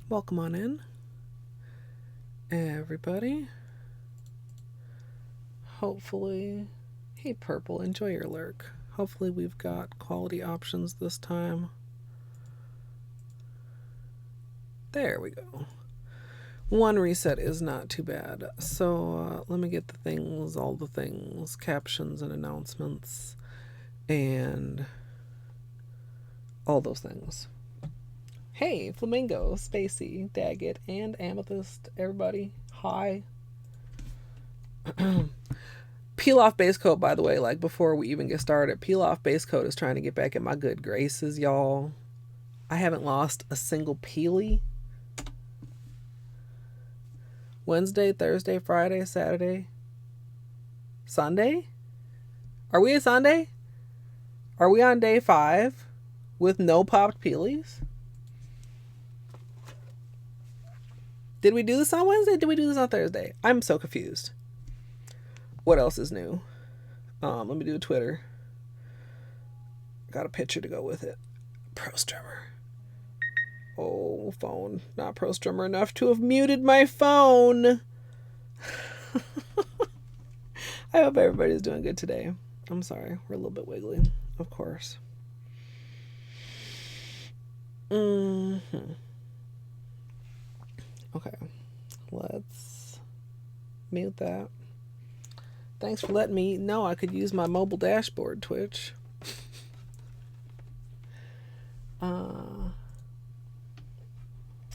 Welcome on in, everybody. Hopefully, hey Purple, enjoy your lurk. Hopefully we've got quality options this time. There we go. One reset is not too bad. So let me get all the things, captions and announcements, and all those things. Hey, Flamingo, Spacey, Daggett, and Amethyst, everybody. Hi. Peel off base coat, by the way, like before we even get started. Peel off base coat is trying to get back in my good graces, y'all. I haven't lost a single Peely. Wednesday, Thursday, Friday, Saturday, Sunday? Are we at Sunday? Are we on day 5 with no popped Peelies? Did we do this on Wednesday? Did we do this on Thursday? I'm so confused. What else is new? Let me do a Twitter. Got a picture to go with it. Pro Strummer. Oh, phone. Not Pro Strummer enough to have muted my phone. I hope everybody's doing good today. I'm sorry. We're a little bit wiggly, of course. Okay. Let's mute that. Thanks for letting me know I could use my mobile dashboard, Twitch.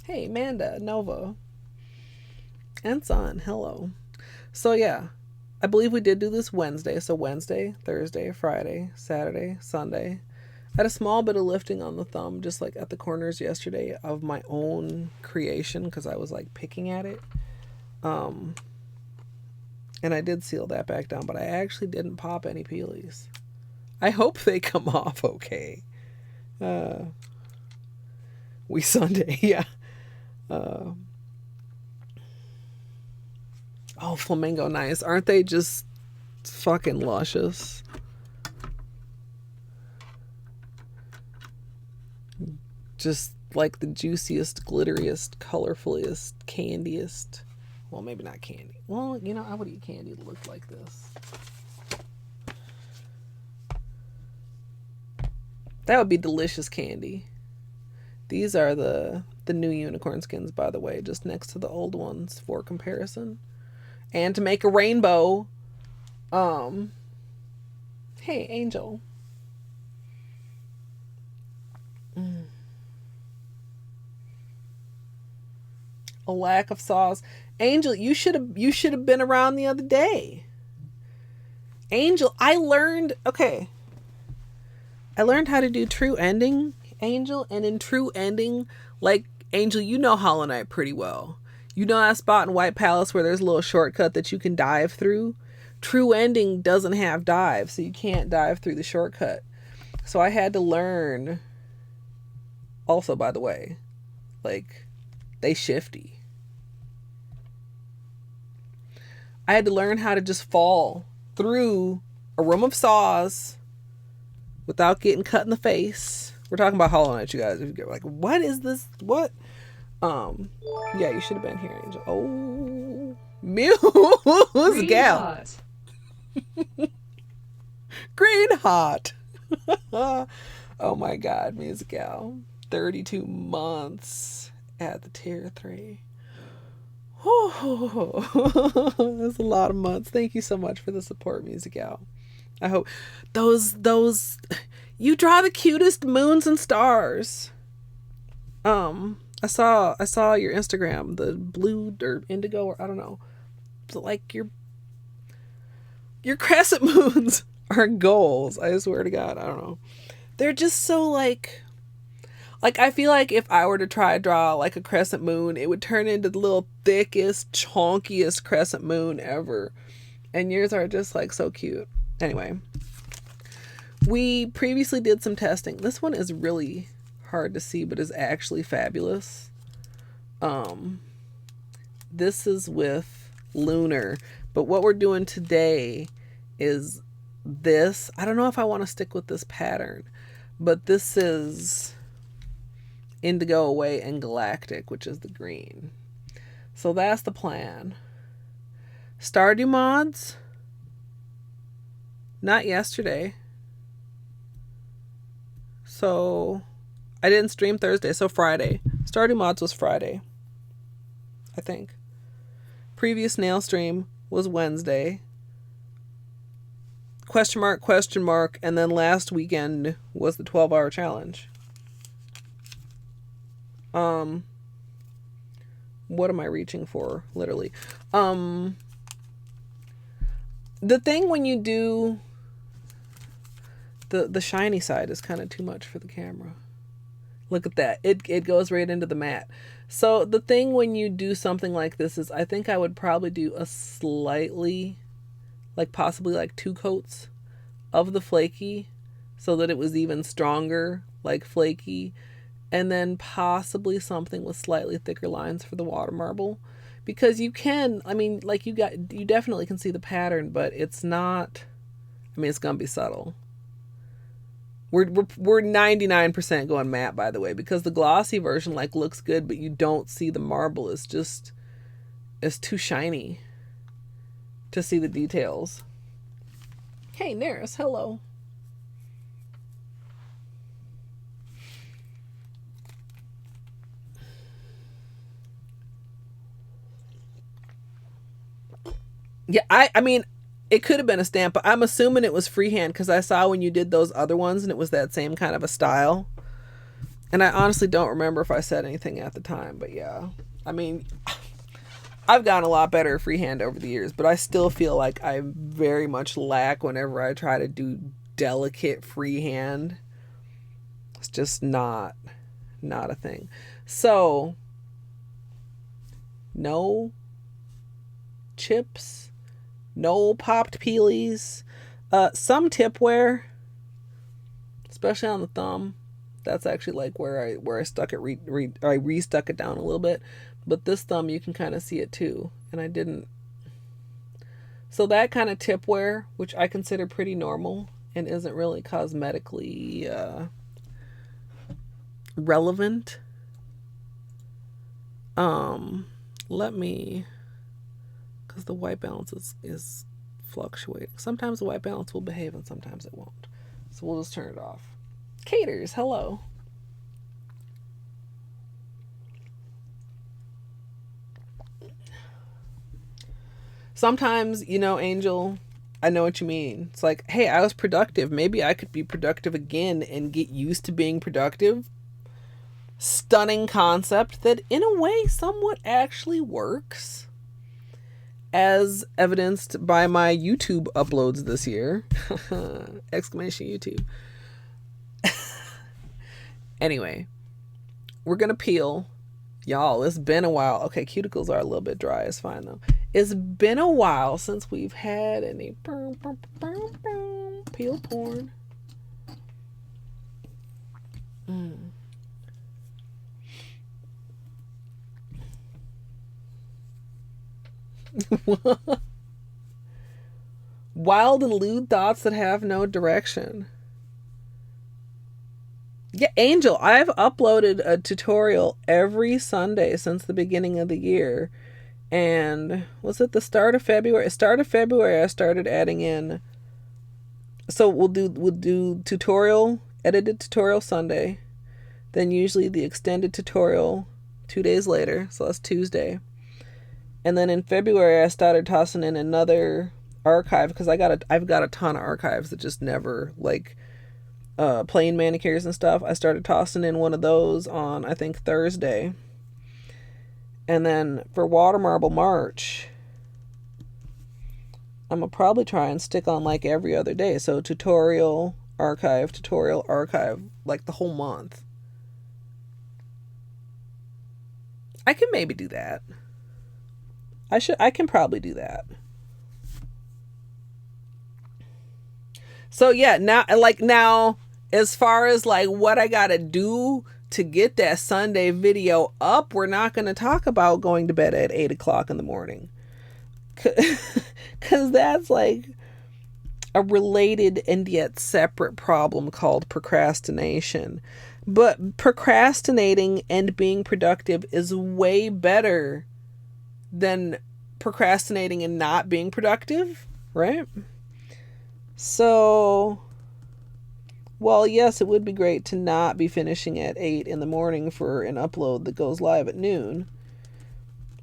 Hey, Amanda, Nova, and Son, hello. So yeah, I believe we did do this Wednesday. So Wednesday, Thursday, Friday, Saturday, Sunday. I had a small bit of lifting on the thumb, just like at the corners yesterday of my own creation, because I was like picking at it. And I did seal that back down, but I actually didn't pop any Peelies. I hope they come off okay. We Sunday, yeah. Oh, Flamingo nice. Aren't they just fucking luscious? Just like the juiciest, glitteriest, colorfuliest, candiest. Well, maybe not candy. Well, you know, I would eat candy that looked like this. That would be delicious candy. These are the new unicorn skins, by the way, just next to the old ones for comparison. And to make a rainbow, hey, Angel. A lack of sauce. Angel, you should have been around the other day. Angel, I learned how to do true ending, Angel, and in true ending, like, Angel, you know Hollow Knight pretty well. You know that spot in White Palace where there's a little shortcut that you can dive through? True ending doesn't have dive, so you can't dive through the shortcut. So I had to learn, also, by the way, like, they shifty. I had to learn how to just fall through a room of saws without getting cut in the face. We're talking about Hollow Knight, you guys. If you're like, what is this? What? Yeah, you should have been here, Angel. Oh, Muse gal. Green hot. Oh my God, Muse gal. 32 months at the tier 3. Oh, that's a lot of months. Thank you so much for the support, Music Al. I hope those you draw the cutest moons and stars. I saw your Instagram, the blue or indigo, or I don't know. Like your crescent moons are goals. I swear to God, I don't know. They're just so like I feel like if I were to try to draw like a crescent moon, it would turn into the little thickest, chonkiest crescent moon ever. And yours are just like so cute. Anyway, we previously did some testing. This one is really hard to see, but is actually fabulous. This is with Lunar, but what we're doing today is this. I don't know if I want to stick with this pattern, but this is Indigo away, and Galactic, which is the green. So that's the plan. Stardew mods? Not yesterday. So I didn't stream Thursday, so Friday. Stardew mods was Friday, I think. Previous nail stream was Wednesday. Question mark, and then last weekend was the 12-hour challenge. What am I reaching for? Literally. The thing when you do the shiny side is kind of too much for the camera. Look at that. It goes right into the mat. So the thing when you do something like this is, I think I would probably do a slightly, like possibly like 2 coats of the Flakie so that it was even stronger, like Flakie, and then possibly something with slightly thicker lines for the water marble, because you can, I mean, like you definitely can see the pattern, but it's not, I mean, it's gonna be subtle. We're 99% going matte, by the way, because the glossy version like looks good, but you don't see the marble. It's too shiny to see the details. Hey, Neris, hello. Yeah, I mean, it could have been a stamp, but I'm assuming it was freehand because I saw when you did those other ones and it was that same kind of a style. And I honestly don't remember if I said anything at the time, but yeah. I mean, I've gotten a lot better at freehand over the years, but I still feel like I very much lack whenever I try to do delicate freehand. It's just not a thing. So, no chips. No popped peelies. Some tipware, especially on the thumb. That's actually like where I stuck it. I restuck it down a little bit, but this thumb you can kind of see it too, and I didn't. So that kind of tipware, which I consider pretty normal and isn't really cosmetically relevant. Let me. Because the white balance is fluctuating. Sometimes the white balance will behave and sometimes it won't. So we'll just turn it off. Caters, hello. Sometimes, you know, Angel, I know what you mean. It's like, hey, I was productive. Maybe I could be productive again and get used to being productive. Stunning concept that in a way somewhat actually works. As evidenced by my YouTube uploads this year. Exclamation YouTube. Anyway, we're going to peel. Y'all, it's been a while. Okay, cuticles are a little bit dry. It's fine, though. It's been a while since we've had any peel porn. Wild and lewd thoughts that have no direction. Yeah, Angel, I've uploaded a tutorial every Sunday since the beginning of the year. And was it the start of February? Start of February I started adding in. So we'll do tutorial, edited tutorial Sunday. Then usually the extended tutorial 2 days later. So that's Tuesday. And then in February, I started tossing in another archive because I've got a ton of archives that just never, like, plain manicures and stuff. I started tossing in one of those on, I think, Thursday. And then for Water Marble March, I'm going to probably try and stick on, like, every other day. So tutorial, archive, like, the whole month. I can maybe do that. I can probably do that. So yeah, now, as far as like what I gotta do to get that Sunday video up, we're not gonna talk about going to bed at 8 o'clock in the morning. Cause that's like, a related and yet separate problem called procrastination. But procrastinating and being productive is way better than procrastinating and not being productive, right? So, well, yes, it would be great to not be finishing at 8 in the morning for an upload that goes live at noon.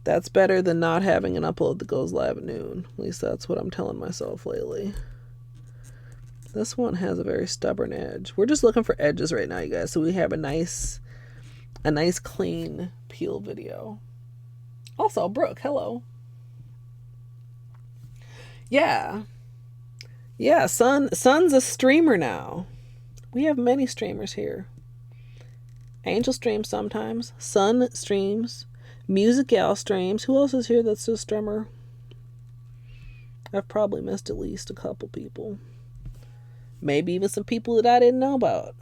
That's better than not having an upload that goes live at noon. At least that's what I'm telling myself lately. This one has a very stubborn edge. We're just looking for edges right now, you guys, so we have a nice clean peel video. Also, Brooke, hello. Yeah, Son's a streamer now. We have many streamers here. Angel streams sometimes. Son streams. Music Gal streams. Who else is here that's a streamer? I've probably missed at least a couple people. Maybe even some people that I didn't know about.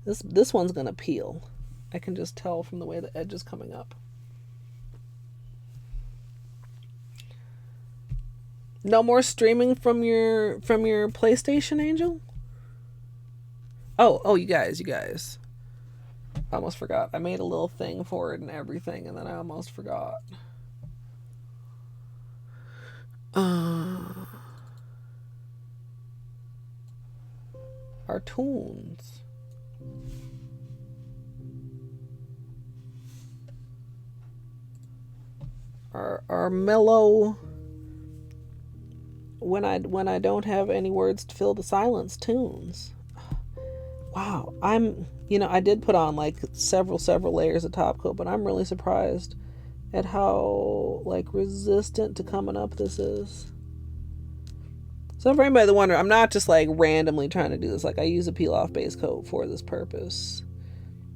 This one's gonna peel. I can just tell from the way the edge is coming up. No more streaming from your PlayStation, Angel? Oh, you guys. I almost forgot. I made a little thing for it and everything, and then I almost forgot. Our tunes. Our mellow, when I don't have any words to fill the silence, tunes. Wow, I did put on like several layers of top coat, but I'm really surprised at how like resistant to coming up this is. So for anybody that wonder, I'm not just like randomly trying to do this. Like I use a peel off base coat for this purpose,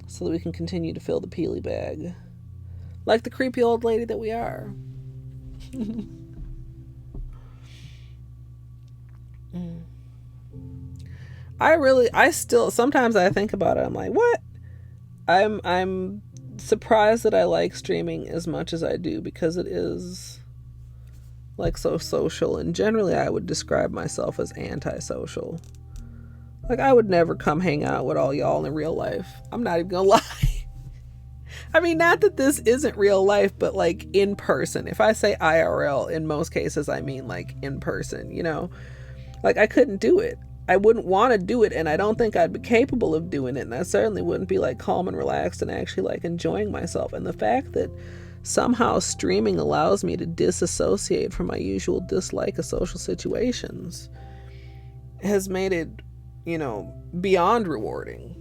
so that we can continue to fill the peely bag, like the creepy old lady that we are. I still sometimes I think about it. I'm like, what? I'm surprised that I like streaming as much as I do, because it is like so social, and generally I would describe myself as antisocial. Like I would never come hang out with all y'all in real life. I'm not even gonna lie. I mean, not that this isn't real life, but like in person. If I say IRL, in most cases I mean like in person, you know? Like I couldn't do it. I wouldn't want to do it, and I don't think I'd be capable of doing it, and I certainly wouldn't be like calm and relaxed and actually like enjoying myself. And the fact that somehow streaming allows me to disassociate from my usual dislike of social situations has made it, beyond rewarding.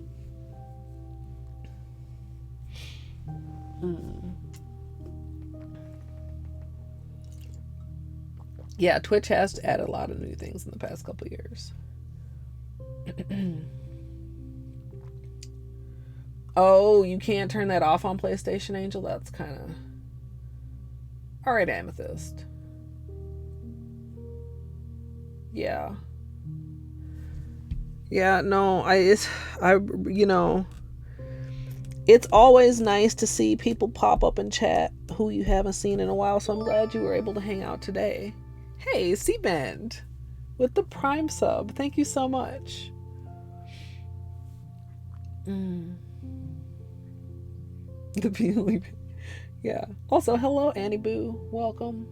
Yeah, Twitch has added a lot of new things in the past couple of years. Oh, you can't turn that off on PlayStation, Angel? That's kind of... Alright, Amethyst. Yeah. Yeah, no, it's always nice to see people pop up in chat who you haven't seen in a while, so I'm glad you were able to hang out today. Hey, C-Bend with the Prime sub. Thank you so much. The Peely. Yeah. Also, hello, Annie Boo. Welcome.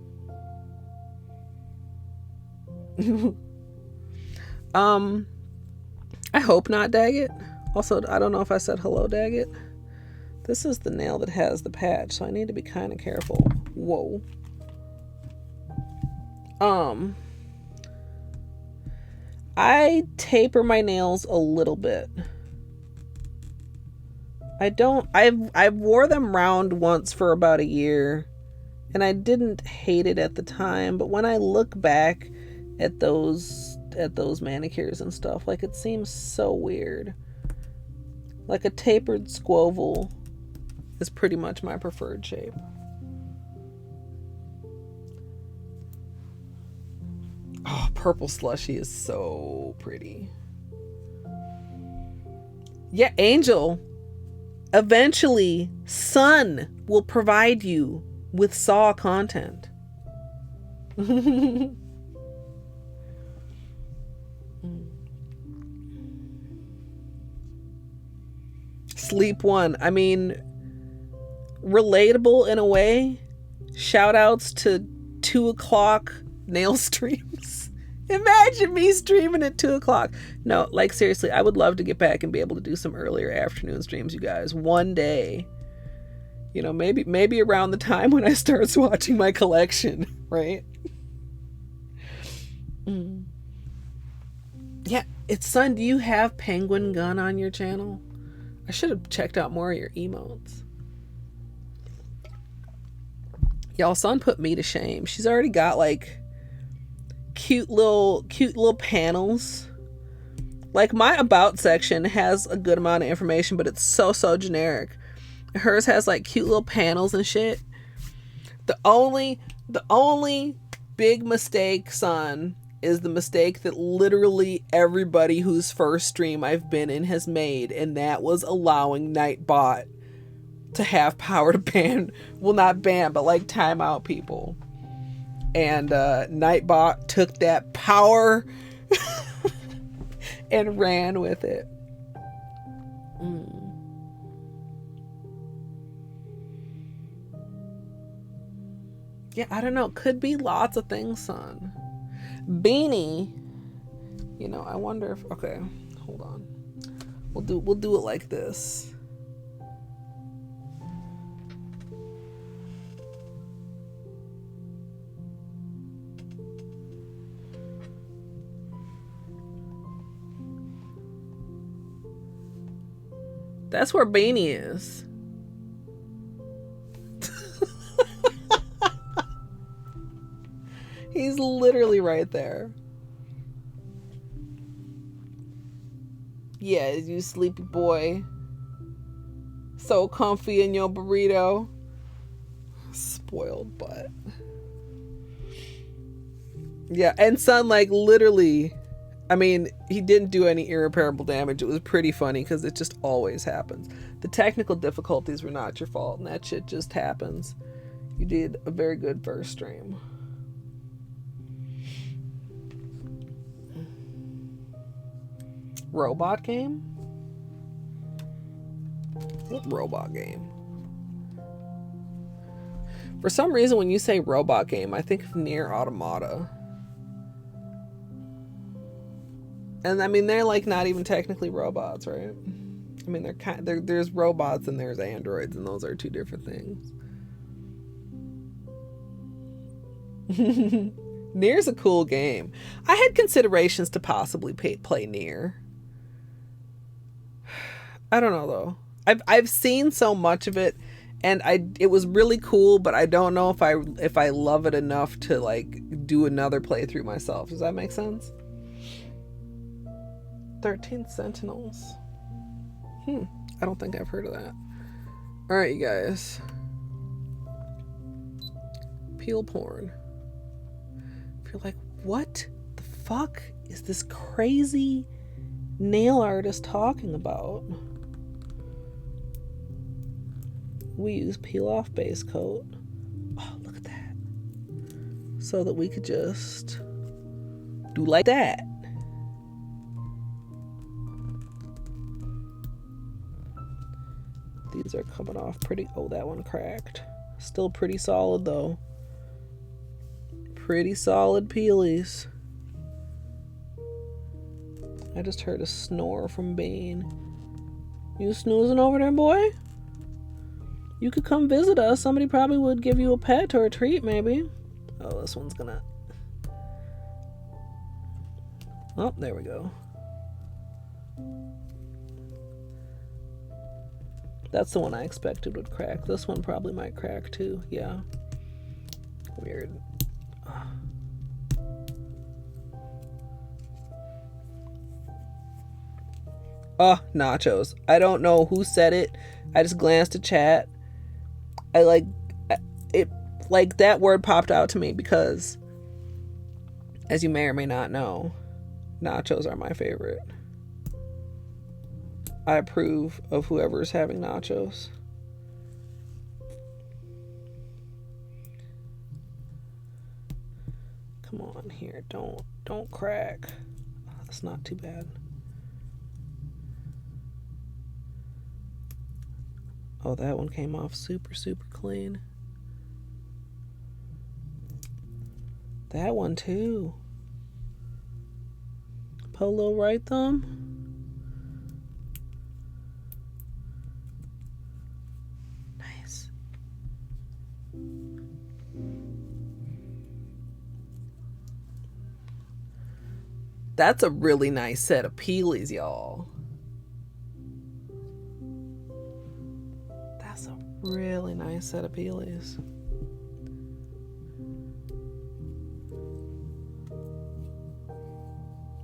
I hope not, Daggett. Also, I don't know if I said hello, Daggett. This is the nail that has the patch, so I need to be kind of careful. Whoa. I taper my nails a little bit. I've wore them round once for about a year, and I didn't hate it at the time, but when I look back at those manicures and stuff, like, it seems so weird. Like a tapered squoval is pretty much my preferred shape. Oh, purple slushy is so pretty. Yeah, Angel. Eventually, Sun will provide you with Saw content. Sleep one. I mean, relatable in a way. Shout outs to 2 o'clock nail streams. Imagine me streaming at 2 o'clock. No, like seriously, I would love to get back and be able to do some earlier afternoon streams, you guys. One day. You know, maybe around the time when I start watching my collection, right? Yeah, it's Son, do you have Penguin Gun on your channel? I should have checked out more of your emotes. Y'all, Son put me to shame. She's already got like cute little panels. Like my about section has a good amount of information, but it's so generic. Hers has like cute little panels and shit. The only big mistake, Son, is the mistake that literally everybody whose first stream I've been in has made, and that was allowing Nightbot to have power to ban, well, not ban, but like time out people. And Nightbot took that power and ran with it. Yeah, I don't know. Could be lots of things, Son. Beanie, you know, I wonder if, okay, hold on. We'll do it like this. That's where Beanie is. He's literally right there. Yeah, you sleepy boy. So comfy in your burrito. Spoiled butt. Yeah, and Son, like, literally, I mean, he didn't do any irreparable damage. It was pretty funny because it just always happens. The technical difficulties were not your fault, and that shit just happens. You did a very good first stream. Robot game? What robot game? For some reason, when you say robot game, I think of Nier Automata. And I mean, they're like not even technically robots, right? I mean, there's robots and there's androids, and those are two different things. Nier's a cool game. I had considerations to possibly play Nier. I don't know though. I've seen so much of it, and it was really cool, but I don't know if I love it enough to like do another playthrough myself. Does that make sense? 13 Sentinels. I don't think I've heard of that. All right, you guys. Peel porn. If you're like, what the fuck is this crazy nail artist talking about? We use peel off base coat. Oh, look at that. So that we could just do like that. These are coming off pretty. Oh, that one cracked. Still pretty solid though. Pretty solid peelies. I just heard a snore from Bane. You snoozing over there, boy? You could come visit us. Somebody probably would give you a pet or a treat, maybe. Oh, this one's gonna... Oh, there we go. That's the one I expected would crack. This one probably might crack too. Yeah. Weird. Oh, nachos. I don't know who said it. I just glanced at chat. I like it, like that word popped out to me because, as you may or may not know, nachos are my favorite. I approve of whoever's having nachos. Come on here, don't crack. That's not too bad. Oh, that one came off super, super clean. That one too. Polo right thumb. Nice. That's a really nice set of Peelies, y'all. That's a really nice set of Peelies.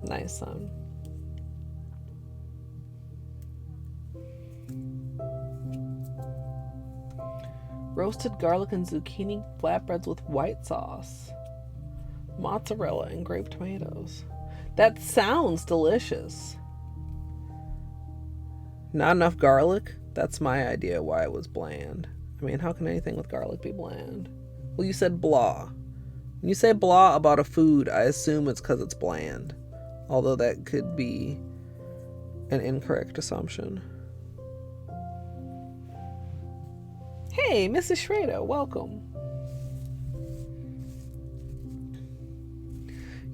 Nice, son. Roasted garlic and zucchini flatbreads with white sauce. Mozzarella and grape tomatoes. That sounds delicious. Not enough garlic? That's my idea why it was bland. I mean, how can anything with garlic be bland? Well, you said blah. When you say blah about a food, I assume it's because it's bland. Although that could be an incorrect assumption. Hey, Mrs. Schrader, welcome.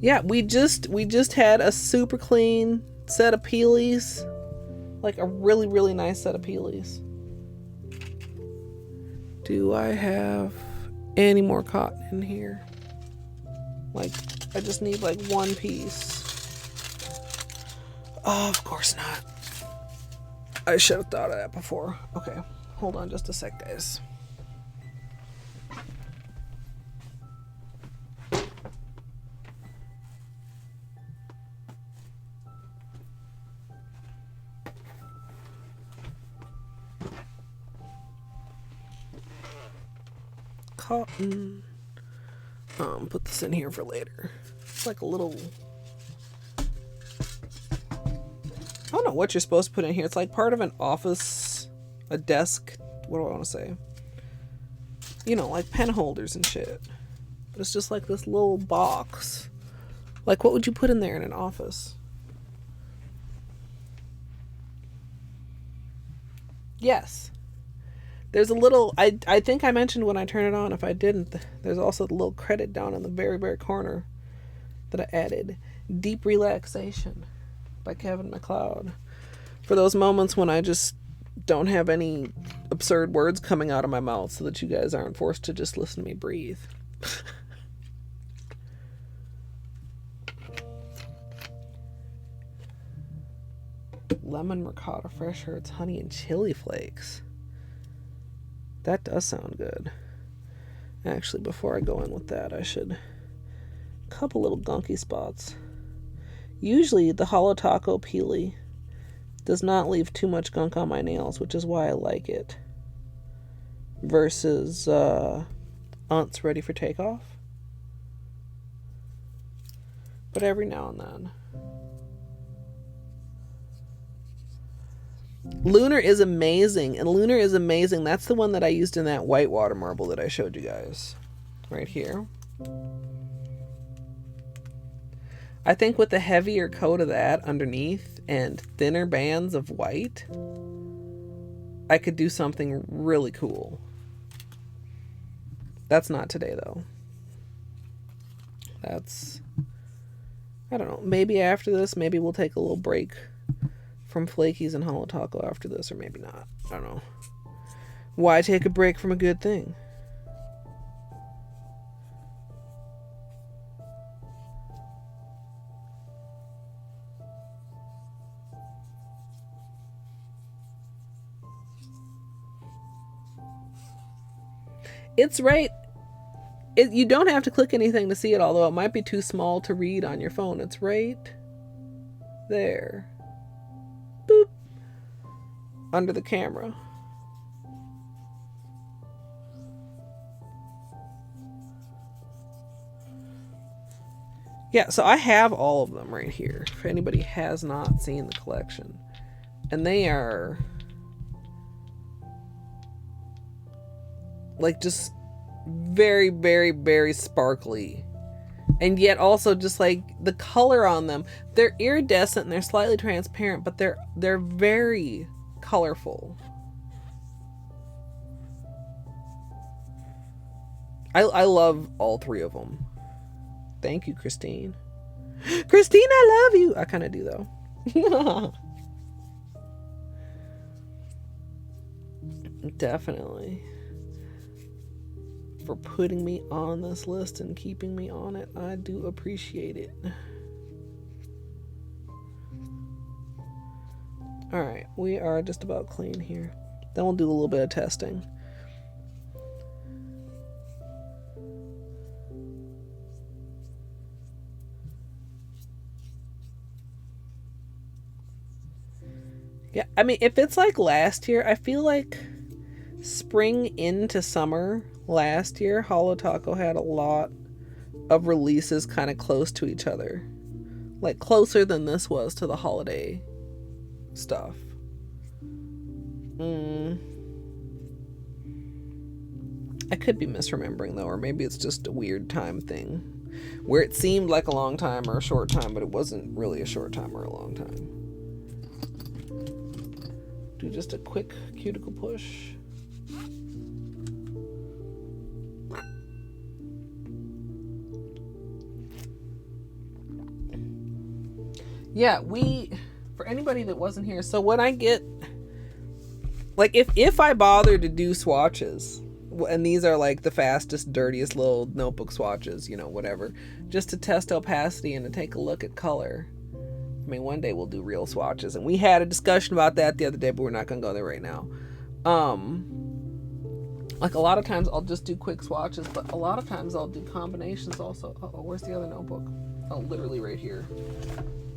Yeah, we just had a super clean set of Peelies. Like a really, really nice set of Peelies. Do I have any more cotton in here? Like, I just need like one piece. Oh, of course not. I should have thought of that before. Okay, hold on just a sec, guys. Cotton. Put this in here for later. It's like a little... I don't know what you're supposed to put in here. It's like part of an office, a desk. What do I want to say? You know, like pen holders and shit. But it's just like this little box. Like, what would you put in there in an office? Yes. There's a little, I think I mentioned when I turn it on. If I didn't, there's also the little credit down in the very, very corner that I added. Deep Relaxation by Kevin MacLeod. For those moments when I just don't have any absurd words coming out of my mouth so that you guys aren't forced to just listen to me breathe. Lemon ricotta, fresh herbs, honey, and chili flakes. That does sound good. Actually, before I go in with that, I should... A couple little gunky spots. Usually, the Holo Taco Peelie does not leave too much gunk on my nails, which is why I like it. Versus, Aunt's Ready for Takeoff. But every now and then. Lunar is amazing, and Lunar is amazing. That's the one that I used in that whitewater marble that I showed you guys. Right here. I think with the heavier coat of that underneath and thinner bands of white, I could do something really cool. That's not today, though. That's... I don't know. Maybe after this, maybe we'll take a little break from Flakies and Holo Taco after this, or maybe not. I don't know. Why take a break from a good thing? It's right. You don't have to click anything to see it, although it might be too small to read on your phone. It's right there. Boop. Under the camera. Yeah, so I have all of them right here, if anybody has not seen the collection. And they are like just very, very, very sparkly. And yet also just like the color on them, they're iridescent and they're slightly transparent, but they're very colorful. I love all three of them. Thank you, Christine. Christine, I love you. I kind of do, though. Definitely. For putting me on this list and keeping me on it. I do appreciate it. Alright, we are just about clean here. Then we'll do a little bit of testing. Yeah, I mean, if it's like last year, I feel like spring into summer last year, Holo Taco had a lot of releases kind of close to each other. Like closer than this was to the holiday stuff. I could be misremembering though, or maybe it's just a weird time thing where it seemed like a long time or a short time, but it wasn't really a short time or a long time. Do just a quick cuticle push. Yeah, for anybody that wasn't here, so when I get, like, if I bother to do swatches, and these are like the fastest, dirtiest little notebook swatches, you know, whatever, just to test opacity and to take a look at color. I mean, one day we'll do real swatches, and we had a discussion about that the other day, but we're not gonna go there right now. Like a lot of times I'll just do quick swatches, but a lot of times I'll do combinations also. Oh, where's the other notebook? Oh, literally right here.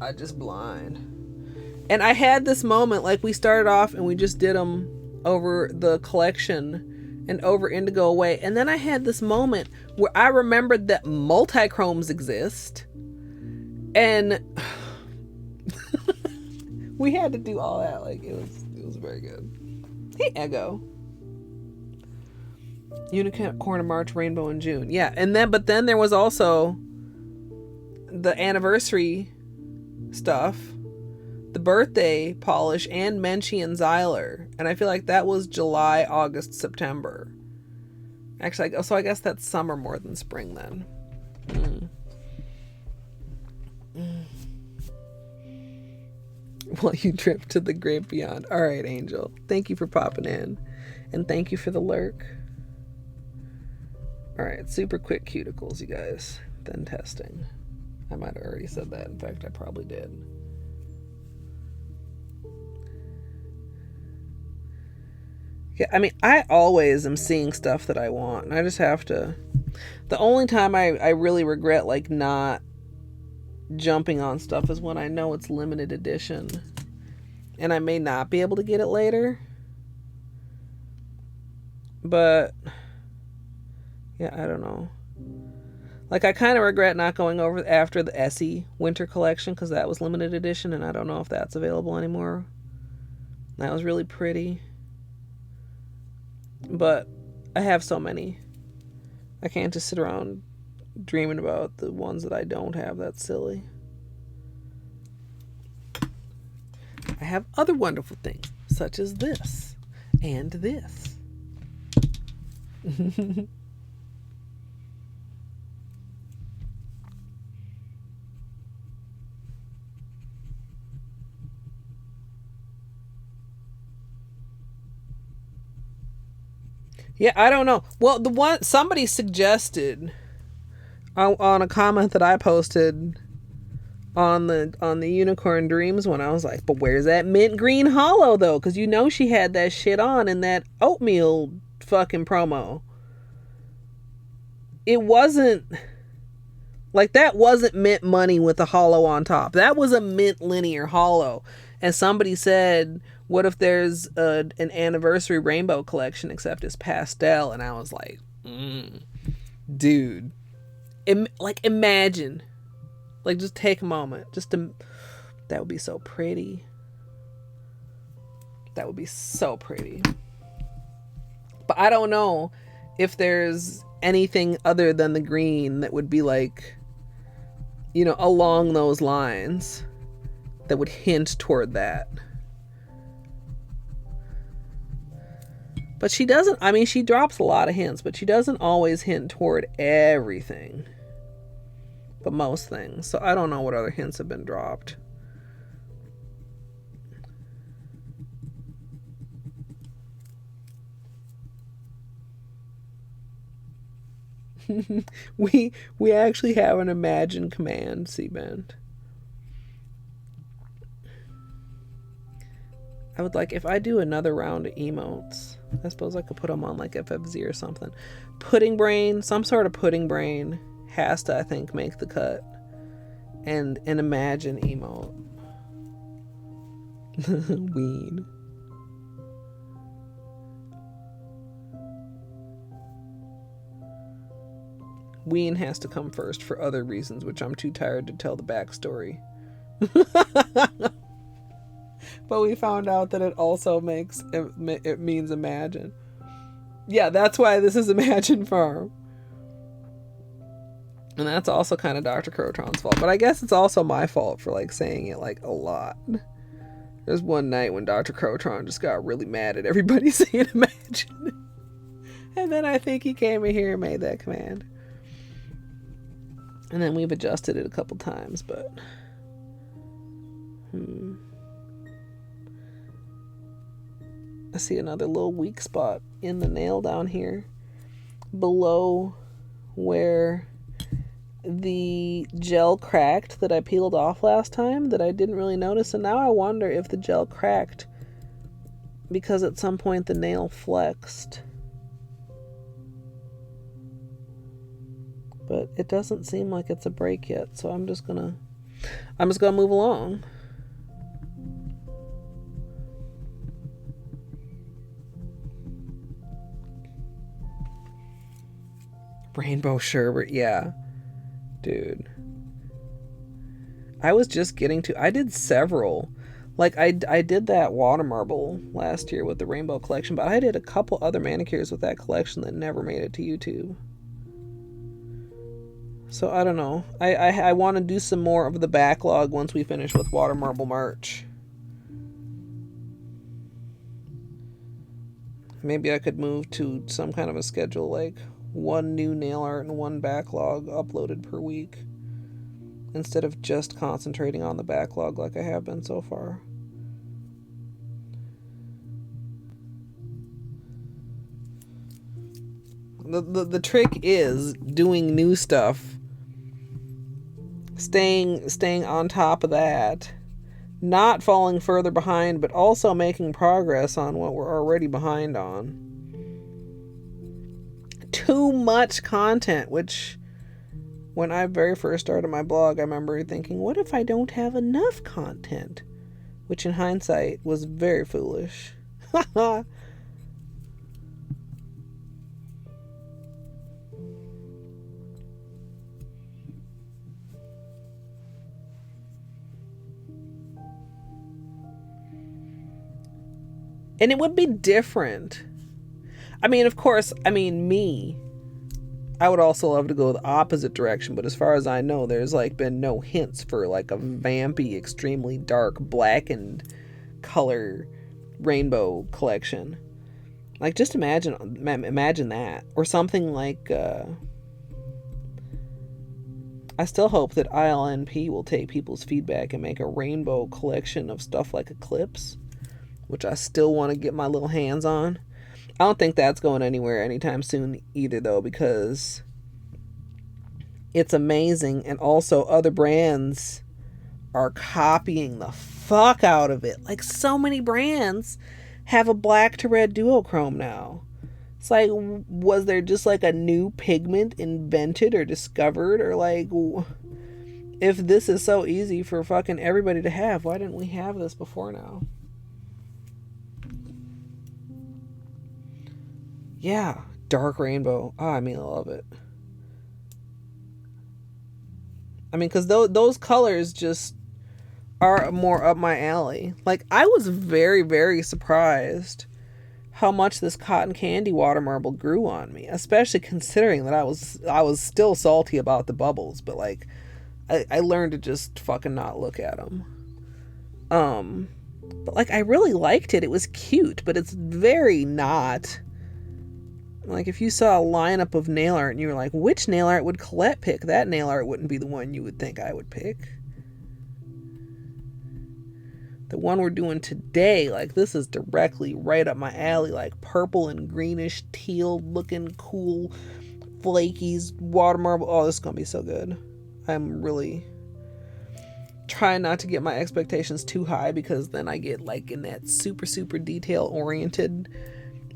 I just blind. And I had this moment, like we started off and we just did them over the collection and over Indigo away, and then I had this moment where I remembered that multi-chromes exist, and we had to do all that. Like it was very good. Hey, Ego. Unicorn in March, Rainbow in June. Yeah, but then there was also the anniversary stuff, the birthday polish, and Menchie and Xyler, and I feel like that was July, August, September. Actually, so I guess that's summer more than spring then. While you drip to the great beyond. All right, Angel. Thank you for popping in, and thank you for the lurk. All right, super quick cuticles, you guys. Then testing. I might have already said that. In fact, I probably did. Yeah, I mean, I always am seeing stuff that I want, and I just have to. The only time I really regret like not jumping on stuff is when I know it's limited edition, and I may not be able to get it later. But yeah, I don't know. Like, I kind of regret not going over after the Essie winter collection, because that was limited edition, and I don't know if that's available anymore. That was really pretty. But I have so many. I can't just sit around dreaming about the ones that I don't have. That's silly. I have other wonderful things, such as this and this. Yeah, I don't know. Well, the one somebody suggested on a comment that I posted on the Unicorn Dreams one, I was like, but where's that mint green Holo though? Because you know she had that shit on in that oatmeal fucking promo. It wasn't like, that wasn't mint money with a Holo on top. That was a mint linear Holo. And somebody said, what if there's an anniversary rainbow collection except it's pastel? And I was like, dude, imagine, like, just take a moment, that would be so pretty. That would be so pretty. But I don't know if there's anything other than the green that would be like, you know, along those lines that would hint toward that. But she doesn't, I mean, she drops a lot of hints, but she doesn't always hint toward everything. But most things. So I don't know what other hints have been dropped. we actually have an imagine command, C-Band. I would like, if I do another round of emotes, I suppose I could put them on like FFZ or something. Pudding brain, some sort of pudding brain has to, I think, make the cut. And an imagine emote. Ween. Ween has to come first for other reasons, which I'm too tired to tell the backstory. But we found out that it also it means imagine. Yeah, that's why this is Imagine Farm. And that's also kind of Dr. Crotron's fault. But I guess it's also my fault for like saying it like a lot. There's one night when Dr. Crotron just got really mad at everybody saying imagine. And then I think he came in here and made that command. And then we've adjusted it a couple times, but... I see another little weak spot in the nail down here. Below where the gel cracked that I peeled off last time that I didn't really notice. And now I wonder if the gel cracked because at some point the nail flexed. But it doesn't seem like it's a break yet, so I'm just gonna move along. Rainbow sherbet, yeah. Dude. I was just getting to, I did several. Like, I did that water marble last year with the rainbow collection, but I did a couple other manicures with that collection that never made it to YouTube. So, I don't know. I want to do some more of the backlog once we finish with water marble March. Maybe I could move to some kind of a schedule, like one new nail art and one backlog uploaded per week, instead of just concentrating on the backlog like I have been so far. The trick is doing new stuff, staying on top of that, not falling further behind, but also making progress on what we're already behind on. Too much content, which when I very first started my blog, I remember thinking, what if I don't have enough content? Which in hindsight was very foolish. And it would be different. I mean, of course, me, I would also love to go the opposite direction, but as far as I know, there's like been no hints for like a vampy, extremely dark, blackened color rainbow collection. Like, just imagine that. Or something like, I still hope that ILNP will take people's feedback and make a rainbow collection of stuff like Eclipse, which I still want to get my little hands on. I don't think that's going anywhere anytime soon either, though, because it's amazing, and also other brands are copying the fuck out of it. Like, so many brands have a black to red duochrome now. It's like, was there just like a new pigment invented or discovered, or like, if this is so easy for fucking everybody to have, why didn't we have this before now? Yeah, dark rainbow. Oh, I love it. Because those colors just are more up my alley. Like, I was very, very surprised how much this cotton candy water marble grew on me, especially considering that I was still salty about the bubbles, but like, I learned to just fucking not look at them. But like, I really liked it. It was cute, but it's very not Like, if you saw a lineup of nail art and you were like, which nail art would Colette pick? That nail art wouldn't be the one you would think I would pick. The one we're doing today, like, this is directly right up my alley. Like, purple and greenish, teal looking cool Flakies, water marble. Oh, this is going to be so good. I'm really trying not to get my expectations too high, because then I get, like, in that super, super detail-oriented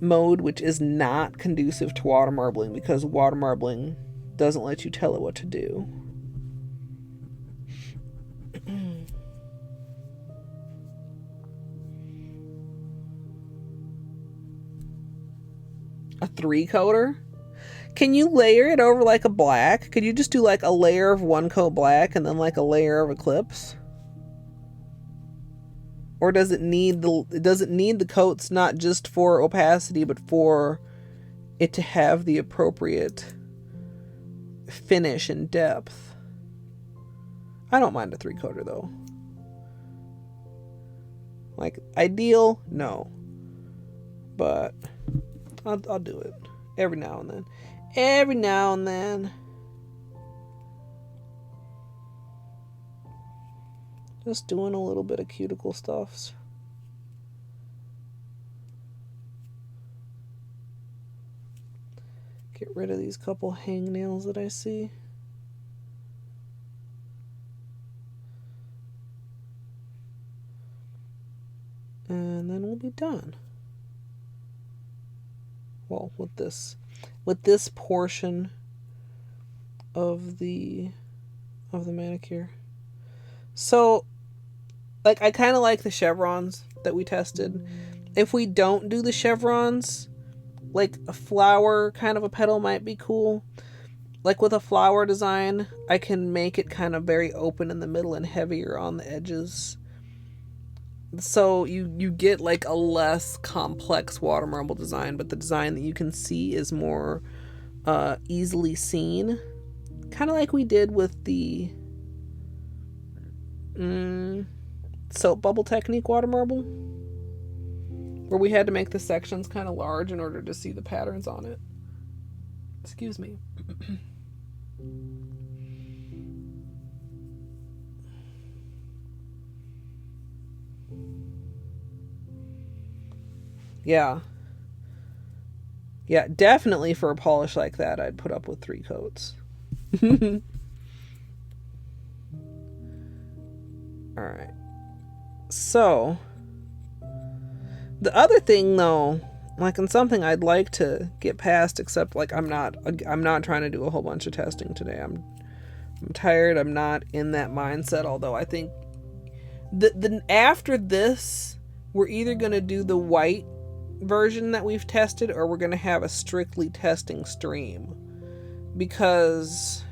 mode, which is not conducive to water marbling, because water marbling doesn't let you tell it what to do. A 3-coater? Can you layer it over like a black? Could you just do like a layer of 1-coat black and then like a layer of Eclipse? Or does it need the coats not just for opacity, but for it to have the appropriate finish and depth? I don't mind a 3-coater though. Like, ideal? No. But I'll do it every now and then. Every now and then. Just doing a little bit of cuticle stuffs. Get rid of these couple hangnails that I see. And then we'll be done. Well, with this portion of the manicure. So, like, I kind of like the chevrons that we tested. If we don't do the chevrons, like a flower kind of a petal might be cool. Like with a flower design, I can make it kind of very open in the middle and heavier on the edges. So you get like a less complex water marble design, but the design that you can see is more easily seen. Kind of like we did with the soap bubble technique water marble, where we had to make the sections kind of large in order to see the patterns on it. Excuse me. Yeah, definitely for a polish like that, I'd put up with 3 coats. Alright. So, the other thing though, like, and something I'd like to get past, except like I'm not trying to do a whole bunch of testing today. I'm tired. I'm not in that mindset, although I think the after this, we're either going to do the white version that we've tested, or we're going to have a strictly testing stream, because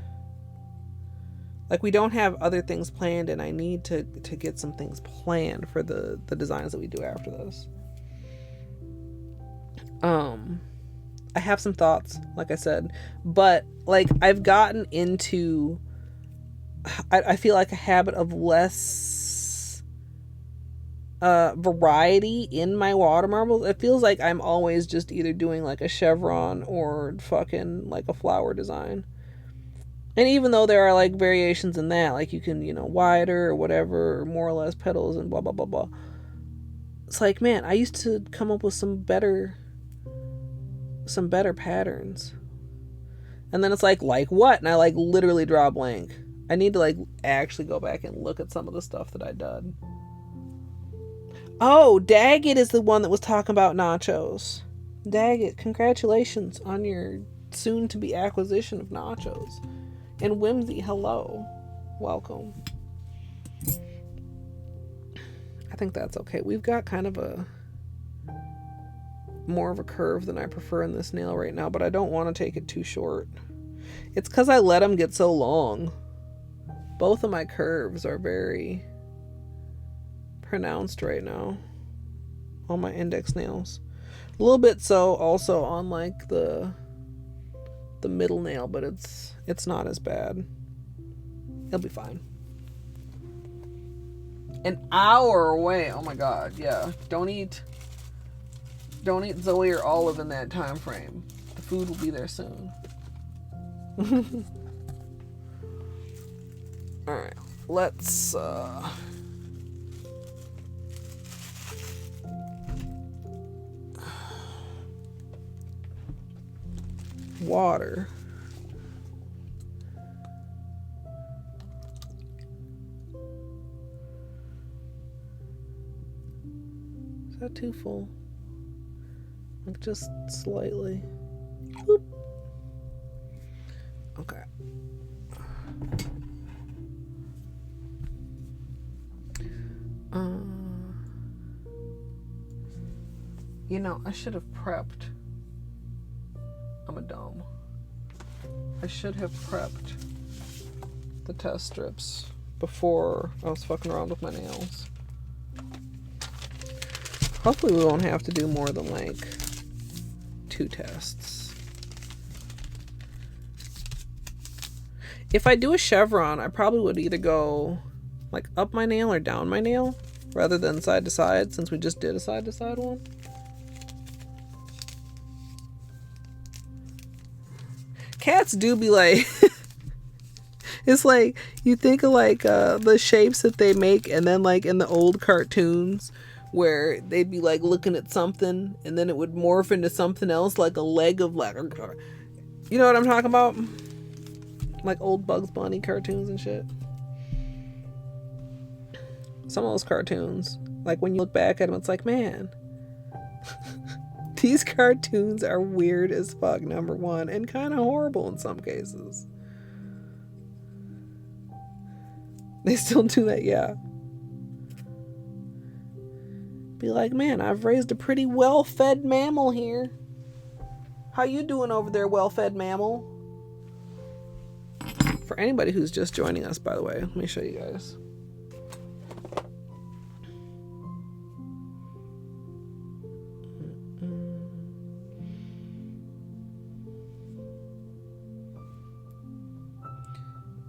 like we don't have other things planned, and I need to get some things planned for the designs that we do after this. I have some thoughts, like I said, but like I've gotten into, I feel like a habit of less variety in my water marbles. It feels like I'm always just either doing like a chevron or fucking like a flower design. And even though there are like variations in that, like you can, wider or whatever, or more or less petals and blah, blah, blah, blah. It's like, man, I used to come up with some better patterns. And then it's like what? And I like literally draw a blank. I need to like actually go back and look at some of the stuff that I did. Oh, Daggett is the one that was talking about nachos. Daggett, congratulations on your soon-to-be acquisition of nachos. And Whimsy, hello. Welcome. I think that's okay. We've got kind of more of a curve than I prefer in this nail right now, but I don't want to take it too short. It's because I let them get so long. Both of my curves are very pronounced right now on my index nails. A little bit so also on like the middle nail, but it's not as bad. It'll be fine. An hour away. Oh my god, yeah. Don't eat Zoe or Olive in that time frame. The food will be there soon. Alright, let's water. Is that too full? Like just slightly. Boop. Okay. You know, I should have prepped. I'm a dumb. I should have prepped the test strips before I was fucking around with my nails. Hopefully we won't have to do more than like 2 tests. If I do a chevron, I probably would either go like up my nail or down my nail rather than side to side, since we just did a side to side one. Cats do be like, it's like, you think of like the shapes that they make, and then like in the old cartoons where they'd be like looking at something and then it would morph into something else, like a leg of like, you know what I'm talking about? Like old Bugs Bunny cartoons and shit. Some of those cartoons, like when you look back at them, it's like, man, these cartoons are weird as fuck, number one, and kind of horrible in some cases. They still do that, yeah. Be like, man, I've raised a pretty well-fed mammal here. How you doing over there, well-fed mammal? For anybody who's just joining us, by the way, let me show you guys.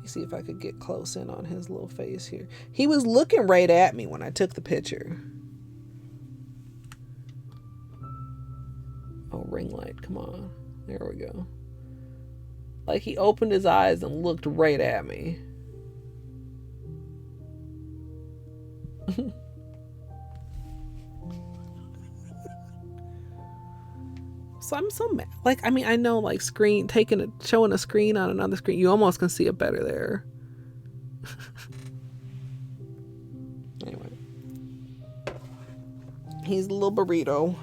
See if I could get close in on his little face here. He was looking right at me when I took the picture. Oh, ring light, come on. There we go. Like he opened his eyes and looked right at me. So I'm so mad. Like, I mean, I know, like, showing a screen on another screen, you almost can see it better there. Anyway. He's a little burrito.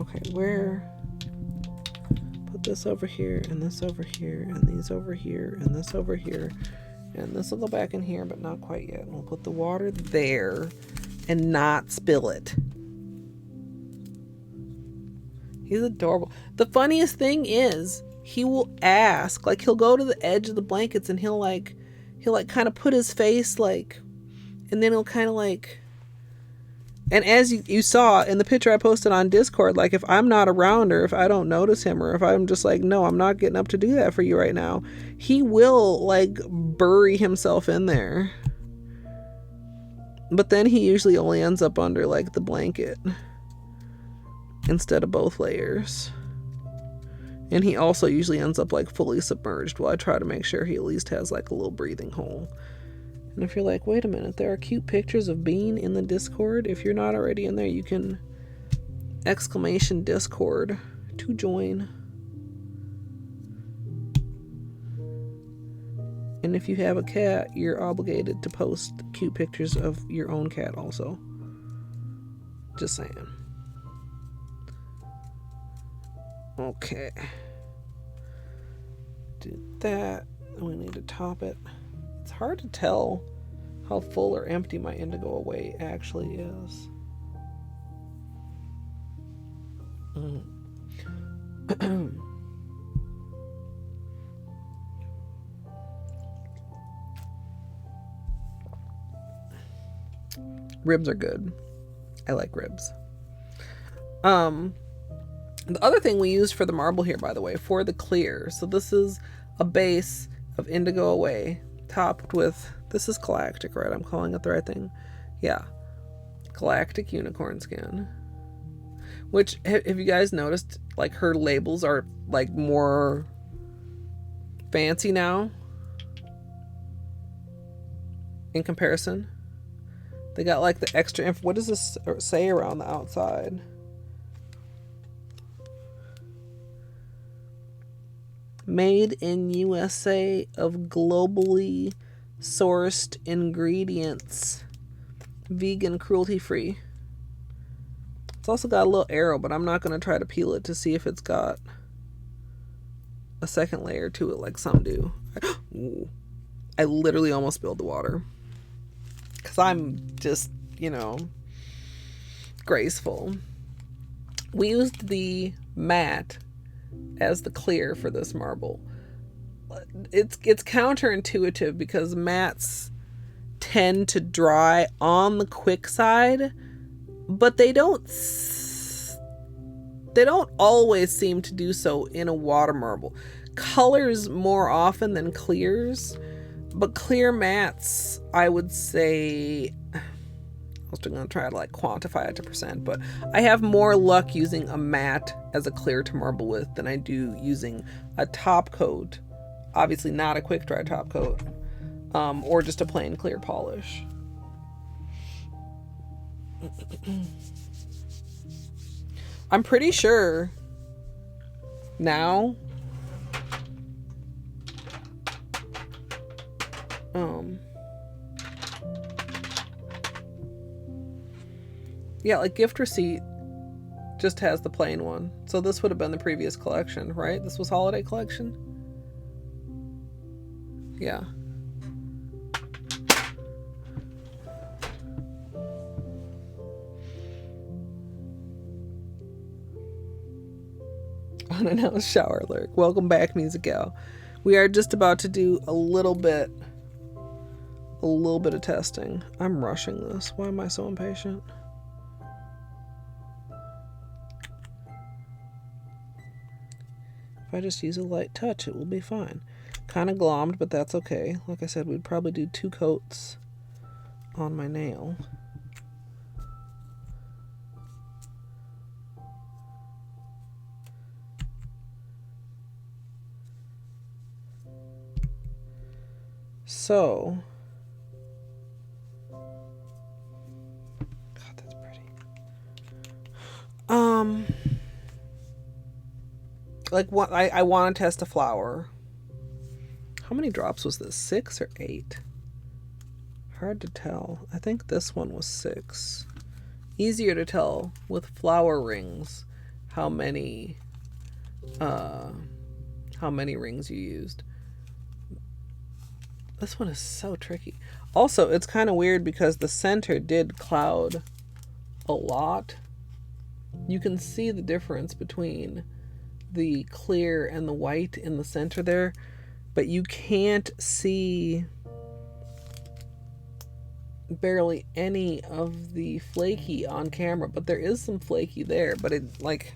Okay, where? Put this over here, and this over here, and these over here, and this over here. And this will go back in here, but not quite yet. And we'll put the water there and not spill it. He's adorable. The funniest thing is he will ask, like he'll go to the edge of the blankets and he'll kind of put his face like, and then he'll kind of like, and as you saw in the picture I posted on Discord, like if I'm not around or if I don't notice him or if I'm just like, no, I'm not getting up to do that for you right now, he will like bury himself in there. But then he usually only ends up under like the blanket instead of both layers. And he also usually ends up like fully submerged while I try to make sure he at least has like a little breathing hole. And if you're like, wait a minute, there are cute pictures of Bean in the Discord. If you're not already in there, you can !Discord to join. And if you have a cat, you're obligated to post cute pictures of your own cat also. Just saying. Okay. Do that. We need to top it. It's hard to tell how full or empty my Indigo Away actually is. Ribs are good. I like ribs. The other thing we used for the marble here, by the way, for the clear. So this is a base of Indigo Away topped with, this is Galactic, right? I'm calling it the right thing. Yeah. Galactic unicorn skin. Which, have you guys noticed, like, her labels are, like, more fancy now in comparison? They got, like, the extra what does this say around the outside? Made in USA of globally sourced ingredients. Vegan, cruelty-free. It's also got a little arrow, but I'm not going to try to peel it to see if it's got a second layer to it like some do. Ooh. I literally almost spilled the water. Because I'm just, you know, graceful. We used the matte as the clear for this marble. It's counterintuitive because mattes tend to dry on the quick side, but they don't always seem to do so in a water marble. Colors more often than clears, but clear mattes, I would say, I was going to try to like quantify it to percent, but I have more luck using a matte as a clear to marble with than I do using a top coat. Obviously not a quick dry top coat, or just a plain clear polish. I'm pretty sure now yeah, like gift receipt just has the plain one. So this would have been the previous collection, right? This was holiday collection. Yeah. Unannounced shower alert. Welcome back, Music Gal. We are just about to do a little bit of testing. I'm rushing this. Why am I so impatient? If I just use a light touch, it will be fine. Kind of glommed, but that's okay. Like I said, we'd probably do 2 coats on my nail. So, God, that's pretty. Like what I want to test a flower. How many drops was this? 6 or 8? Hard to tell. I think this one was 6. Easier to tell with flower rings how many rings you used. This one is so tricky. Also, it's kind of weird because the center did cloud a lot. You can see the difference between the clear and the white in the center there, but you can't see barely any of the flaky on camera, but there is some flaky there. But it, like,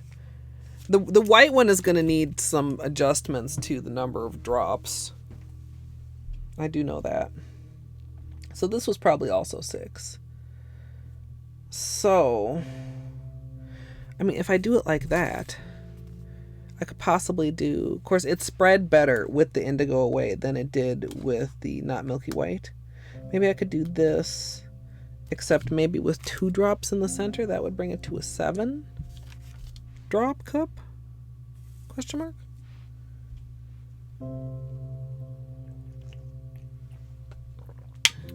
the white one is going to need some adjustments to the number of drops. I do know that. So this was probably also 6. So, I mean, if I do it like that, I could possibly do, of course, it spread better with the indigo away than it did with the not milky white. Maybe I could do this, except maybe with 2 drops in the center. That would bring it to a 7 drop cup? Question mark?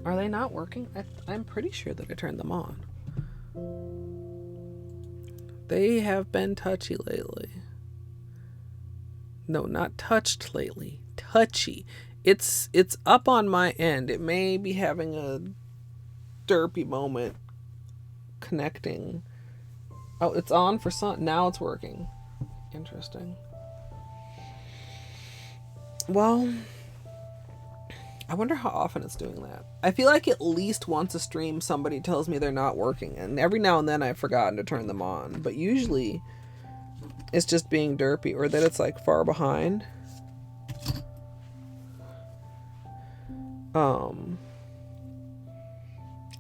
Are they not working? I'm pretty sure that I turned them on. They have been touchy lately. No, not touched lately. Touchy. It's up on my end. It may be having a derpy moment connecting. Oh, it's on for some. Now it's working. Interesting. Well, I wonder how often it's doing that. I feel like at least once a stream somebody tells me they're not working, and every now and then I've forgotten to turn them on, but usually it's just being derpy, or that it's like far behind.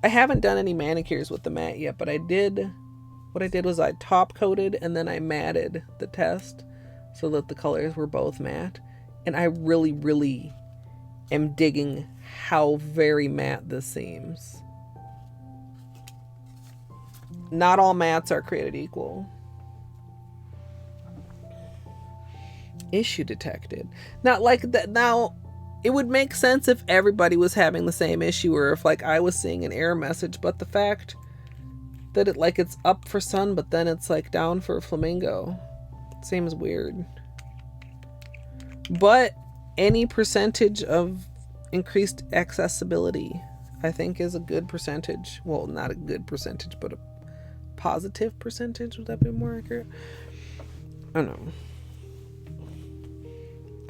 I haven't done any manicures with the mat yet, but I did. what I did was I top coated and then I matted the test so that the colors were both matte. And I really, really am digging how very matte this seems. Not all mattes are created equal. Issue detected. Not like that. Now, it would make sense if everybody was having the same issue, or if like I was seeing an error message, but the fact that it like it's up for Sun but then it's like down for Flamingo seems weird. But any percentage of increased accessibility I think is a good percentage. Well, not a good percentage, but a positive percentage. Would that be more accurate? I don't know.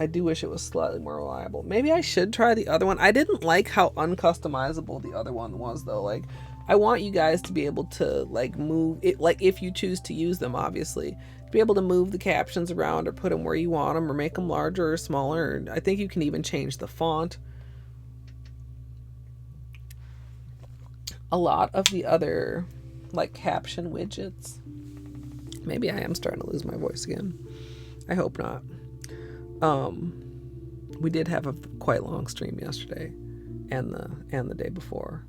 I do wish it was slightly more reliable. Maybe I should try the other one. I didn't like how uncustomizable the other one was, though. Like, I want you guys to be able to, like, move it, like, if you choose to use them, obviously, to be able to move the captions around or put them where you want them or make them larger or smaller. I think you can even change the font. A lot of the other, like, caption widgets. Maybe I am starting to lose my voice again. I hope not. We did have a quite long stream yesterday and the day before.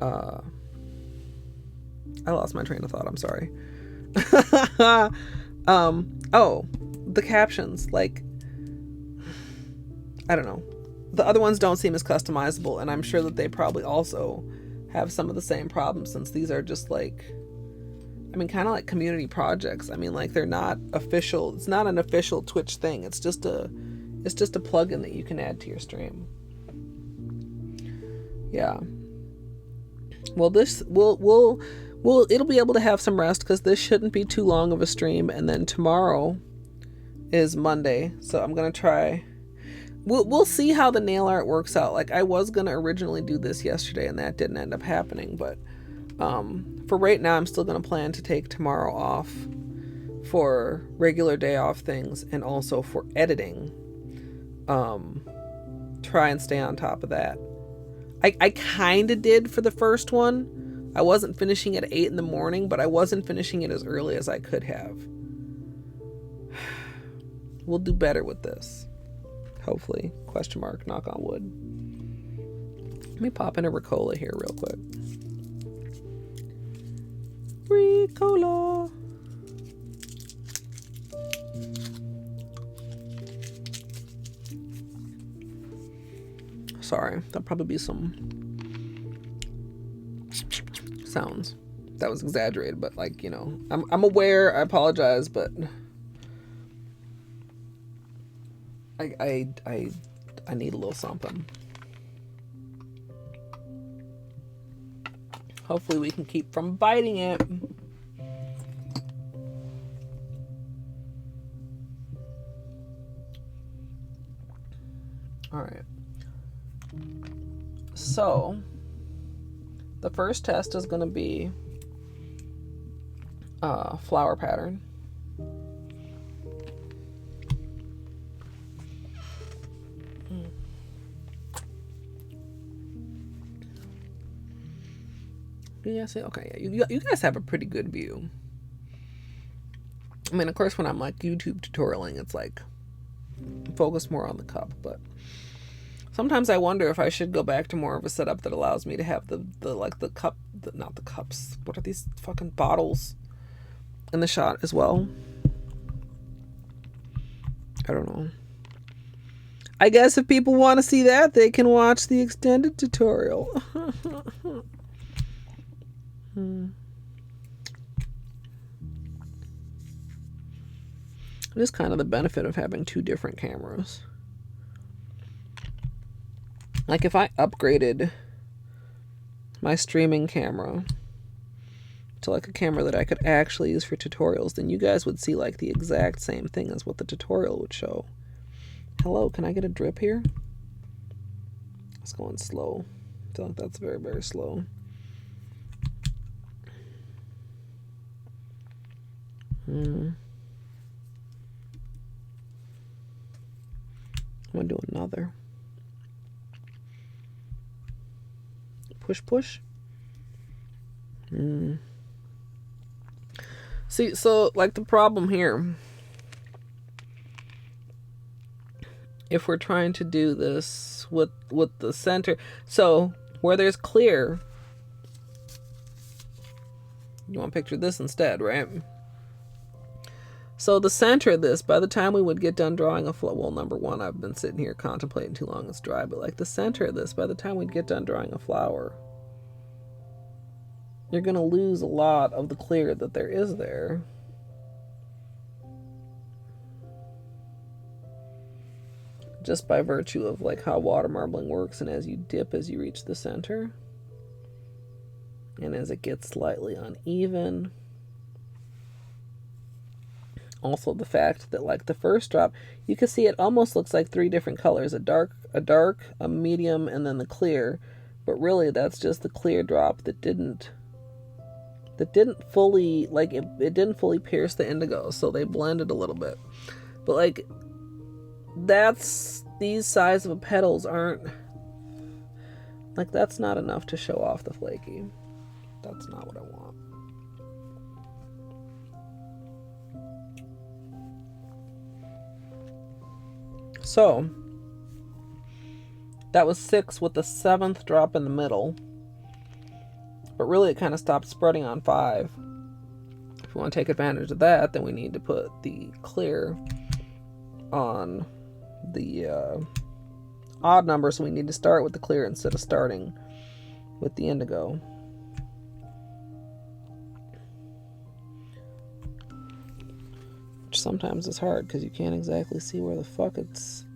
I lost my train of thought. I'm sorry. Oh, the captions, like, I don't know. The other ones don't seem as customizable, and I'm sure that they probably also have some of the same problems, since these are just like, I mean, kind of like community projects. I mean, like, they're not official. It's not an official Twitch thing. It's just a plugin that you can add to your stream. Yeah. Well, this it'll be able to have some rest because this shouldn't be too long of a stream. And then tomorrow is Monday, so I'm gonna try. We'll see how the nail art works out. Like, I was gonna originally do this yesterday, and that didn't end up happening, but. For right now, I'm still going to plan to take tomorrow off for regular day off things and also for editing. Try and stay on top of that. I kind of did for the first one. I wasn't finishing at 8 in the morning, but I wasn't finishing it as early as I could have. We'll do better with this. Hopefully. Question mark, knock on wood. Let me pop in a Ricola here real quick. Ricola. Sorry, there'll probably be some sounds. That was exaggerated, but, like, you know, I'm aware. I apologize, but I need a little something. Hopefully we can keep from biting it. All right. So, the first test is going to be flower pattern. Yeah, see, okay, yeah, you guys have a pretty good view. I mean, of course, when I'm like YouTube tutorialing, it's like focus more on the cup, but sometimes I wonder if I should go back to more of a setup that allows me to have the cup, not the cups. What are these fucking bottles in the shot as well? I don't know. I guess if people want to see that, they can watch the extended tutorial. It is kind of the benefit of having two different cameras. Like, if I upgraded my streaming camera to like a camera that I could actually use for tutorials, then you guys would see like the exact same thing as what the tutorial would show. Hello, can I get a drip here? It's going slow. I feel like that's very, very slow. I'm gonna do another. Push, push. See, so like the problem here, if we're trying to do this with the center, so where there's clear, you want to picture this instead, right? So the center of this, by the time we would get done drawing a flower, well, number one, I've been sitting here contemplating too long, it's dry, but like the center of this, by the time we'd get done drawing a flower, you're going to lose a lot of the clear that there is there. Just by virtue of like how water marbling works, and as you dip as you reach the center, and as it gets slightly uneven. Also the fact that like the first drop, you can see it almost looks like three different colors, a dark, a medium, and then the clear, but really that's just the clear drop that didn't fully, like it didn't fully pierce the indigo, so they blended a little bit. But like these size of petals aren't, like that's not enough to show off the flaky. That's not what I want. So that was 6 with the 7th drop in the middle, but really it kind of stopped spreading on 5. If we want to take advantage of that, then we need to put the clear on the odd number, so we need to start with the clear instead of starting with the indigo. Which sometimes is hard because you can't exactly see where the fuck it's...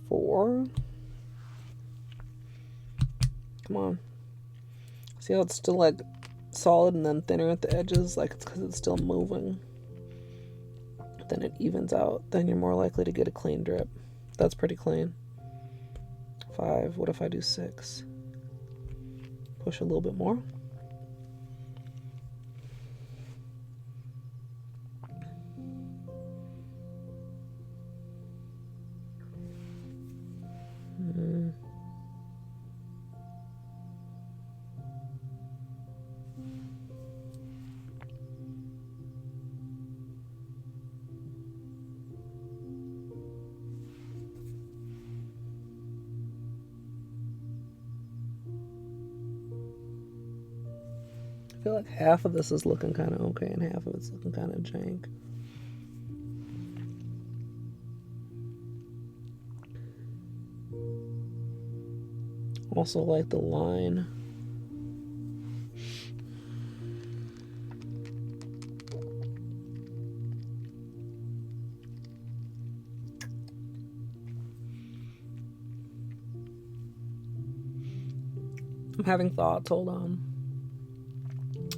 4. Come on. See how it's still like solid and then thinner at the edges? Like it's because it's still moving. Then it evens out. Then you're more likely to get a clean drip. That's pretty clean. 5. What if I do 6? Push a little bit more. I feel like half of this is looking kind of okay and half of it's looking kind of jank. Also like the line. I'm having thoughts, hold on.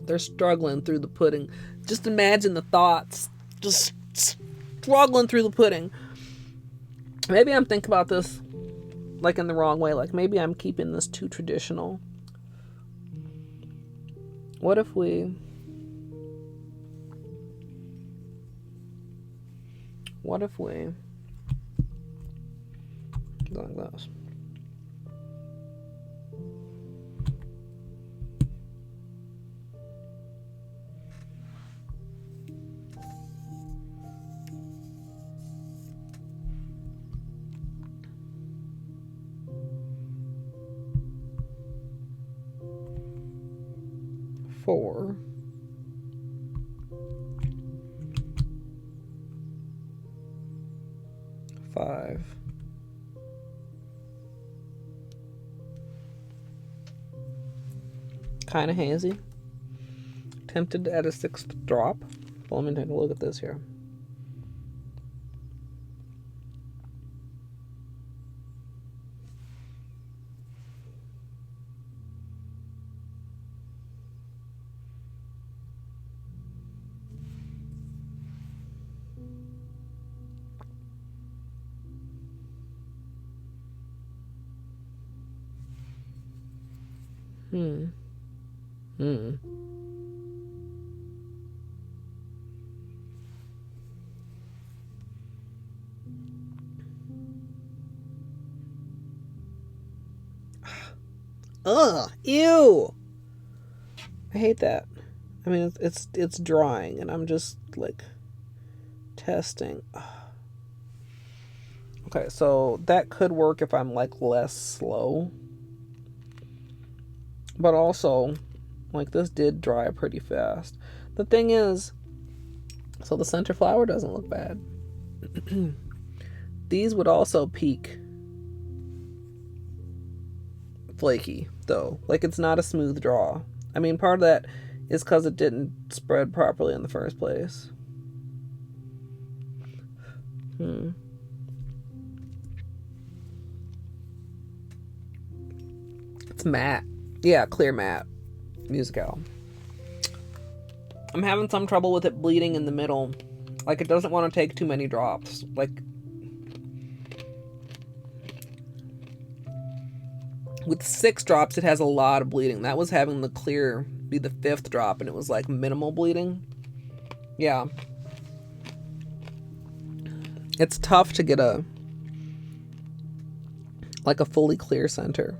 They're struggling through the pudding. Just imagine the thoughts. Just struggling through the pudding. Maybe I'm thinking about this like in the wrong way. Like maybe I'm keeping this too traditional. What if we... like this? Four. Five. Kind of hazy. Tempted to add a 6th drop. Well, let me take a look at this here. Ugh, ew. I hate that. I mean, it's drawing, and I'm just like testing. Okay, so that could work if I'm like less slow. But also, like, this did dry pretty fast. The thing is, so the center flower doesn't look bad. These would also peak flaky, though. Like, it's not a smooth draw. I mean, part of that is because it didn't spread properly in the first place. It's matte. Yeah, clear matte. Musical. I'm having some trouble with it bleeding in the middle. Like, it doesn't want to take too many drops. Like, with 6 drops, it has a lot of bleeding. That was having the clear be the 5th drop, and it was like minimal bleeding. Yeah. It's tough to get a fully clear center.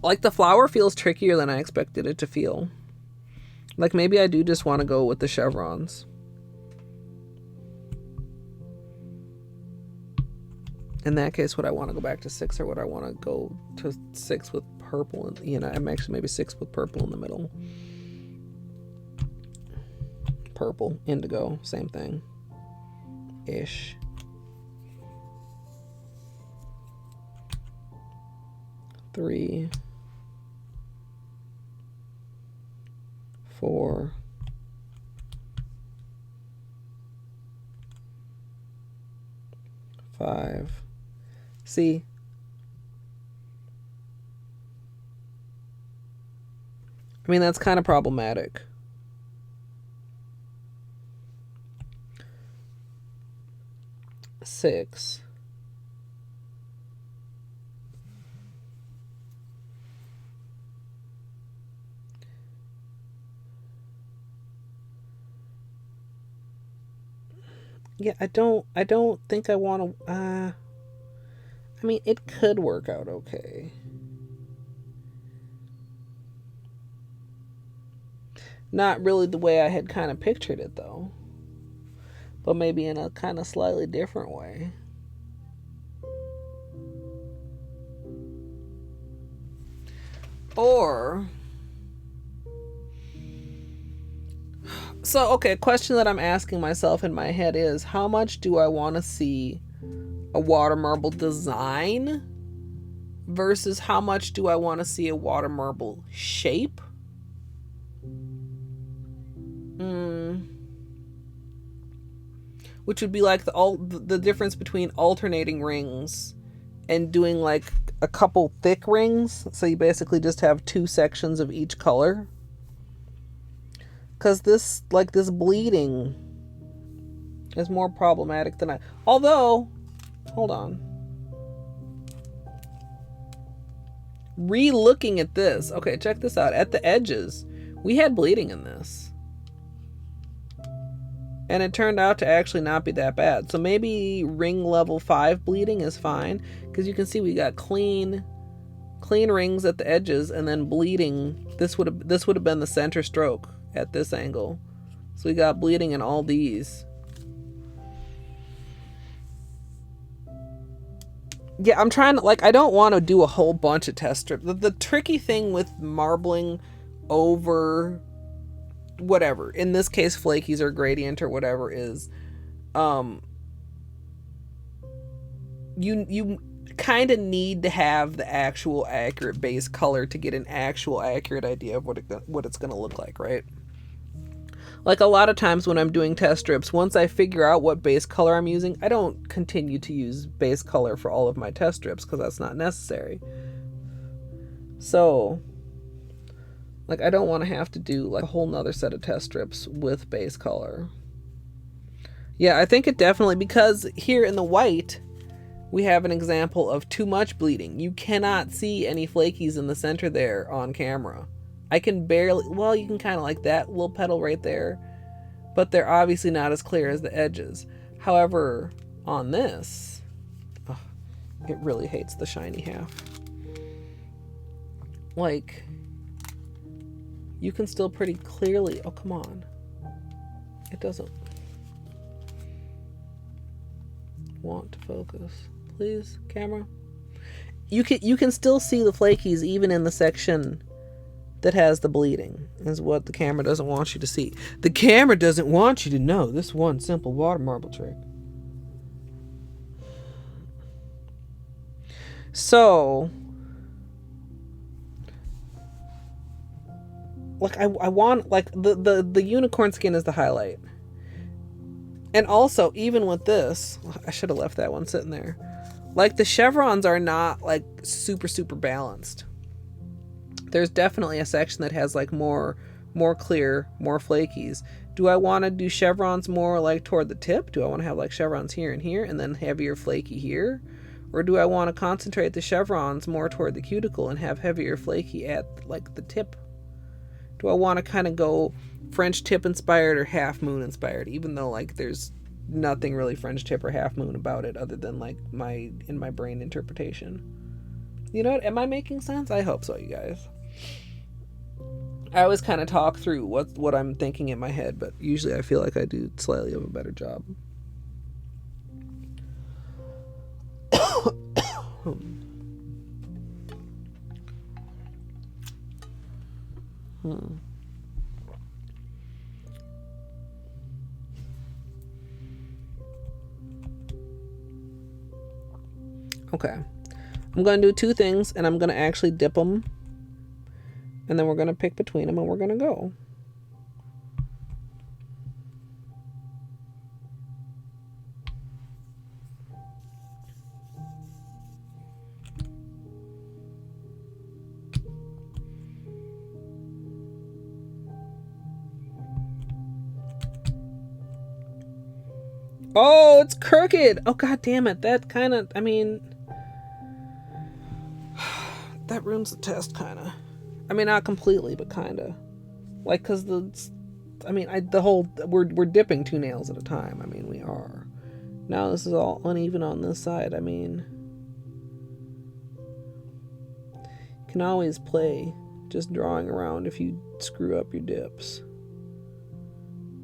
Like, the flower feels trickier than I expected it to feel. Like, maybe I do just want to go with the chevrons. In that case, would I want to go back to 6, or would I want to go to 6 with purple? And, you know, I'm actually maybe 6 with purple in the middle. Purple, indigo, same thing. Ish. 3, 4, 5. See? I mean, that's kind of problematic. Six. Yeah, I don't think I want to, I mean, it could work out okay. Not really the way I had kind of pictured it, though. But maybe in a kind of slightly different way. Or... So, okay, a question that I'm asking myself in my head is, how much do I want to see a water marble design versus how much do I want to see a water marble shape? Which would be like the difference between alternating rings and doing like a couple thick rings. So you basically just have 2 sections of each color. Because this bleeding is more problematic than although, hold on. Re-looking at this. Okay, check this out. At the edges, we had bleeding in this. And it turned out to actually not be that bad. So maybe ring level 5 bleeding is fine. Because you can see we got clean rings at the edges and then bleeding. This would have been the center stroke at this angle. So we got bleeding in all these. Yeah, I'm trying to, I don't want to do a whole bunch of test strips. The tricky thing with marbling over whatever, in this case flakies or gradient or whatever, is you kind of need to have the actual accurate base color to get an actual accurate idea of what it's going to look like, right? Like, a lot of times when I'm doing test strips, once I figure out what base color I'm using, I don't continue to use base color for all of my test strips because that's not necessary. So, I don't want to have to do a whole nother set of test strips with base color. Yeah, I think it definitely, because here in the white, we have an example of too much bleeding. You cannot see any flakies in the center there on camera. I can barely, well, you can kind of that little petal right there, but they're obviously not as clear as the edges. However, on this, it really hates the shiny half. Like, you can still pretty clearly, oh, come on. It doesn't want to focus. Please, camera. You can still see the flakies even in the section that has the bleeding, is what the camera doesn't want you to see. The camera doesn't want you to know this one simple water marble trick. So, like, I want, like, the unicorn skin is the highlight. And also, even with this, I should have left that one sitting there. Like, the chevrons are not, like, super, super balanced. There's definitely a section that has, like, more clear, more flakies. Do I want to do chevrons more, like, toward the tip? Do I want to have, like, chevrons here and here, and then heavier flaky here? Or do I want to concentrate the chevrons more toward the cuticle and have heavier flaky at, like, the tip? Do I want to kind of go French tip inspired or half moon inspired, even though, like, there's nothing really French tip or half moon about it other than, like, in my brain interpretation. You know what? Am I making sense? I hope so, you guys. I always kind of talk through what I'm thinking in my head, but usually I feel like I do slightly of a better job. Okay, I'm going to do two things, and I'm going to actually dip them, and then we're going to pick between them, and we're going to go. Oh, it's crooked. Oh, god damn it. That kind of, I mean, that ruins the test, kind of. I mean, not completely, but kind of. Like, because we're dipping 2 nails at a time. I mean, we are. Now this is all uneven on this side. I mean, you can always play just drawing around if you screw up your dips.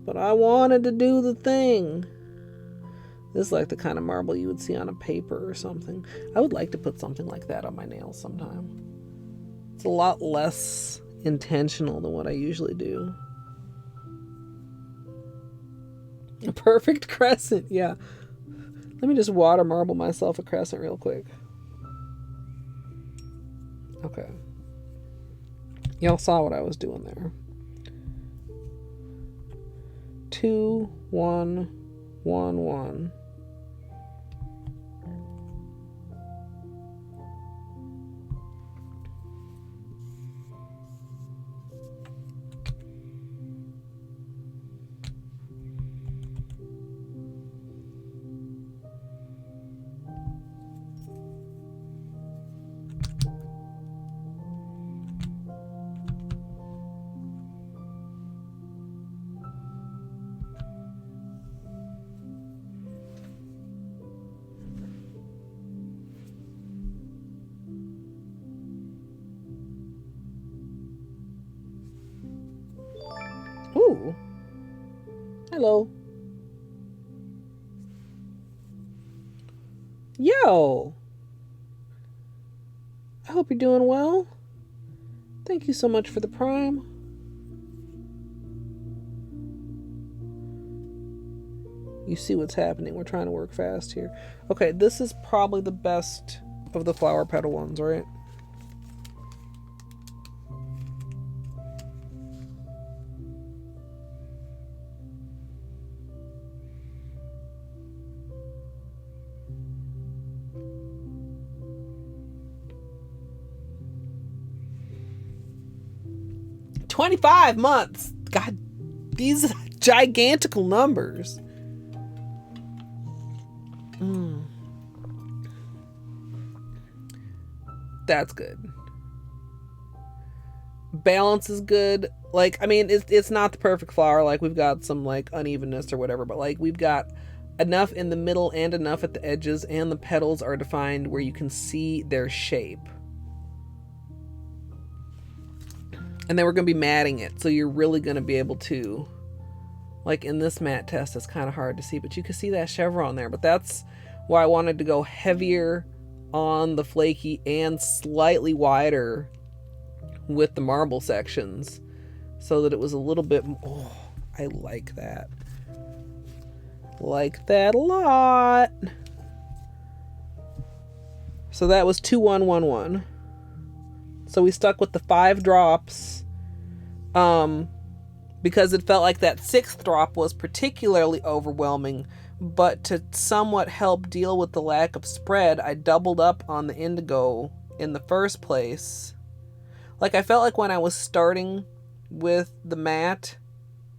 But I wanted to do the thing. This is like the kind of marble you would see on a paper or something. I would like to put something like that on my nails sometime. It's a lot less intentional than what I usually do. A perfect crescent, yeah. Let me just water marble myself a crescent real quick. Okay. Y'all saw what I was doing there. 2, 1, 1, 1. Ooh. Hello. Yo. I hope you're doing well. Thank you so much for the prime. You see what's happening. We're trying to work fast here. Okay, this is probably the best of the flower petal ones, right? $25 months. God, these are gigantical numbers. That's good. Balance is good. Like, I mean, it's not the perfect flower. Like, we've got some, like, unevenness or whatever, but, like, we've got enough in the middle and enough at the edges, and the petals are defined where you can see their shape. And then we're going to be matting it, so you're really going to be able to, like in this matte test, it's kind of hard to see, but you can see that chevron there. But that's why I wanted to go heavier on the flaky and slightly wider with the marble sections, so that it was a little bit, oh, I like that. Like that a lot. So that was 2-1-1-1. So we stuck with the 5 drops because it felt like that 6th drop was particularly overwhelming. But to somewhat help deal with the lack of spread, I doubled up on the indigo in the first place. Like, I felt like when I was starting with the matte,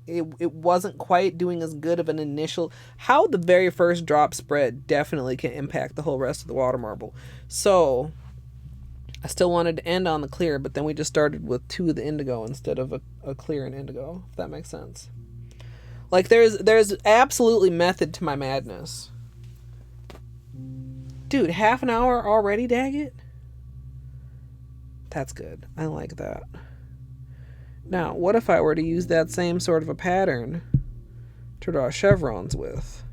it wasn't quite doing as good of an initial. How the very first drop spread definitely can impact the whole rest of the water marble. So I still wanted to end on the clear, but then we just started with 2 of the indigo instead of a clear and indigo, if that makes sense. Like, there's absolutely method to my madness. Dude, half an hour already, Daggett? That's good. I like that. Now, what if I were to use that same sort of a pattern to draw chevrons with?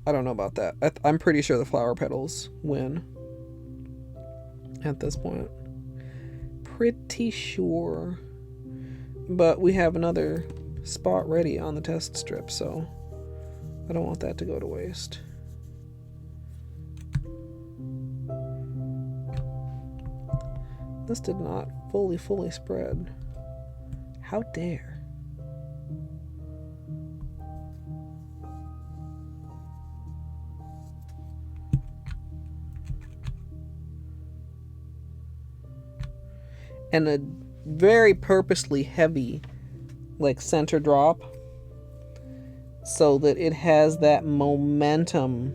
I don't know about that. I'm pretty sure the flower petals win at this point. Pretty sure. But we have another spot ready on the test strip, so I don't want that to go to waste. This did not fully spread. How dare. And a very purposely heavy, like, center drop, so that it has that momentum.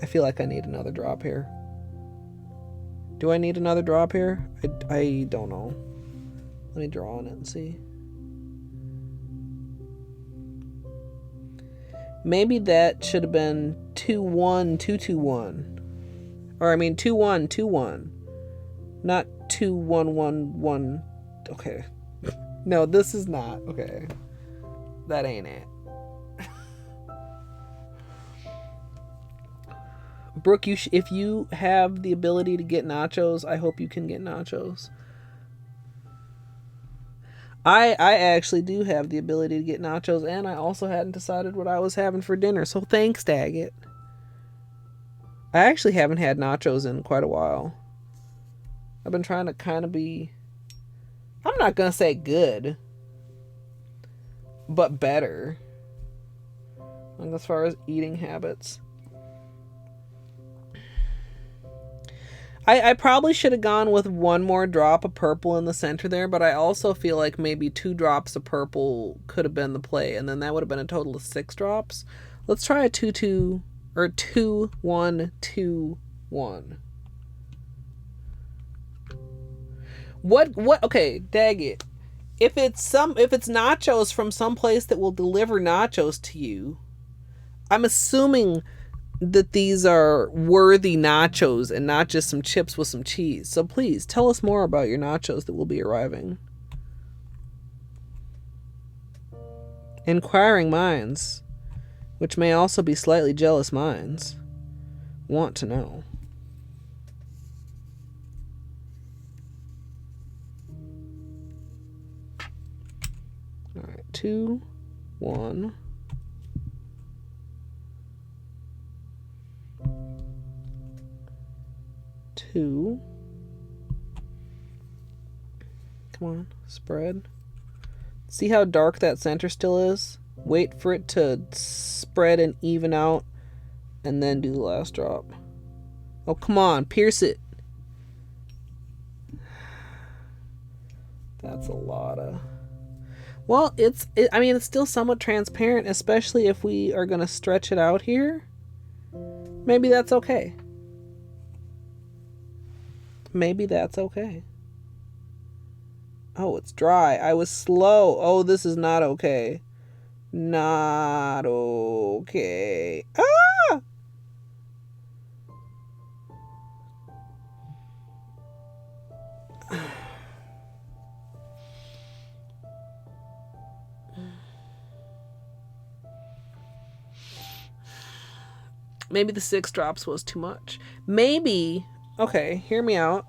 I feel like I need another drop here. Do I need another drop here? I don't know. Let me draw on it and see. Maybe that should have been 2-1-2-2-1. Or I mean 2-1-2-1. Not 2-1-1-1. Okay. No, this is not. Okay. That ain't it. Brooke, if you have the ability to get nachos, I hope you can get nachos. I actually do have the ability to get nachos, and I also hadn't decided what I was having for dinner, so thanks, Daggett. I actually haven't had nachos in quite a while. I've been trying to kind of be, I'm not going to say good, but better, like, as far as eating habits. I probably should have gone with 1 more drop of purple in the center there, but I also feel like maybe 2 drops of purple could have been the play, and then that would have been a total of 6 drops. Let's try a 2-2 or 2-1-2-1. What okay, Daggett. If it's nachos from some place that will deliver nachos to you, I'm assuming that these are worthy nachos and not just some chips with some cheese. So please tell us more about your nachos that will be arriving. Inquiring minds, which may also be slightly jealous minds, want to know. All right, 2, 1. 2. Come on, spread. See how dark that center still is? Wait for it to spread and even out, and then do the last drop. Oh, come on, pierce it. That's a lot of... Well, I mean, it's still somewhat transparent, especially if we are going to stretch it out here. Maybe that's okay. Maybe that's okay. Oh, it's dry. I was slow. Oh, this is not okay. Not okay. Ah! Maybe the 6 drops was too much. Maybe, okay, hear me out.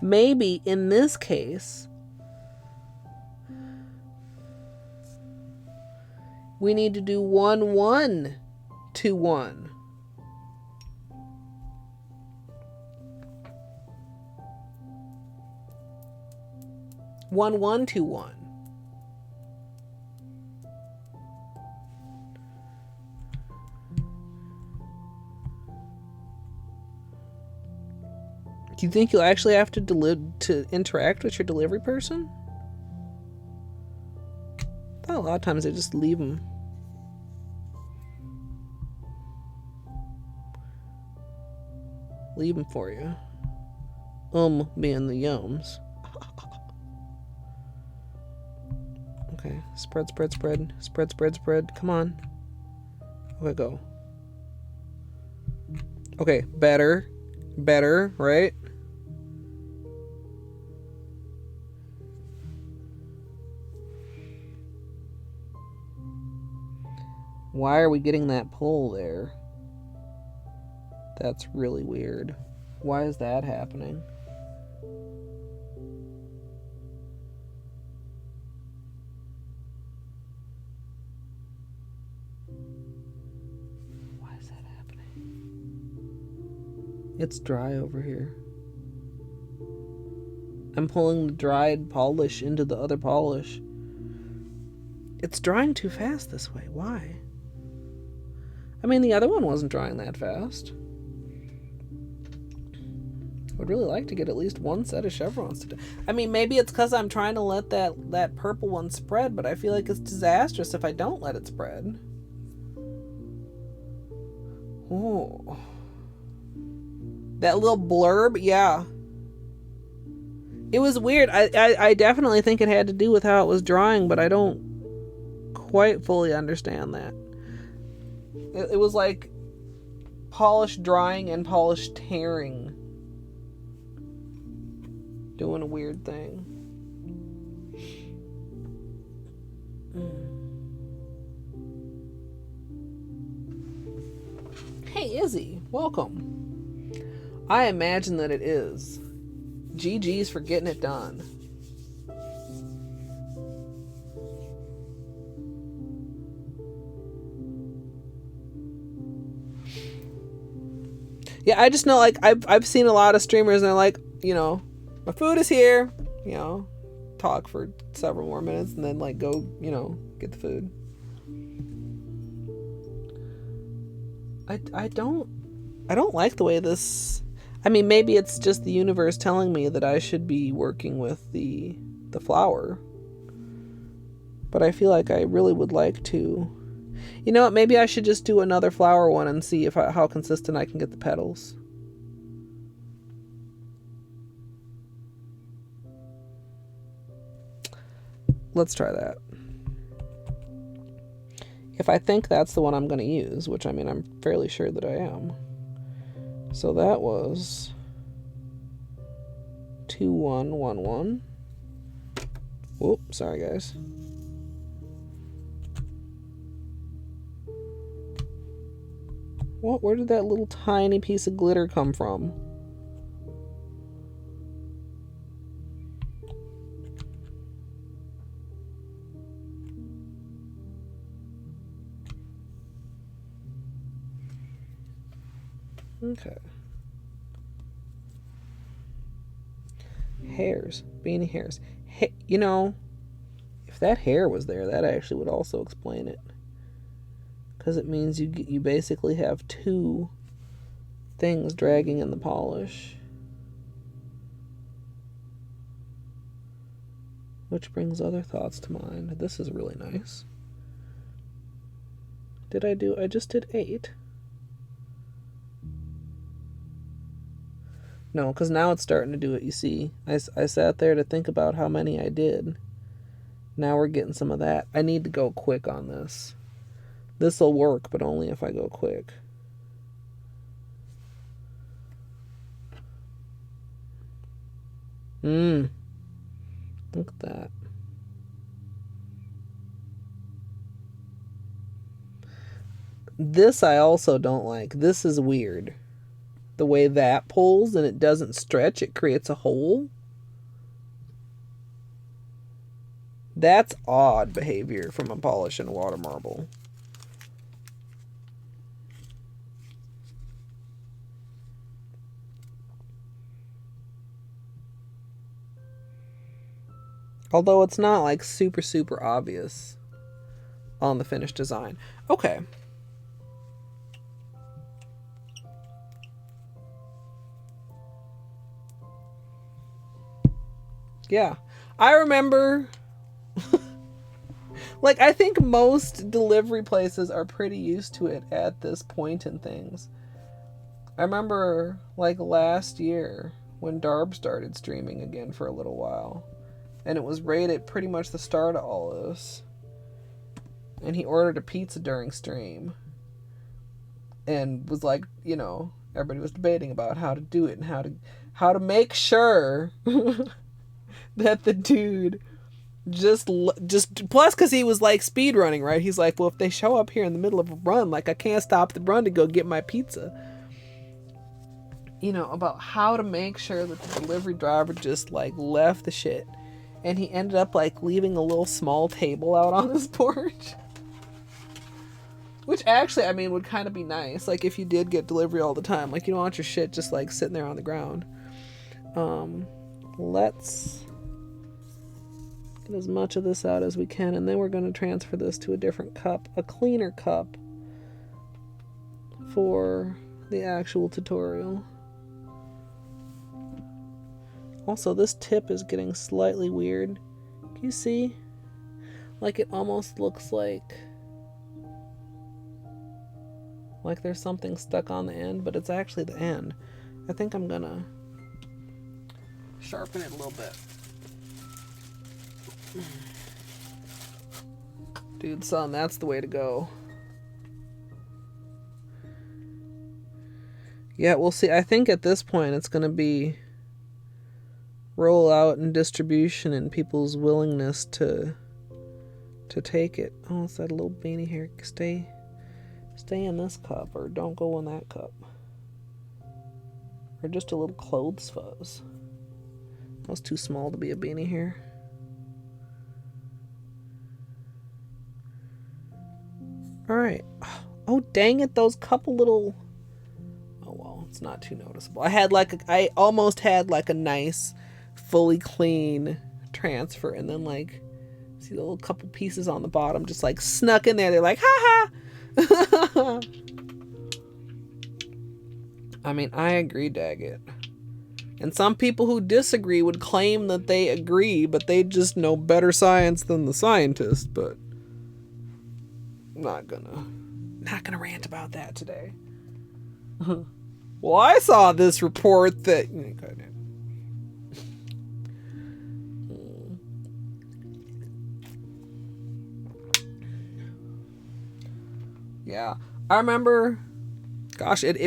Maybe in this case, we need to do 1 1 2 1. One, 1, 2, 1. Do you think you'll actually have to interact with your delivery person? I thought a lot of times they just leave them. Leave them for you. Being the yums. Okay, spread, spread, spread. Spread, spread, spread. Come on. Okay, go. Okay, better. Better, right? Why are we getting that pull there? That's really weird. Why is that happening? Why is that happening? It's dry over here. I'm pulling the dried polish into the other polish. It's drying too fast this way. Why? I mean, the other one wasn't drying that fast. I would really like to get at least 1 set of chevrons today. I mean, maybe it's because I'm trying to let that purple one spread, but I feel like it's disastrous if I don't let it spread. Oh. That little blurb, yeah. It was weird. I definitely think it had to do with how it was drying, but I don't quite fully understand that. It was like polish drying and polish tearing. Doing a weird thing. Hey, Izzy. Welcome. I imagine that it is. GG's for getting it done. Yeah, I just know, like, I've seen a lot of streamers and they're like, you know, my food is here, you know, talk for several more minutes and then, like, go, you know, get the food. I don't like the way this, I mean, maybe it's just the universe telling me that I should be working with the flower, but I feel like I really would like to. You know what, maybe I should just do another flower one and see how consistent I can get the petals. Let's try that. If I think that's the one I'm going to use, which, I mean, I'm fairly sure that I am. So that was 2111. Whoop, sorry guys. What? Where did that little tiny piece of glitter come from? Okay. Hairs. Beanie hairs. Hey, you know, if that hair was there, that actually would also explain it. Because it means you basically have 2 things dragging in the polish. Which brings other thoughts to mind. This is really nice. I just did 8. No, because now it's starting to do it, you see. I sat there to think about how many I did. Now we're getting some of that. I need to go quick on this. This'll work, but only if I go quick. Look at that. This I also don't like. This is weird. The way that pulls and it doesn't stretch, it creates a hole. That's odd behavior from a polish and water marble. Although it's not like super, super obvious on the finished design. Okay. Yeah. I remember, like, I think most delivery places are pretty used to it at this point in things. I remember, like, last year when Darb started streaming again for a little while. And it was right at pretty much the start of all of this. And he ordered a pizza during stream. And was like, you know, everybody was debating about how to do it and how to make sure that the dude just plus because he was like speed running, right? He's like, well, if they show up here in the middle of a run, like I can't stop the run to go get my pizza. You know, about how to make sure that the delivery driver just like left the shit. And he ended up like leaving a little small table out on his porch. Which actually, I mean, would kind of be nice. Like if you did get delivery all the time. Like you don't want your shit just like sitting there on the ground. Let's get as much of this out as we can. And then we're going to transfer this to a different cup. A cleaner cup. For the actual tutorial. Also, this tip is getting slightly weird. Can you see? Like it almost looks like there's something stuck on the end, but it's actually the end. I think I'm gonna sharpen it a little bit. Dude, son, that's the way to go. Yeah, we'll see. I think at this point it's gonna be roll out and distribution and people's willingness to take it. Oh, it's that little beanie here. Stay in this cup or don't go in that cup. Or just a little clothes fuzz. That was too small to be a beanie here. Alright. Oh, dang it, those couple little... Oh, well, it's not too noticeable. I almost had like a nice fully clean transfer, and then like see the little couple pieces on the bottom just like snuck in there. They're like, ha ha. I mean, I agree, Daggett. And some people who disagree would claim that they agree, but they just know better science than the scientist. But I'm not gonna rant about that today. Well, I saw this report that yeah, I remember, gosh, it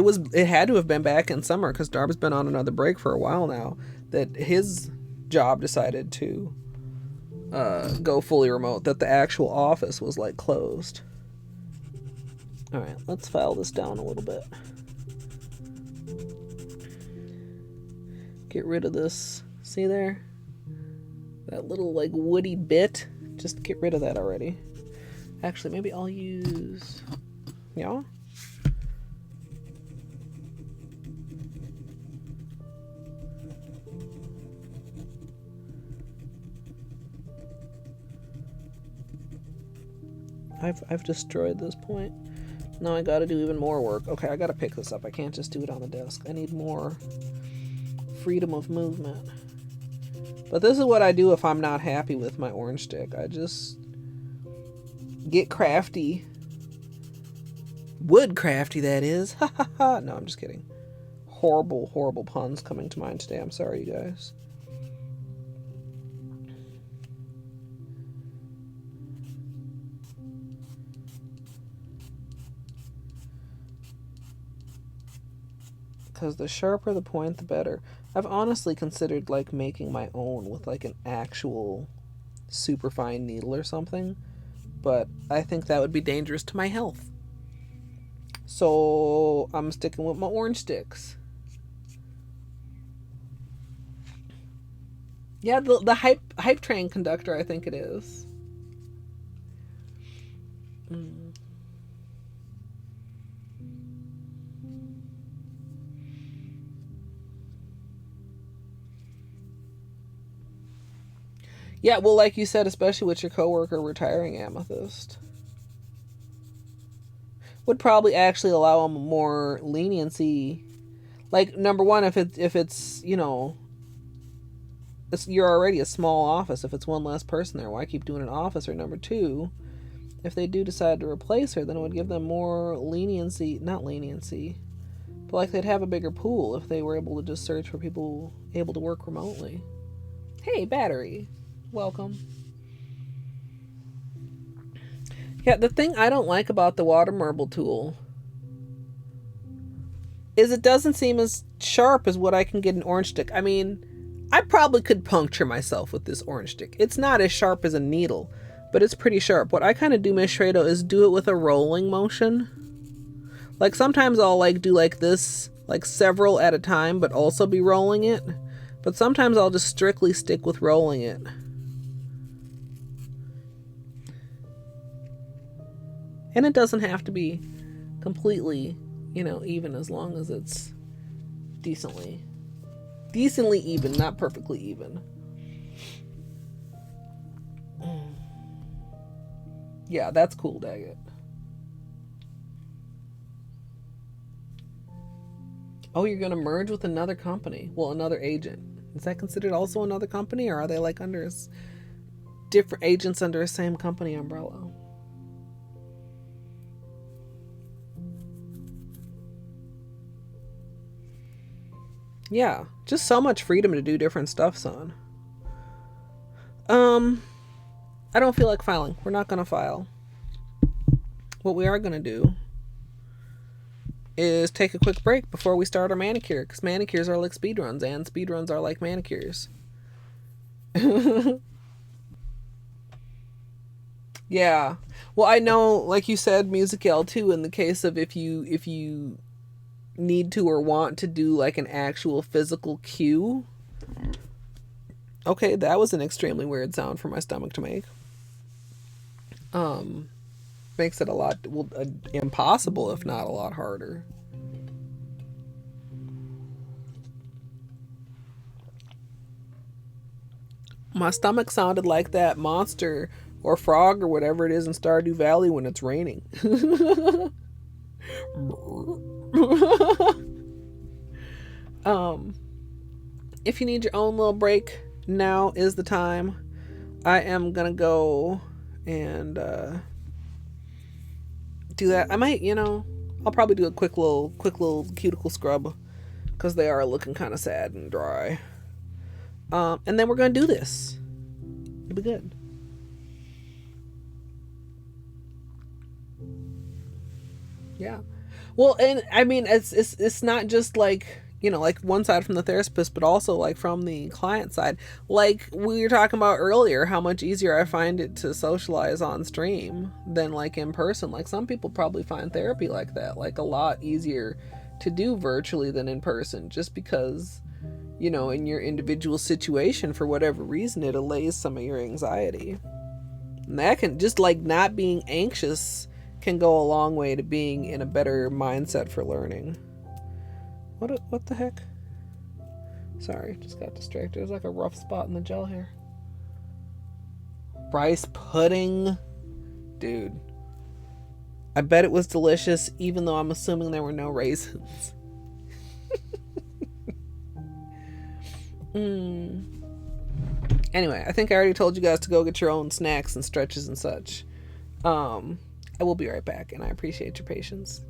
had to have been back in summer because Darby's been on another break for a while now, that his job decided to go fully remote, that the actual office was like closed. All right, let's file this down a little bit. Get rid of this. See there? That little like woody bit. Just get rid of that already. Actually, maybe I'll use... Yeah? I've destroyed this point. Now I gotta do even more work. Okay, I gotta pick this up. I can't just do it on the desk. I need more freedom of movement. But this is what I do if I'm not happy with my orange stick. I just get crafty. Wood crafty, that is. Ha ha ha. No, I'm just kidding. Horrible, horrible puns coming to mind today. I'm sorry, you guys. because the sharper the point, the better. I've honestly considered like making my own with like an actual super fine needle or something, but I think that would be dangerous to my health. So I'm sticking with my orange sticks. Yeah, the hype train conductor, I think it is. Yeah, well, like you said, especially with your coworker retiring amethyst, would probably actually allow them more leniency. Like, number one, if it's you're already a small office. If it's one less person there, why keep doing an office? Or number two, if they do decide to replace her, then it would give them more leniency. Not leniency, but like they'd have a bigger pool if they were able to just search for people able to work remotely. Hey, battery, welcome. Yeah, the thing I don't like about the water marble tool is it doesn't seem as sharp as what I can get an orange stick. I mean, I probably could puncture myself with this orange stick. It's not as sharp as a needle, but it's pretty sharp. What I kind of do, Miss Shrado, is do it with a rolling motion. Like sometimes I'll like do like this, like several at a time, but also be rolling it. But sometimes I'll just strictly stick with rolling it. And it doesn't have to be completely, even, as long as it's decently even, not perfectly even. Yeah, that's cool, Daggett. Oh, you're gonna merge with another company. Well, another agent. Is that considered also another company, or are they like under different agents under a same company umbrella? Yeah, just so much freedom to do different stuff, son. I don't feel like filing. We're not gonna file. What we are gonna do is take a quick break before we start our manicure, because manicures are like speedruns, and speedruns are like manicures. Yeah. Well, I know, like you said, Music L too, in the case of if you need to or want to do like an actual physical cue. Okay, that was an extremely weird sound for my stomach to make. Makes it a lot, impossible, if not a lot harder. My stomach sounded like that monster or frog or whatever it is in Stardew Valley when it's raining. If you need your own little break, now is the time. I am gonna go and do that. I might, I'll probably do a quick little cuticle scrub because they are looking kind of sad and dry. And then we're gonna do this. It'll be good. Yeah. Well, and I mean, it's not just like, like one side from the therapist, but also like from the client side. Like we were talking about earlier, how much easier I find it to socialize on stream than like in person. Like some people probably find therapy like that, like a lot easier to do virtually than in person, just because, in your individual situation, for whatever reason, it allays some of your anxiety. And that can, just like not being anxious can go a long way to being in a better mindset for learning. What the heck? Sorry, just got distracted. There's like a rough spot in the gel here. Rice pudding? Dude. I bet it was delicious, even though I'm assuming there were no raisins. Anyway, I think I already told you guys to go get your own snacks and stretches and such. I will be right back, and I appreciate your patience.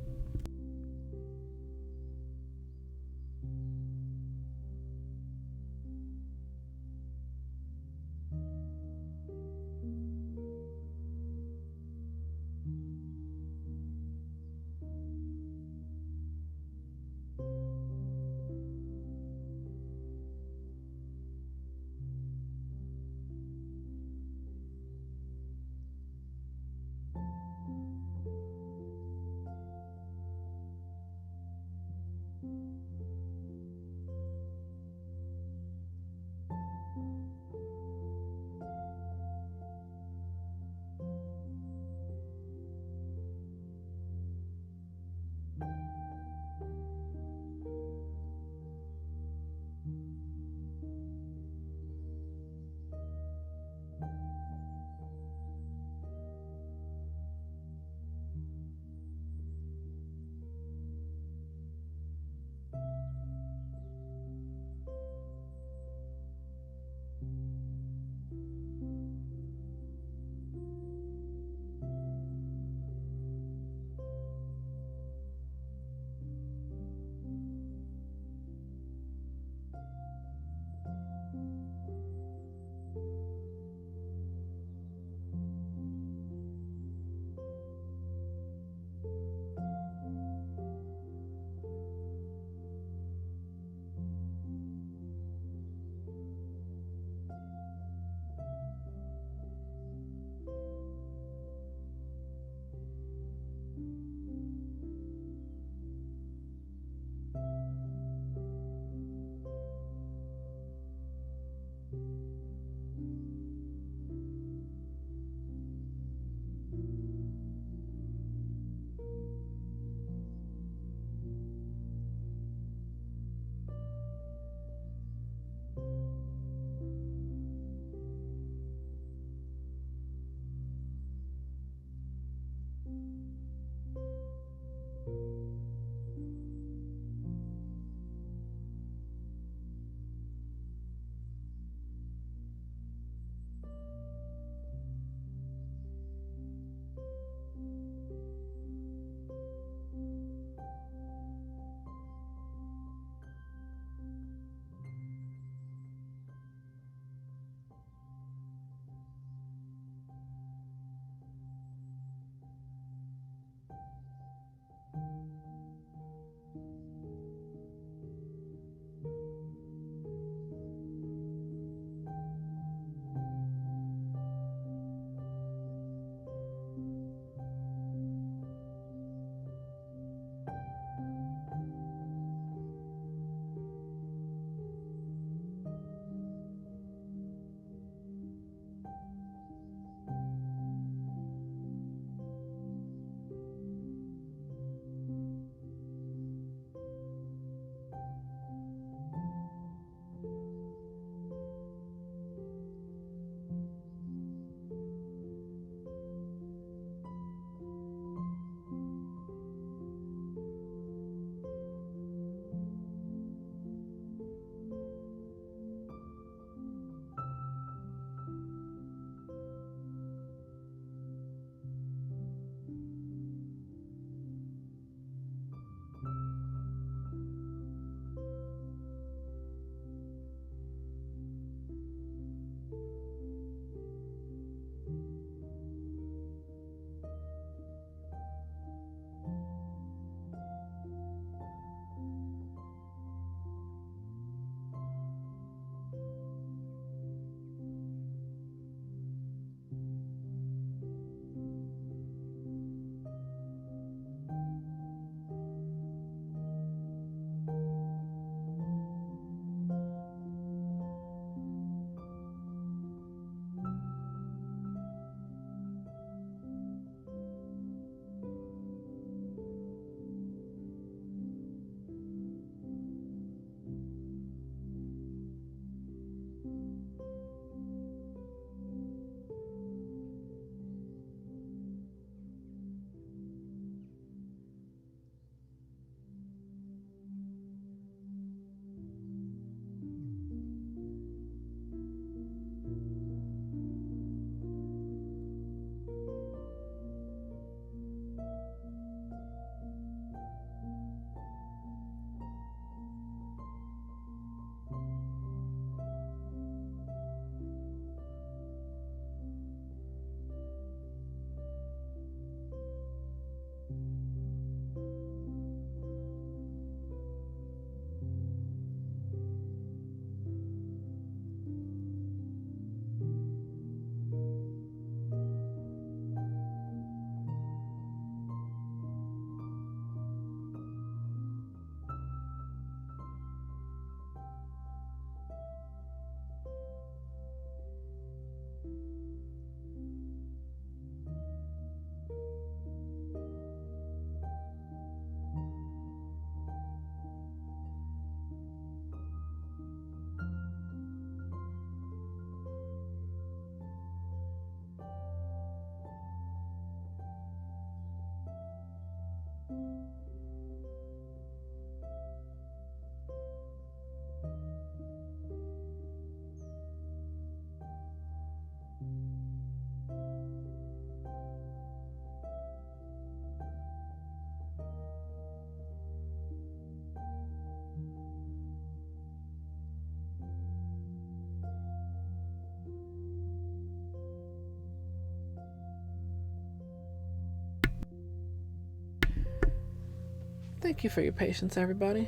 Thank you for your patience, everybody.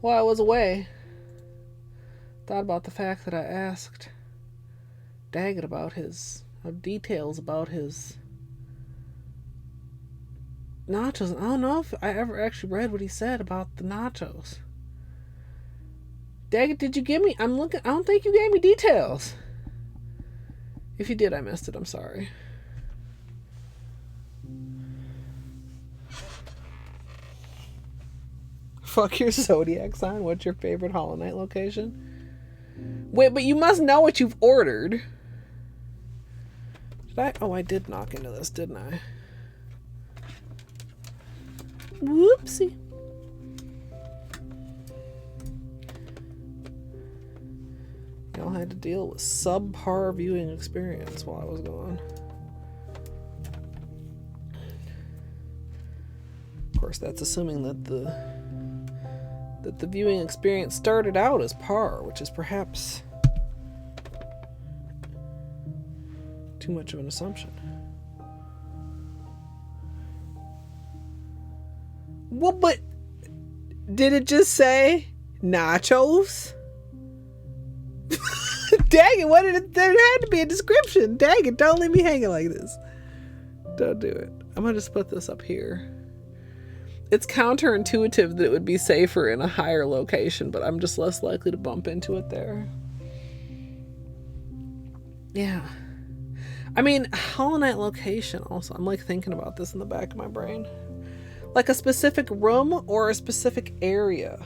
While I was away, thought about the fact that I asked Daggett about details about his nachos. I don't know if I ever actually read what he said about the nachos. Daggett, did you give me? I don't think you gave me details. If you did, I missed it. I'm sorry. Fuck your zodiac sign. What's your favorite Hollow Knight location? Wait, but you must know what you've ordered. Did I? Oh, I did knock into this, didn't I? Whoopsie. Y'all had to deal with subpar viewing experience while I was gone. Of course, that's assuming that the viewing experience started out as par, which is perhaps too much of an assumption. Well, but did it just say nachos? Dang it, what did it? There had to be a description. Dang it, don't leave me hanging like this. Don't do it. I'm gonna just put this up here. It's counterintuitive that it would be safer in a higher location, but I'm just less likely to bump into it there. Yeah. I mean, Hollow Knight location also. I'm like thinking about this in the back of my brain. Like a specific room or a specific area.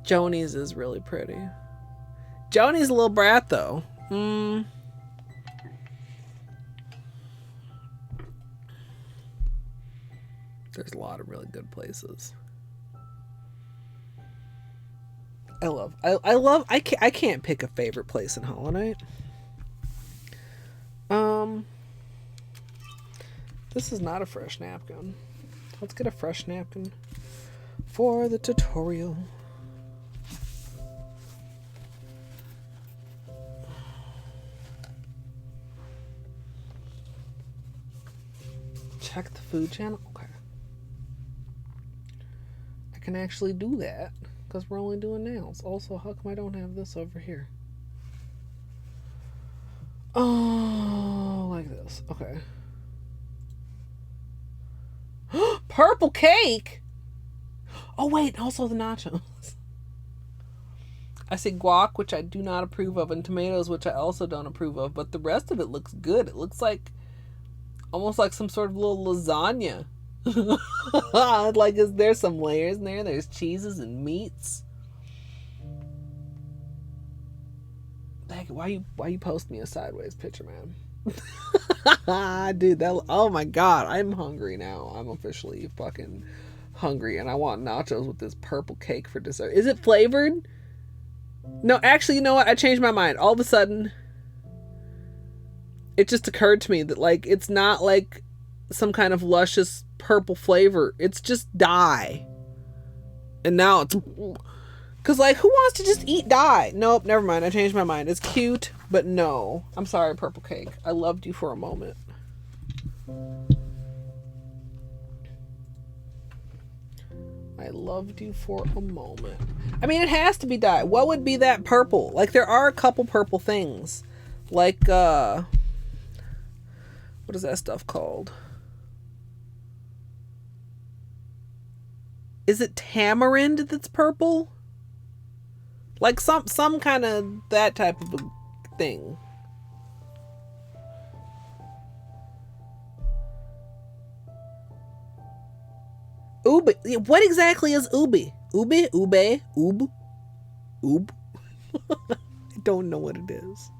Joni's is really pretty. Joni's a little brat though. There's a lot of really good places. I can't pick a favorite place in Hollow Knight. This is not a fresh napkin. Let's get a fresh napkin for the tutorial. Check the food channel. Okay. I can actually do that because we're only doing nails. Also, how come I don't have this over here? Oh, like this. Okay. Purple cake? Oh, wait. Also the nachos. I see guac, which I do not approve of, and tomatoes, which I also don't approve of, but the rest of it looks good. It looks like almost like some sort of little lasagna. Like, is there some layers in there? There's cheeses and meats. Dang, why you post me a sideways picture, man? Dude, oh my god, I'm hungry now. I'm officially fucking hungry, and I want nachos with this purple cake for dessert. Is it flavored? No, actually, you know what? I changed my mind. All of a sudden, it just occurred to me that, like, it's not like some kind of luscious purple flavor. It's just dye. And now it's... Because, like, who wants to just eat dye? Nope, never mind. I changed my mind. It's cute, but no. I'm sorry, purple cake. I loved you for a moment. I loved you for a moment. I mean, it has to be dye. What would be that purple? Like, there are a couple purple things. Like, what is that stuff called? Is it tamarind that's purple? Like some kind of that type of a thing. Ubi. What exactly is ubi? Ubi? Ube? Oob? Oob? I don't know what it is.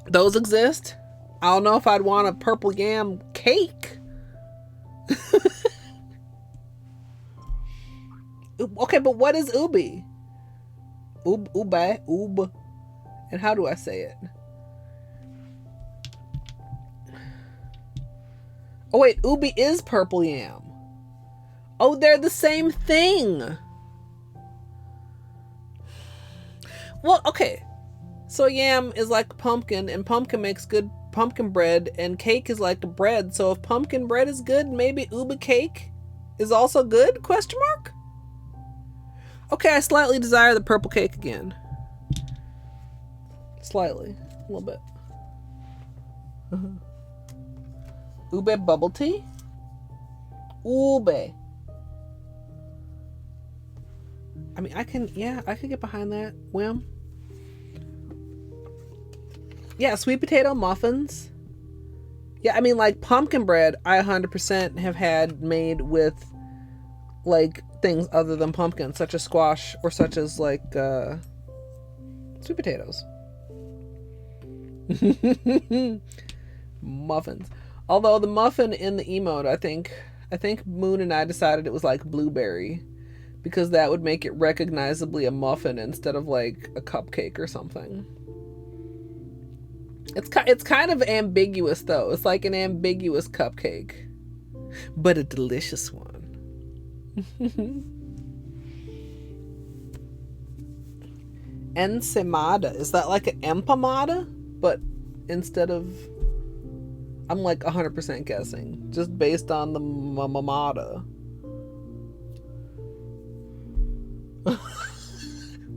Those exist? I don't know if I'd want a purple yam cake. Okay, but what is ubi? Oob. And how do I say it? Oh wait, ubi is purple yam. Oh, they're the same thing. Well, okay. So yam is like pumpkin, and pumpkin makes good pumpkin bread, and cake is like bread. So if pumpkin bread is good, maybe uba cake is also good? Question mark? Okay, I slightly desire the purple cake again. Slightly. A little bit. Ube bubble tea? Ube. I mean, I can get behind that. Whim. Yeah, sweet potato muffins. Yeah, I mean, like, pumpkin bread, I 100% have had made with, like, things other than pumpkin, such as squash, or such as, like, sweet potatoes. Muffins. Although the muffin in the emote, I think Moon and I decided it was, like, blueberry, because that would make it recognizably a muffin instead of, like, a cupcake or something. It's kind of ambiguous, though. It's like an ambiguous cupcake, but a delicious one. Ensaimada. Is that like an empanada? But instead of... I'm like 100% guessing, just based on the mamada.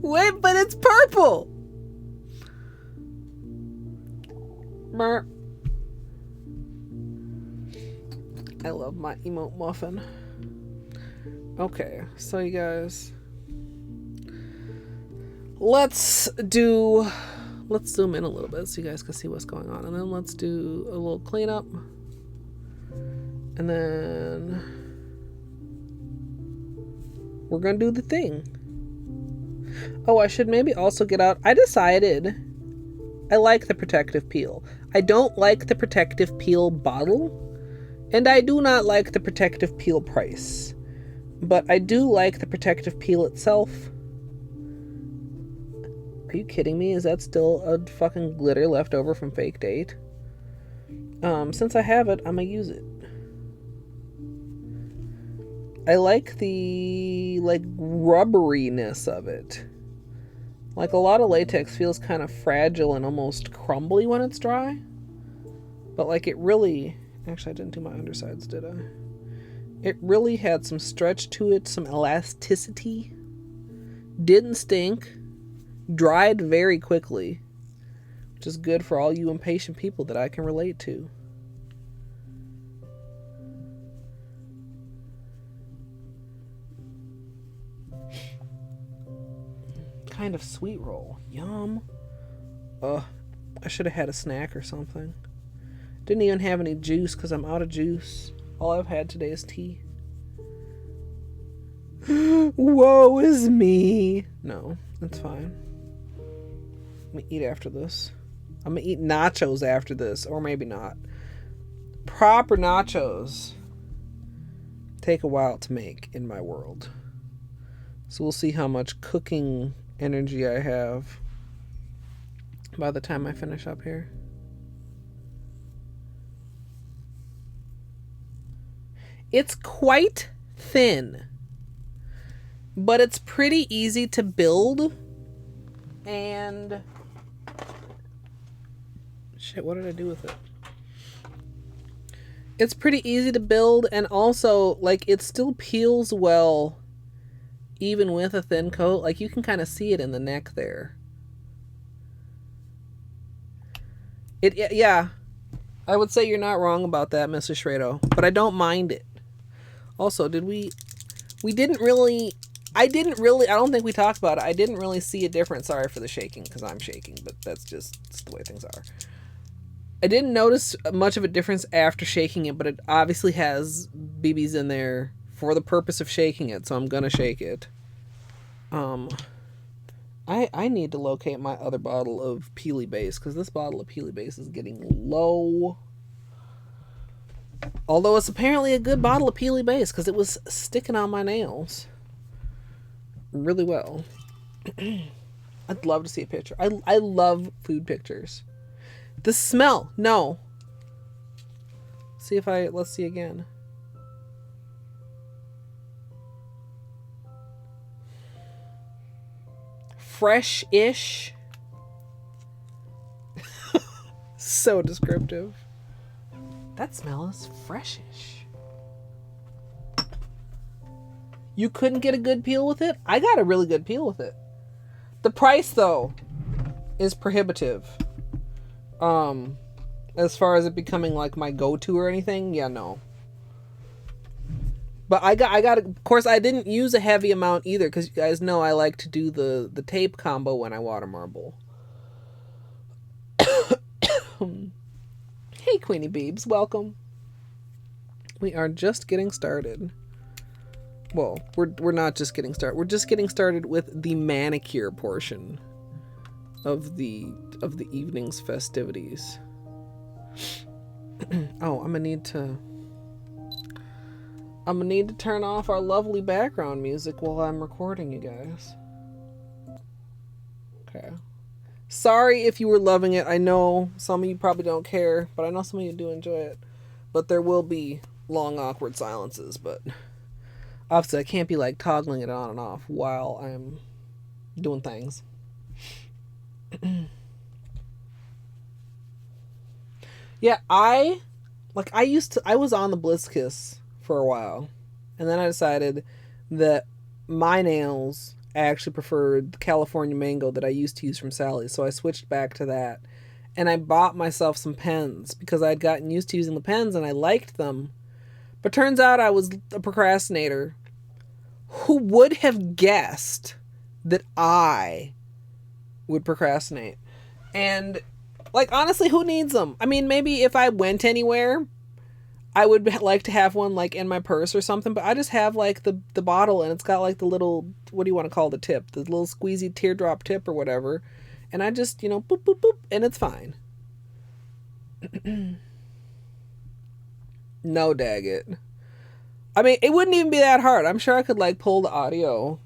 Wait, but it's purple! I love my emote muffin. Okay, so you guys, let's zoom in a little bit so you guys can see what's going on, and then let's do a little cleanup, and then we're gonna do the thing. Oh, I should maybe also get out. I decided I like the protective peel. I don't like the protective peel bottle, and I do not like the protective peel price, but I do like the protective peel itself. Are you kidding me? Is that still a fucking glitter left over from Fake Date? Since I have it, I'm gonna use it. I like the, like, rubberiness of it. Like, a lot of latex feels kind of fragile and almost crumbly when it's dry. But, like, it really... Actually, I didn't do my undersides, did I? It really had some stretch to it, some elasticity. Didn't stink. Dried very quickly. Which is good for all you impatient people that I can relate to. Kind of sweet roll. Yum. I should have had a snack or something. Didn't even have any juice because I'm out of juice. All I've had today is tea. Woe is me. No, that's fine. I'm gonna eat after this. I'm gonna eat nachos after this, or maybe not. Proper nachos take a while to make in my world. So we'll see how much cooking energy I have by the time I finish up here. It's quite thin, but it's pretty easy to build. And shit, what did I do with it? It's pretty easy to build, and also, like, it still peels well even with a thin coat. Like, you can kind of see it in the neck there. Yeah, I would say you're not wrong about that, Mrs. Shredo, but I don't mind it. Also, I don't think we talked about it. I didn't really see a difference. Sorry for the shaking, because I'm shaking, but that's the way things are. I didn't notice much of a difference after shaking it, but it obviously has BBs in there for the purpose of shaking it, so I'm gonna shake it. I need to locate my other bottle of Peely base, because this bottle of Peely base is getting low. Although it's apparently a good bottle of Peely base, because it was sticking on my nails really well. I'd love to see a picture. I love food pictures. The smell, no. Let's see again. fresh-ish. So descriptive. That smell is freshish. You couldn't get a good peel with it? I got a really good peel with it. The price, though, is prohibitive. As far as it becoming like my go-to or anything, yeah, no. But I got. Of course, I didn't use a heavy amount either, because you guys know I like to do the tape combo when I water marble. Hey, Queenie Beebs, welcome. We are just getting started. Well, we're not just getting started. We're just getting started with the manicure portion of the evening's festivities. Oh, I'm gonna need to turn off our lovely background music while I'm recording, you guys. Okay. Sorry if you were loving it. I know some of you probably don't care, but I know some of you do enjoy it. But there will be long, awkward silences, but obviously I can't be like toggling it on and off while I'm doing things. Yeah, I was on the Bliss Kiss for a while, and then I decided that my nails actually preferred the California Mango that I used to use from Sally's, so I switched back to that. And I bought myself some pens because I'd gotten used to using the pens and I liked them. But turns out I was a procrastinator. Who would have guessed that I would procrastinate? And, like, honestly, who needs them? I mean, maybe if I went anywhere, I would like to have one, like, in my purse or something, but I just have, like, the bottle, and it's got, like, the little, what do you want to call the tip? The little squeezy teardrop tip or whatever. And I just, boop, boop, boop, and it's fine. No, daggit. I mean, it wouldn't even be that hard. I'm sure I could, like, pull the audio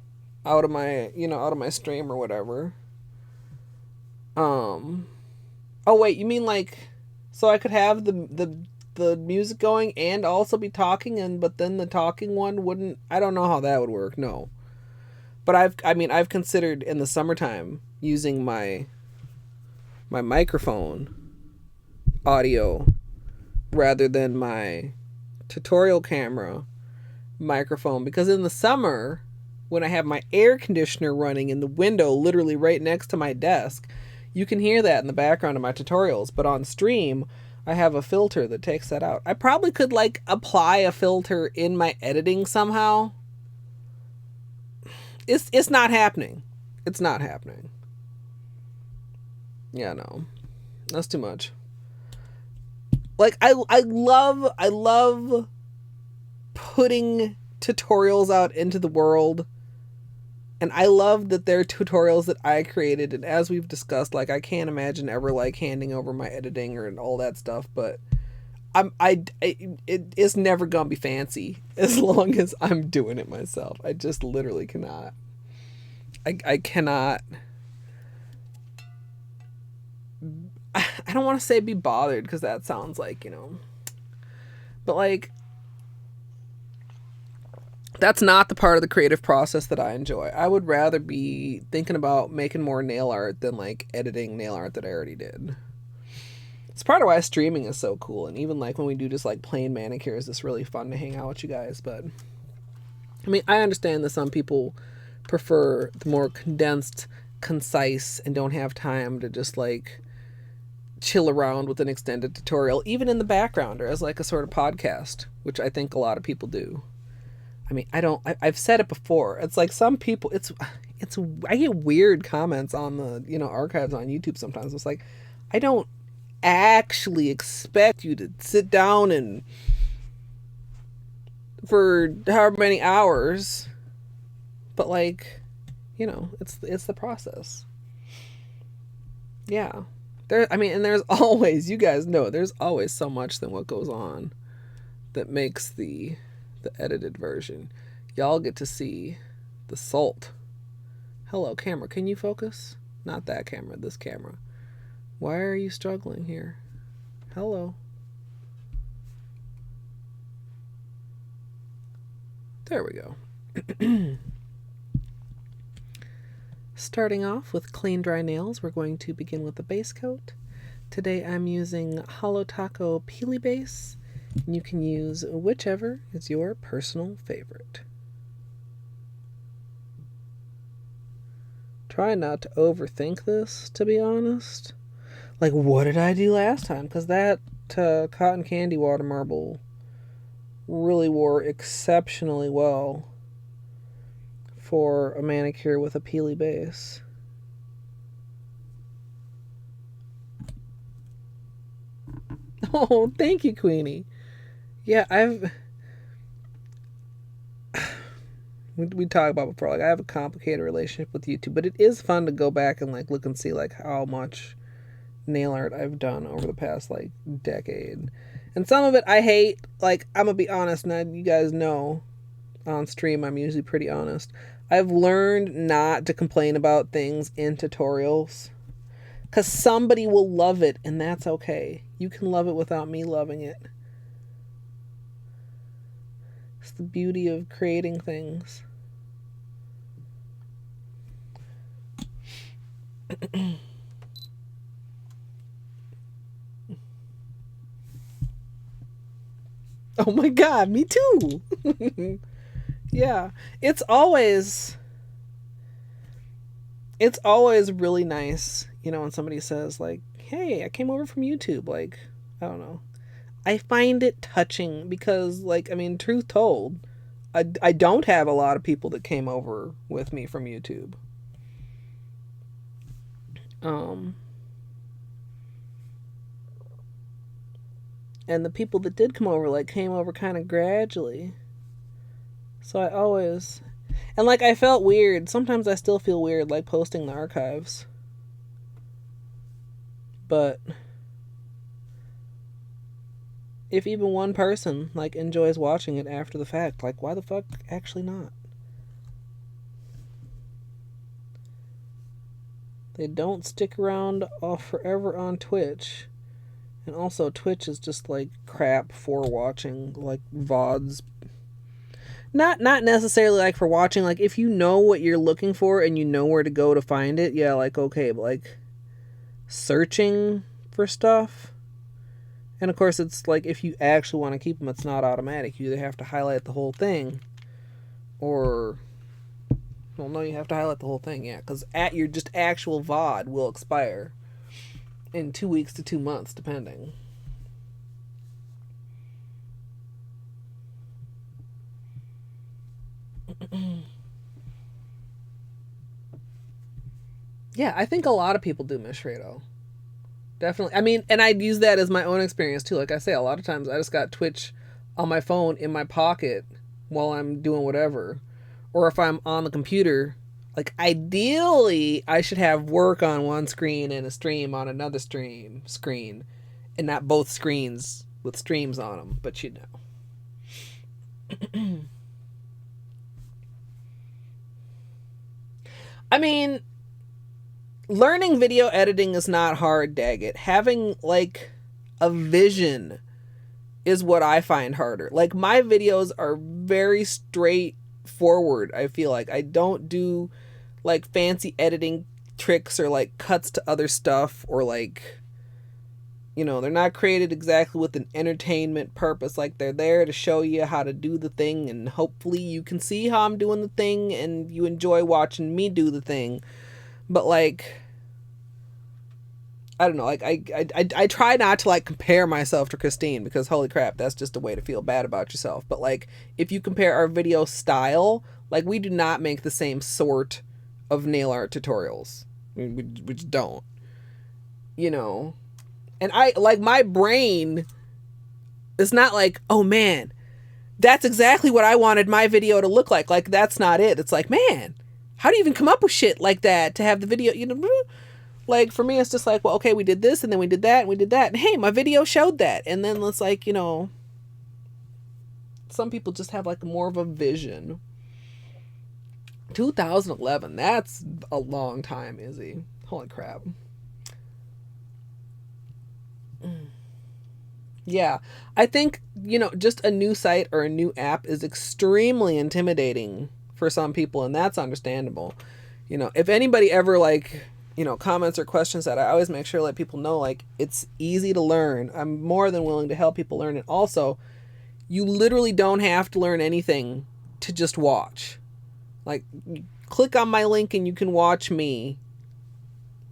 out of my, out of my stream or whatever. Oh, wait, you mean, like, so I could have the music going and also be talking, but then the talking one wouldn't, I don't know how that would work, no. But I've considered in the summertime using my microphone audio rather than my tutorial camera microphone, because in the summer, when I have my air conditioner running in the window literally right next to my desk, you can hear that in the background of my tutorials, but on stream, I have a filter that takes that out. I probably could, like, apply a filter in my editing somehow. It's not happening. It's not happening. Yeah, no. That's too much. Like, I love putting tutorials out into the world. And I love that they're tutorials that I created, and as we've discussed, like, I can't imagine ever, like, handing over my editing or all that stuff, but it's never gonna be fancy as long as I'm doing it myself. I just literally cannot. I cannot. I don't want to say be bothered, because that sounds like, but, like, that's not the part of the creative process that I enjoy. I would rather be thinking about making more nail art than, like, editing nail art that I already did. It's part of why streaming is so cool. And even, like, when we do just, like, plain manicures, it's really fun to hang out with you guys. But, I mean, I understand that some people prefer the more condensed, concise, and don't have time to just, like, chill around with an extended tutorial, even in the background or as, like, a sort of podcast, which I think a lot of people do. I mean, I've said it before. It's like some people, I get weird comments on the, archives on YouTube sometimes. It's like, I don't actually expect you to sit down and for however many hours, but, like, it's the process. Yeah. And there's always, you guys know, there's always so much than what goes on that makes the edited version. Y'all get to see the salt. Hello, camera. Can you focus? Not that camera, this camera. Why are you struggling here? Hello. There we go. Starting off with clean dry nails, we're going to begin with the base coat. Today I'm using Holo Peely base. You can use whichever is your personal favorite. Try not to overthink this, to be honest. Like, what did I do last time? Because that cotton candy water marble really wore exceptionally well for a manicure with a peely base. Oh, thank you, Queenie. Yeah, we talked about before, like, I have a complicated relationship with YouTube, but it is fun to go back and like look and see like how much nail art I've done over the past like decade. And some of it I hate. Like, I'm gonna be honest, now you guys know on stream I'm usually pretty honest. I've learned not to complain about things in tutorials, because somebody will love it, and that's okay. You can love it without me loving it. It's the beauty of creating things. Oh my god, me too. Yeah, it's always really nice, you know, when somebody says like, hey, I came over from YouTube. Like, I don't know, I find it touching because, like, I mean, truth told, I don't have a lot of people that came over with me from YouTube. And the people that did come over, like, came over kind of gradually. So I always... And, like, I felt weird. Sometimes I still feel weird, like, posting the archives. But if even one person, like, enjoys watching it after the fact, like, why the fuck actually not? They don't stick around forever on Twitch. And also, Twitch is just, like, crap for watching, like, VODs. Not necessarily, like, for watching. Like, if you know what you're looking for and you know where to go to find it, yeah, like, okay. But, like, searching for stuff. And, of course, it's, like, if you actually want to keep them, it's not automatic. You either have to highlight the whole thing or... Well, no, you have to highlight the whole thing, yeah. Because your just actual VOD will expire in 2 weeks to 2 months, depending. Yeah, I think a lot of people do miss Fredo. Definitely. I mean, and I'd use that as my own experience too. Like I say, a lot of times I just got Twitch on my phone in my pocket while I'm doing whatever. Or if I'm on the computer, like, ideally I should have work on one screen and a stream on another screen, and not both screens with streams on them, but you know. I mean, learning video editing is not hard, Daggett. Having, like, a vision is what I find harder. Like, my videos are very straightforward, I feel like. I don't do, like, fancy editing tricks or, like, cuts to other stuff or, like, you know, they're not created exactly with an entertainment purpose. Like, they're there to show you how to do the thing, and hopefully you can see how I'm doing the thing and you enjoy watching me do the thing. But, like, I don't know, like, I try not to, like, compare myself to Christine, because holy crap, that's just a way to feel bad about yourself. But, like, if you compare our video style, like, we do not make the same sort of nail art tutorials. We just don't, you know. And I, like, my brain is not like, oh man, that's exactly what I wanted my video to look like. Like, that's not it. It's like, man, how do you even come up with shit like that to have the video, you know? Like, for me, it's just like, well, okay, we did this, and then we did that, and we did that, and hey, my video showed that. And then it's like, you know, some people just have, like, more of a vision. 2011, that's a long time, Izzy. Holy crap. Yeah, I think, you know, just a new site or a new app is extremely intimidating for some people, and that's understandable. You know, if anybody ever like, you know, comments or questions that, I always make sure to let people know, like, it's easy to learn. I'm more than willing to help people learn it. Also, you literally don't have to learn anything to just watch. Like, click on my link and you can watch me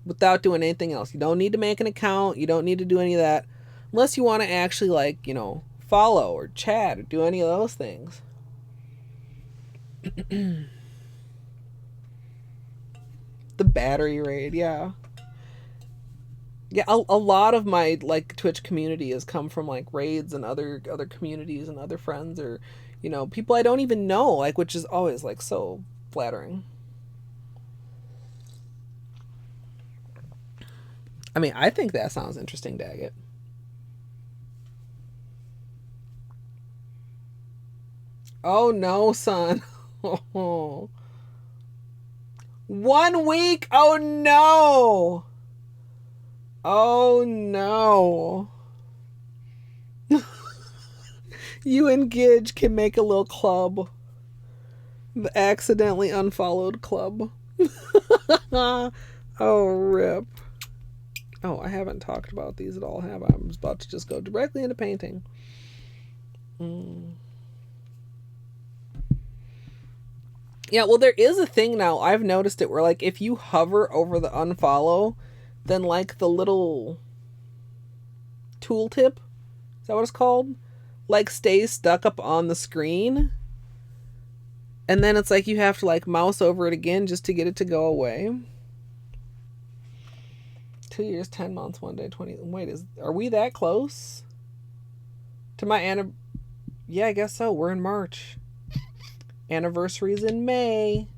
without doing anything else. You don't need to make an account. You don't need to do any of that. Unless you want to actually, like, you know, follow or chat or do any of those things. The battery raid, yeah. Yeah, a lot of my, like, Twitch community has come from, like, raids and other communities and other friends, or, you know, people I don't even know, like, which is always, like, so flattering. I mean, I think that sounds interesting, Daggett. Oh, no, son. Oh. 1 week? Oh, no. Oh, no. You and Gidge can make a little club. The accidentally unfollowed club. Oh, rip. Oh, I haven't talked about these at all, have I? I'm about to just go directly into painting. Yeah, well, there is a thing now. I've noticed it where, like, if you hover over the unfollow, then, like, the little tooltip, is that what it's called? Like, stays stuck up on the screen. And then it's like you have to, like, mouse over it again just to get it to go away. 2 years, 10 months, 1 day, 20. Wait, are we that close to my Yeah, I guess so. We're in March. Anniversary's in May.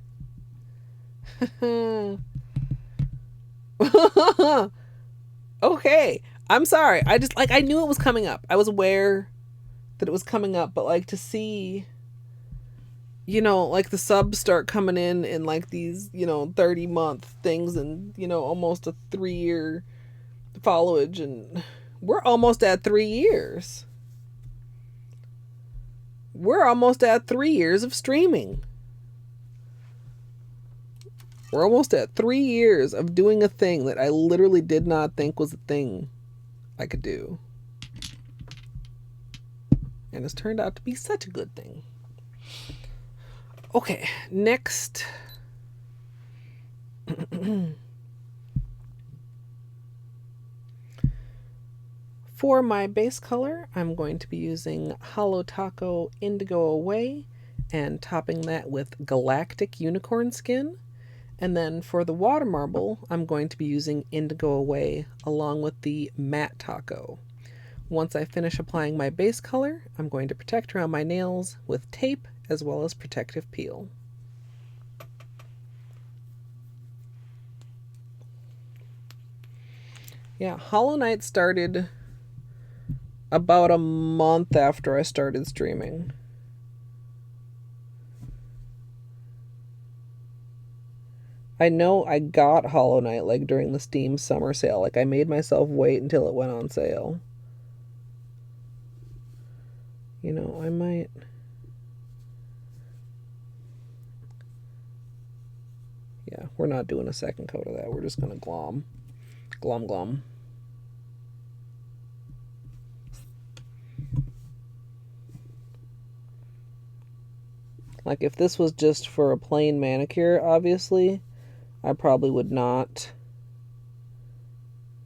Okay. I'm sorry. I just, like, I knew it was coming up. I was aware that it was coming up, but, like, to see, you know, like, the subs start coming in like these, you know, 30-month things, and, you know, almost a 3-year followage, and we're almost at 3 years. We're almost at 3 years of streaming. We're almost at 3 years of doing a thing that I literally did not think was a thing I could do. And it's turned out to be such a good thing. Okay, next. For my base color, I'm going to be using Holo Taco Indigo Away and topping that with Galactic Unicorn Skin. And then for the water marble, I'm going to be using Indigo Away along with the Matte Taco. Once I finish applying my base color, I'm going to protect around my nails with tape as well as protective peel. Yeah, Hollow Knight started about a month after I started streaming. I know I got Hollow Knight, like, during the Steam summer sale. Like, I made myself wait until it went on sale. You know, I might... Yeah, we're not doing a second coat of that. We're just gonna glom. Glom, glom. Like, if this was just for a plain manicure, obviously, I probably would not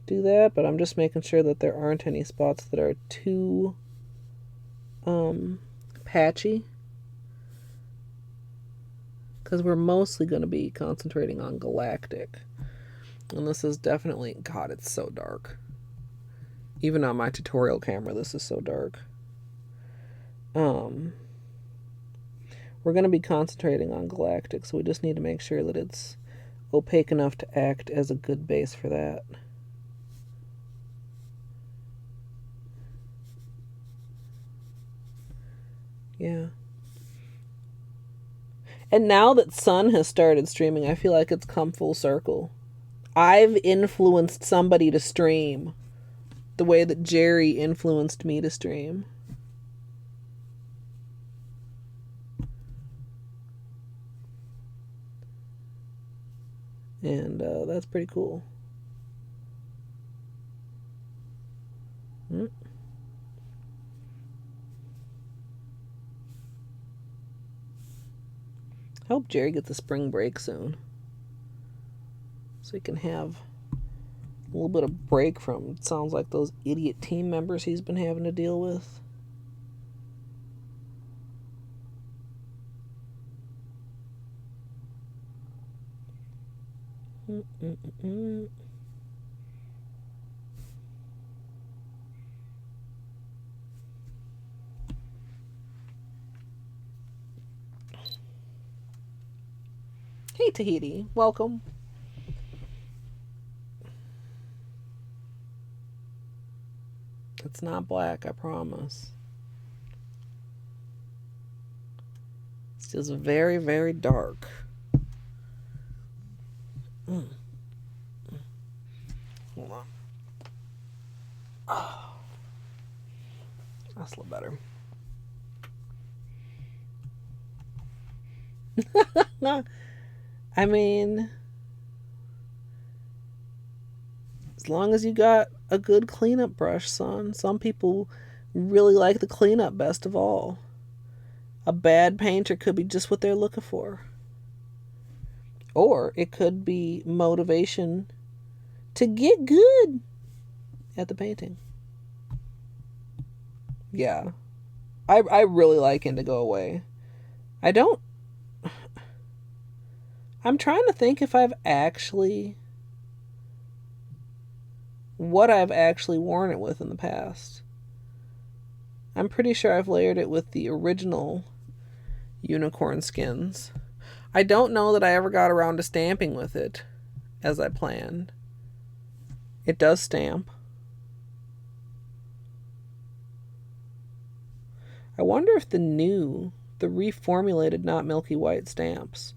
do that, but I'm just making sure that there aren't any spots that are too patchy, because we're mostly going to be concentrating on Galactic, and this is definitely, God, it's so dark. Even on my tutorial camera, this is so dark. We're going to be concentrating on Galactic, so we just need to make sure that it's opaque enough to act as a good base for that. Yeah. And now that Sun has started streaming, I feel like it's come full circle. I've influenced somebody to stream the way that Jerry influenced me to stream. And that's pretty cool. Hope Jerry gets a spring break soon, so he can have a little bit of break from, it sounds like, those idiot team members he's been having to deal with. Hey Tahiti, welcome. It's not black, I promise. It's just very, very dark. Hold on. Oh, that's a little better. I mean, as long as you got a good cleanup brush, son. Some people really like the cleanup best of all. A bad painter could be just what they're looking for. Or it could be motivation to get good at the painting. Yeah. I really like Indigo Away. I'm trying to think if what I've actually worn it with in the past. I'm pretty sure I've layered it with the original unicorn skins. I don't know that I ever got around to stamping with it as I planned. It does stamp. I wonder if the reformulated Not Milky White stamps.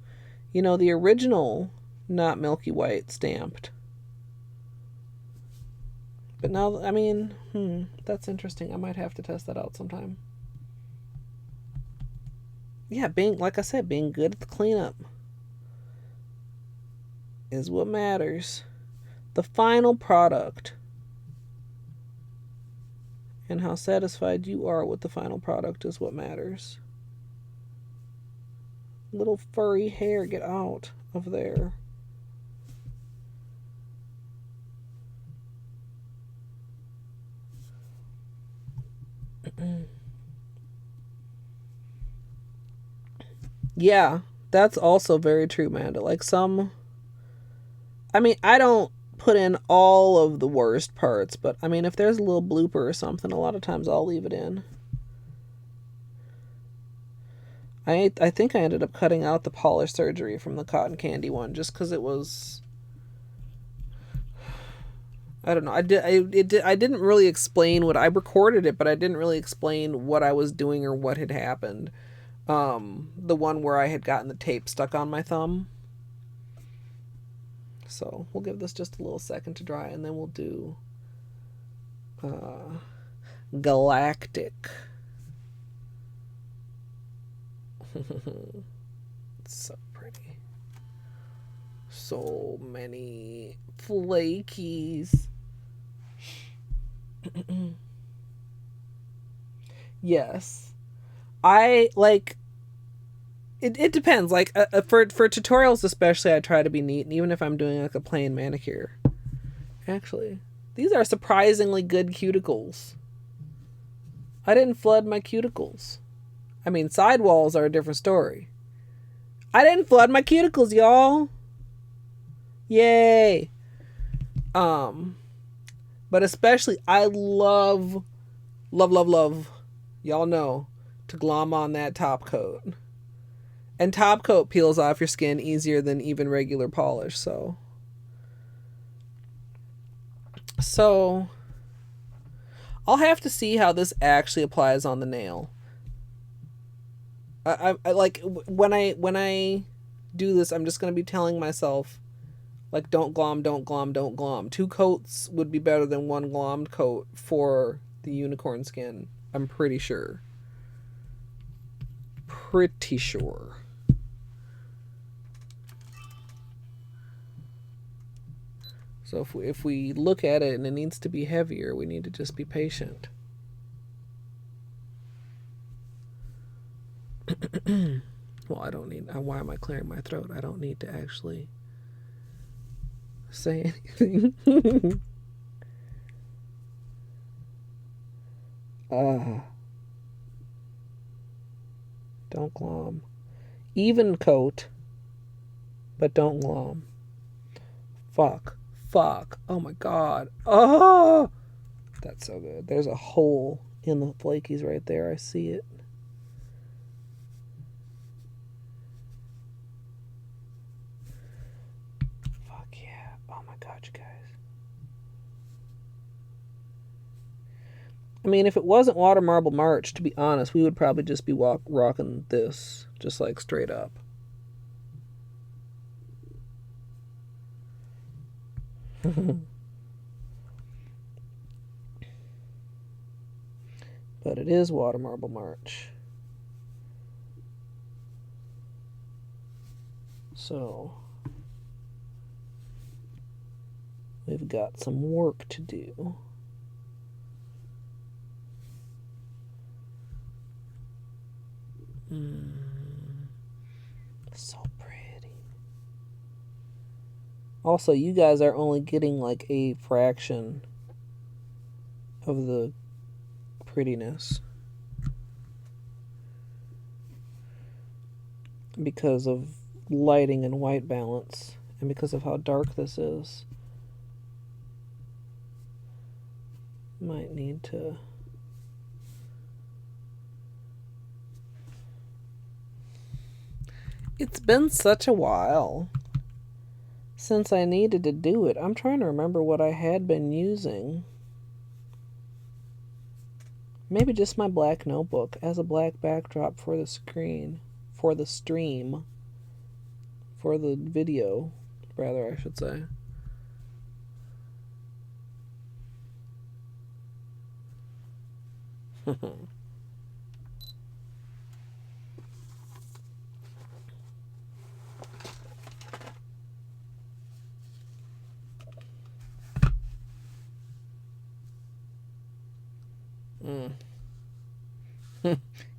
You know, the original Not Milky White stamped. But now, I mean, that's interesting. I might have to test that out sometime. Yeah, like I said, being good at the cleanup is what matters. The final product. And how satisfied you are with the final product is what matters. Little furry hair, get out of there. Yeah, that's also very true, Amanda. Like I mean, I don't put in all of the worst parts, but I mean, if there's a little blooper or something, a lot of times I'll leave it in. I think I ended up cutting out the polish surgery from the cotton candy one just because it was, I don't know. I didn't really explain what I recorded it, but I didn't really explain what I was doing or what had happened. The one where I had gotten the tape stuck on my thumb. So we'll give this just a little second to dry, and then we'll do Galactic. It's so pretty. So many flakies. Yes. I like it depends. Like for tutorials especially, I try to be neat, and even if I'm doing like a plain manicure. Actually, these are surprisingly good cuticles. I didn't flood my cuticles. I mean, sidewalls are a different story. I didn't flood my cuticles, y'all. Yay. But especially I love, y'all know, to glom on that top coat. And top coat peels off your skin easier than even regular polish, so I'll have to see how this actually applies on the nail. I like when I do this, I'm just going to be telling myself, like, don't glom. 2 coats would be better than 1 glommed coat for the unicorn skin. I'm pretty sure. So if we look at it and it needs to be heavier, we need to just be patient. Well, I don't need... Why am I clearing my throat? I don't need to actually say anything. Don't glom. Even coat, but don't glom. Fuck. Oh my god. Oh! That's so good. There's a hole in the flakies right there. I see it. Fuck yeah. Oh my god, you guys. I mean, if it wasn't Water Marble March, to be honest, we would probably just be rocking this, just like straight up. But it is Water Marble March. So, we've got some work to do. So pretty. Also, you guys are only getting like a fraction of the prettiness because of lighting and white balance and because of how dark this is. Might need to... It's been such a while since I needed to do it. I'm trying to remember what I had been using. Maybe just my black notebook as a black backdrop for the screen, for the stream, for the video, rather, I should say.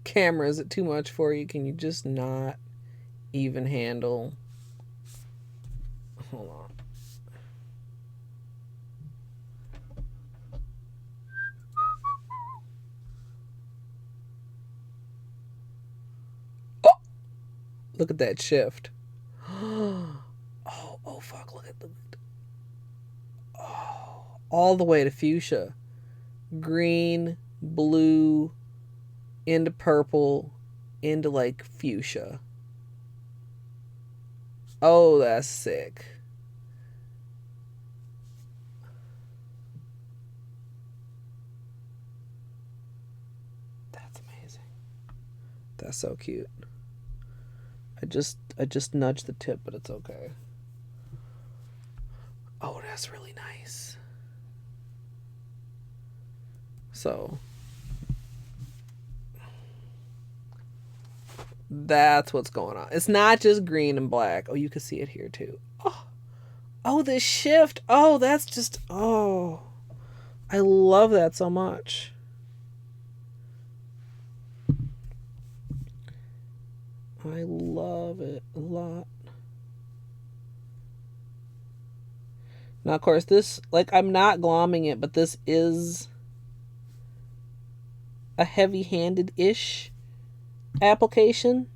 Camera, is it too much for you? Can you just not even handle? Hold on. Oh! Look at that shift. Oh, fuck, look at the... Oh, all the way to fuchsia. Green, blue, into purple, into like fuchsia. Oh, that's sick. That's amazing. That's so cute. I just nudged the tip, but it's okay. Oh, that's really nice. So that's what's going on. It's not just green and black. Oh, you can see it here too. Oh, this shift. Oh, that's just, oh, I love that so much. I love it a lot. Now, of course, this, like, I'm not glomming it, but this is a heavy-handed-ish application.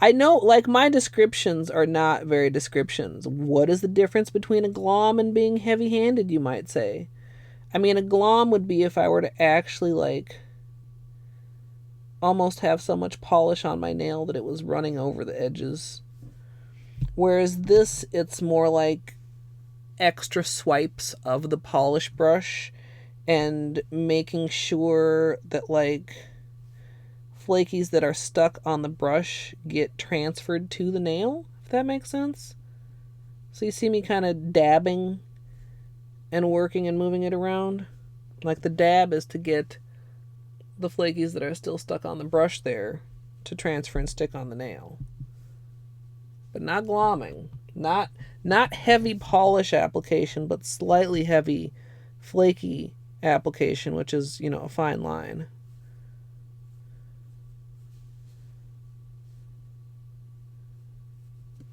I know, like, my descriptions are not very descriptions. What is the difference between a glom and being heavy-handed, you might say? I mean, a glom would be if I were to actually, like, almost have so much polish on my nail that it was running over the edges. Whereas this, it's more like extra swipes of the polish brush and making sure that, like, flakies that are stuck on the brush get transferred to the nail, if that makes sense. So you see me kind of dabbing and working and moving it around. Like, the dab is to get the flakies that are still stuck on the brush there to transfer and stick on the nail. But not glomming. Not heavy polish application, but slightly heavy flaky application, which is, you know, a fine line.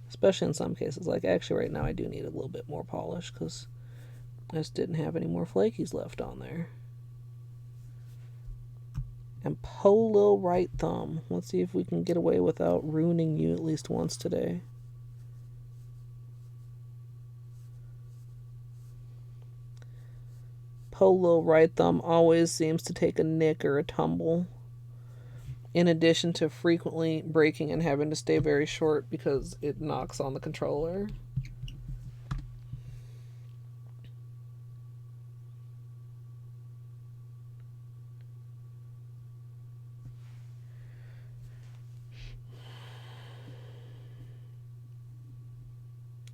Especially in some cases. Like, actually, right now I do need a little bit more polish because I just didn't have any more flakies left on there. And Polo right thumb. Let's see if we can get away without ruining you at least once today. Polo right thumb always seems to take a nick or a tumble, in addition to frequently breaking and having to stay very short because it knocks on the controller.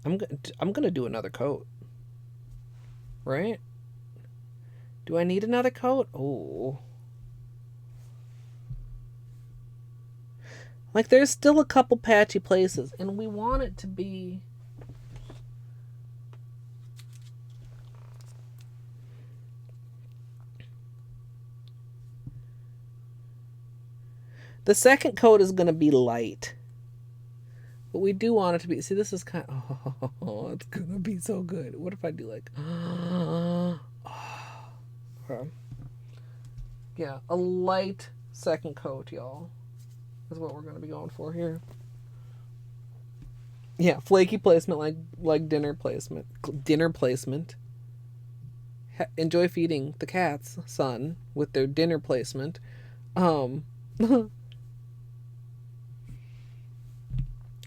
I'm gonna do another coat, right? Do I need another coat? Oh. Like, there's still a couple patchy places, and we want it to be... The second coat is going to be light. But we do want it to be... See, this is kind of... Oh, it's going to be so good. What if I do, like... Okay. Yeah, a light second coat, y'all, is what we're going to be going for here. Yeah, flaky placement, like dinner placement. Dinner placement. Enjoy feeding the cats, son, with their dinner placement.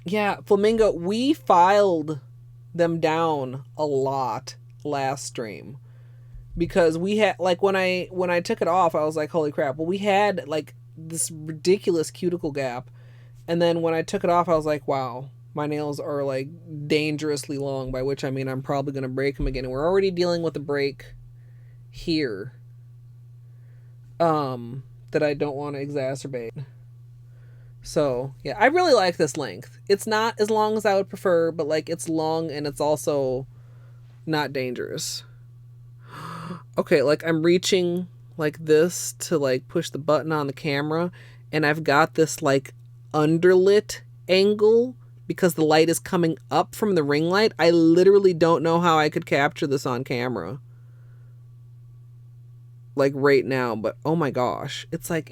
Yeah, Flamingo, we filed them down a lot last stream. Because we had, like, when I took it off, I was like, holy crap. Well, we had, like, this ridiculous cuticle gap. And then when I took it off, I was like, wow, my nails are, like, dangerously long. By which I mean I'm probably going to break them again. And we're already dealing with a break here. That I don't want to exacerbate. So, yeah, I really like this length. It's not as long as I would prefer, but, like, it's long and it's also not dangerous. Okay, like, I'm reaching like this to, like, push the button on the camera, and I've got this, like, underlit angle because the light is coming up from the ring light. I literally don't know how I could capture this on camera, like, right now, but oh my gosh, it's like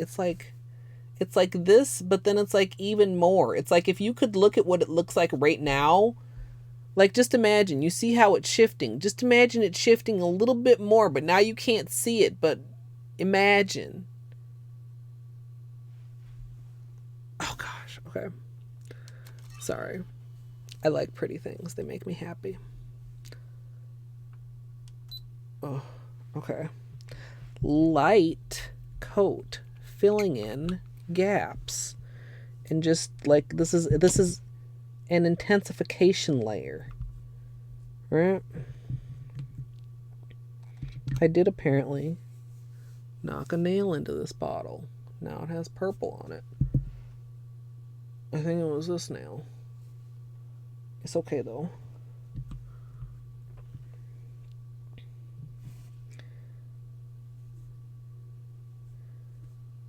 this, but then it's like even more. It's like if you could look at what it looks like right now. Like, just imagine, you see how it's shifting. Just imagine it shifting a little bit more, but now you can't see it, but imagine. Oh, gosh. Okay. Sorry. I like pretty things. They make me happy. Oh, okay. Light coat, filling in gaps. And just, like, this is an intensification layer, right? I did apparently knock a nail into this bottle. Now it has purple on it. I think it was this nail. It's okay though.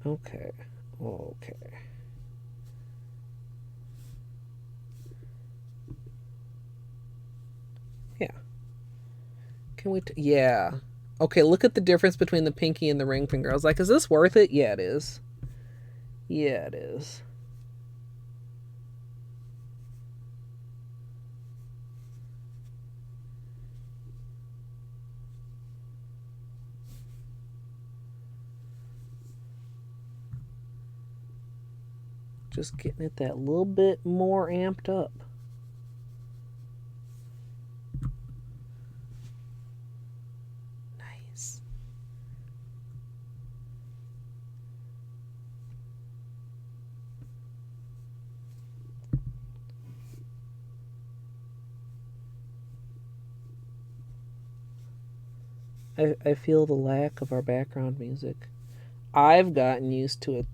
Okay. Yeah. Can we... yeah. Okay, look at the difference between the pinky and the ring finger. I was like, is this worth it? Yeah, it is. Yeah, it is. Just getting it that little bit more amped up. Nice. I feel the lack of our background music. I've gotten used to it.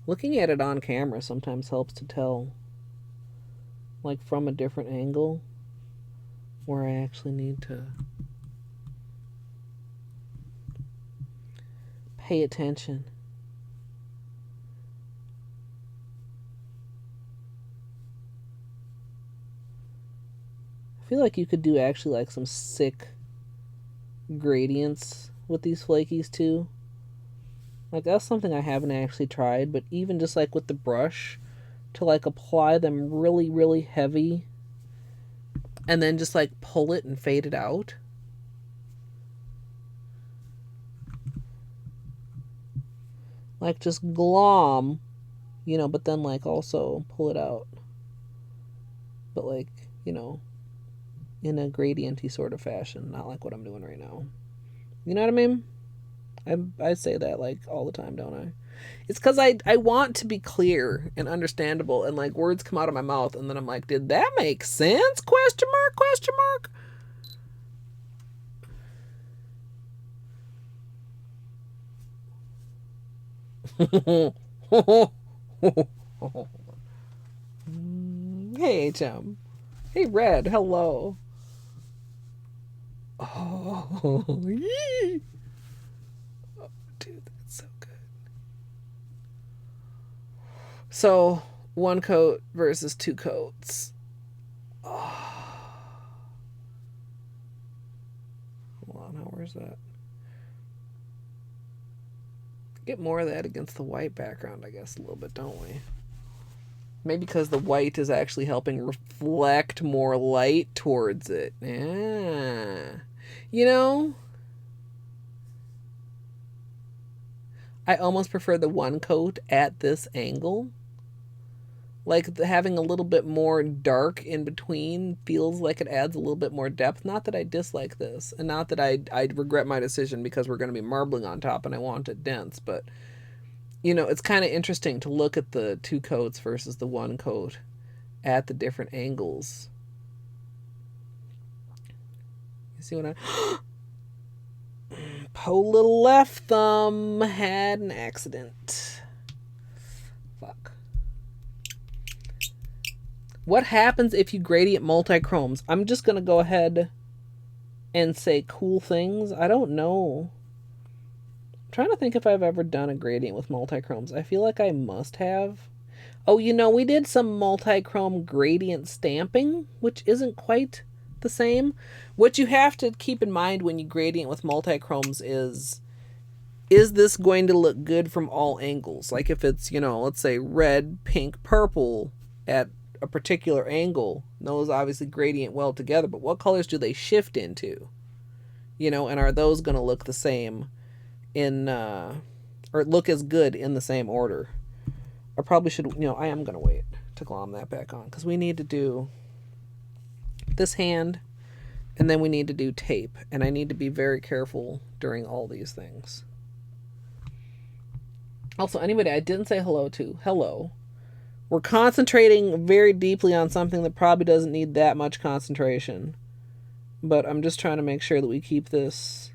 Looking at it on camera sometimes helps to tell like from a different angle where I actually need to pay attention. I feel like you could do actually like some sick gradients with these flakies too. Like that's something I haven't actually tried, but even just like with the brush to like apply them really, really heavy and then just like pull it and fade it out. Like just glom, you know, but then like also pull it out. But like, you know, in a gradienty sort of fashion, not like what I'm doing right now. You know what I mean? I say that like all the time, don't I? It's because I want to be clear and understandable, and like words come out of my mouth and then I'm like, did that make sense? Question mark, question mark. Hey HM. Hey Red, hello. Oh, yee. Oh, dude, that's so good. So, one coat versus two coats. Oh. Hold on, where's that? Get more of that against the white background, I guess, a little bit, don't we? Maybe because the white is actually helping reflect more light towards it. Yeah. You know, I almost prefer the one coat at this angle. Like having a little bit more dark in between feels like it adds a little bit more depth. Not that I dislike this, and not that I regret my decision because we're going to be marbling on top and I want it dense, but you know, it's kind of interesting to look at the two coats versus the one coat at the different angles. You see what I... Po little left thumb had an accident. Fuck. What happens if you gradient multi-chromes? I'm just going to go ahead and say cool things. I don't know. Trying to think if I've ever done a gradient with multi-chromes. I feel like I must have. Oh, you know, we did some multi-chrome gradient stamping, which isn't quite the same. What you have to keep in mind when you gradient with multi-chromes is this going to look good from all angles? Like if it's, you know, let's say red, pink, purple at a particular angle, those obviously gradient well together, but what colors do they shift into? You know, and are those going to look the same in or look as good in the same order? I probably should, you know, I am going to wait to glom that back on because we need to do this hand and then we need to do tape, and I need to be very careful during all these things. Also, anybody I didn't say hello to, hello. We're concentrating very deeply on something that probably doesn't need that much concentration, but I'm just trying to make sure that we keep this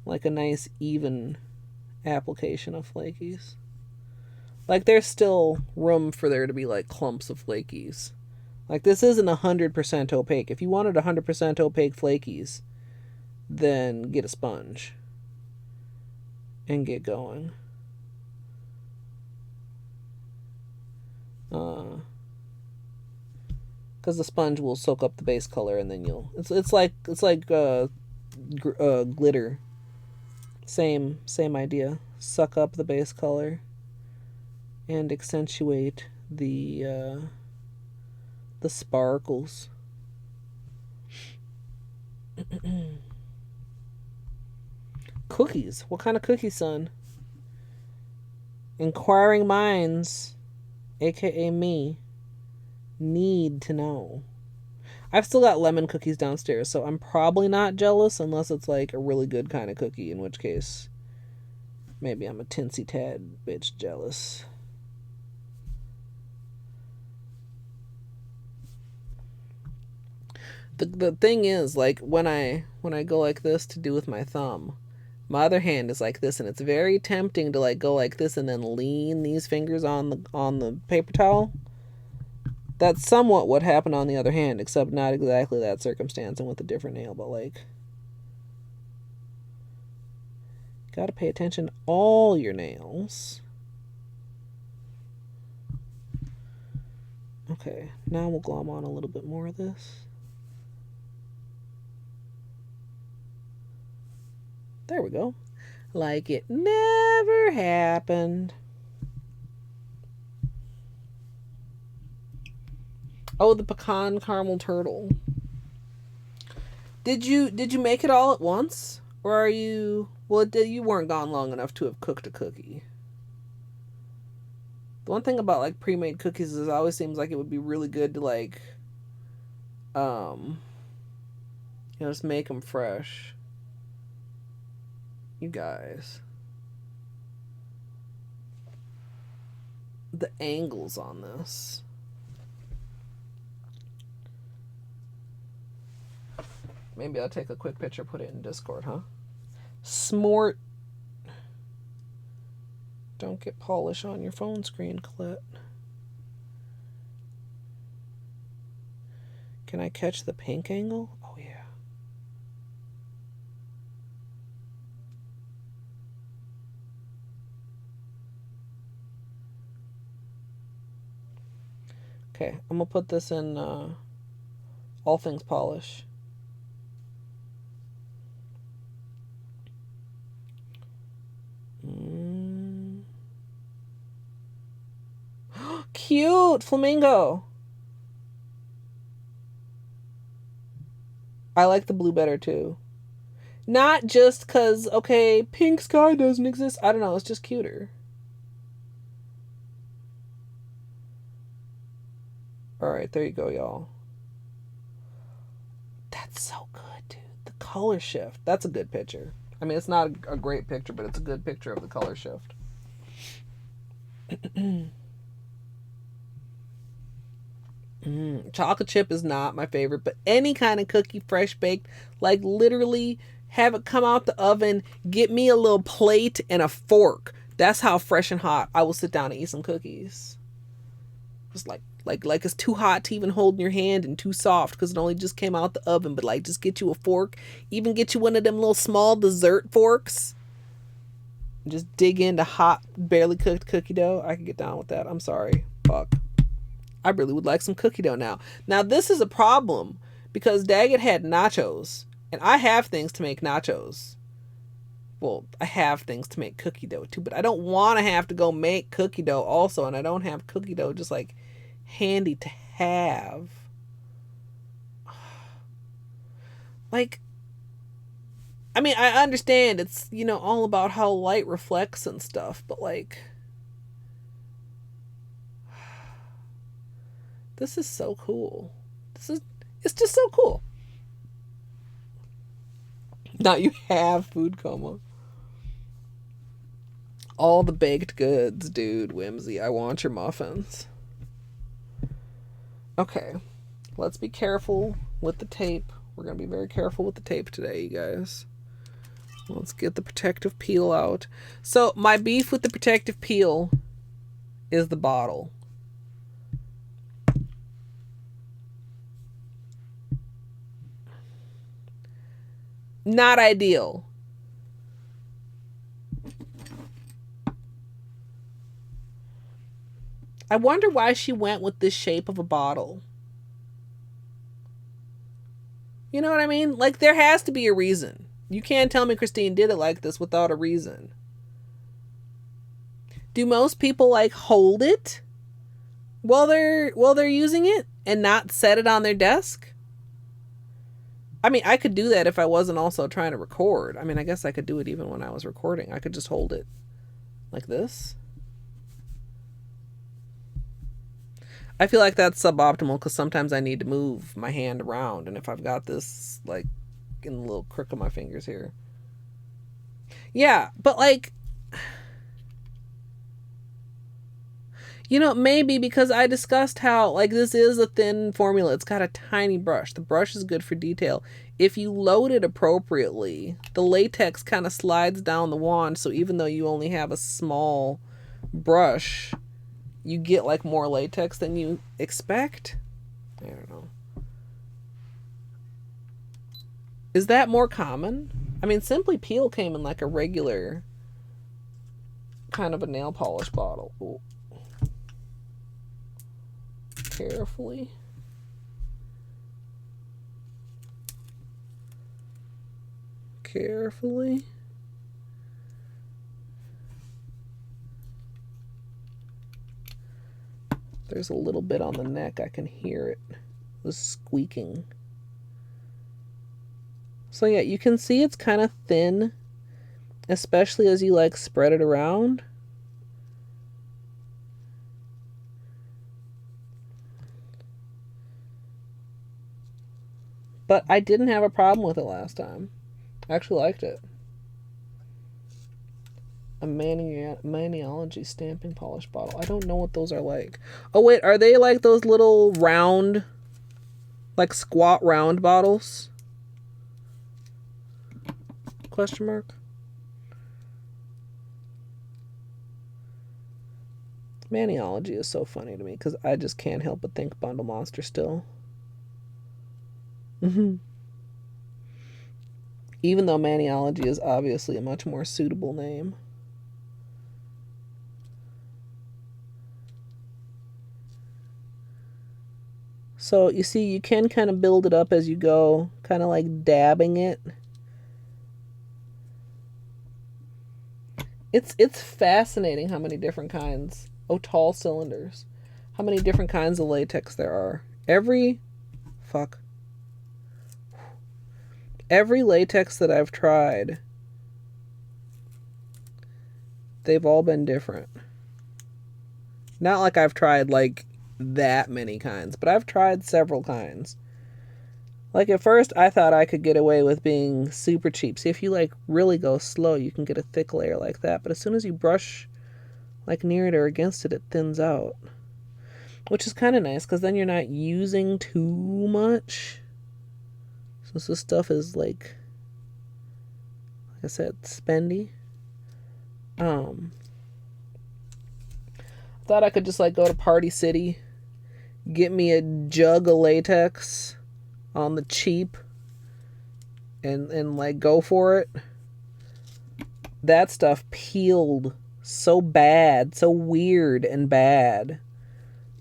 like a nice even application of flakies. Like there's still room for there to be like clumps of flakies. Like this isn't 100% opaque. If you wanted 100% opaque flakies, then get a sponge and get going. Because the sponge will soak up the base color, and then you'll it's like glitter. Same idea. Suck up the base color and accentuate the sparkles. Cookies. What kind of cookies, son? Inquiring minds, aka me, need to know. I've still got lemon cookies downstairs, so I'm probably not jealous unless it's like a really good kind of cookie, in which case maybe I'm a tinsy tad bitch jealous. The thing is, like when I go like this to do with my thumb, my other hand is like this, and it's very tempting to like go like this and then lean these fingers on the paper towel. That's somewhat what happened on the other hand, except not exactly that circumstance and with a different nail, but like, gotta pay attention to all your nails. Okay, now we'll glom on a little bit more of this. There we go. Like it never happened. Oh, the pecan caramel turtle. Did you make it all at once? Or are you... Well, you weren't gone long enough to have cooked a cookie. The one thing about, like, pre-made cookies is it always seems like it would be really good to, like, just make them fresh. You guys. The angles on this. Maybe I'll take a quick picture, put it in Discord, huh? Smort. Don't get polish on your phone screen, Colette. Can I catch the pink angle? Oh, yeah. Okay, I'm going to put this in All Things Polish. Cute! Flamingo! I like the blue better too. Not just because, okay, pink sky doesn't exist. I don't know, it's just cuter. Alright, there you go, y'all. That's so good, dude. The color shift. That's a good picture. I mean, it's not a great picture, but it's a good picture of the color shift. Chocolate chip is not my favorite, but any kind of cookie, fresh baked, like literally have it come out the oven, get me a little plate and a fork. That's how fresh and hot I will sit down and eat some cookies. Just like it's too hot to even hold in your hand and too soft because it only just came out the oven, but like just get you a fork, even get you one of them little small dessert forks. Just dig into hot, barely cooked cookie dough. I can get down with that. I'm sorry. Fuck. I really would like some cookie dough now. Now, this is a problem because Daggett had nachos, and I have things to make nachos. Well, I have things to make cookie dough too, but I don't want to have to go make cookie dough also, and I don't have cookie dough just like handy to have. Like, I mean, I understand it's, all about how light reflects and stuff, but like, this is so cool. It's just so cool. Now you have food coma. All the baked goods, dude. Whimsy, I want your muffins. Okay, let's be careful with the tape. We're going to be very careful with the tape today, you guys. Let's get the protective peel out. So my beef with the protective peel is the bottle. Not ideal. I wonder why she went with this shape of a bottle. You know what I mean? Like, there has to be a reason. You can't tell me Christine did it like this without a reason. Do most people like hold it while they're using it and not set it on their desk? I mean, I could do that if I wasn't also trying to record. I mean, I guess I could do it even when I was recording. I could just hold it like this. I feel like that's suboptimal because sometimes I need to move my hand around. And if I've got this, like, in the little crook of my fingers here. Yeah, but, like, maybe because I discussed how, like, this is a thin formula. It's got a tiny brush. The brush is good for detail. If you load it appropriately, the latex kind of slides down the wand. So even though you only have a small brush, you get like more latex than you expect. I don't know. Is that more common? I mean, Simply Peel came in like a regular kind of a nail polish bottle. Ooh. Carefully. Carefully. There's a little bit on the neck. I can hear it. The squeaking. So yeah, you can see it's kind of thin, especially as you like spread it around. But I didn't have a problem with it last time. I actually liked it. A Maniology stamping polish bottle. I don't know what those are like. Oh wait, are they like those little round, like squat round bottles? Question mark. Maniology is so funny to me because I just can't help but think Bundle Monster still. Even though Maniology is obviously a much more suitable name. So you see, you can kind of build it up as you go, kind of like dabbing it. It's fascinating how many different kinds. Oh, tall cylinders. How many different kinds of latex there are. Every latex that I've tried, they've all been different. Not like I've tried like that many kinds, but I've tried several kinds. Like at first I thought I could get away with being super cheap. See, if you like really go slow, you can get a thick layer like that, but as soon as you brush like near it or against it, it thins out, which is kind of nice because then you're not using too much. Since this stuff is like I said, spendy. Thought I could just like go to Party City, get me a jug of latex on the cheap, and like go for it. That stuff peeled so bad, so weird and bad.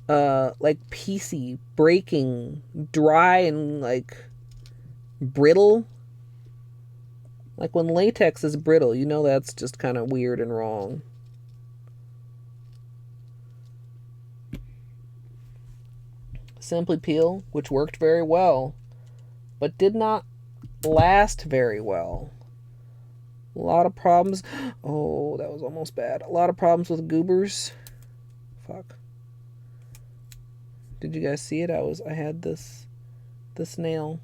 Like piecey, breaking, dry, and like brittle. Like when latex is brittle, you know that's just kind of weird and wrong. Simply Peel, which worked very well, but did not last very well. A lot of problems. Oh, that was almost bad. A lot of problems with goobers. Fuck. Did you guys see it? I had this nail.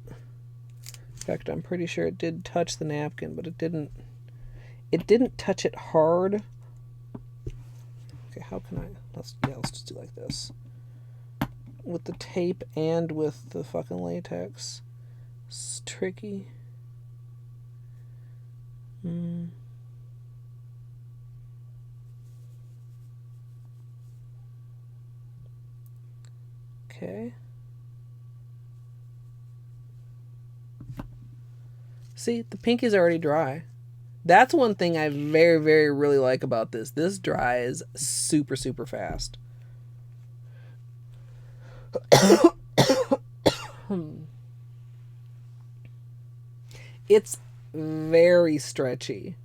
In fact, I'm pretty sure it did touch the napkin, but it didn't touch it hard. Okay, how can I? Let's just do like this. With the tape and with the fucking latex. It's tricky. Okay. See, the pink is already dry. That's one thing I very, very really like about this. This dries super, super fast. It's very stretchy.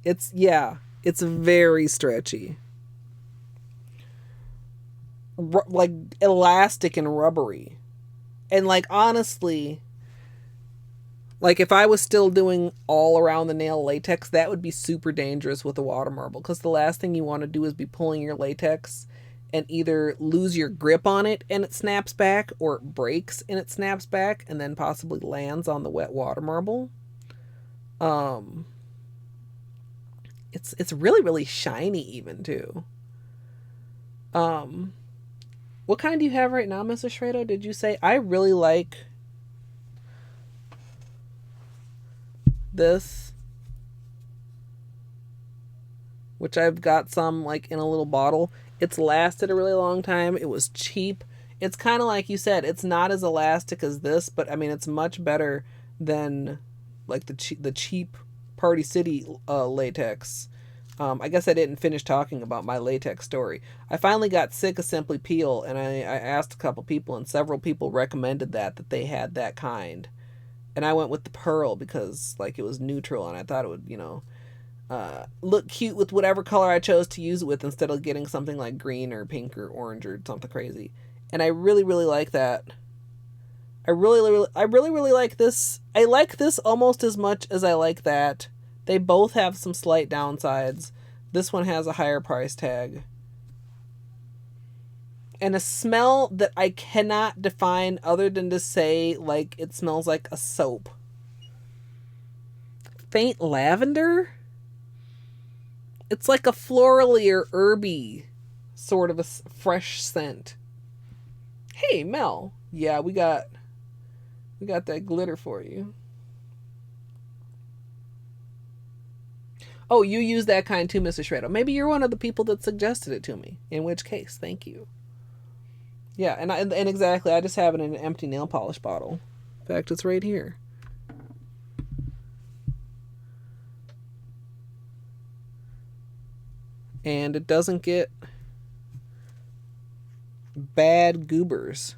It's very stretchy. Like elastic and rubbery. And like honestly, like if I was still doing all around the nail latex, that would be super dangerous with a water marble, because the last thing you want to do is be pulling your latex and either lose your grip on it and it snaps back, or it breaks and it snaps back and then possibly lands on the wet water marble. It's really, really shiny even too. What kind do you have right now, Mrs. Shredo? Did you say? I really like this which I've got some like in a little bottle. It's lasted a really long time. It was cheap. It's kind of like you said, it's not as elastic as this, but I mean, it's much better than like the cheap Party City latex. I guess I didn't finish talking about my latex story. I finally got sick of Simply Peel, and I asked a couple people, and several people recommended that they had that kind. And I went with the pearl because like it was neutral, and I thought it would, you know, look cute with whatever color I chose to use it with instead of getting something like green or pink or orange or something crazy. And I really, really like that. I really like this. I like this almost as much as I like that. They both have some slight downsides. This one has a higher price tag. And a smell that I cannot define other than to say, like, it smells like a soap. Faint lavender? It's like a florally or herby sort of a fresh scent. Hey, Mel. Yeah, we got that glitter for you. Oh, you use that kind too, Mr. Shredder. Maybe you're one of the people that suggested it to me. In which case, thank you. Yeah, and exactly, I just have it in an empty nail polish bottle. In fact, it's right here. And it doesn't get bad goobers.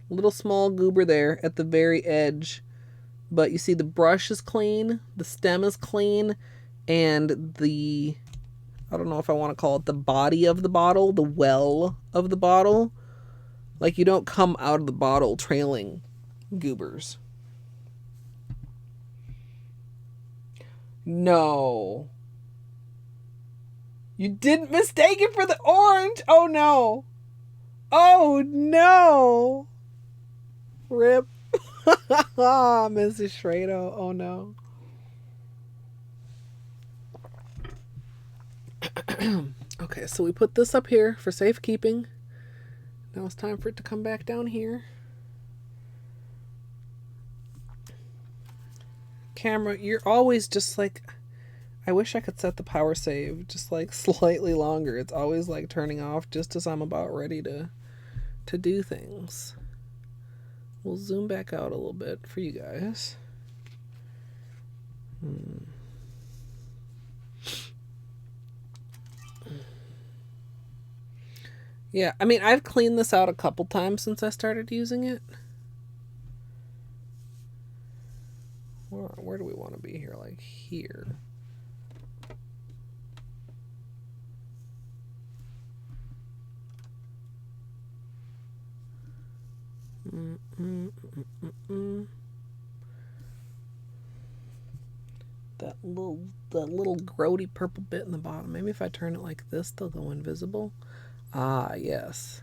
Little small goober there at the very edge. But you see the brush is clean, the stem is clean, and the, I don't know if I want to call it the body of the bottle, the well of the bottle. Like you don't come out of the bottle trailing goobers. No. You didn't mistake it for the orange? Oh no. Oh no. Rip. Mrs. Shrado. Oh no. Okay, so we put this up here for safekeeping. Now it's time for it to come back down here. Camera, you're always just like, I wish I could set the power save just like slightly longer. It's always like turning off just as I'm about ready to do things. We'll zoom back out a little bit for you guys. Yeah, I mean, I've cleaned this out a couple times since I started using it. Where do we want to be here? Like here. That little grody purple bit in the bottom. Maybe if I turn it like this, they'll go invisible. Ah, yes.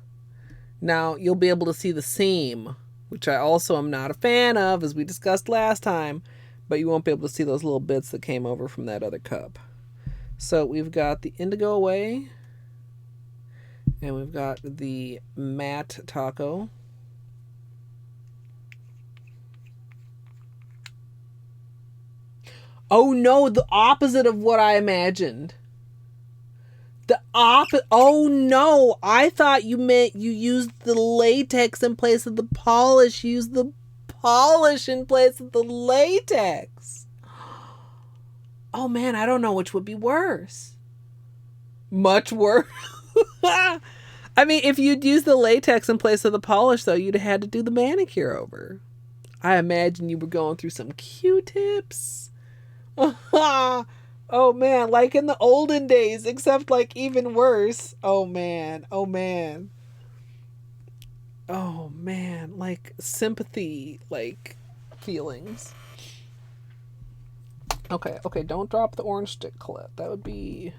Now you'll be able to see the seam, which I also am not a fan of, as we discussed last time, but you won't be able to see those little bits that came over from that other cup. So we've got the Indigo away, and we've got the matte taco. Oh no, the opposite of what I imagined. Oh no, I thought you meant you used the latex in place of the polish. Use the polish in place of the latex. Oh man, I don't know which would be worse. Much worse. I mean, if you'd used the latex in place of the polish, though, you'd have had to do the manicure over. I imagine you were going through some Q-tips. Oh man, like in the olden days, except like even worse. Oh man, oh man. Oh man, like sympathy, like feelings. Okay, don't drop the orange stick, Colette. That would be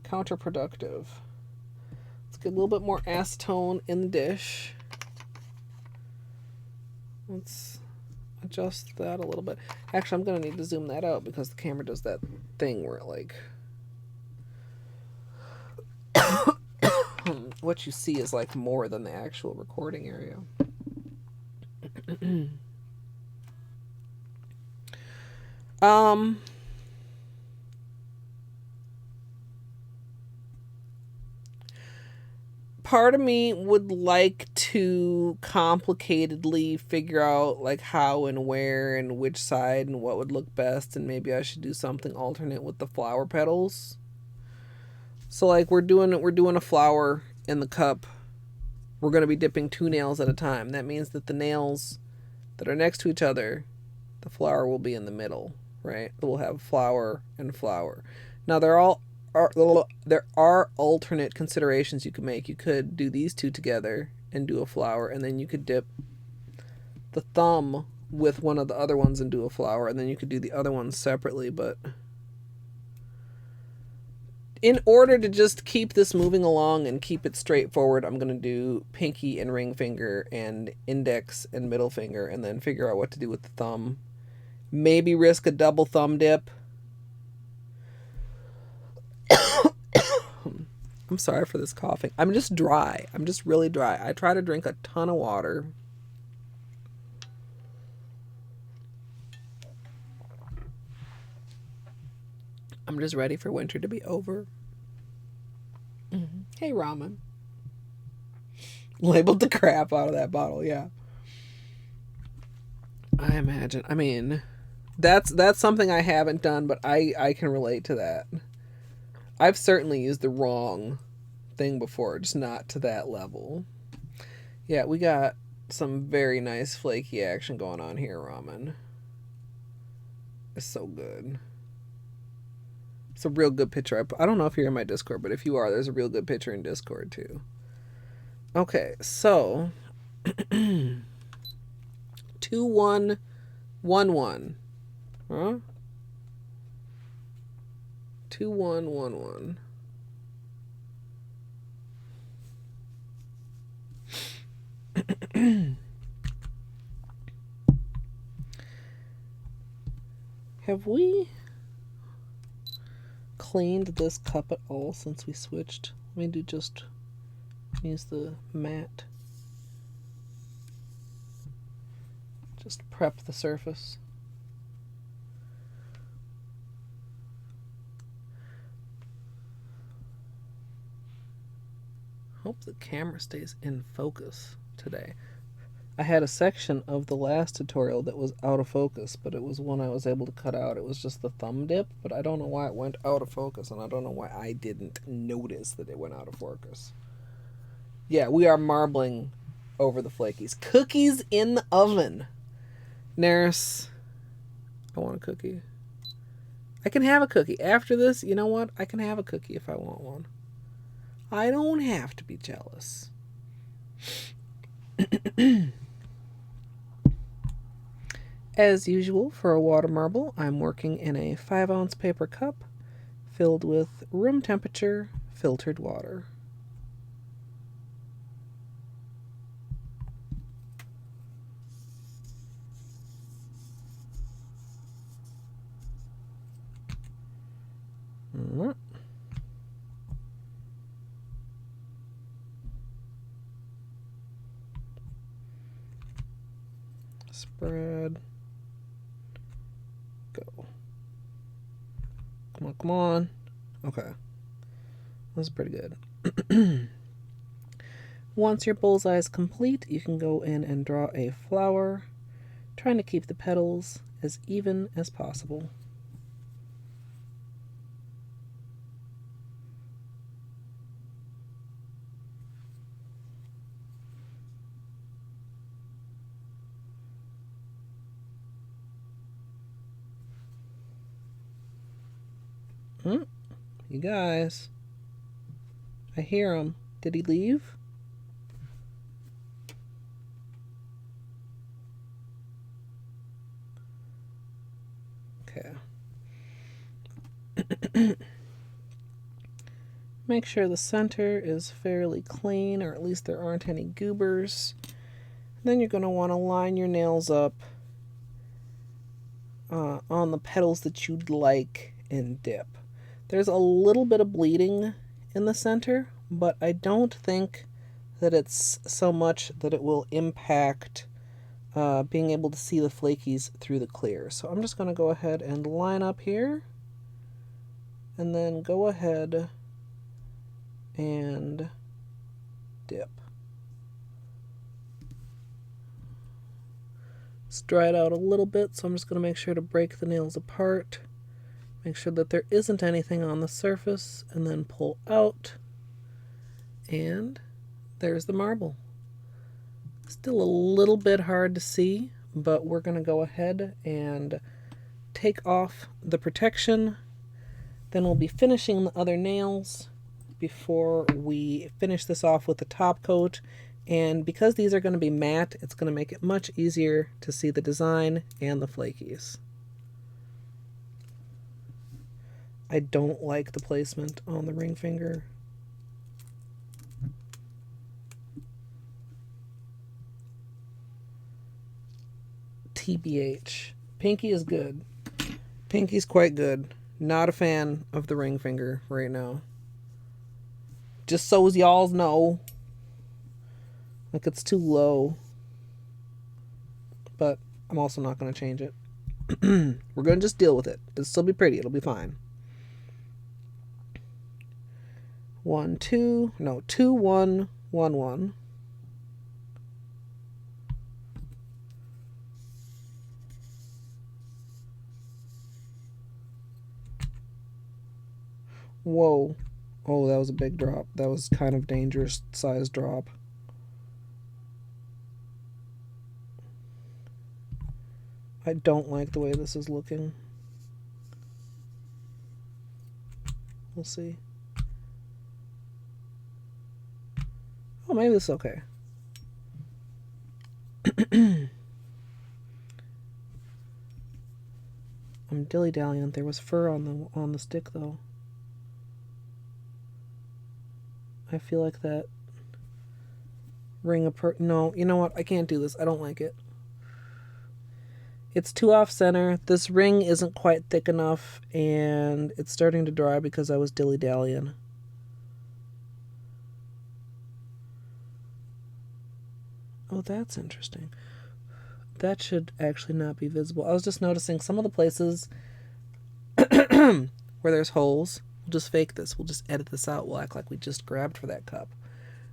counterproductive. Let's get a little bit more acetone in the dish. Let's adjust that a little bit. Actually, I'm going to need to zoom that out because the camera does that thing where it like what you see is like more than the actual recording area. part of me would like to complicatedly figure out like how and where and which side and what would look best, and maybe I should do something alternate with the flower petals. So like we're doing a flower in the cup. We're going to be dipping 2 nails at a time. That means that the nails that are next to each other, the flower will be in the middle, right? We'll have flower and flower. Now there are alternate considerations you could make. You could do these 2 together and do a flower, and then you could dip the thumb with one of the other ones and do a flower, and then you could do the other ones separately. But in order to just keep this moving along and keep it straightforward, I'm going to do pinky and ring finger and index and middle finger, and then figure out what to do with the thumb. Maybe risk a double thumb dip. I'm sorry for this coughing. I'm just dry. I'm just really dry. I try to drink a ton of water. I'm just ready for winter to be over. Mm-hmm. Hey, ramen. Labeled the crap out of that bottle, yeah. I imagine. I mean, that's something I haven't done, but I can relate to that. I've certainly used the wrong thing before, just not to that level. Yeah, we got some very nice flaky action going on here, ramen. It's so good. It's a real good picture. I don't know if you're in my Discord, but if you are, there's a real good picture in Discord too. Okay, so 2111. Huh? 2111. Have we cleaned this cup at all since we switched? Let me use the mat. Just prep the surface. Hope the camera stays in focus today. I had a section of the last tutorial that was out of focus, but it was one I was able to cut out. It was just the thumb dip, but I don't know why it went out of focus, and I don't know why I didn't notice that it went out of focus. Yeah, we are marbling over the flakies. Cookies in the oven. Naris, I want a cookie. I can have a cookie. After this, you know what? I can have a cookie if I want one. I don't have to be jealous. As usual, for a water marble, I'm working in a 5-ounce paper cup filled with room temperature filtered water. Spread. Go. Come on, come on. Okay. That's pretty good. Once your bullseye is complete, you can go in and draw a flower, trying to keep the petals as even as possible. You guys. I hear him. Did he leave? Okay. Make sure the center is fairly clean, or at least there aren't any goobers. Then you're going to want to line your nails up on the petals that you'd like in dip. There's a little bit of bleeding in the center, but I don't think that it's so much that it will impact being able to see the flakies through the clear. So I'm just going to go ahead and line up here, and then go ahead and dip. It's dried out a little bit, so I'm just going to make sure to break the nails apart. Make sure that there isn't anything on the surface, and then pull out. And there's the marble. Still a little bit hard to see, but we're going to go ahead and take off the protection. Then we'll be finishing the other nails before we finish this off with the top coat. And because these are going to be matte, it's going to make it much easier to see the design and the flakies. I don't like the placement on the ring finger. TBH. Pinky is good. Pinky's quite good. Not a fan of the ring finger right now. Just so as y'all know. Like, it's too low. But I'm also not going to change it. We're going to just deal with it. It'll still be pretty. It'll be fine. 1, 2. No, 2, 1, 1, 1. Whoa. Oh, that was a big drop. That was kind of dangerous size drop. I don't like the way this is looking. We'll see. Oh, maybe this is okay. I'm dilly-dallying. There was fur on the stick, though. I feel like that ring apart. No, you know what? I can't do this. I don't like it. It's too off-center. This ring isn't quite thick enough, and it's starting to dry because I was dilly-dallying. Oh, that's interesting. That should actually not be visible. I was just noticing some of the places where there's holes. We'll just fake this. We'll just edit this out. We'll act like we just grabbed for that cup.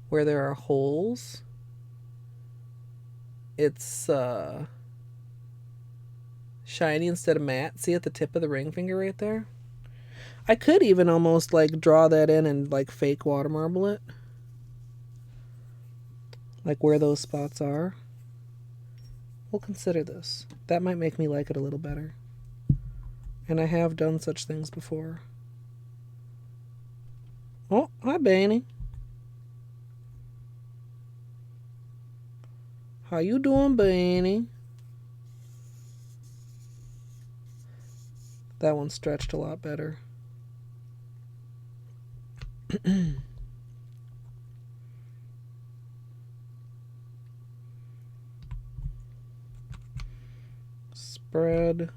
Where there are holes, it's shiny instead of matte. See at the tip of the ring finger right there? I could even almost like draw that in and like fake water marble it. Like where those spots are. We'll consider this. That might make me like it a little better. And I have done such things before. Oh, hi, Banny. How you doing, Banny? That one stretched a lot better. Spread.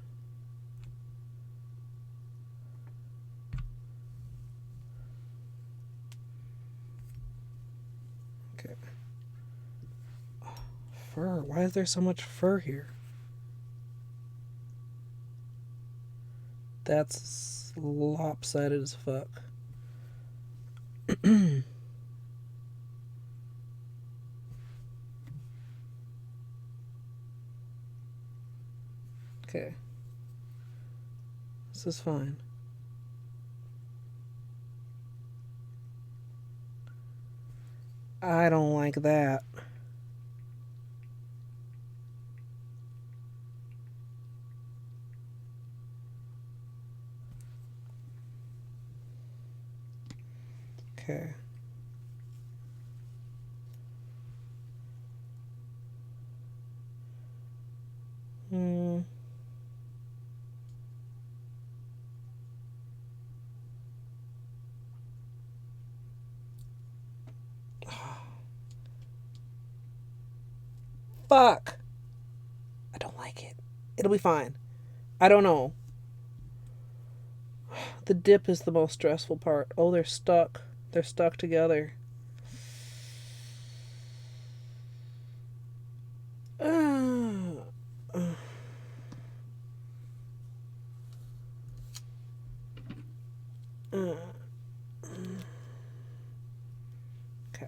Okay. Oh, fur. Why is there so much fur here? That's lopsided as fuck. Okay. This is fine. I don't like that. Okay. Fuck. I don't like it. It'll be fine. I don't know. The dip is the most stressful part. Oh, they're stuck. They're stuck together. Okay.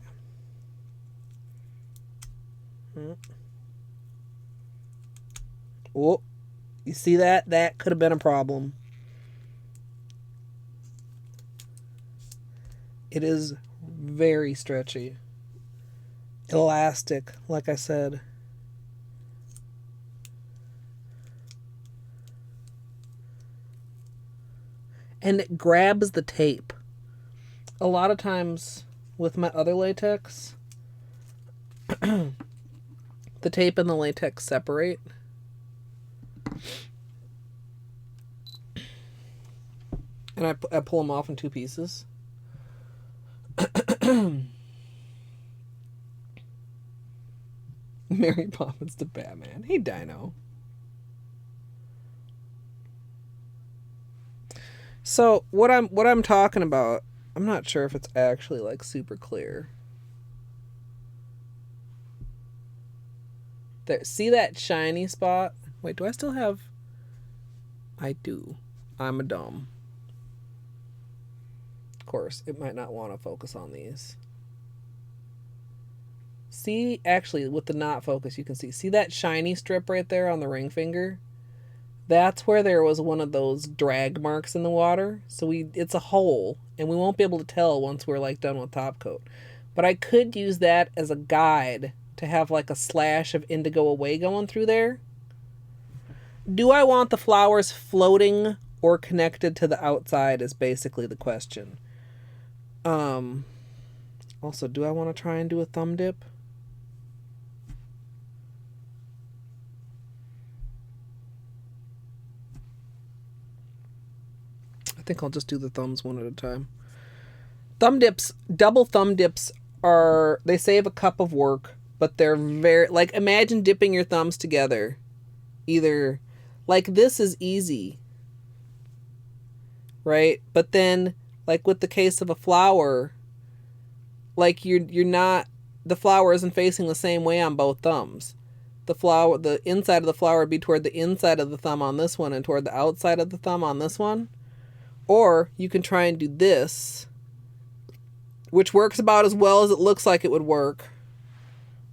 Oh, you see that? That could have been a problem. It is very stretchy. Elastic, like I said. And it grabs the tape. A lot of times with my other latex, the tape and the latex separate. And I pull them off in two pieces. Mary Poppins to Batman. Hey, Dino. So what I'm talking about, I'm not sure if it's actually like super clear. There, see that shiny spot? Wait, do I still have? I do. I'm a dumb. Of course, it might not want to focus on these. See, actually, with the not focus, you can see that shiny strip right there on the ring finger? That's where there was one of those drag marks in the water. So it's a hole, and we won't be able to tell once we're like done with top coat. But I could use that as a guide to have like a slash of indigo away going through there. Do I want the flowers floating or connected to the outside is basically the question. Also, do I want to try and do a thumb dip? I think I'll just do the thumbs one at a time. Thumb dips, double thumb dips they save a cup of work, but they're very, like, imagine dipping your thumbs together. Either, like, this is easy, right? But then, like with the case of a flower, like you're not, the flower isn't facing the same way on both thumbs. The inside of the flower would be toward the inside of the thumb on this one and toward the outside of the thumb on this one. Or you can try and do this, which works about as well as it looks like it would work.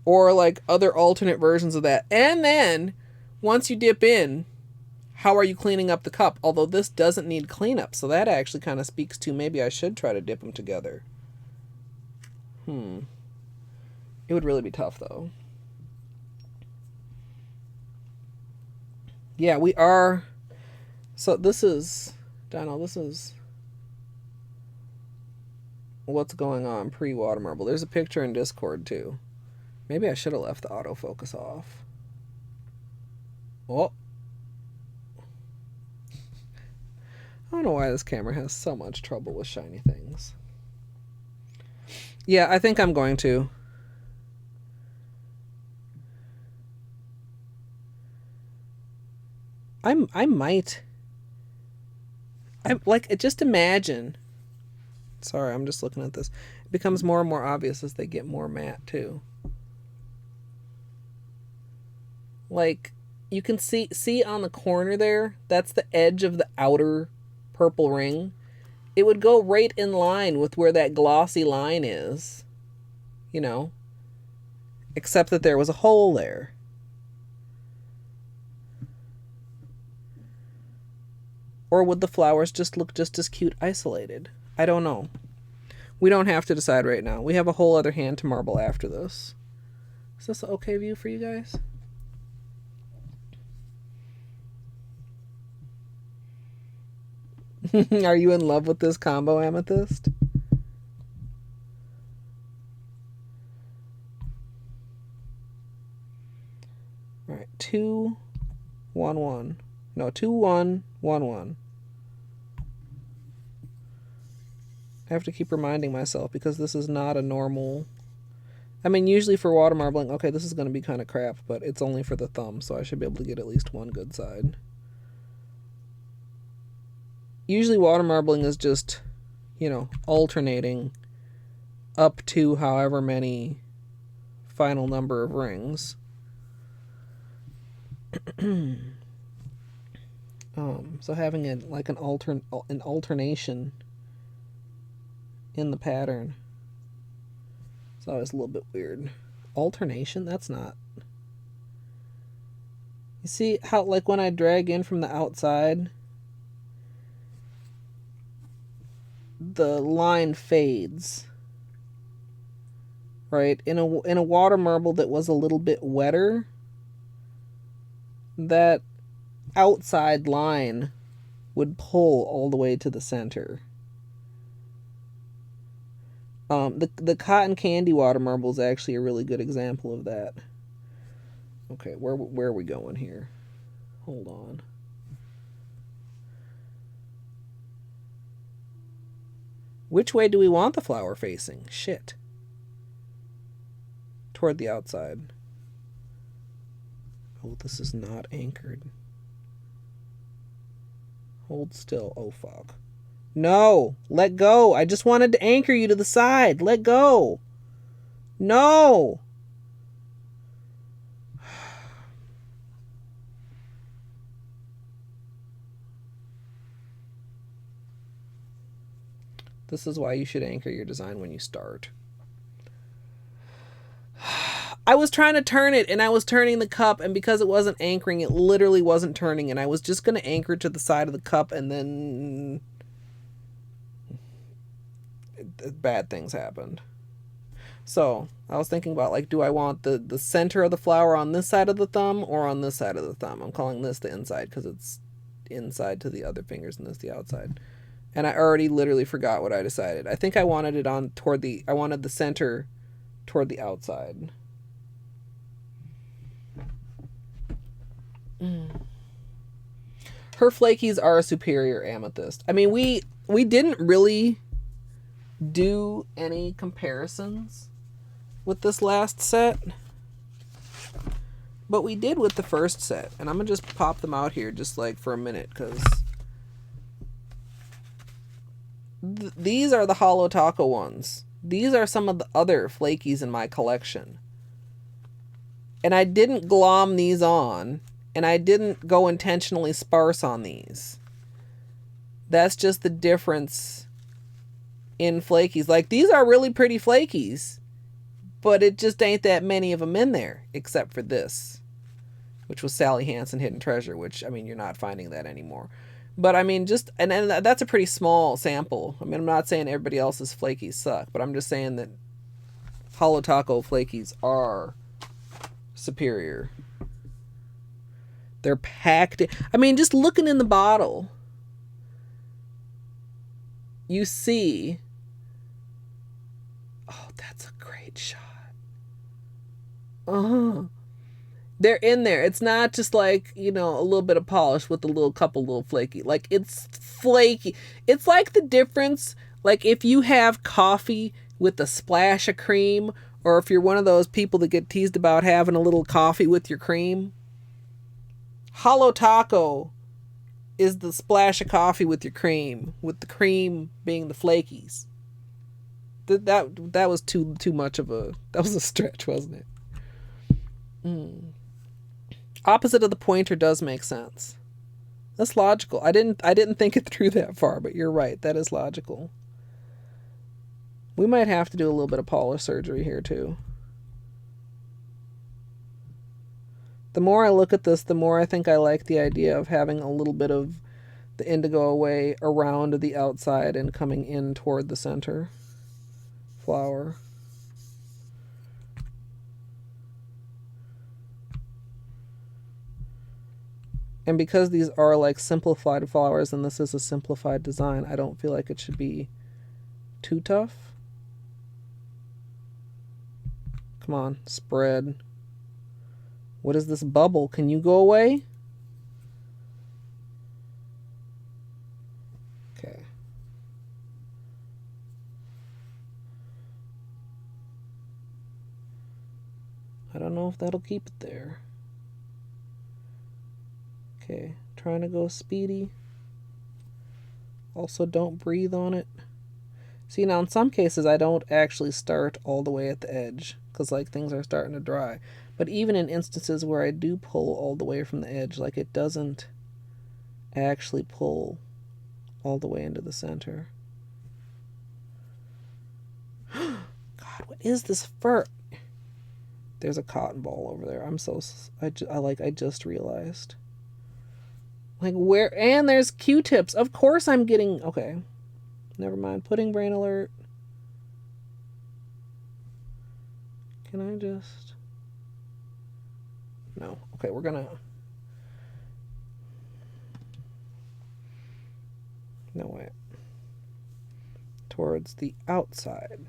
Or like other alternate versions of that. And then, once you dip in, how are you cleaning up the cup? Although this doesn't need cleanup, so that actually kind of speaks to maybe I should try to dip them together. It would really be tough, though. Yeah, we are... So this is... Dino, this is... what's going on pre-water marble. There's a picture in Discord, too. Maybe I should have left the autofocus off. Oh. I don't know why this camera has so much trouble with shiny things. Yeah, I think I'm going to. I might. Just imagine. Sorry, I'm just looking at this. It becomes more and more obvious as they get more matte, too. Like, you can see on the corner there, that's the edge of the outer purple ring. It would go right in line with where that glossy line is. You know? Except that there was a hole there. Or would the flowers just look just as cute isolated? I don't know. We don't have to decide right now. We have a whole other hand to marble after this. Is this an okay view for you guys? Are you in love with this combo amethyst? All right, 2, 1, 1. No, 2, 1, 1, 1. I have to keep reminding myself because this is not a normal... I mean, usually for water marbling, okay, this is going to be kind of crap, but it's only for the thumb, so I should be able to get at least one good side. Usually water marbling is just, you know, alternating up to however many final number of rings. So having it like an alternation in the pattern is always a little bit weird. Alternation? That's not... You see how, like, when I drag in from the outside, the line fades, right? In a water marble that was a little bit wetter, that outside line would pull all the way to the center. The cotton candy water marble is actually a really good example of that. Okay, where are we going here? Hold on. Which way do we want the flower facing? Shit. Toward the outside. Oh, this is not anchored. Hold still. Oh, fuck. No! Let go! I just wanted to anchor you to the side. Let go! No! This is why you should anchor your design when you start. I was trying to turn it, and I was turning the cup, and because it wasn't anchoring, it literally wasn't turning, and I was just going to anchor to the side of the cup, and then bad things happened. So I was thinking about, like, do I want the center of the flower on this side of the thumb or on this side of the thumb? I'm calling this the inside because it's inside to the other fingers and this the outside. And I already literally forgot what I decided. I think I wanted it on I wanted the center toward the outside. Her flakies are a superior amethyst. I mean, we didn't really do any comparisons with this last set, but we did with the first set. And I'm going to just pop them out here just like for a minute because these are the Holo Taco ones. These are some of the other flakies in my collection. And I didn't glom these on, and I didn't go intentionally sparse on these. That's just the difference in flakies. Like, these are really pretty flakies, but it just ain't that many of them in there, except for this, which was Sally Hansen Hidden Treasure, which, I mean, you're not finding that anymore. But I mean, just, and that's a pretty small sample. I mean, I'm not saying everybody else's flakies suck, but I'm just saying that Holo Taco flakies are superior. They're packed. I mean, just looking in the bottle, you see, oh, that's a great shot. They're in there. It's not just like, you know, a little bit of polish with a little couple little flaky. Like, it's flaky. It's like the difference, like if you have coffee with a splash of cream, or if you're one of those people that get teased about having a little coffee with your cream. Holo Taco is the splash of coffee with your cream, with the cream being the flakies. That was too much of a, that was a stretch, wasn't it? Opposite of the pointer does make sense. That's logical. I didn't think it through that far, but you're right. That is logical. We might have to do a little bit of polish surgery here too. The more I look at this, the more I think I like the idea of having a little bit of the indigo away around the outside and coming in toward the center flower. And because these are like simplified flowers and this is a simplified design, I don't feel like it should be too tough. Come on, spread. What is this bubble? Can you go away? Okay. I don't know if that'll keep it there. Okay, trying to go speedy. Also, don't breathe on it. See, now in some cases, I don't actually start all the way at the edge because, like, things are starting to dry. But even in instances where I do pull all the way from the edge, like, it doesn't actually pull all the way into the center. God, what is this fur? There's a cotton ball over there. I just realized. Like, where? And there's Q-tips. Of course I'm getting... Okay. Never mind. Pudding brain alert. Can I just... No. Okay, we're gonna... No, wait. Towards the outside.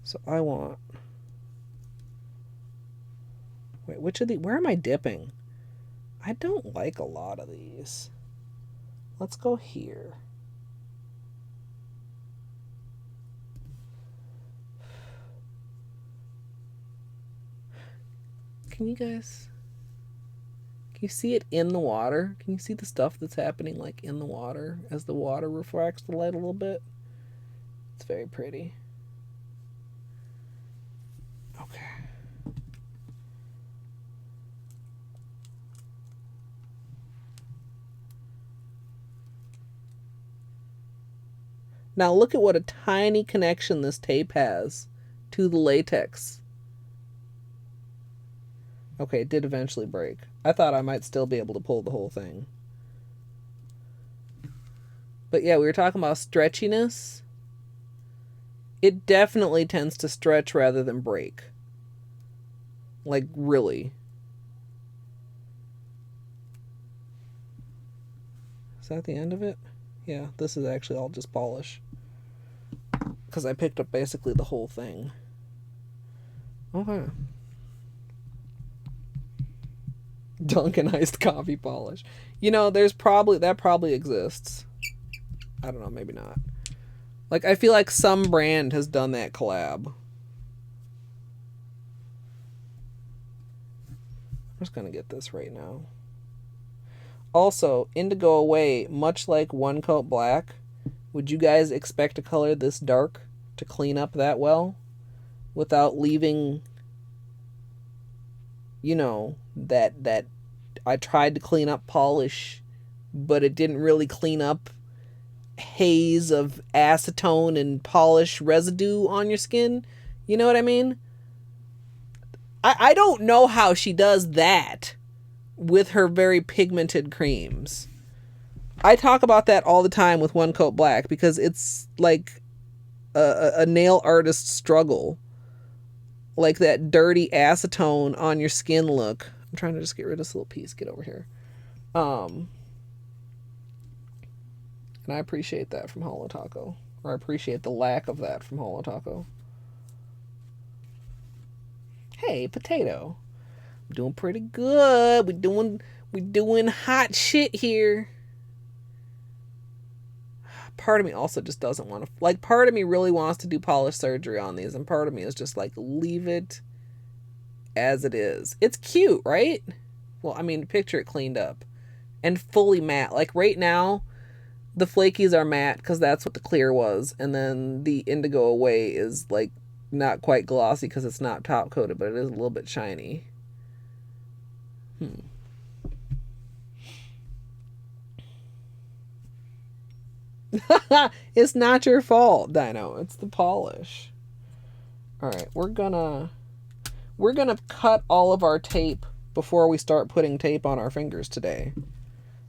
So I want... Wait, which of the... Where am I dipping? I don't like a lot of these. Let's go here. Can you guys... Can you see it in the water? Can you see the stuff that's happening like in the water as the water refracts the light a little bit? It's very pretty. Okay. Now look at what a tiny connection this tape has to the latex. Okay, it did eventually break. I thought I might still be able to pull the whole thing. But yeah, we were talking about stretchiness. It definitely tends to stretch rather than break. Like, really. Is that the end of it? Yeah, this is actually all just polish. Because I picked up basically the whole thing. Okay. Dunkin' iced coffee polish. You know, that probably exists. I don't know, maybe not. Like, I feel like some brand has done that collab. I'm just gonna get this right now. Also, Indigo Away, much like One Coat Black, would you guys expect a color this dark to clean up that well? Without leaving, you know, that I tried to clean up polish, but it didn't really clean up haze of acetone and polish residue on your skin. You know what I mean? I don't know how she does that with her very pigmented creams. I talk about that all the time with One Coat Black because it's like a nail artist struggle. Like that dirty acetone on your skin look. I'm trying to just get rid of this little piece. Get over here. And I appreciate that from Holo Taco. Or I appreciate the lack of that from Holo Taco. Hey, potato. I'm doing pretty good. We doing hot shit here. Part of me also just doesn't want to... Like, part of me really wants to do polish surgery on these, and part of me is just like, leave it as it is. It's cute, right? Well, I mean, picture it cleaned up. And fully matte. Like, right now, the Flakies are matte, because that's what the clear was. And then the Indigo Away is, like, not quite glossy, because it's not top-coated, but it is a little bit shiny. It's not your fault, Dino. It's the polish. Alright, we're gonna cut all of our tape before we start putting tape on our fingers today,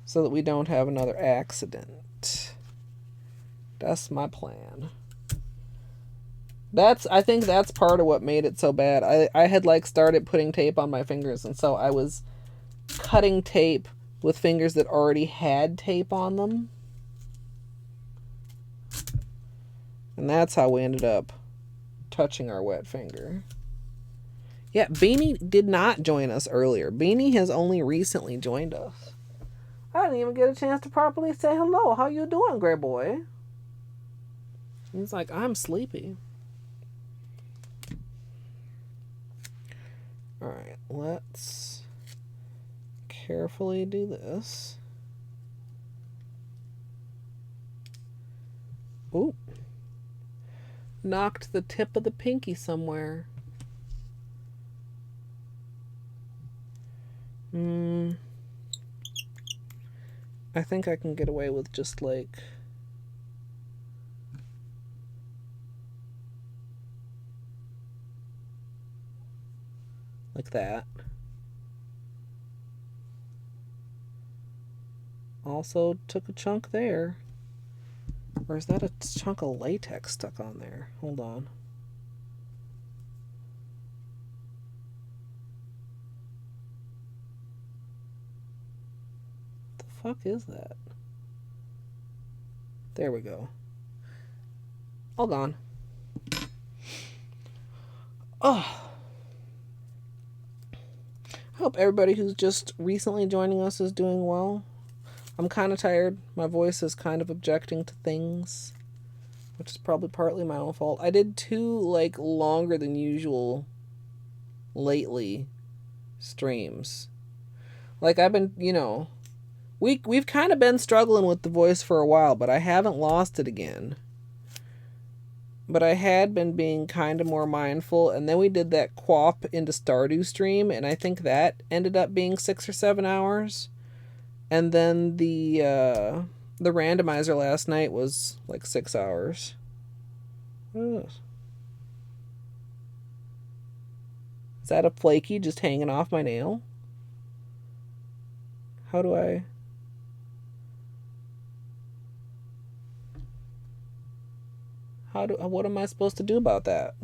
so that we don't have another accident. That's my plan. I think that's part of what made it so bad. I had like started putting tape on my fingers, and so I was cutting tape with fingers that already had tape on them. And that's how we ended up touching our wet finger. Yeah, Beanie did not join us earlier. Beanie has only recently joined us. I didn't even get a chance to properly say hello. How you doing, gray boy? He's like, I'm sleepy. Alright, let's carefully do this. Ooh. Knocked the tip of the pinky somewhere. I think I can get away with just like... like that. Also took a chunk there. Or is that a chunk of latex stuck on there? Hold on. What the fuck is that? There we go. All gone. Oh. I hope everybody who's just recently joining us is doing well. I'm kind of tired. My voice is kind of objecting to things, which is probably partly my own fault. I did 2 like longer than usual lately streams. Like I've been, you know, we've kind of been struggling with the voice for a while, but I haven't lost it again. But I had been being kind of more mindful, and then we did that Quap into Stardew stream, and I think that ended up being 6 or 7 hours. And then the randomizer last night was like 6 hours. Ugh. Is that a Flakie just hanging off my nail? How do I... What am I supposed to do about that?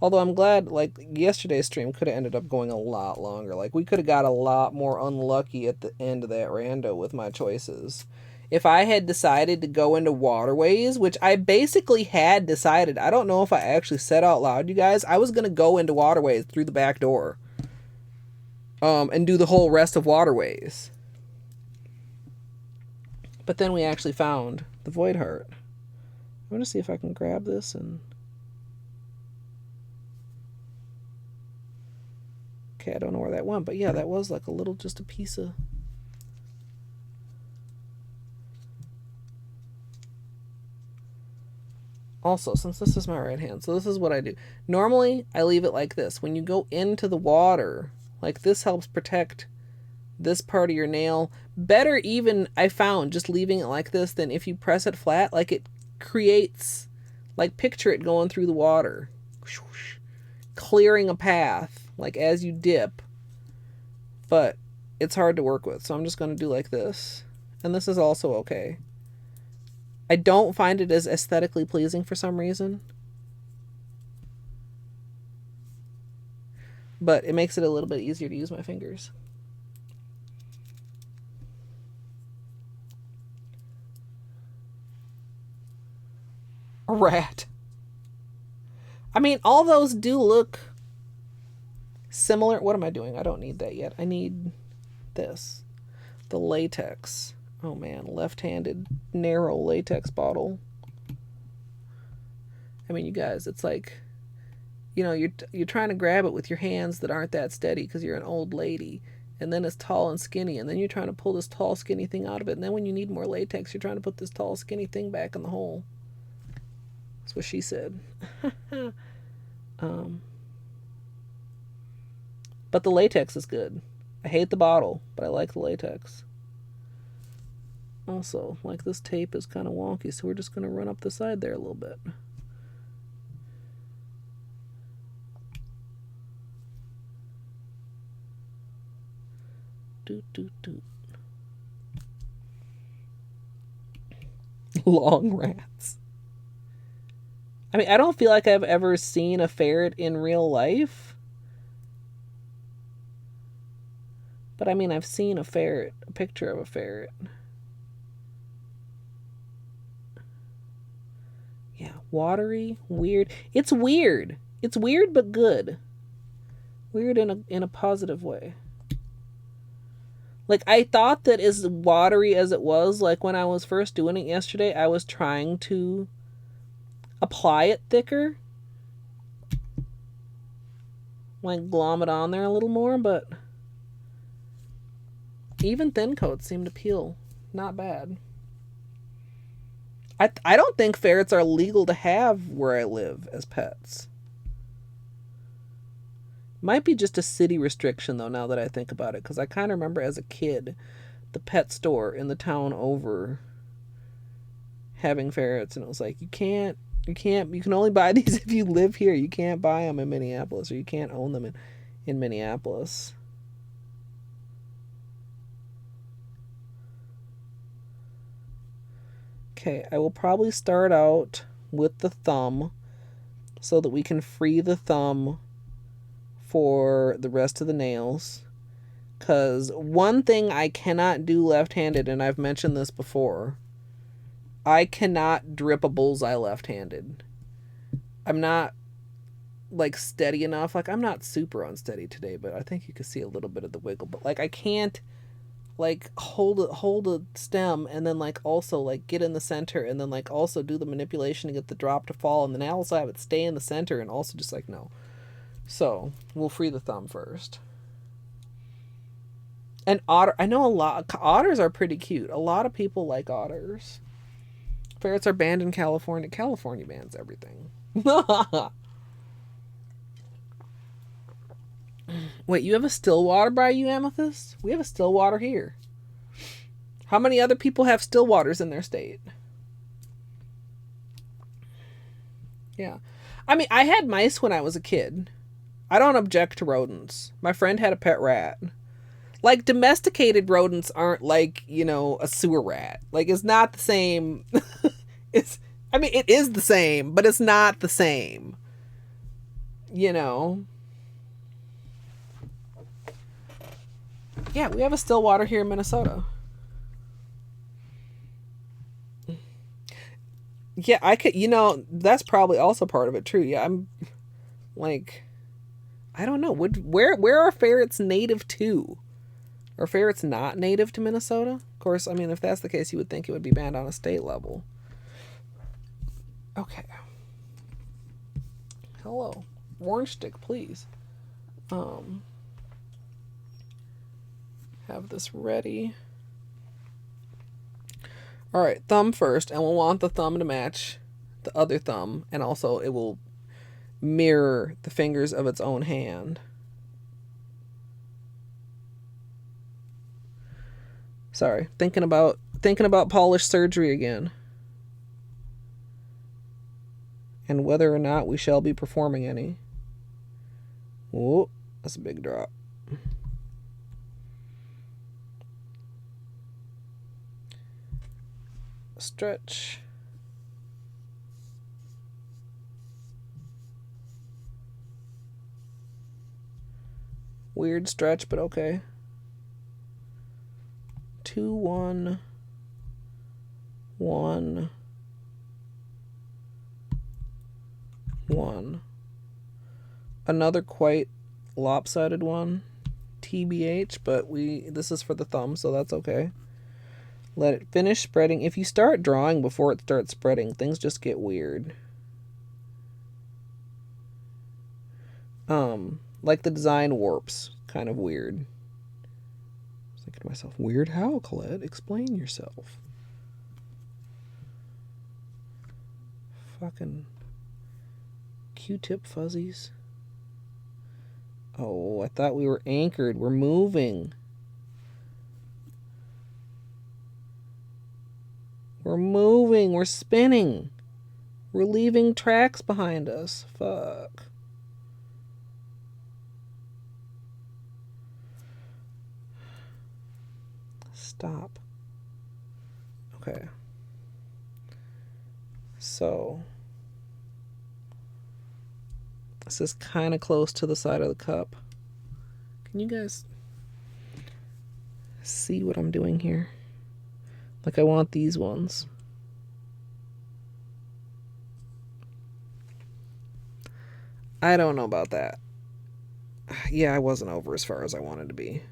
Although I'm glad, like, yesterday's stream could have ended up going a lot longer. Like, we could have got a lot more unlucky at the end of that rando with my choices. If I had decided to go into waterways, which I basically had decided, I don't know if I actually said out loud, you guys, I was going to go into waterways through the back door. And do the whole rest of waterways. But then we actually found the Void Heart. I'm going to see if I can grab this and... Okay, I don't know where that went, but yeah, that was like a little, just a piece of... Also, since this is my right hand, so this is what I do. Normally, I leave it like this. When you go into the water, like this helps protect this part of your nail. Better even, I found, just leaving it like this than if you press it flat, like it creates, like picture it going through the water. Clearing a path, like as you dip. But it's hard to work with, so I'm just going to do like this. And this is also okay. I don't find it as aesthetically pleasing for some reason. But it makes it a little bit easier to use my fingers. A rat. I mean, all those do look similar. What am I doing? I don't need that yet. I need this. The latex. Oh man, left-handed, narrow latex bottle. I mean, you guys, it's like, you know, you're trying to grab it with your hands that aren't that steady because you're an old lady. And then it's tall and skinny. And then you're trying to pull this tall, skinny thing out of it. And then when you need more latex, you're trying to put this tall, skinny thing back in the hole. That's what she said. But the latex is good. I hate the bottle, but I like the latex. Also, like this tape is kind of wonky, so we're just going to run up the side there a little bit. Doot, doot, doot. Long rats. I mean, I don't feel like I've ever seen a ferret in real life. But I mean, I've seen a ferret, a picture of a ferret. Yeah, watery, weird. It's weird. It's weird but good. Weird in a positive way. Like, I thought that as watery as it was, like when I was first doing it yesterday, I was trying to apply it thicker. Like, glom it on there a little more, but even thin coats seem to peel. Not bad. I don't think ferrets are legal to have where I live as pets. Might be just a city restriction, though, now that I think about it. Because I kind of remember as a kid, the pet store in the town over having ferrets. And it was like, you can't You can only buy these if you live here. You can't buy them in Minneapolis, or you can't own them in Minneapolis. Okay, I will probably start out with the thumb so that we can free the thumb for the rest of the nails. Because one thing I cannot do left-handed, and I've mentioned this before, I cannot drip a bullseye left-handed. I'm not, like, steady enough. Like, I'm not super unsteady today, but I think you can see a little bit of the wiggle. But, like, I can't, like, hold a stem and then, like, also, like, get in the center and then, like, also do the manipulation to get the drop to fall and then also have it stay in the center and also just, like, no. So, we'll free the thumb first. And otter, I know otters are pretty cute. A lot of people like otters. Ferrets are banned in California. California bans everything. Wait, you have a still water by you, Amethyst? We have a still water here. How many other people have still waters in their state? Yeah. I mean, I had mice when I was a kid. I don't object to rodents. My friend had a pet rat. Like, domesticated rodents aren't like, you know, a sewer rat. Like, it's not the same. I mean, it is the same, but it's not the same. You know? Yeah, we have a still water here in Minnesota. Yeah, I could, you know, that's probably also part of it, true. Yeah, I'm, like, I don't know. Where are ferrets native to? Are ferrets not native to Minnesota? Of course, I mean, if that's the case, you would think it would be banned on a state level. Okay. Hello. Orange stick, please. Have this ready. Alright, thumb first, and we'll want the thumb to match the other thumb, and also it will mirror the fingers of its own hand. Sorry, thinking about polish surgery again. And whether or not we shall be performing any. Whoa, that's a big drop. Stretch. Weird stretch, but okay. 2, 1, 1, 1. Another quite lopsided one. TBH, but this is for the thumb, so that's okay. Let it finish spreading. If you start drawing before it starts spreading, things just get weird. Like the design warps. Kind of weird. I was thinking to myself, weird how, Colette? Explain yourself. Fucking Q-tip fuzzies. Oh, I thought we were anchored. We're moving. We're moving. We're spinning. We're leaving tracks behind us. Fuck. Stop. Okay. So this is kind of close to the side of the cup. Can you guys see what I'm doing here? Like, I want these ones. I don't know about that. Yeah, I wasn't over as far as I wanted to be.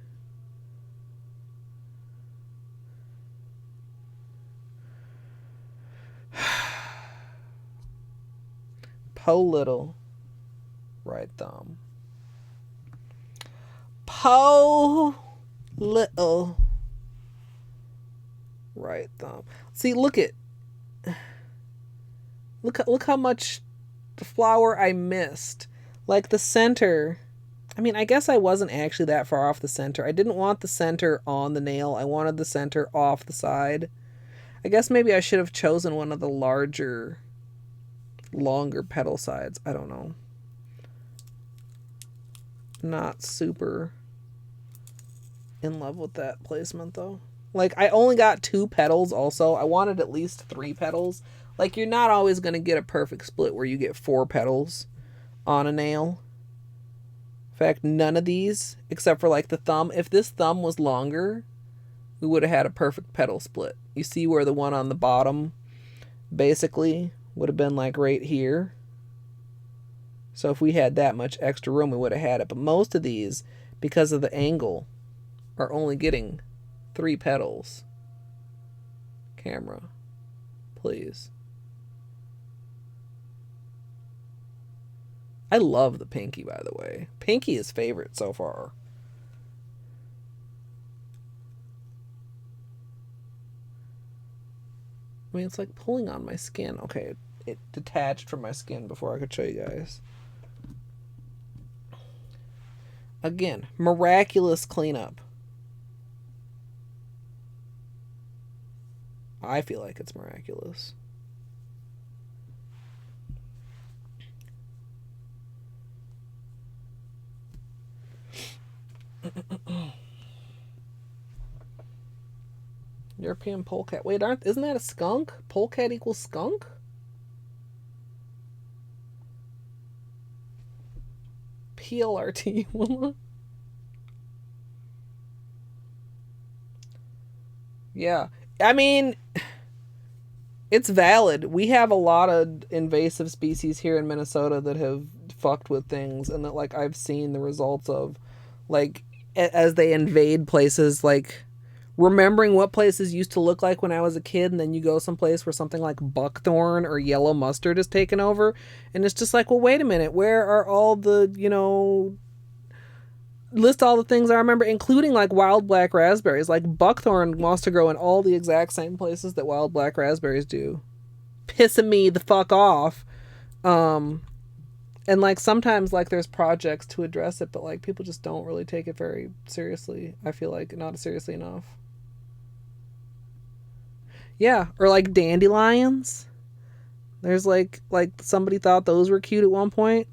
Po little right thumb. Po little right thumb. See, look how much flower I missed. Like the center. I mean, I guess I wasn't actually that far off the center. I didn't want the center on the nail. I wanted the center off the side. I guess maybe I should have chosen one of the larger longer petal sides. I don't know. Not super in love with that placement though. Like, I only got 2 petals also. I wanted at least 3 petals. Like, you're not always going to get a perfect split where you get 4 petals on a nail. In fact, none of these, except for like the thumb. If this thumb was longer, we would have had a perfect petal split. You see where the one on the bottom basically would have been like right here. So if we had that much extra room, we would have had it. But most of these, because of the angle, are only getting 3 petals. Camera, please. I love the pinky, by the way. Pinky is favorite so far. I mean, it's like pulling on my skin. Okay, it detached from my skin before I could show you guys. Again, miraculous cleanup. I feel like it's miraculous. European polecat. Wait, isn't that a skunk? Polecat equals skunk? PLRT. Yeah. I mean, it's valid. We have a lot of invasive species here in Minnesota that have fucked with things, and that, like, I've seen the results of, like, as they invade places, like, remembering what places used to look like when I was a kid, and then you go someplace where something like buckthorn or yellow mustard is taken over, and it's just like, well, wait a minute, where are all the, you know, list all the things I remember, including like wild black raspberries. Like, buckthorn wants to grow in all the exact same places that wild black raspberries do. Pissing me the fuck off. And like sometimes like there's projects to address it, but like people just don't really take it very seriously. I feel like not seriously enough. Yeah, or like dandelions. There's like somebody thought those were cute at one point.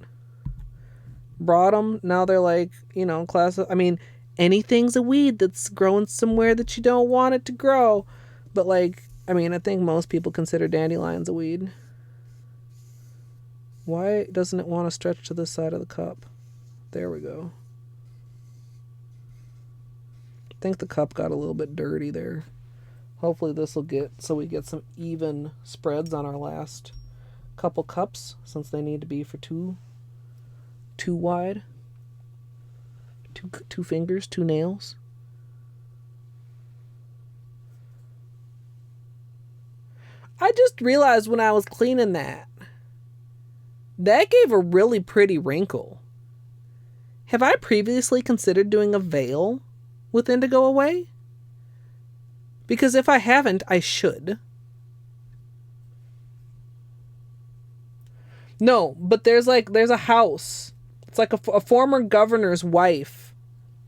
Brought them. Now they're like, you know, I mean, anything's a weed that's growing somewhere that you don't want it to grow. But like, I mean, I think most people consider dandelions a weed. Why doesn't it want to stretch to this side of the cup? There we go. I think the cup got a little bit dirty there. Hopefully this will get, so we get some even spreads on our last couple cups, since they need to be for two wide. Two fingers, 2 nails. I just realized when I was cleaning that gave a really pretty wrinkle. Have I previously considered doing a veil with Indigo away? Because if I haven't, I should. No, but there's a house. It's like a former governor's wife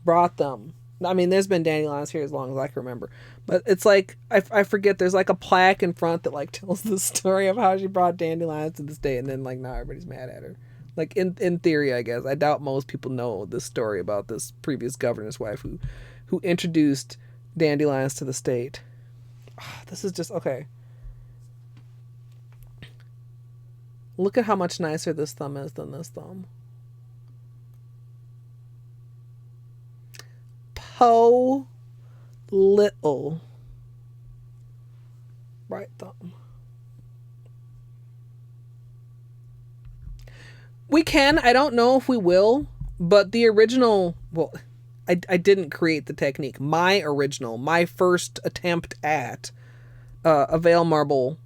brought them. I mean, there's been dandelions here as long as I can remember. But it's like, I forget, there's like a plaque in front that like tells the story of how she brought dandelions to the state, and then like now everybody's mad at her. Like in theory, I guess. I doubt most people know this story about this previous governor's wife who introduced dandelions to the state. This is just, okay. Look at how much nicer this thumb is than this thumb. Little right thumb. We can. I don't know if we will, but the original, well, I didn't create the technique. My first attempt at a veil marble,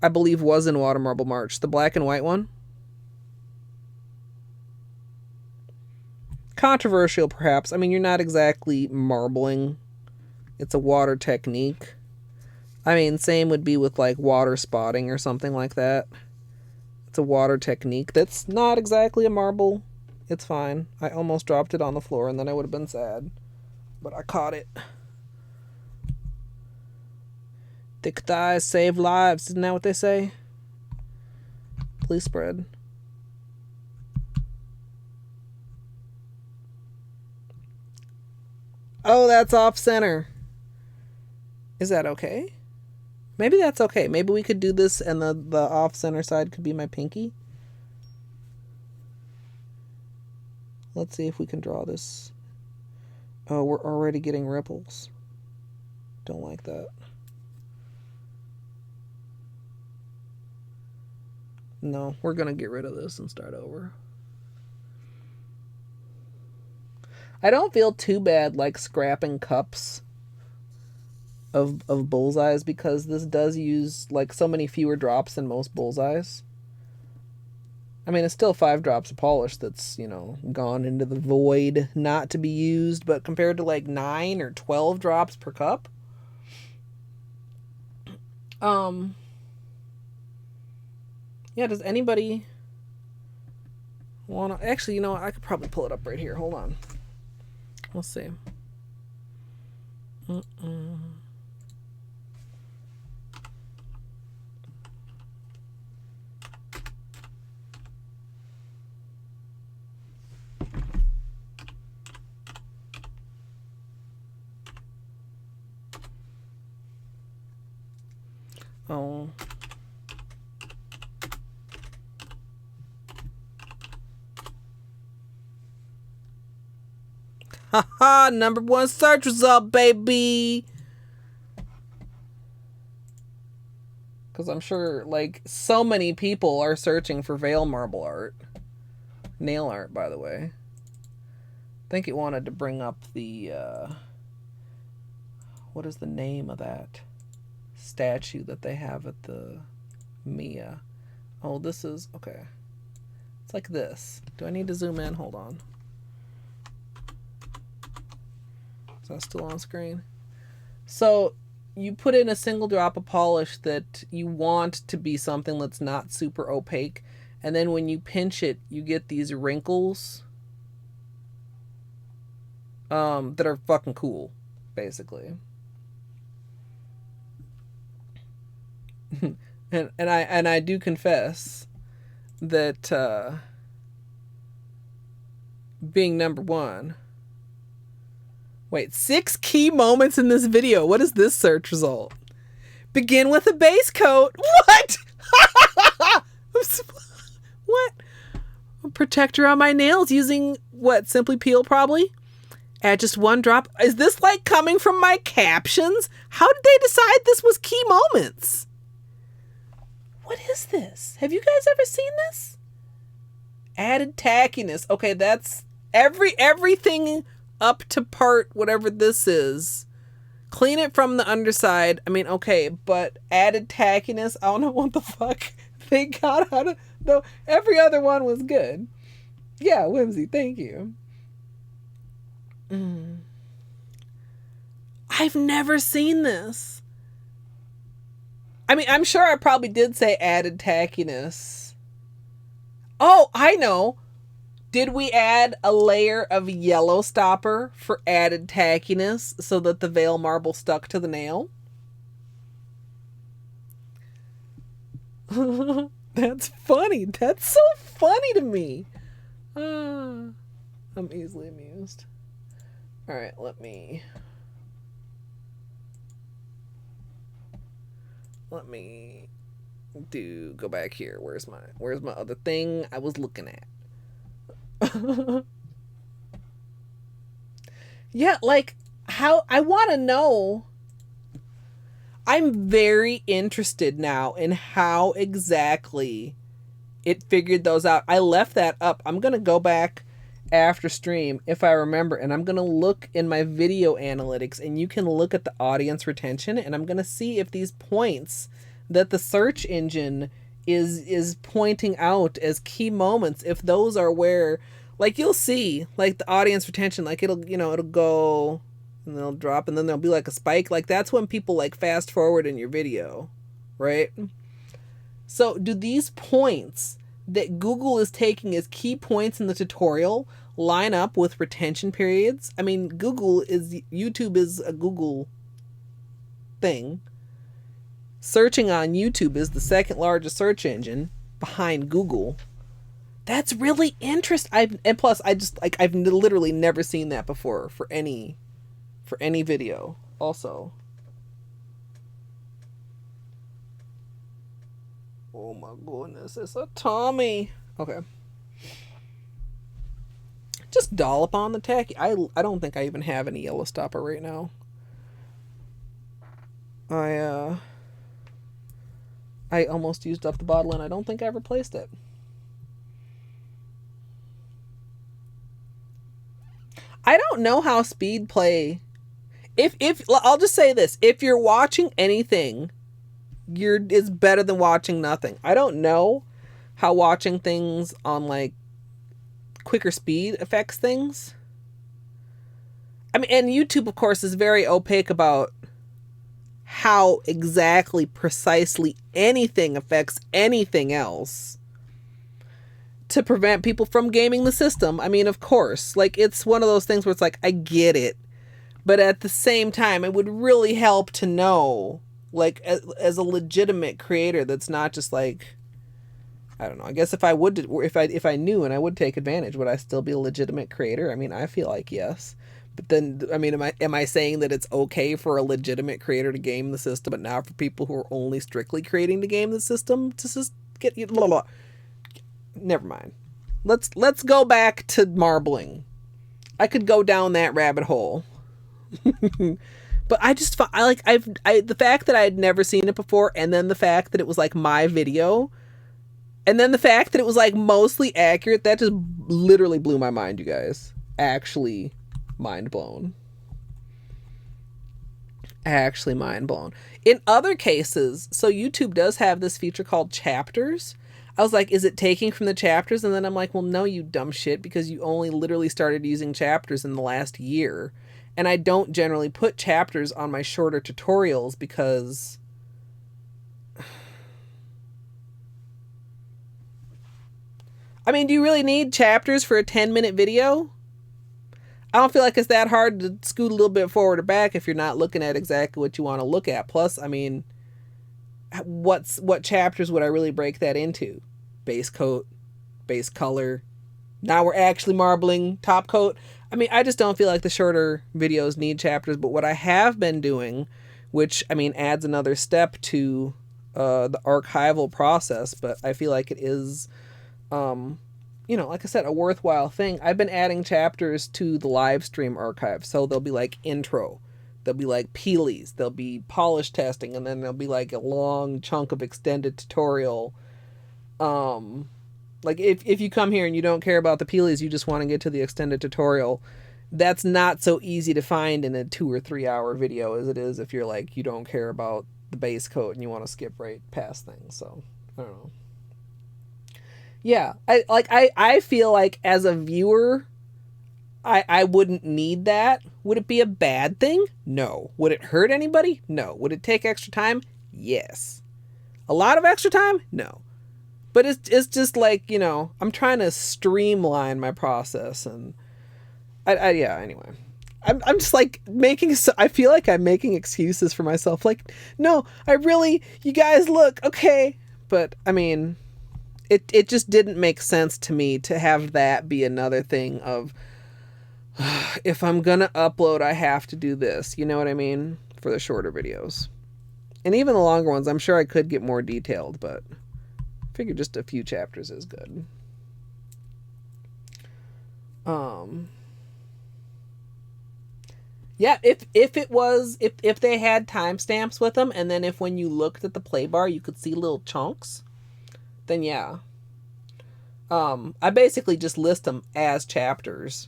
I believe, was in Water Marble March, the black and white one. Controversial, perhaps. I mean, you're not exactly marbling. It's a water technique. I mean, same would be with like water spotting or something like that. It's a water technique that's not exactly a marble. It's fine. I almost dropped it on the floor and then I would have been sad. But I caught it. Thick thighs save lives. Isn't that what they say? Please spread. Oh, that's off center. Is that okay? Maybe that's okay. Maybe we could do this and the off center side could be my pinky. Let's see if we can draw this. Oh, we're already getting ripples. Don't like that. No, we're going to get rid of this and start over. I don't feel too bad like scrapping cups of bullseyes because this does use like so many fewer drops than most bullseyes. I mean, it's still 5 drops of polish that's, you know, gone into the void not to be used, but compared to like 9 or 12 drops per cup. Yeah, does anybody want to... Actually, you know what? I could probably pull it up right here. Hold on. We'll see. Oh. Haha, #1 search result, baby. Because I'm sure, like, so many people are searching for veil marble art. Nail art, by the way. I think it wanted to bring up the, what is the name of that statue that they have at the Mia? Oh, this is, okay. It's like this. Do I need to zoom in? Hold on. Is that still on screen? So you put in a single drop of polish that you want to be something that's not super opaque, and then when you pinch it, you get these wrinkles that are fucking cool, basically. and I do confess that being #1. Wait, 6 key moments in this video. What is this search result? Begin with a base coat. What? What? A protector on my nails using what? Simply Peel, probably? Add just 1 drop. Is this like coming from my captions? How did they decide this was key moments? What is this? Have you guys ever seen this? Added tackiness. Okay, that's everything up to part whatever this is. Clean it from the underside. I mean, okay, but added tackiness. I don't know what the fuck they got out of. Though every other one was good. Yeah, Whimsy, thank you. I've never seen this. I mean, I'm sure I probably did say added tackiness. Oh, I know. Did we add a layer of yellow stopper for added tackiness so that the veil marble stuck to the nail? That's funny. That's so funny to me. I'm easily amused. All right, let me go back here. Where's my other thing I was looking at? Yeah, like, how I want to know. I'm very interested now in how exactly it figured those out. I left that up. I'm going to go back after stream if I remember, and I'm going to look in my video analytics, and you can look at the audience retention, and I'm going to see if these points that the search engine is pointing out as key moments, if those are where, like, you'll see, like, the audience retention, like, it'll go and they'll drop, and then there'll be like a spike. Like, that's when people like fast forward in your video, right? So do these points that Google is taking as key points in the tutorial line up with retention periods? I mean, YouTube is a Google thing. Searching on YouTube is the second largest search engine. behind Google. That's really interesting. And plus, I've literally never seen that before for any video. Also, oh my goodness, it's a Tommy. Okay, just dollop on the tacky. I don't think I even have any yellow stopper right now. I almost used up the bottle and I don't think I replaced it. I don't know how speed play. If I'll just say this, if you're watching anything, it's better than watching nothing. I don't know how watching things on like quicker speed affects things. I mean, and YouTube of course is very opaque about how exactly precisely anything affects anything else to prevent people from gaming the system. I mean, of course, like it's one of those things where it's like, I get it, but at the same time, it would really help to know, like as a legitimate creator, that's not just like, I don't know. I guess if I knew and I would take advantage, would I still be a legitimate creator? I mean, I feel like yes. But then, I mean, am I saying that it's okay for a legitimate creator to game the system, but not for people who are only strictly creating to game the system to just get you? Blah, blah. Never mind. Let's go back to marbling. I could go down that rabbit hole, but the fact that I had never seen it before, and then the fact that it was like my video, and then the fact that it was like mostly accurate, that just literally blew my mind, you guys. Actually. Mind blown. Actually mind blown. In other cases, so YouTube does have this feature called chapters. I was like, is it taking from the chapters? And then I'm like, well, no, you dumb shit, because you only literally started using chapters in the last year. And I don't generally put chapters on my shorter tutorials because I mean, do you really need chapters for a 10-minute video? I don't feel like it's that hard to scoot a little bit forward or back if you're not looking at exactly what you want to look at. Plus, I mean, what chapters would I really break that into? Base coat, base color. Now we're actually marbling top coat. I mean, I just don't feel like the shorter videos need chapters. But what I have been doing, which, I mean, adds another step to the archival process, but I feel like it is... like I said, a worthwhile thing. I've been adding chapters to the live stream archive. So there'll be like intro, there'll be like Peelies, there'll be polish testing, and then there'll be like a long chunk of extended tutorial. Like if you come here and you don't care about the Peelies, you just want to get to the extended tutorial, that's not so easy to find in a 2 or 3 hour video as it is if you're like, you don't care about the base coat and you want to skip right past things. So I don't know. Yeah, I feel like as a viewer, I wouldn't need that. Would it be a bad thing? No. Would it hurt anybody? No. Would it take extra time? Yes. A lot of extra time? No. But it's just like, I'm trying to streamline my process, and anyway. I'm just like I feel like I'm making excuses for myself. Like, no, you guys look, okay. But I mean, it just didn't make sense to me to have that be another thing of, if I'm gonna upload, I have to do this. You know what I mean? For the shorter videos. And even the longer ones, I'm sure I could get more detailed, but I figure just a few chapters is good. Yeah, if they had timestamps with them, and then if when you looked at the play bar you could see little chunks, then yeah. I basically just list them as chapters.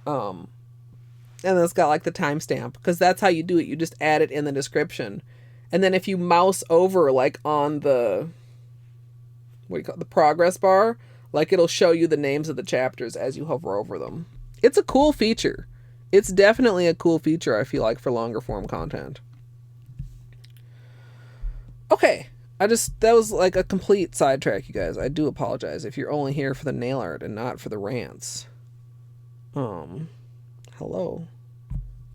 And then it's got like the timestamp, because that's how you do it. You just add it in the description. And then if you mouse over like on the, the progress bar, like it'll show you the names of the chapters as you hover over them. It's a cool feature. It's definitely a cool feature, I feel like, for longer form content. Okay. That was like a complete sidetrack, you guys. I do apologize if you're only here for the nail art and not for the rants. Hello.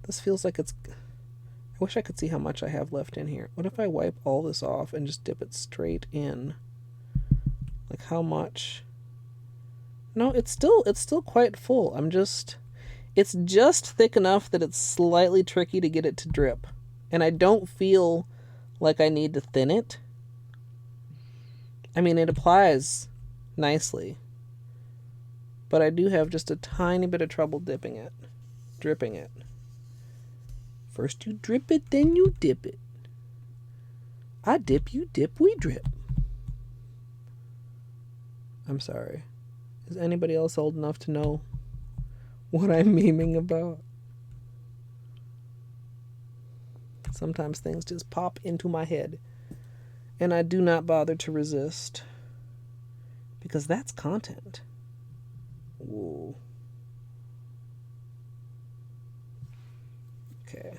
This feels like it's... I wish I could see how much I have left in here. What if I wipe all this off and just dip it straight in Like how much? No, it's still quite full. It's just thick enough that it's slightly tricky to get it to drip. And I don't feel like I need to thin it. I mean, it applies nicely. But I do have just a tiny bit of trouble dripping it. First you drip it, then you dip it. I dip, you dip, we drip. I'm sorry. Is anybody else old enough to know what I'm memeing about? Sometimes things just pop into my head, and I do not bother to resist, because that's content. Whoa. Okay.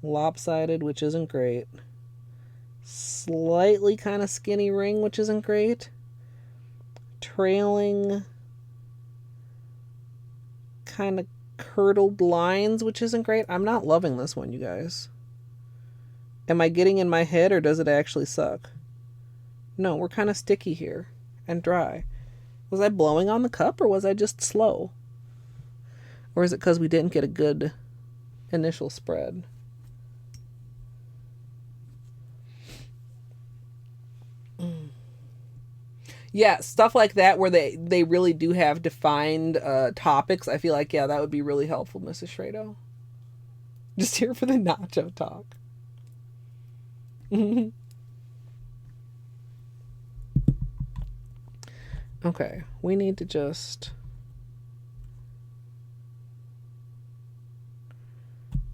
Lopsided, which isn't great. Slightly kind of skinny ring, which isn't great. Trailing kind of curdled lines, which isn't great. I'm not loving this one, you guys. Am I getting in my head, or does it actually suck? No, we're kind of sticky here and dry. Was I blowing on the cup, or was I just slow? Or is it because we didn't get a good initial spread? Yeah, stuff like that where they really do have defined topics. I feel like, yeah, that would be really helpful, Mrs. Shrado. Just here for the nacho talk. Okay, we need to just...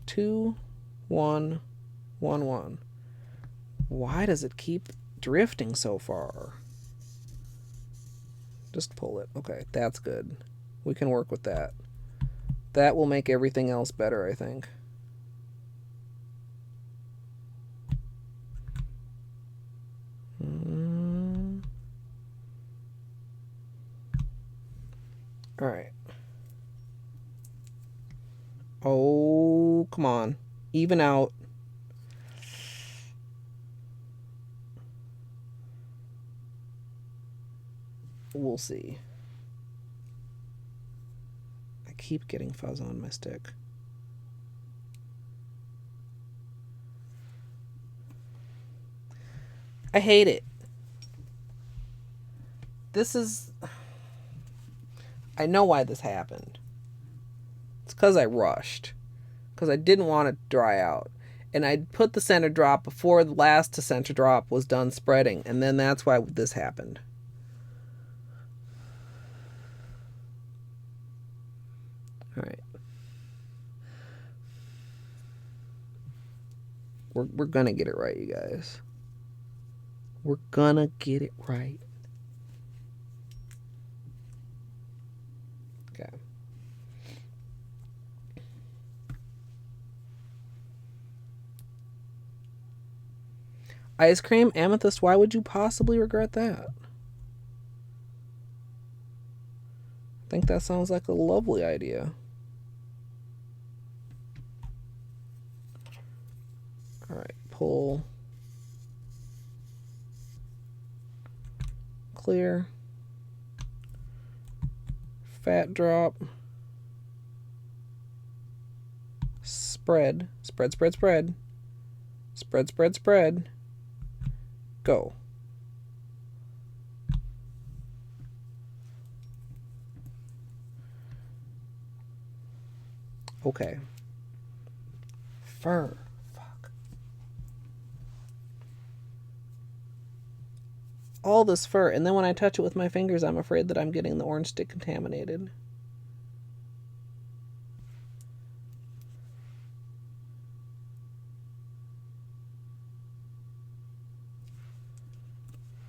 2, 1, 1, 1. Why does it keep drifting so far? Just pull it. Okay, that's good. We can work with that. That will make everything else better, I think. All right. Oh, come on. Even out. We'll see. I keep getting fuzz on my stick. I hate it. This is... I know why this happened. It's because I rushed. Because I didn't want it to dry out. And I put the center drop before the last center drop was done spreading. And then that's why this happened. All right. We're gonna get it right, you guys. We're gonna get it right. Okay. Ice cream, amethyst, why would you possibly regret that? I think that sounds like a lovely idea. All right, pull. Clear. Fat drop. Spread. Spread, spread, spread. Spread, spread, spread. Go. Okay. Fur. Fuck. All this fur, and then when I touch it with my fingers, I'm afraid that I'm getting the orange stick contaminated.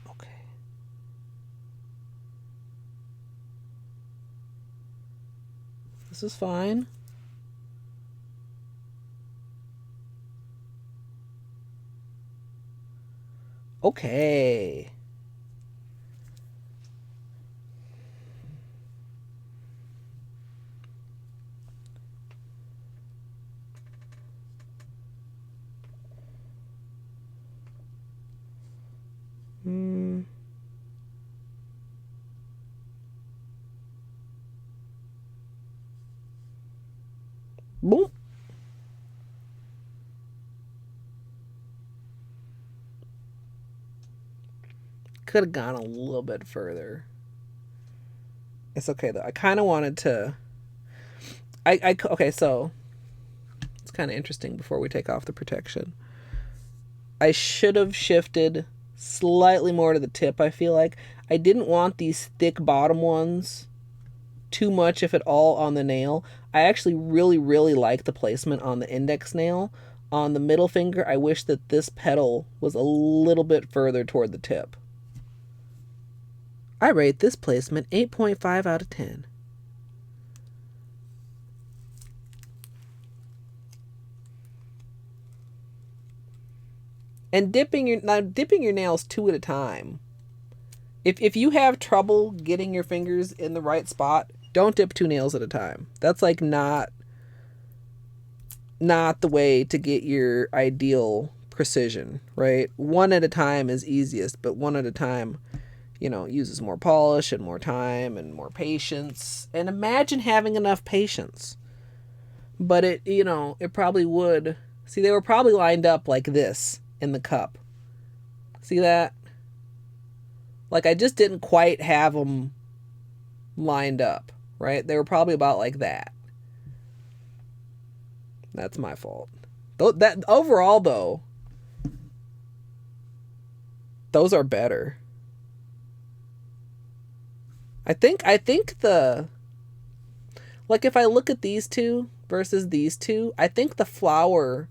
Okay. This is fine. Okay. Boom. Could have gone a little bit further. It's okay though. I kind of wanted to. Okay, so it's kind of interesting before we take off the protection. I should have shifted slightly more to the tip, I feel like. I didn't want these thick bottom ones too much, if at all, on the nail. I actually really, really like the placement on the index nail. On the middle finger, I wish that this petal was a little bit further toward the tip. I rate this placement 8.5 out of 10. And dipping your nails 2 at a time. If you have trouble getting your fingers in the right spot, don't dip 2 nails at a time. That's like not the way to get your ideal precision, right? 1 at a time is easiest, but 1 at a time, uses more polish and more time and more patience. And imagine having enough patience. But it probably would. See, they were probably lined up like this in the cup. See that? Like, I just didn't quite have them lined up, right? They were probably about like that. That's my fault. That overall, though, those are better. I think if I look at these two versus these two, I think the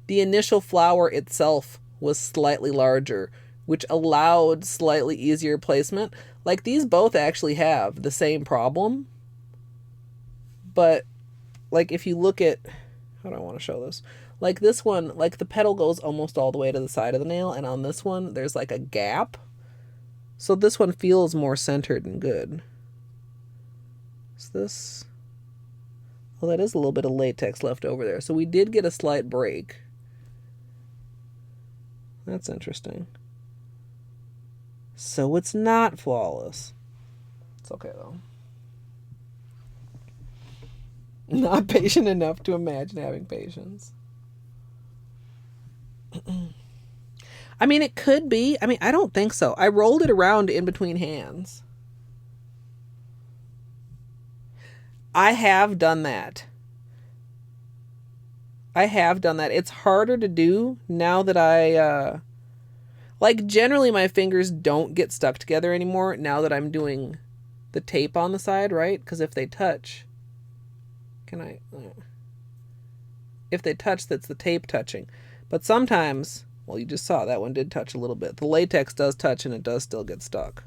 initial flower itself was slightly larger, which allowed slightly easier placement. Like, these both actually have the same problem. But, like, if you look at, how do I want to show this? Like, this one, like, the petal goes almost all the way to the side of the nail, and on this one, there's, like, a gap. So this one feels more centered and good. Is this? Well, that is a little bit of latex left over there. So we did get a slight break. That's interesting. So it's not flawless. It's okay, though. Not patient enough to imagine having patience. I mean, it could be. I mean, I don't think so. I rolled it around in between hands. I have done that. It's harder to do now that I, generally my fingers don't get stuck together anymore now that I'm doing the tape on the side, right? Because if they touch, if they touch, that's the tape touching. But sometimes, well, you just saw that one did touch a little bit. The latex does touch and it does still get stuck.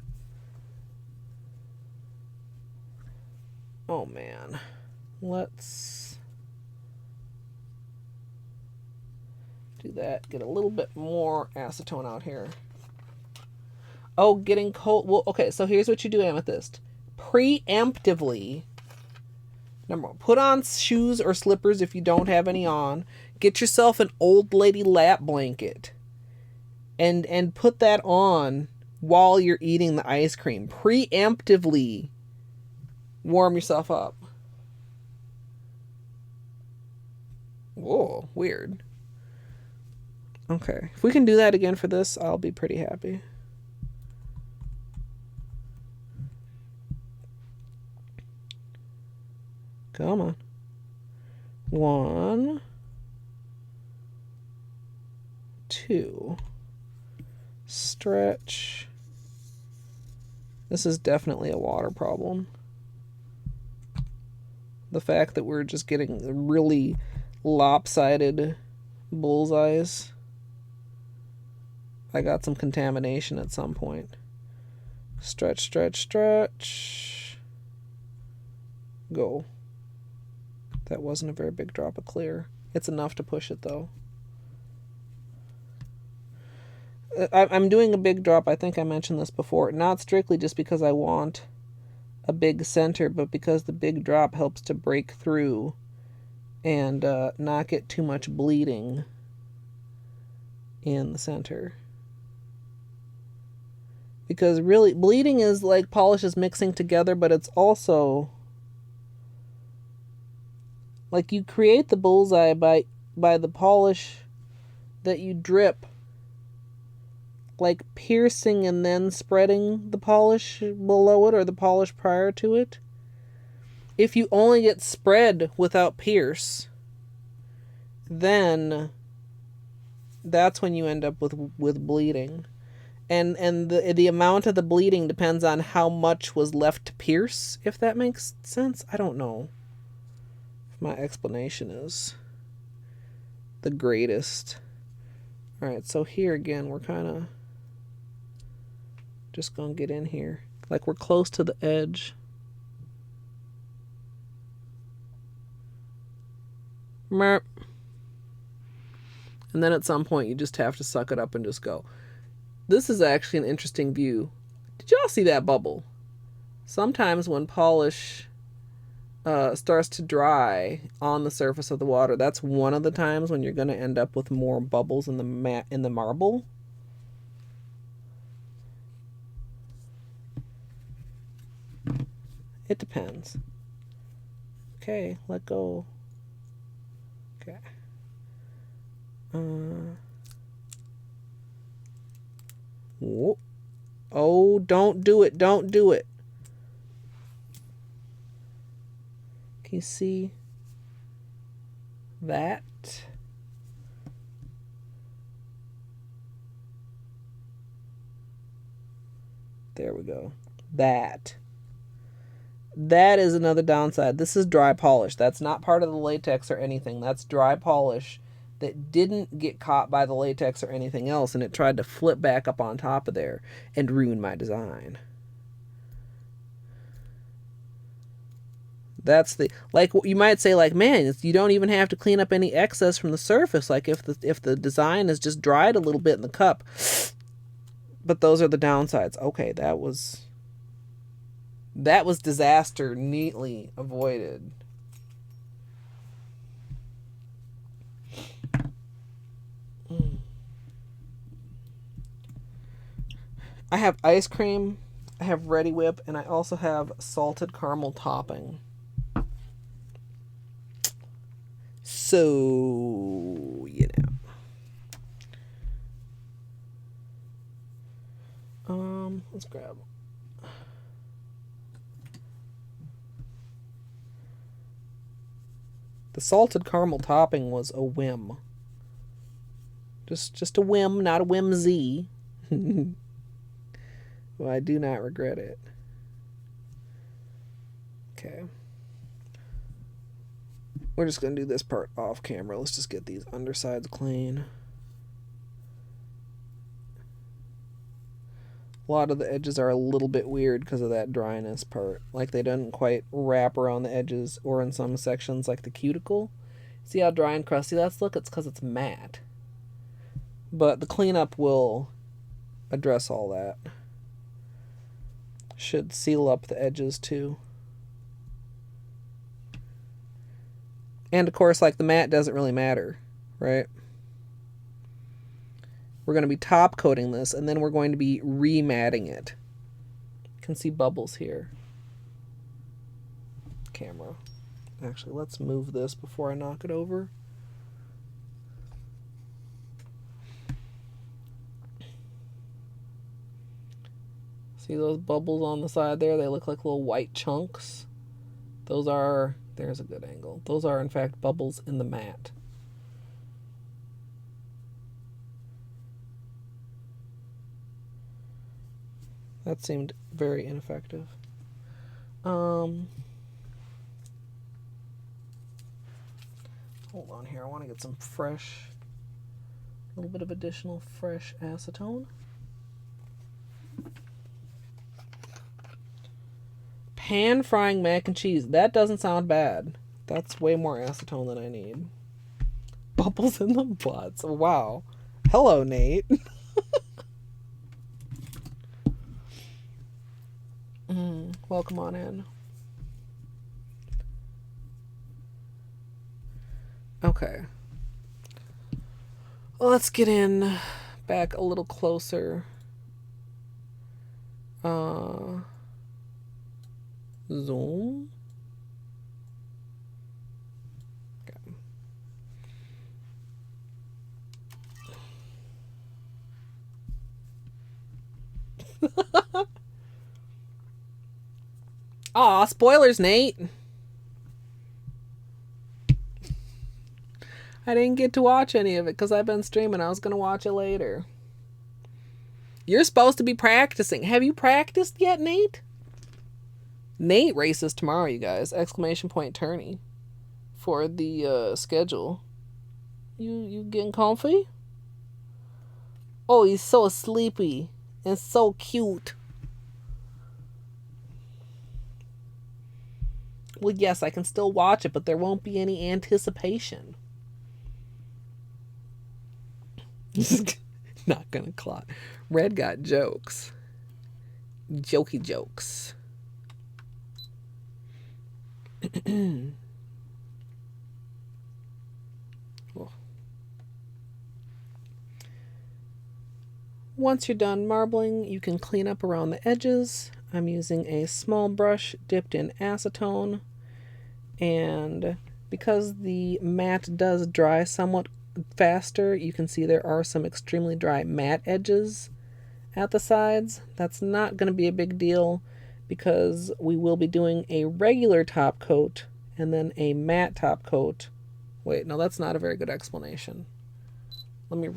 Oh, man. Let's do that. Get a little bit more acetone out here. Oh, getting cold. Well, okay, so here's what you do, Amethyst. Preemptively, number one, put on shoes or slippers if you don't have any on. Get yourself an old lady lap blanket. And put that on while you're eating the ice cream. Preemptively warm yourself up. Whoa, weird. Okay, if we can do that again for this, I'll be pretty happy. Come on. 1, 2. Stretch. This is definitely a water problem. The fact that we're just getting really lopsided bullseyes. I got some contamination at some point. Stretch, stretch, stretch. Go. That wasn't a very big drop of clear. It's enough to push it, though. I'm doing a big drop. I think I mentioned this before. Not strictly just because I want a big center, but because the big drop helps to break through and not get too much bleeding in the center. Because really, bleeding is like polishes mixing together, but it's also Like, you create the bullseye by the polish that you drip. Like, piercing and then spreading the polish below it, or the polish prior to it. If you only get spread without pierce, then that's when you end up with bleeding. And the amount of the bleeding depends on how much was left to pierce, if that makes sense. I don't know if my explanation is the greatest. Alright, so here again, we're kind of just going to get in here. Like, we're close to the edge. Merp. And then at some point, you just have to suck it up and just go. This is actually an interesting view. Did y'all see that bubble? Sometimes when polish starts to dry on the surface of the water, that's one of the times when you're going to end up with more bubbles in the marble. It depends. Okay, let go. Okay. Whoop. Oh, don't do it. Don't do it. Can you see that? There we go. That is another downside. This is dry polish. That's not part of the latex or anything. That's dry polish that didn't get caught by the latex or anything else, and it tried to flip back up on top of there and ruin my design. That's the, like, you might say, like, man, you don't even have to clean up any excess from the surface, like if the design is just dried a little bit in the cup. But those are the downsides. Okay, that was disaster neatly avoided. I have ice cream, I have Ready Whip, and I also have salted caramel topping. So, you know. Let's grab. The salted caramel topping was a whim. Just a whim, not a whimsy. Well, I do not regret it. Okay. We're just going to do this part off camera. Let's just get these undersides clean. A lot of the edges are a little bit weird because of that dryness part. Like, they didn't quite wrap around the edges, or in some sections, like the cuticle. See how dry and crusty that's look? It's because it's matte. But the cleanup will address all that. Should seal up the edges too. And of course, like, the matte doesn't really matter, right? We're going to be top coating this, and then we're going to be rematting it. You can see bubbles here. Camera. Actually, let's move this before I knock it over. See those bubbles on the side there? They look like little white chunks. Those are, there's a good angle. Those are, in fact, bubbles in the mat. That seemed very ineffective. Hold on here. I want to get some fresh, a little bit of additional fresh acetone. Pan frying mac and cheese. That doesn't sound bad. That's way more acetone than I need. Bubbles in the butts. Wow. Hello, Nate. Welcome on in. Okay. Well, let's get in back a little closer. Zoom. Aw, spoilers, Nate. I didn't get to watch any of it because I've been streaming. I was going to watch it later. You're supposed to be practicing. Have you practiced yet, Nate? Nate races tomorrow, you guys. Exclamation point tourney for the schedule. You getting comfy? Oh, he's so sleepy and so cute. Well, yes, I can still watch it, but there won't be any anticipation. Not gonna clot. Red got jokes. Jokey jokes. Once you're done marbling, you can clean up around the edges. I'm using a small brush dipped in acetone, and because the mat does dry somewhat faster, you can see there are some extremely dry matte edges at the sides. That's not going to be a big deal because we will be doing a regular top coat and then a matte top coat. Wait, no, that's not a very good explanation. Let me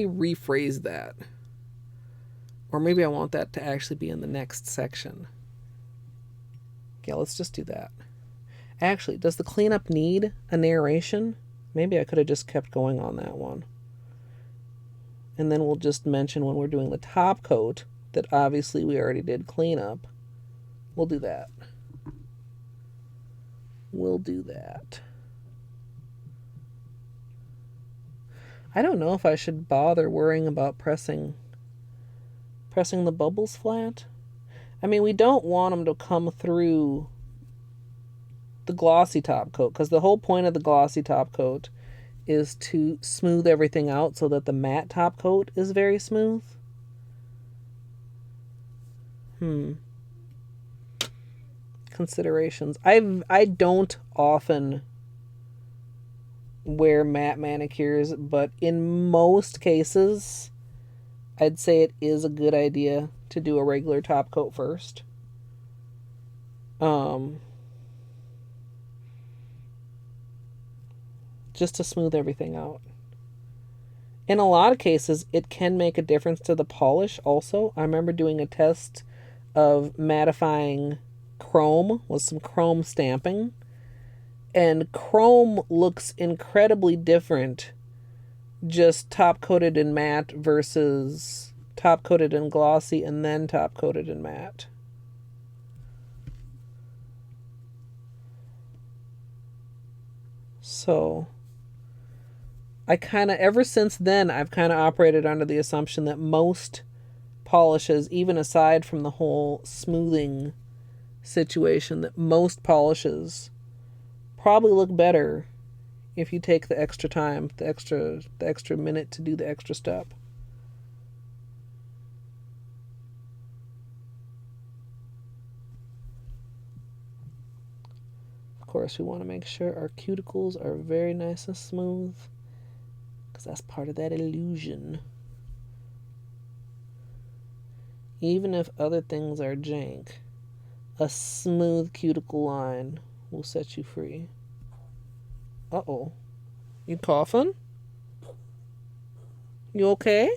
rephrase that. Or maybe I want that to actually be in the next section. Yeah, let's just do that. Actually, does the cleanup need a narration? Maybe I could have just kept going on that one. And then we'll just mention when we're doing the top coat that obviously we already did cleanup. We'll do that. We'll do that. I don't know if I should bother worrying about pressing the bubbles flat. I mean, we don't want them to come through the glossy top coat, because the whole point of the glossy top coat is to smooth everything out so that the matte top coat is very smooth. Considerations. I don't often wear matte manicures, but in most cases I'd say it is a good idea to do a regular top coat first. Just to smooth everything out. In a lot of cases, it can make a difference to the polish also. I remember doing a test of mattifying chrome with some chrome stamping. And chrome looks incredibly different just top coated in matte versus top coated in glossy and then top coated in matte. So I ever since then, I've kind of operated under the assumption that most polishes, even aside from the whole smoothing situation, that most polishes probably look better if you take the extra time, the extra minute to do the extra step. Of course, we want to make sure our cuticles are very nice and smooth, because that's part of that illusion. Even if other things are jank, a smooth cuticle line will set you free. Uh-oh. You coughing? You okay?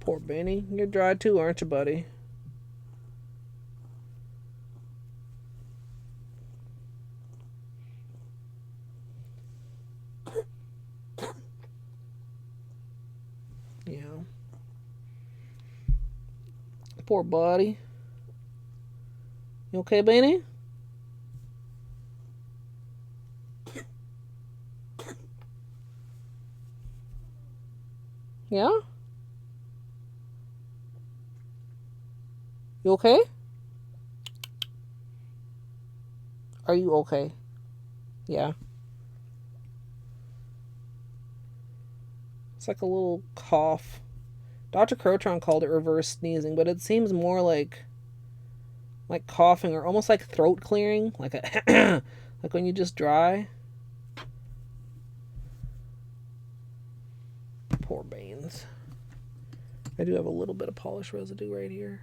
Poor Benny. You're dry too, aren't you, buddy? Yeah. Poor buddy. You okay, Benny? Yeah? You okay? Are you okay? Yeah. It's like a little cough. Dr. Crotron called it reverse sneezing, but it seems more like coughing, or almost like throat clearing, like a like when you just dry. Poor Baines. I do have a little bit of polish residue right here.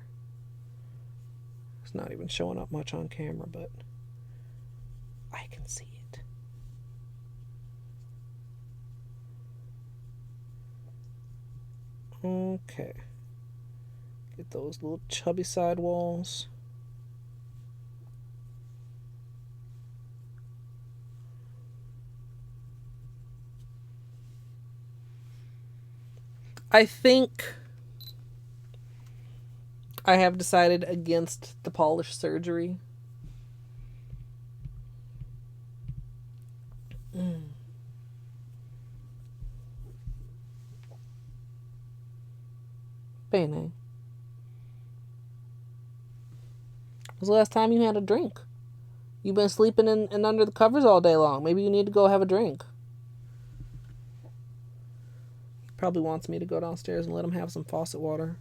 It's not even showing up much on camera, but I can see it. Okay. Get those little chubby side walls. I think I have decided against the polish surgery. Bene. When was the last time you had a drink? You've been sleeping in under the covers all day long. Maybe you need to go have a drink. He probably wants me to go downstairs and let him have some faucet water.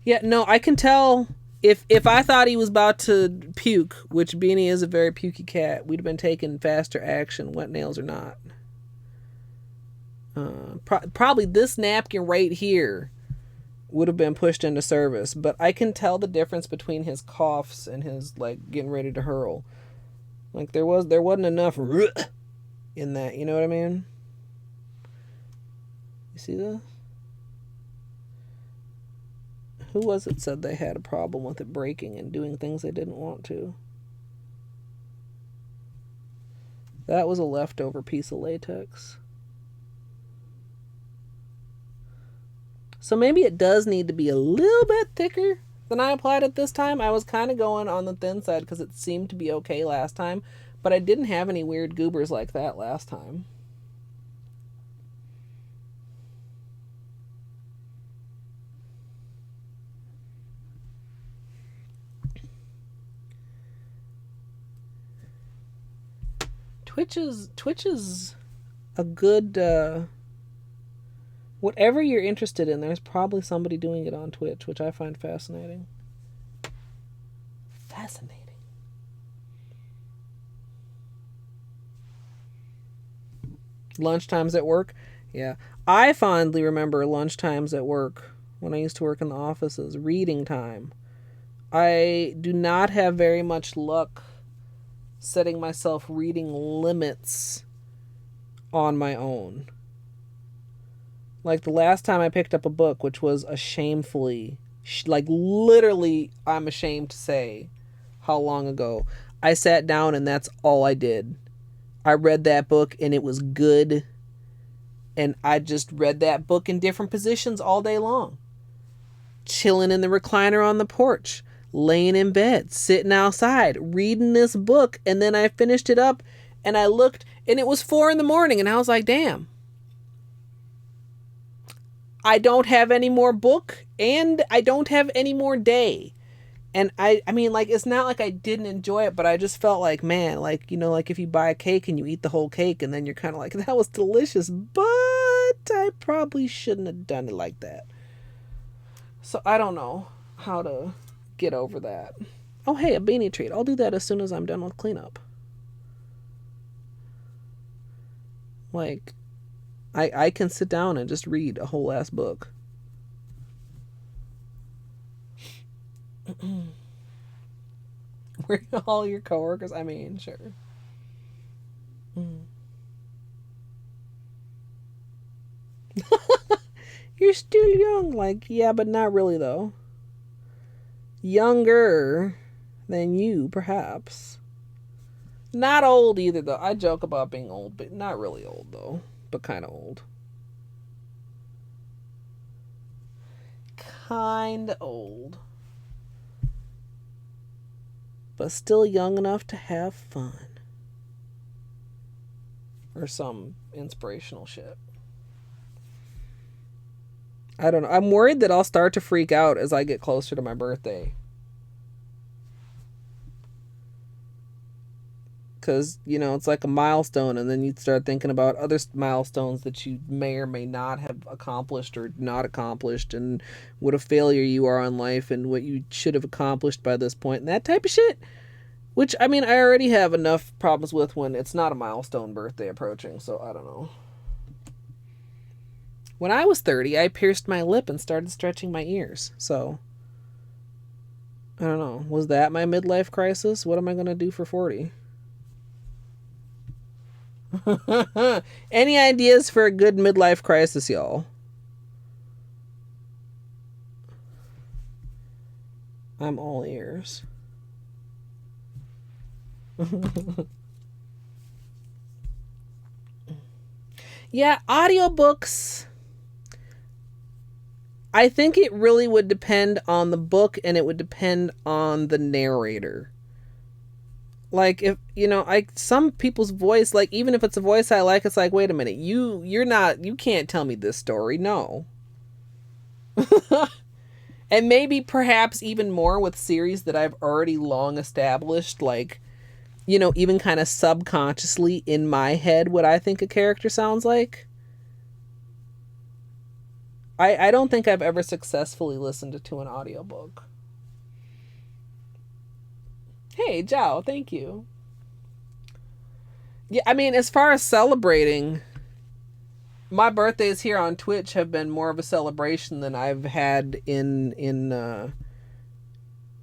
Yeah, no, I can tell if I thought he was about to puke, which Beanie is a very pukey cat, we'd have been taking faster action, wet nails or not. Probably this napkin right here would have been pushed into service, but I can tell the difference between his coughs and his like getting ready to hurl. Like there wasn't enough in that, you know what I mean? You see this? Who was it said they had a problem with it breaking and doing things they didn't want to? That was a leftover piece of latex. So maybe it does need to be a little bit thicker than I applied it this time. I was kind of going on the thin side because it seemed to be okay last time, but I didn't have any weird goobers like that last time. Twitch is a good whatever you're interested in, there's probably somebody doing it on Twitch, which I find fascinating. Fascinating. Lunchtimes at work? Yeah. I fondly remember lunchtimes at work when I used to work in the offices. Reading time. I do not have very much luck setting myself reading limits on my own. Like the last time I picked up a book, which was a shamefully, like literally, I'm ashamed to say how long ago, I sat down and that's all I did. I read that book and it was good. And I just read that book in different positions all day long. Chilling in the recliner on the porch, laying in bed, sitting outside, reading this book. And then I finished it up and I looked and it was 4 a.m. and I was like, damn. I don't have any more book and I don't have any more day. And I mean, like, it's not like I didn't enjoy it, but I just felt like, man, like, you know, like if you buy a cake and you eat the whole cake and then you're kind of like, that was delicious, but I probably shouldn't have done it like that. So I don't know how to get over that. Oh, hey, a beanie treat. I'll do that as soon as I'm done with cleanup. Like, I can sit down and just read a whole ass book. Were all your coworkers? I mean, sure. You're still young. Like, yeah, but not really, though. Younger than you, perhaps. Not old either, though. I joke about being old, but not really old, though. But kind of old. Kind of old. But still young enough to have fun. Or some inspirational shit. I don't know. I'm worried that I'll start to freak out as I get closer to my birthday. Because, you know, it's like a milestone, and then you start thinking about other milestones that you may or may not have accomplished or not accomplished, and what a failure you are in life, and what you should have accomplished by this point, and that type of shit. Which, I mean, I already have enough problems with when it's not a milestone birthday approaching, so I don't know. When I was 30, I pierced my lip and started stretching my ears. So, I don't know. Was that my midlife crisis? What am I going to do for 40? Any ideas for a good midlife crisis, y'all? I'm all ears. Yeah, audiobooks. I think it really would depend on the book, and it would depend on the narrator. Like, if, you know, some people's voice, like, even if it's a voice I like, it's like, wait a minute, you can't tell me this story, no. And maybe perhaps even more with series that I've already long established, like, you know, even kind of subconsciously in my head what I think a character sounds like. I don't think I've ever successfully listened to an audiobook. Hey, Zhao, thank you. Yeah, I mean, as far as celebrating, my birthdays here on Twitch have been more of a celebration than I've had in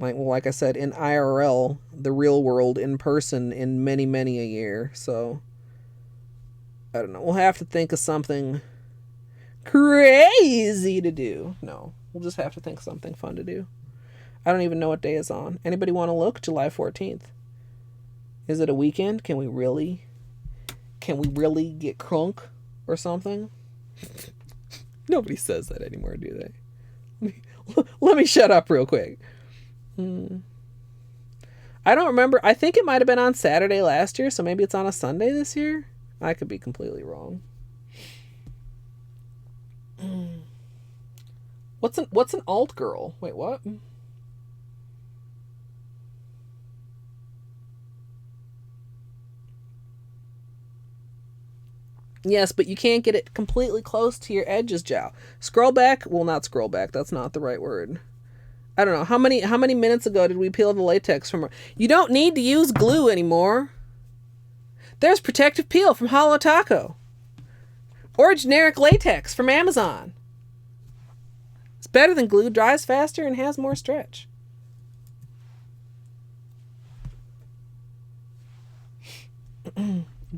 like I said, in IRL, the real world, in person, in many, many a year. So, I don't know. We'll have to think of something crazy to do. No, we'll just have to think of something fun to do. I don't even know what day is on. Anybody want to look? July 14th. Is it a weekend? Can we really get crunk or something? Nobody says that anymore, do they? Let me shut up real quick. I don't remember. I think it might have been on Saturday last year, so maybe it's on a Sunday this year. I could be completely wrong. What's an alt girl? Wait, what? Yes, but you can't get it completely close to your edges, Jow. Scroll back. Well, not scroll back. That's not the right word. I don't know. How many minutes ago did we peel the latex from... You don't need to use glue anymore. There's protective peel from Holo Taco. Or generic latex from Amazon. It's better than glue, dries faster, and has more stretch.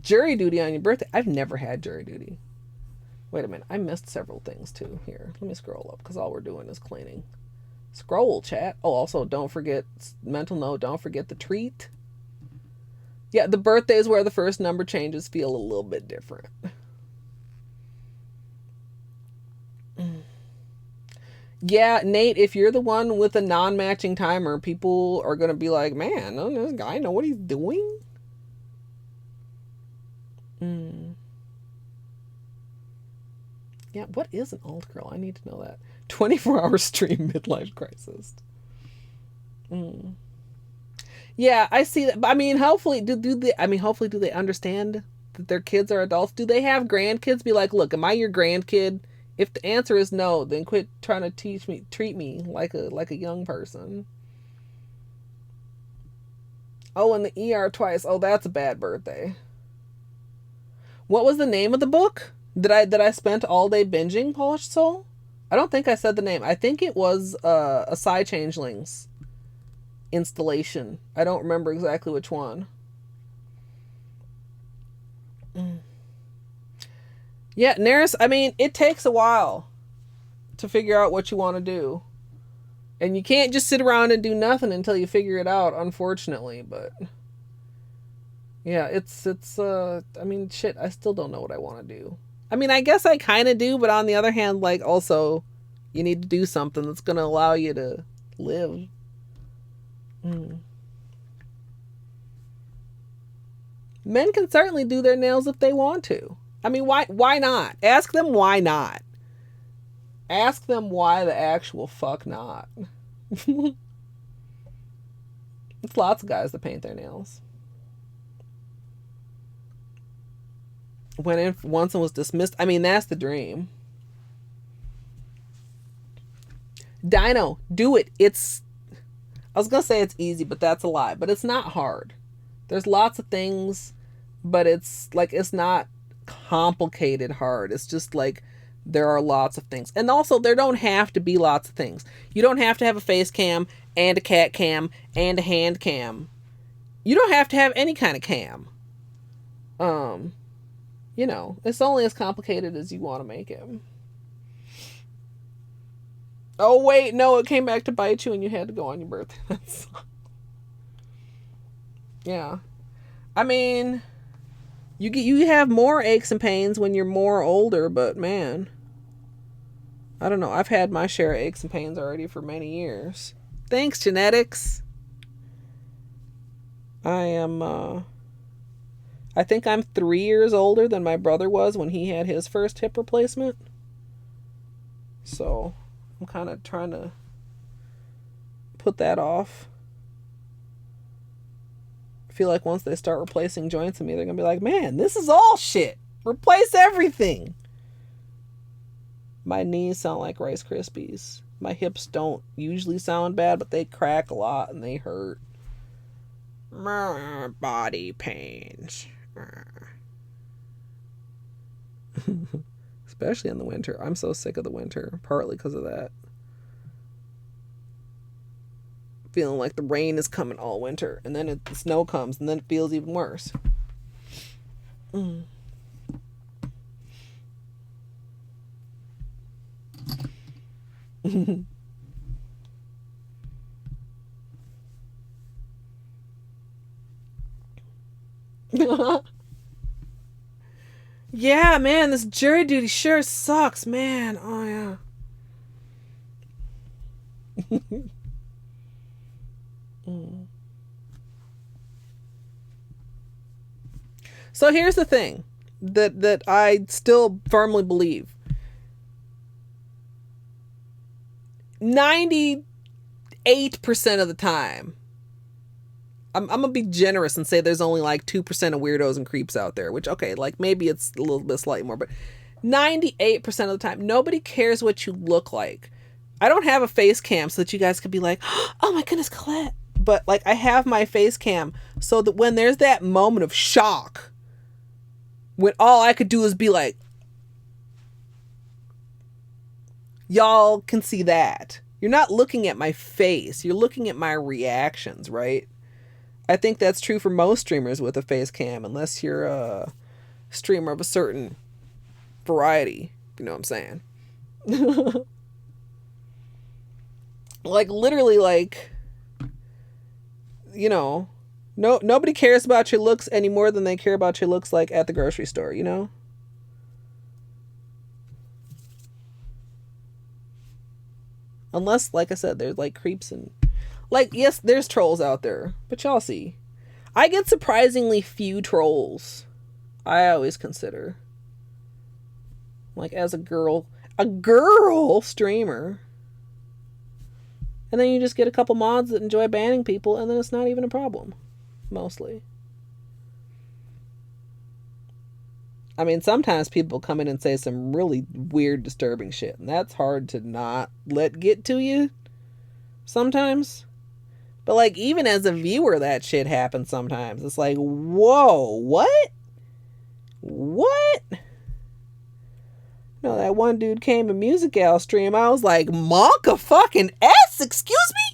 Jury duty on your birthday. I've never had jury duty. Wait a minute. I missed several things too. Here, let me scroll up because all we're doing is cleaning. Scroll, chat. Oh, also, don't forget, mental note, don't forget the treat. Yeah, the birthdays where the first number changes feel a little bit different. Yeah, Nate, if you're the one with a non-matching timer, people are going to be like, man, doesn't this guy know what he's doing? Yeah, what is an alt girl? I need to know that. 24-hour stream midlife crisis. Yeah, I see that. I mean, hopefully, do they understand that their kids are adults? Do they have grandkids? Be like, look, am I your grandkid? If the answer is no, then quit trying to treat me like a young person. Oh, and the ER twice. Oh, that's a bad birthday. What was the name of the book? Did I spend all day binging Polished Soul? I don't think I said the name. I think it was a Side Changelings installation. I don't remember exactly which one. Yeah, Neris, I mean, it takes a while to figure out what you want to do. And you can't just sit around and do nothing until you figure it out, unfortunately, but... Yeah, it's I mean, shit, I still don't know what I want to do. I mean, I guess I kind of do, but on the other hand, like, also, you need to do something that's going to allow you to live. Men can certainly do their nails if they want to. I mean, why not? Ask them why not. Ask them why the actual fuck not. It's lots of guys that paint their nails. Went in once and was dismissed. I mean, that's the dream. Dino, do it. I was going to say it's easy, but that's a lie. But it's not hard. There's lots of things, but it's not complicated hard. It's just like There are lots of things. And also, there don't have to be lots of things. You don't have to have a face cam and a cat cam and a hand cam. You don't have to have any kind of cam. You know, it's only as complicated as you want to make it. Oh, wait, no, it came back to bite you and you had to go on your birthday. Yeah. I mean, you have more aches and pains when you're more older, but man, I don't know. I've had my share of aches and pains already for many years. Thanks, genetics. I think I'm 3 years older than my brother was when he had his first hip replacement. So I'm kind of trying to put that off. I feel like once they start replacing joints in me, they're going to be like, man, this is all shit. Replace everything. My knees sound like Rice Krispies. My hips don't usually sound bad, but they crack a lot and they hurt. Body pains. Especially in the winter. I'm so sick of the winter, partly because of that. Feeling like the rain is coming all winter, and then the snow comes, and then it feels even worse. Yeah, man, this jury duty sure sucks, man. Oh, yeah. So here's the thing that I still firmly believe. 98% of the time, I'm gonna be generous and say there's only like 2% of weirdos and creeps out there, which, okay, like maybe it's a little bit slightly more, but 98% of the time, nobody cares what you look like. I don't have a face cam so that you guys could be like, oh my goodness, Colette. But like, I have my face cam so that when there's that moment of shock, when all I could do is be like, y'all can see that. You're not looking at my face. You're looking at my reactions, right? I think that's true for most streamers with a face cam, unless you're a streamer of a certain variety. You know what I'm saying? Like, literally, like, you know, nobody cares about your looks any more than they care about your looks, like, at the grocery store, you know? Unless, like I said, there's, like, creeps and... Like, yes, there's trolls out there, but y'all see. I get surprisingly few trolls. I always consider. Like, as a girl streamer. And then you just get a couple mods that enjoy banning people, and then it's not even a problem. Mostly. I mean, sometimes people come in and say some really weird, disturbing shit, and that's hard to not let get to you sometimes. But, like, even as a viewer, that shit happens sometimes. It's like, whoa, what? What? No, that one dude came to Music Gal stream. I was like, Monka fucking S, excuse me?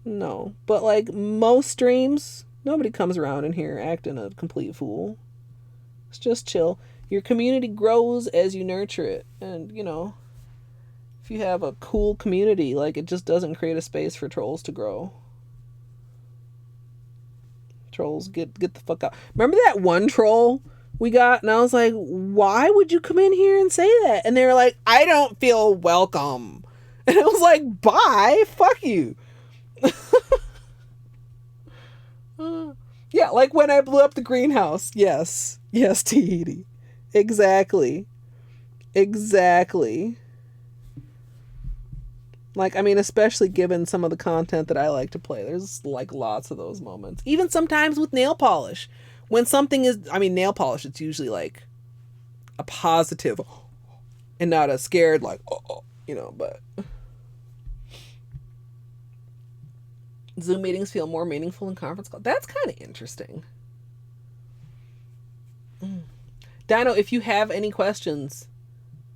No. But, like, most streams, nobody comes around in here acting a complete fool. It's just chill. Your community grows as you nurture it. And, you know, if you have a cool community, like, it just doesn't create a space for trolls to grow. Trolls, get the fuck out. Remember that one troll we got? And I was like, why would you come in here and say that? And they were like, I don't feel welcome. And I was like, bye, fuck you. Yeah, like when I blew up the greenhouse. Yes, Tahiti. Exactly. Like, I mean, especially given some of the content that I like to play, there's like lots of those moments. Even sometimes with nail polish, when something is, I mean, nail polish, it's usually like a positive and not a scared, like, oh, you know, but Zoom meetings feel more meaningful than conference calls. That's kind of interesting. Dino, if you have any questions,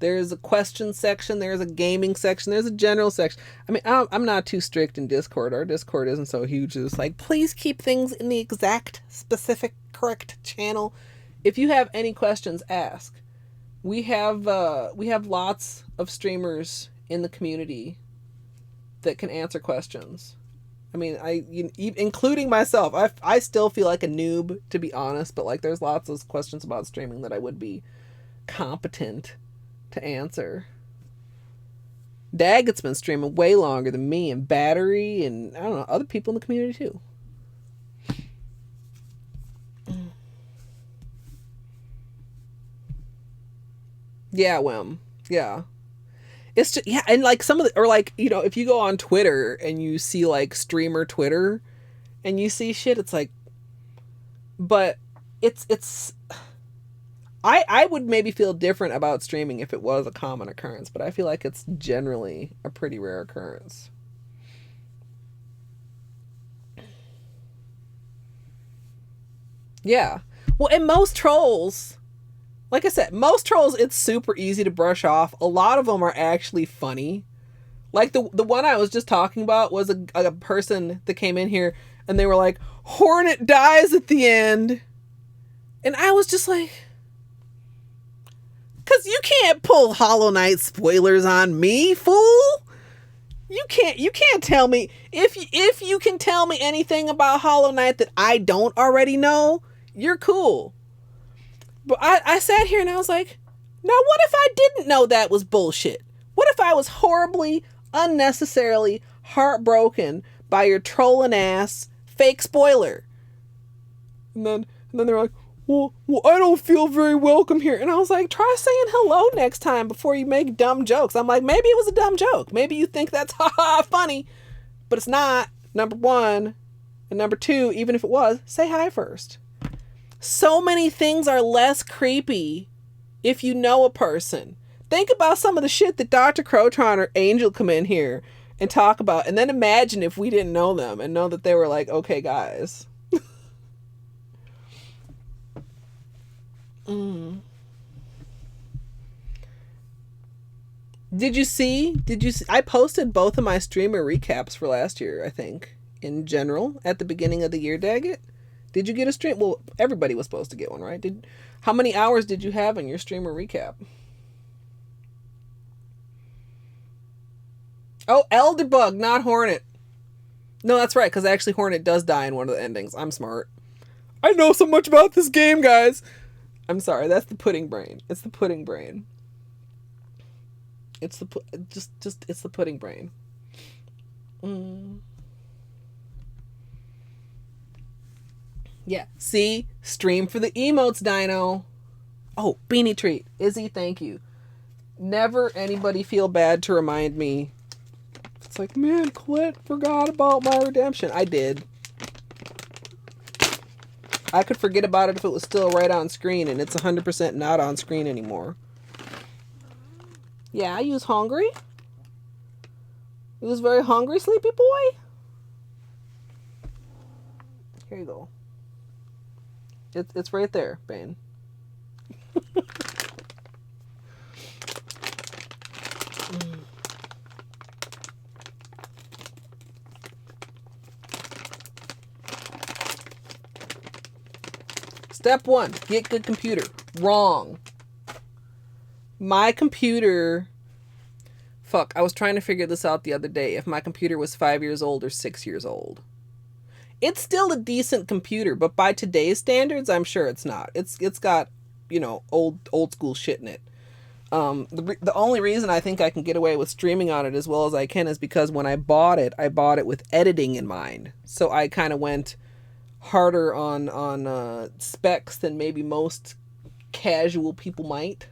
there's a question section, there's a gaming section, there's a general section. I mean, I'm not too strict in Discord. Our Discord isn't so huge. It's like, please keep things in the exact, specific, correct channel. If you have any questions, ask. We have lots of streamers in the community that can answer questions. I mean, including myself, I still feel like a noob, to be honest, but like there's lots of questions about streaming that I would be competent to answer. Daggett has been streaming way longer than me, and Battery, and I don't know, other people in the community too. Yeah, Wim. Yeah. It's just, yeah, and like some of the, or like, you know, if you go on Twitter and you see like streamer Twitter and you see shit, it's like, but it's I would maybe feel different about streaming if it was a common occurrence, but I feel like it's generally a pretty rare occurrence. Yeah. Well, and most trolls, like I said, most trolls, it's super easy to brush off. A lot of them are actually funny. Like the one I was just talking about was a person that came in here and they were like, Hornet dies at the end. And I was just like, because you can't pull Hollow Knight spoilers on me, fool. You can't tell me, if you can tell me anything about Hollow Knight that I don't already know, you're cool. But I sat here and I was like, now what if I didn't know that was bullshit? What if I was horribly, unnecessarily heartbroken by your trolling ass fake spoiler? And then they're like, well, I don't feel very welcome here. And I was like, try saying hello next time before you make dumb jokes. I'm like, maybe it was a dumb joke. Maybe you think that's funny, but it's not, number one. And number two, even if it was, say hi first. So many things are less creepy if you know a person. Think about some of the shit that Dr. Crotron or Angel come in here and talk about, and then imagine if we didn't know them and know that they were like, okay, guys. Did you see? I posted both of my streamer recaps for last year, I think, in general, at the beginning of the year, Daggett. Did you get a stream? Well, everybody was supposed to get one, right? How many hours did you have in your streamer recap? Oh, Elderbug, not Hornet. No, that's right, because actually Hornet does die in one of the endings. I'm smart. I know so much about this game, guys. I'm sorry, that's the pudding brain. It's the pudding brain. It's the it's the pudding brain. Yeah, see? Stream for the emotes, Dino. Oh, Beanie Treat. Izzy, thank you. Never anybody feel bad to remind me. It's like, man, Colette forgot about my redemption. I did. I could forget about it if it was still right on screen, and it's 100% not on screen anymore. Yeah, I use hungry. You was very hungry, sleepy boy? Here you go. It's right there, Bane. Step 1, get good computer. Wrong. My computer... Fuck, I was trying to figure this out the other day. If my computer was 5 years old or 6 years old. It's still a decent computer, but by today's standards, I'm sure it's not. It's got, you know, old school shit in it. The only reason I think I can get away with streaming on it as well as I can is because when I bought it with editing in mind. So I kind of went harder on specs than maybe most casual people might.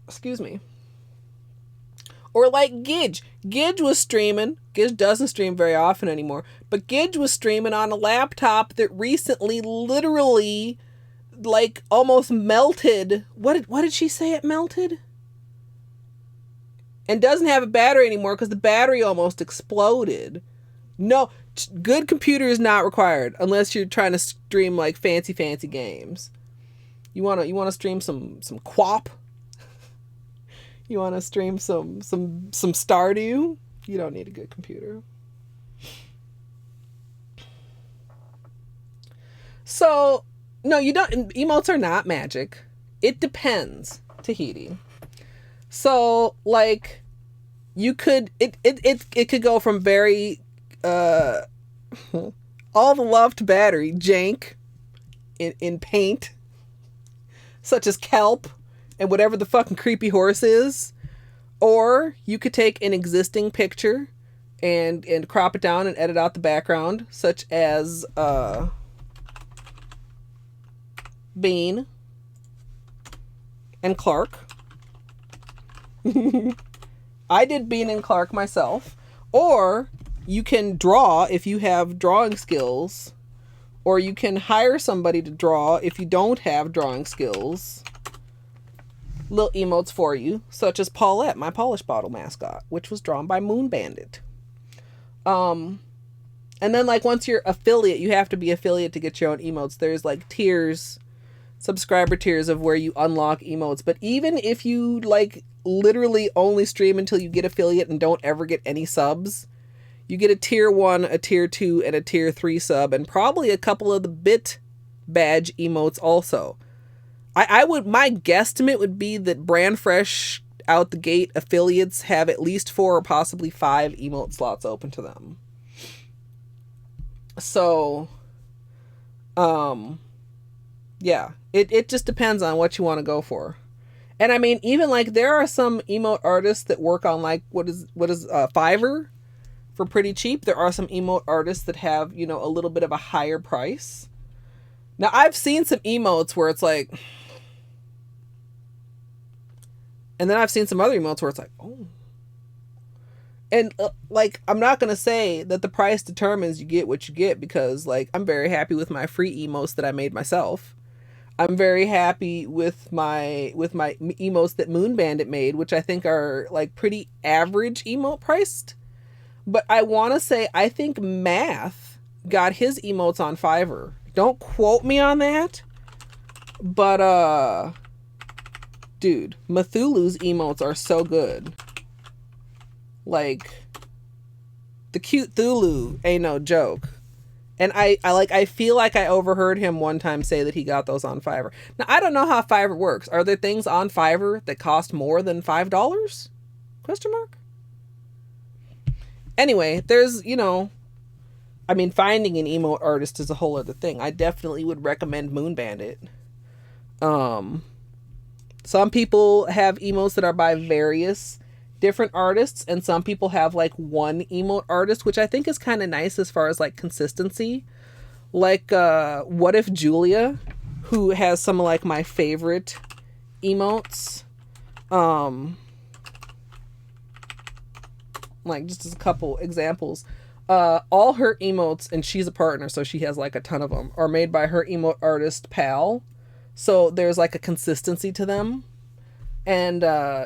Excuse me. Or like Gidge. Gidge was streaming. Gidge doesn't stream very often anymore. But Gidge was streaming on a laptop that recently literally like almost melted. What did she say it melted? And doesn't have a battery anymore because the battery almost exploded. No, good computer is not required unless you're trying to stream like fancy games. You wanna stream some quap? You wanna stream some Stardew? You don't need a good computer. So, no, you don't. Emotes are not magic. It depends, Tahiti. So, like, you could it could go from very all the love to battery jank in paint, such as kelp and whatever the fucking creepy horse is, or you could take an existing picture and crop it down and edit out the background, such as Bean and Clark. I did Bean and Clark myself. Or you can draw if you have drawing skills, or you can hire somebody to draw if you don't have drawing skills. Little emotes for you, such as Paulette, my polish bottle mascot, which was drawn by Moon Bandit. And then, like, once you're affiliate, you have to be affiliate to get your own emotes. There's like tiers, subscriber tiers of where you unlock emotes. But even if you like literally only stream until you get affiliate and don't ever get any subs, you get a tier 1, a tier 2, and a tier 3 sub, and probably a couple of the bit badge emotes also. My guesstimate would be that brand fresh out the gate affiliates have at least 4 or possibly 5 emote slots open to them. So, yeah, it just depends on what you want to go for. And I mean, even like there are some emote artists that work on like what is Fiverr for pretty cheap. There are some emote artists that have, you know, a little bit of a higher price. Now I've seen some emotes where it's like, and then I've seen some other emotes where it's like, oh. And like, I'm not going to say that the price determines you get what you get, because like, I'm very happy with my free emotes that I made myself. I'm very happy with my emotes that Moon Bandit made, which I think are like pretty average emote priced. But I want to say, I think Math got his emotes on Fiverr. Don't quote me on that. But, dude, Cthulhu's emotes are so good. Like, the cute Cthulhu ain't no joke. And I feel like I overheard him one time say that he got those on Fiverr. Now, I don't know how Fiverr works. Are there things on Fiverr that cost more than $5? Question mark? Anyway, there's, you know, I mean, finding an emote artist is a whole other thing. I definitely would recommend Moon Bandit. Some people have emotes that are by various different artists, and some people have like one emote artist, which I think is kind of nice as far as like consistency. Like What If Julia, who has some of like my favorite emotes. Like just as a couple examples, all her emotes, and she's a partner, so she has like a ton of them, are made by her emote artist pal. So there's like a consistency to them. And,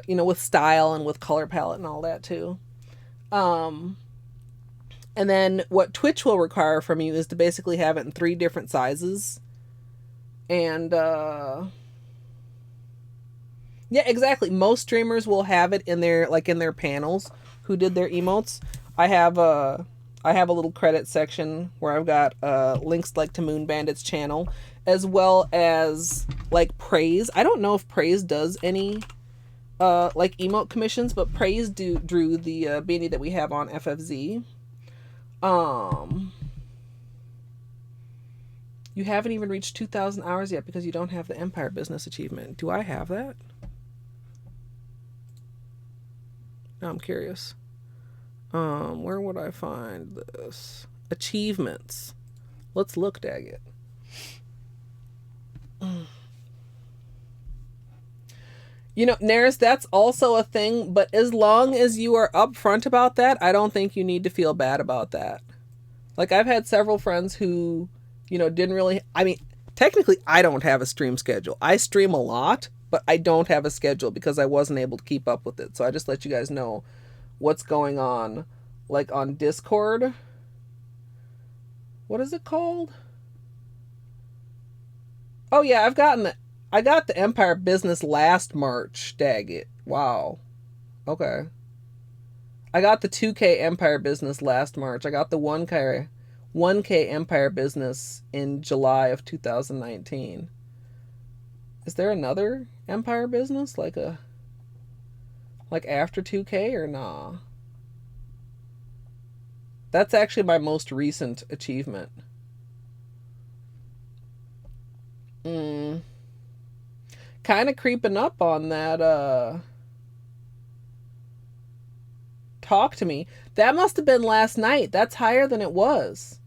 you know, with style and with color palette and all that too. And then what Twitch will require from you is to basically have it in 3 different sizes. And, yeah, exactly. Most streamers will have it in their, like in their panels who did their emotes. I have a little credit section where I've got, links like to Moon Bandit's channel, as well as like Praise. I don't know if Praise does any like emote commissions, but Praise drew the beanie that we have on FFZ. You haven't even reached 2,000 hours yet because you don't have the Empire Business achievement. Do I have that? Now I'm curious. Where would I find this? Achievements. Let's look, daggit. You know, Naris, that's also a thing, but as long as you are upfront about that, I don't think you need to feel bad about that. Like, I've had several friends who, you know, didn't really, I mean, technically I don't have a stream schedule. I stream a lot, but I don't have a schedule because I wasn't able to keep up with it. So I just let you guys know what's going on, like on Discord. What is it called? Oh yeah, I've gotten I got the Empire Business last March, daggit. Wow. Okay. I got the 2K Empire Business last March. I got the 1K Empire Business in July of 2019. Is there another Empire Business? Like after 2K or nah? That's actually my most recent achievement. Kind of creeping up on that, talk to me. That must have been last night. That's higher than it was.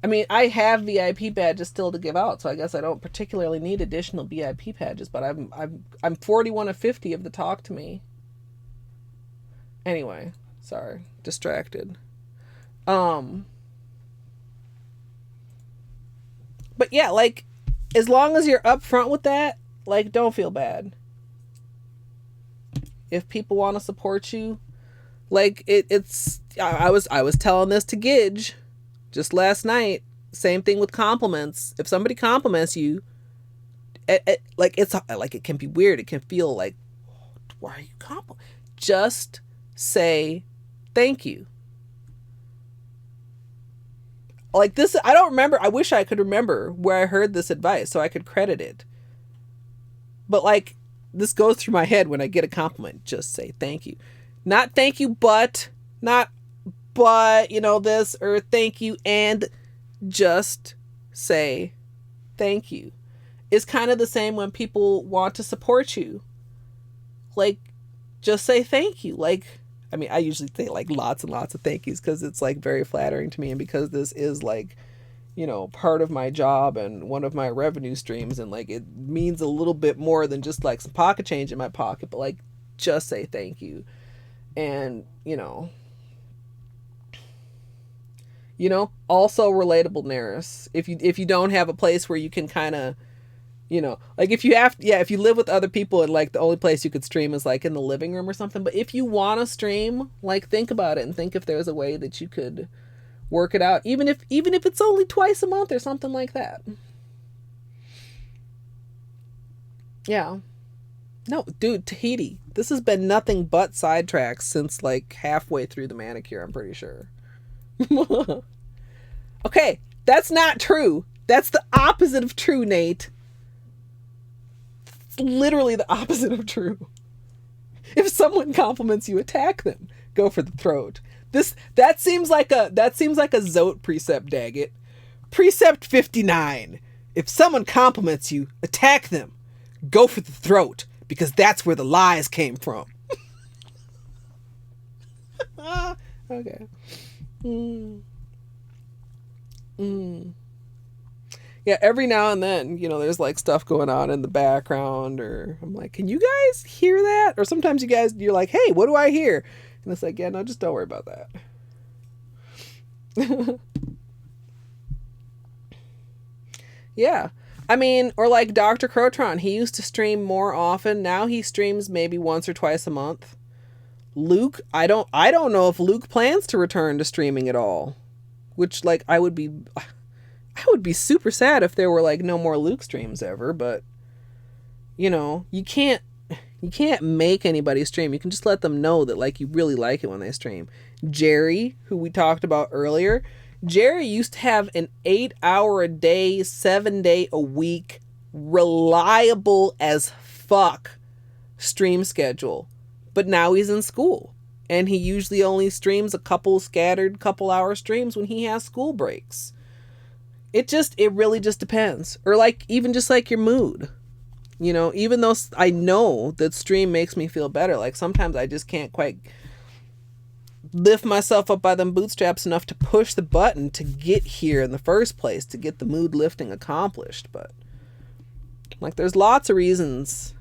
I mean, I have VIP badges still to give out, so I guess I don't particularly need additional VIP badges, but I'm 41 of 50 of the talk to me. Anyway, sorry, distracted. But yeah, like, as long as you're upfront with that, like, don't feel bad. If people want to support you, like, it's I was telling this to Gidge just last night. Same thing with compliments. If somebody compliments you, like, it's like, it can be weird. It can feel like, why are you complimenting? Just say thank you. Like, this, I don't remember. I wish I could remember where I heard this advice so I could credit it. But, like, this goes through my head when I get a compliment. Just say thank you. Not thank you, but, not but, you know, this, or thank you, and just say thank you. It's kind of the same when people want to support you. Like, just say thank you. Like, I mean, I usually say, like, lots and lots of thank yous because it's, like, very flattering to me, and because this is, like, you know, part of my job and one of my revenue streams, and, like, it means a little bit more than just, like, some pocket change in my pocket, but, like, just say thank you. And, you know, also relatable-ness. If you don't have a place where you can kind of, you know, like, if you live with other people and, like, the only place you could stream is, like, in the living room or something, but if you want to stream, like, think about it and think if there's a way that you could work it out, even if it's only twice a month or something like that. Yeah. No, dude, Tahiti, this has been nothing but sidetracks since, like, halfway through the manicure, I'm pretty sure. Okay, that's not true. That's the opposite of true, Nate. It's literally the opposite of true. If someone compliments you, attack them. Go for the throat. That seems like a Zote precept, daggit. Precept 59. If someone compliments you, attack them. Go for the throat, because that's where the lies came from. Okay. Yeah, every now and then, you know, there's, like, stuff going on in the background, or I'm like, can you guys hear that? Or sometimes you're like, hey, what do I hear? And it's like, yeah, no, just don't worry about that. Yeah. I mean, or like Dr. Crotron, he used to stream more often. Now he streams maybe once or twice a month. Luke, I don't know if Luke plans to return to streaming at all. Which, like, I would be super sad if there were, like, no more Luke streams ever, but, you know, you can't make anybody stream. You can just let them know that, like, you really like it when they stream. Jerry, who we talked about earlier, Jerry used to have an 8-hour-a-day, 7-day-a-week, reliable as fuck stream schedule. But now he's in school. And he usually only streams a couple hour streams when he has school breaks. It really just depends. Or, like, even just, like, your mood. You know, even though I know that stream makes me feel better, like, sometimes I just can't quite lift myself up by them bootstraps enough to push the button to get here in the first place, to get the mood lifting accomplished. But, like, there's lots of reasons,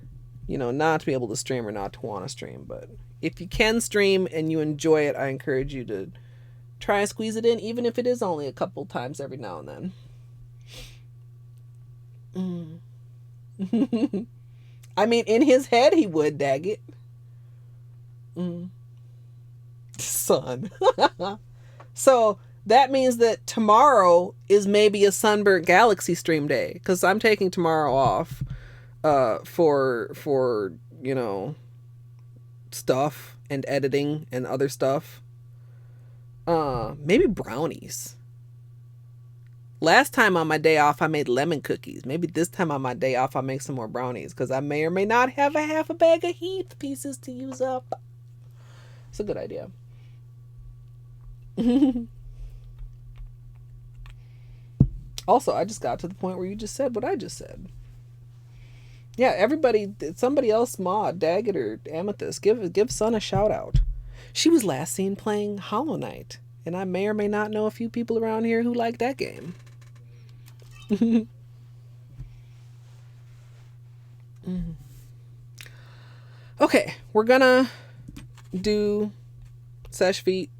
you know, not to be able to stream or not to want to stream. But if you can stream and you enjoy it, I encourage you to try and squeeze it in, even if it is only a couple times every now and then. I mean, in his head he would, daggit. Son. So that means that tomorrow is maybe a Sunburnt Galaxy stream day, because I'm taking tomorrow off. for stuff and editing and other stuff. Maybe brownies. Last time on my day off, I made lemon cookies. Maybe this time on my day off, I'll make some more brownies because I may or may not have a half a bag of Heath pieces to use up. It's a good idea. Also, I just got to the point where you just said what I just said. Yeah, everybody, somebody else mod, Daggett or Amethyst, give Sun a shout out. She was last seen playing Hollow Knight, and I may or may not know a few people around here who like that game. Okay, we're gonna do Sesh Feet.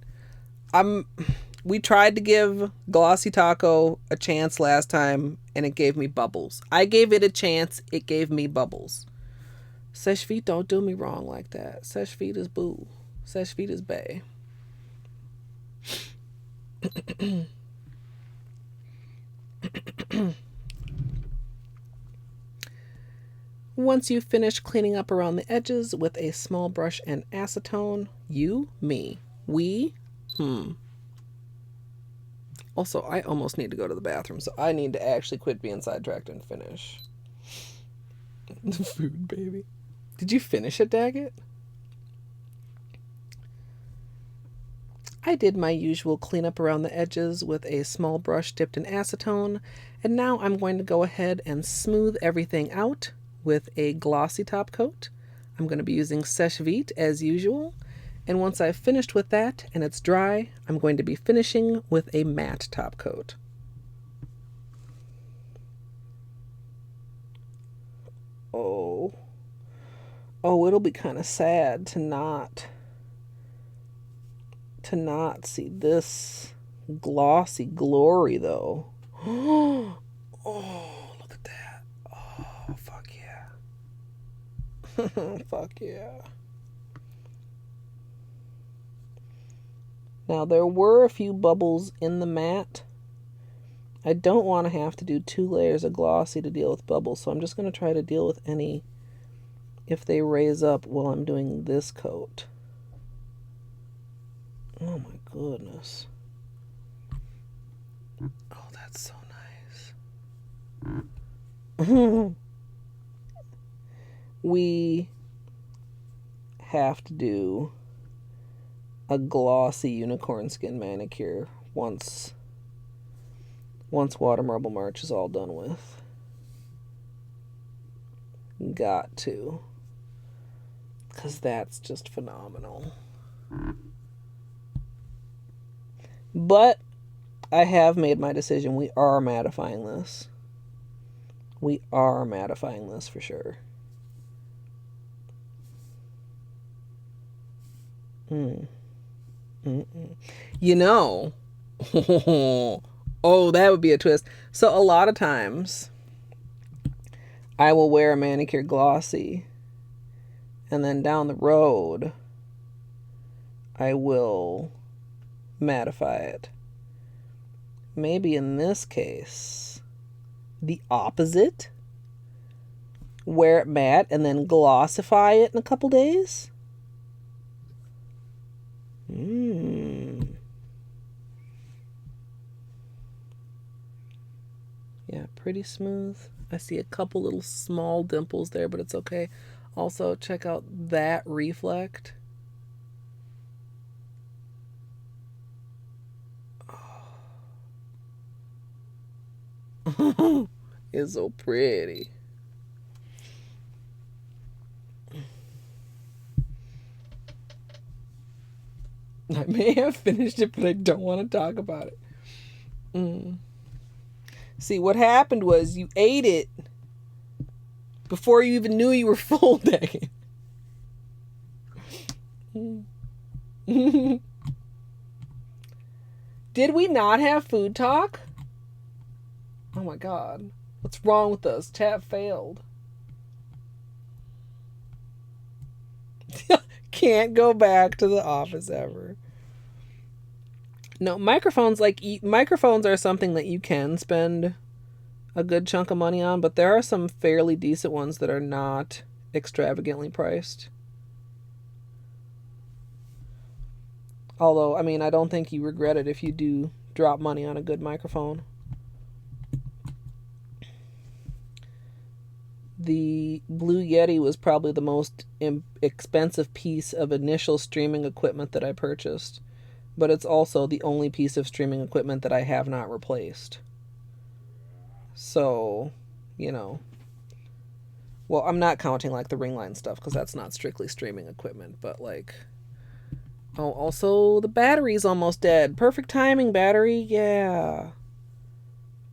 We tried to give Glossy Taco a chance last time, and it gave me bubbles. I gave it a chance, it gave me bubbles. Sesh Feet, don't do me wrong like that. Sesh Feet is boo. Sesh Feet is bae. Once you finish cleaning up around the edges with a small brush and acetone, we. Also, I almost need to go to the bathroom, so I need to actually quit being sidetracked and finish. The food, baby. Did you finish it, Daggett? I did my usual cleanup around the edges with a small brush dipped in acetone, and now I'm going to go ahead and smooth everything out with a glossy top coat. I'm going to be using Sesh Vite as usual, and once I've finished with that and it's dry, I'm going to be finishing with a matte top coat. Oh, it'll be kind of sad to not see this glossy glory though. Oh, look at that. Oh, fuck yeah. Fuck yeah. Now there were a few bubbles in the matte. I don't want to have to do 2 layers of glossy to deal with bubbles, so I'm just going to try to deal with any if they raise up while I'm doing this coat. Oh my goodness. Oh, that's so nice. We have to do a glossy unicorn skin manicure once Water Marble March is all done with. Got to. Because that's just phenomenal. But I have made my decision. We are mattifying this. We are mattifying this for sure. You know, oh, that would be a twist. So a lot of times I will wear a manicure glossy and then down the road I will mattify it. Maybe in this case the opposite, wear it matte and then glossify it in a couple days. Yeah, pretty smooth. I see a couple little small dimples there, but it's okay. Also, check out that reflect. Oh. It's so pretty. I may have finished it, but I don't want to talk about it. See, what happened was you ate it before you even knew you were full, Daggett. Did we not have food talk? Oh my god. What's wrong with us? Chat failed. Can't go back to the office ever. No, microphones are something that you can spend a good chunk of money on, but there are some fairly decent ones that are not extravagantly priced. Although, I mean, I don't think you regret it if you do drop money on a good microphone. The Blue Yeti was probably the most expensive piece of initial streaming equipment that I purchased, but it's also the only piece of streaming equipment that I have not replaced. So, you know, well, I'm not counting like the ring line stuff because that's not strictly streaming equipment, but like, oh, also the battery's almost dead. Perfect timing, battery. Yeah.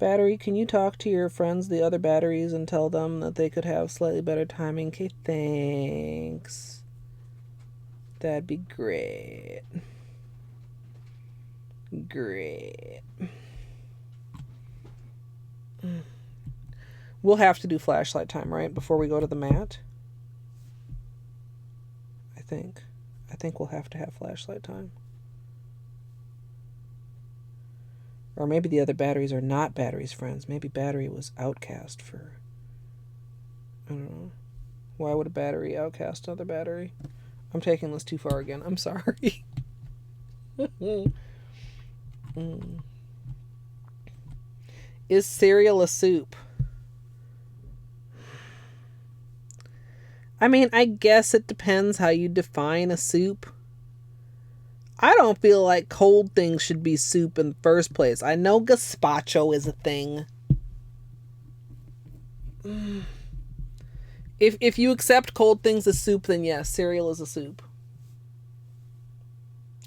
Battery, can you talk to your friends, the other batteries, and tell them that they could have slightly better timing? Okay, thanks. That'd be great. Great. We'll have to do flashlight time, right? Before we go to the mat? I think we'll have to have flashlight time. Or maybe the other batteries are not batteries' friends. Maybe battery was outcast for... I don't know. Why would a battery outcast another battery? I'm taking this too far again. I'm sorry. Is cereal a soup? I mean, I guess it depends how you define a soup. I don't feel like cold things should be soup in the first place. I know gazpacho is a thing. If you accept cold things as soup, then yes, cereal is a soup.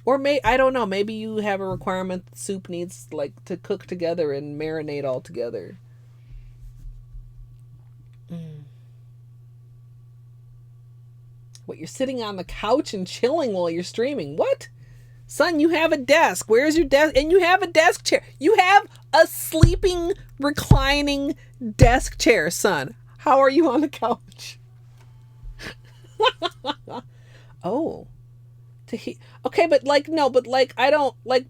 Or I don't know, maybe you have a requirement that soup needs like to cook together and marinate all together. What, you're sitting on the couch and chilling while you're streaming? What? Son, you have a desk. Where's your desk? And you have a desk chair. You have a sleeping, reclining desk chair, son. How are you on the couch? Oh. Okay, but like, no, but like, I don't, like,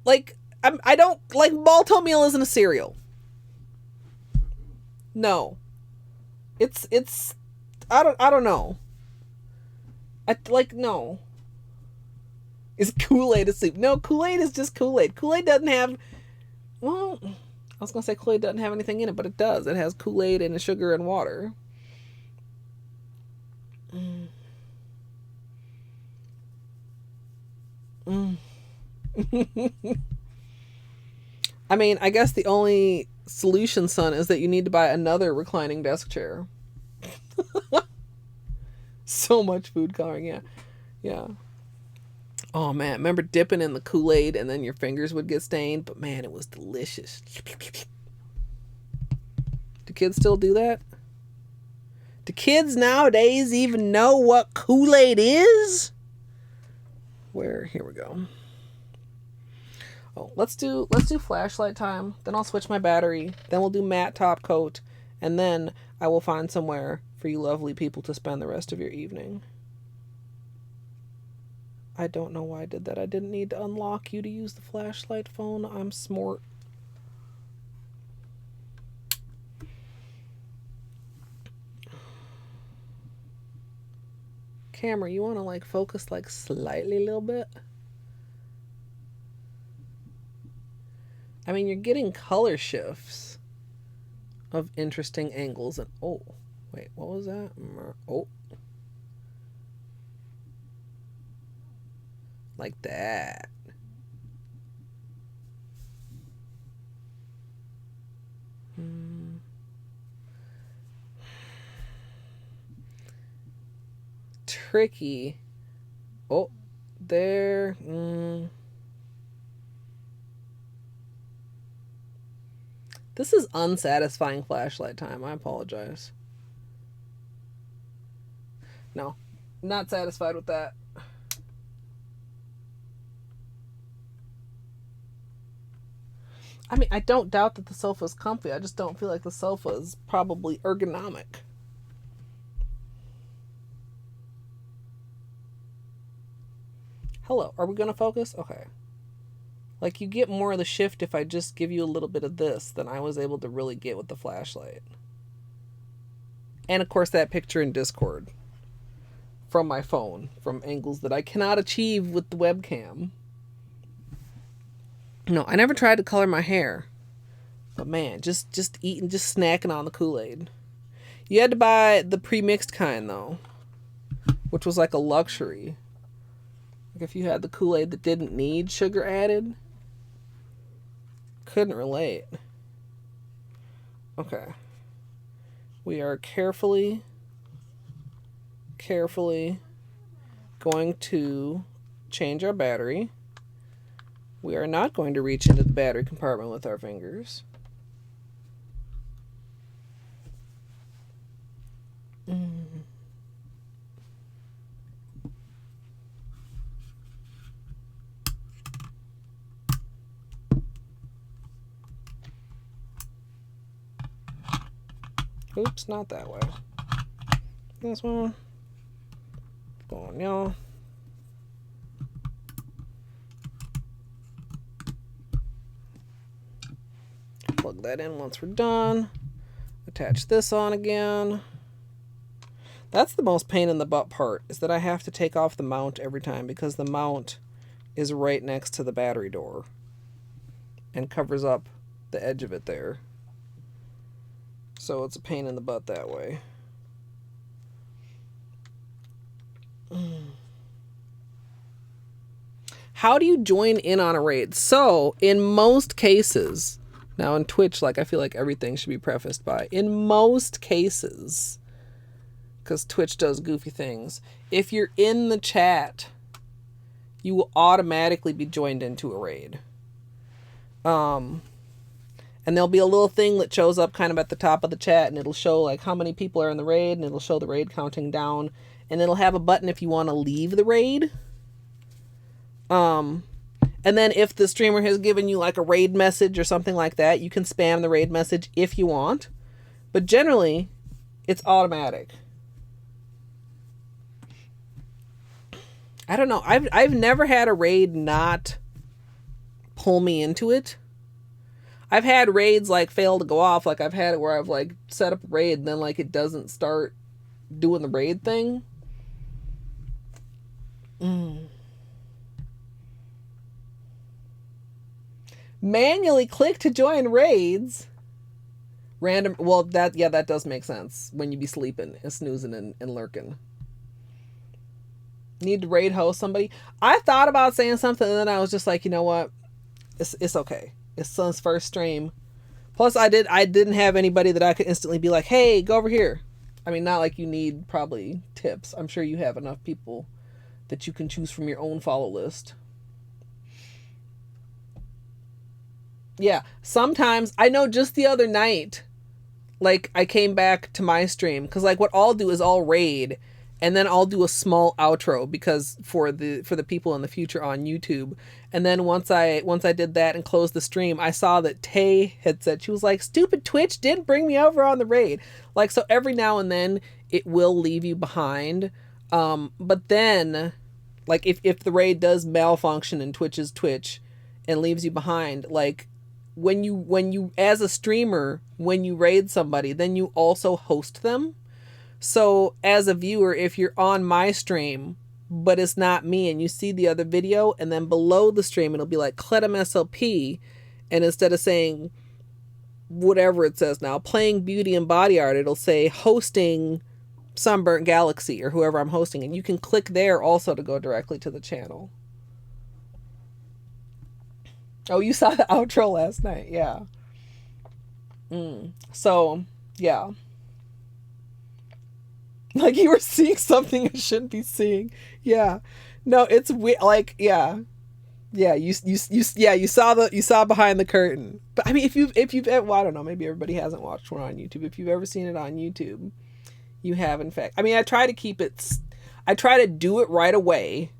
I don't, like, malto meal isn't a cereal. No. It's, I don't know. No. Is Kool-Aid a soup? No, Kool-Aid is just Kool-Aid. Kool-Aid doesn't have... Well, I was going to say Kool-Aid doesn't have anything in it, but it does. It has Kool-Aid and sugar and water. I mean, I guess the only solution, son, is that you need to buy another reclining desk chair. So much food coloring, yeah. Yeah. Oh, man. Remember dipping in the Kool-Aid and then your fingers would get stained? But, man, it was delicious. Do kids still do that? Do kids nowadays even know what Kool-Aid is? Here we go. Oh, let's do flashlight time. Then I'll switch my battery. Then we'll do matte top coat. And then I will find somewhere for you lovely people to spend the rest of your evening. I don't know why I did that. I didn't need to unlock you to use the flashlight phone. I'm smart. Camera, you want to like focus like slightly a little bit? I mean, you're getting color shifts of interesting angles and oh, wait, what was that? Oh. Like that. Tricky. Oh, there. This is unsatisfying flashlight time. I apologize. No, not satisfied with that. I mean, I don't doubt that the sofa is comfy. I just don't feel like the sofa is probably ergonomic. Hello, are we going to focus? Okay. Like, you get more of the shift if I just give you a little bit of this than I was able to really get with the flashlight. And, of course, that picture in Discord from my phone, from angles that I cannot achieve with the webcam. No, I never tried to color my hair. But, man, just eating, just snacking on the Kool-Aid. You had to buy the pre-mixed kind, though, which was like a luxury. Like, if you had the Kool-Aid that didn't need sugar added, couldn't relate. Okay. We are carefully going to change our battery. We are not going to reach into the battery compartment with our fingers. Oops, not that way. This one. Go on, y'all. Plug that in once we're done. Attach this on again. That's the most pain in the butt part, is that I have to take off the mount every time because the mount is right next to the battery door and covers up the edge of it there. So it's a pain in the butt that way. How do you join in on a raid? So, in most cases, now in Twitch, like, I feel like everything should be prefaced by, in most cases, because Twitch does goofy things, if you're in the chat, you will automatically be joined into a raid. And there'll be a little thing that shows up kind of at the top of the chat, and it'll show like how many people are in the raid, and it'll show the raid counting down, and it'll have a button if you want to leave the raid. And then if the streamer has given you like a raid message or something like that, you can spam the raid message if you want. But generally, it's automatic. I don't know. I've never had a raid not pull me into it. I've had raids like fail to go off. Like I've had it where I've like set up a raid and then like it doesn't start doing the raid thing. Manually click to join raids. Random. Well, that does make sense when you be sleeping and snoozing and lurking. Need to raid host somebody. I thought about saying something and then I was just like, you know what? It's okay. It's Son's first stream. Plus, I didn't have anybody that I could instantly be like, hey, go over here. I mean, not like you need probably tips. I'm sure you have enough people that you can choose from your own follow list. Yeah, sometimes, I know just the other night, like, I came back to my stream, because, like, what I'll do is I'll raid, and then I'll do a small outro, because for the people in the future on YouTube. And then once I did that and closed the stream, I saw that Tay had said, she was like, stupid Twitch didn't bring me over on the raid. Like, so every now and then it will leave you behind. But then, like, if the raid does malfunction and Twitch's Twitch and leaves you behind, like, when you as a streamer, when you raid somebody, then you also host them. So as a viewer, if you're on my stream, but it's not me, and you see the other video, and then below the stream, it'll be like Colette MSLP, and instead of saying whatever it says now, playing beauty and body art, it'll say hosting Sunburnt Galaxy or whoever I'm hosting, and you can click there also to go directly to the channel. Oh, you saw the outro last night, yeah. So, yeah. Like you were seeing something you shouldn't be seeing. Yeah. No, it's weird. Like, yeah. Yeah, you saw behind the curtain. But I mean, if you've well, I don't know, maybe everybody hasn't watched one on YouTube. If you've ever seen it on YouTube, you have in fact. I mean, I try to do it right away.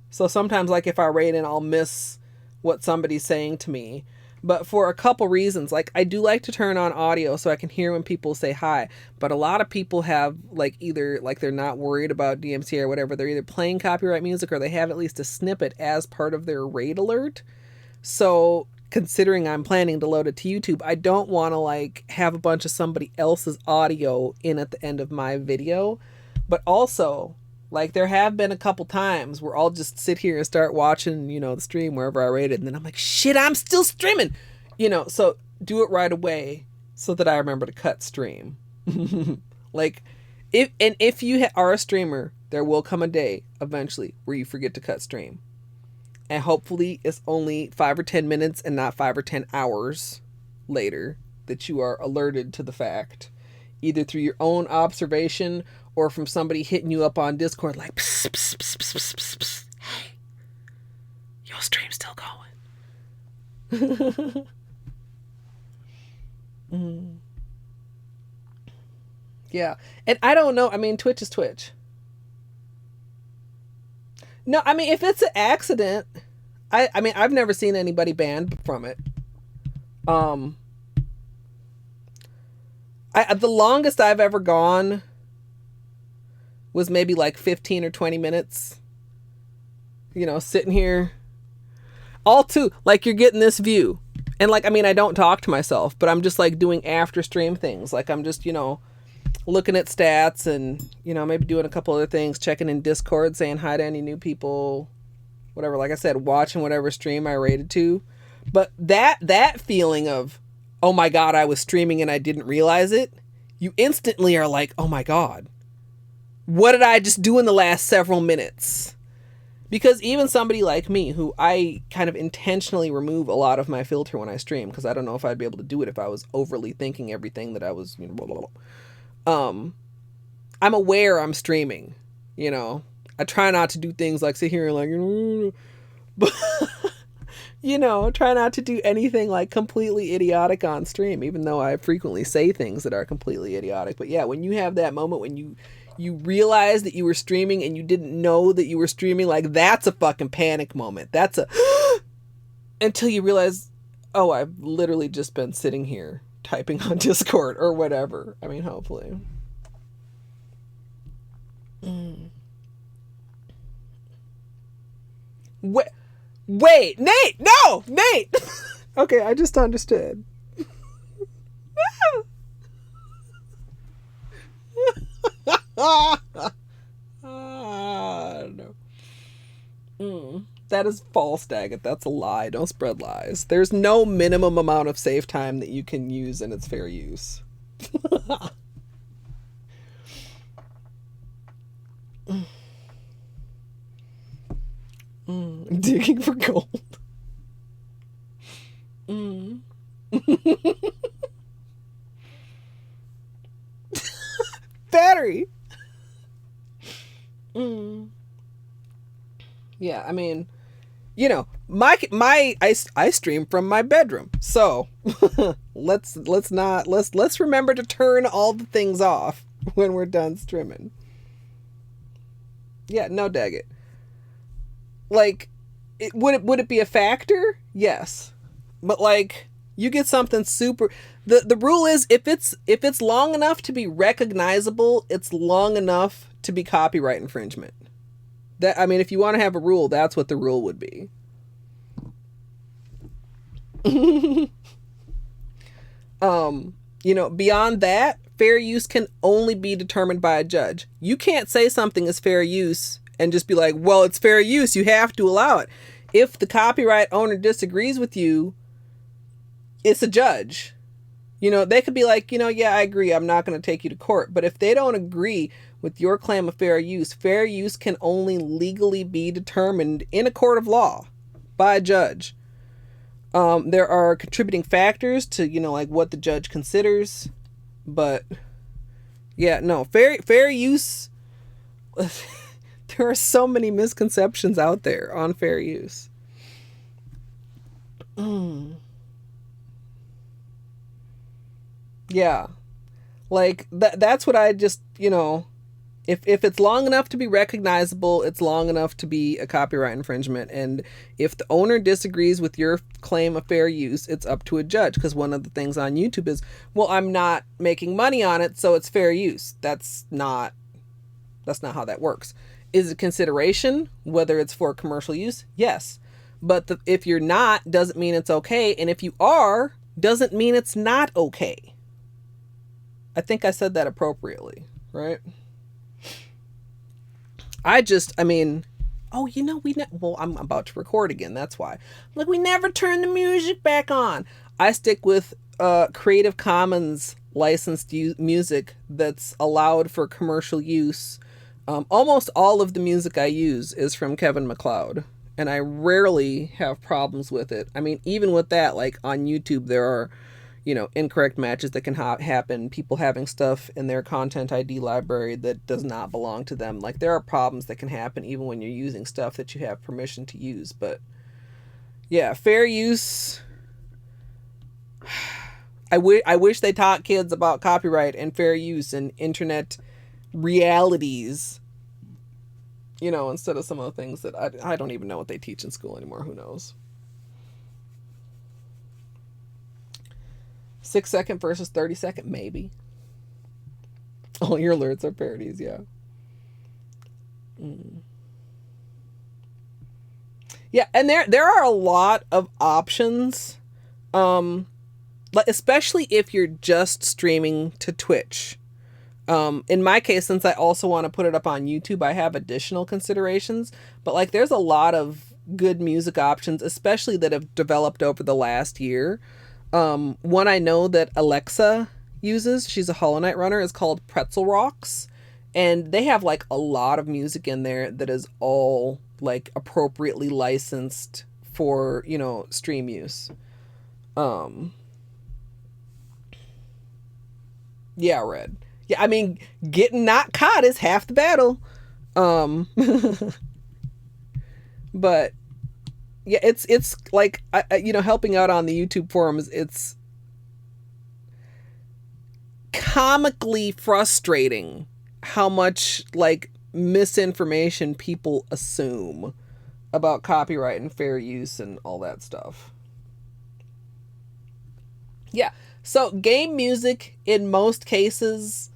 So sometimes, like, if I raid in, I'll miss what somebody's saying to me. But for a couple reasons, like, I do like to turn on audio so I can hear when people say hi. But a lot of people have, like, either, like, they're not worried about DMCA or whatever. They're either playing copyright music or they have at least a snippet as part of their raid alert. So considering I'm planning to load it to YouTube, I don't want to like have a bunch of somebody else's audio in at the end of my video. But also, like, there have been a couple times where I'll just sit here and start watching, you know, the stream wherever I rate it, and then I'm like, shit, I'm still streaming, you know. So do it right away so that I remember to cut stream. Like, if you are a streamer, there will come a day eventually where you forget to cut stream, and hopefully it's only 5 or 10 minutes and not 5 or 10 hours later that you are alerted to the fact, either through your own observation or from somebody hitting you up on Discord like, psst, psst, psst, psst, psst, psst. Hey, your stream's still going. Yeah. And I don't know. I mean, Twitch is Twitch. No, I mean, if it's an accident, I mean, I've never seen anybody banned from it. The longest I've ever gone was maybe like 15 or 20 minutes, you know, sitting here all too, like, you're getting this view. And like, I mean, I don't talk to myself, but I'm just like doing after stream things. Like, I'm just, you know, looking at stats and, you know, maybe doing a couple other things, checking in Discord, saying hi to any new people, whatever. Like I said, watching whatever stream I rated to. But that feeling of, oh my God, I was streaming and I didn't realize it, you instantly are like, oh my God, what did I just do in the last several minutes? Because even somebody like me, who I kind of intentionally remove a lot of my filter when I stream, because I don't know if I'd be able to do it if I was overly thinking everything that I was, you know, blah, blah, blah. I'm aware I'm streaming, you know. I try not to do things like sit here and like, you know, but, you know, try not to do anything like completely idiotic on stream, even though I frequently say things that are completely idiotic. But yeah, when you have that moment when you realize that you were streaming and you didn't know that you were streaming, like, that's a fucking panic moment. That's a until you realize, oh, I've literally just been sitting here typing on Discord or whatever. I mean, hopefully. Wait, Nate, no, Nate. Okay, I just understood. No. That is false, Daggett. That's a lie. Don't spread lies. There's no minimum amount of save time that you can use, and it's fair use. Digging for gold. Battery. Yeah, I mean, you know, I stream from my bedroom, so let's remember to turn all the things off when we're done streaming. Yeah, no, Daggett. Like, would it be a factor? Yes, but like, you get something super. The rule is, if it's long enough to be recognizable, it's long enough to be copyright infringement. That, I mean, if you want to have a rule, that's what the rule would be. You know, beyond that, fair use can only be determined by a judge. You can't say something is fair use and just be like, well, it's fair use, you have to allow it. If the copyright owner disagrees with you, it's a judge. You know, they could be like, you know, yeah, I agree, I'm not going to take you to court. But if they don't agree with your claim of fair use can only legally be determined in a court of law by a judge. There are contributing factors to, you know, like what the judge considers. But yeah, no, fair use. There are so many misconceptions out there on fair use. Yeah. Like, that's what I just, you know, if it's long enough to be recognizable, it's long enough to be a copyright infringement. And if the owner disagrees with your claim of fair use, it's up to a judge. Because one of the things on YouTube is, well, I'm not making money on it, so it's fair use. That's not how that works. Is it consideration, whether it's for commercial use? Yes. But if you're not, doesn't mean it's okay. And if you are, doesn't mean it's not okay. I think I said that appropriately, right? I mean, oh, well, I'm about to record again. That's why. Like, we never turn the music back on. I stick with Creative Commons licensed music that's allowed for commercial use. Almost all of the music I use is from Kevin MacLeod, and I rarely have problems with it. I mean, even with that, like on YouTube, there are, incorrect matches that can happen. People having stuff in their content ID library that does not belong to them. Like, there are problems that can happen even when you're using stuff that you have permission to use. But yeah, fair use. I wish they taught kids about copyright and fair use and internet realities, instead of some of the things that I don't even know what they teach in school anymore. Who knows? 6-second versus 30-second, maybe. All your alerts are parodies, yeah. Yeah, and there are a lot of options, especially if you're just streaming to Twitch. In my case, since I also want to put it up on YouTube, I have additional considerations. But like, there's a lot of good music options, especially that have developed over the last year. One I know that Alexa uses, she's a Hollow Knight runner, is called Pretzel Rocks. And they have like a lot of music in there that is all like appropriately licensed for, stream use. Yeah, Red. Yeah, I mean, getting not caught is half the battle. But yeah, it's like, helping out on the YouTube forums, it's comically frustrating how much like misinformation people assume about copyright and fair use and all that stuff. Yeah. So game music in most cases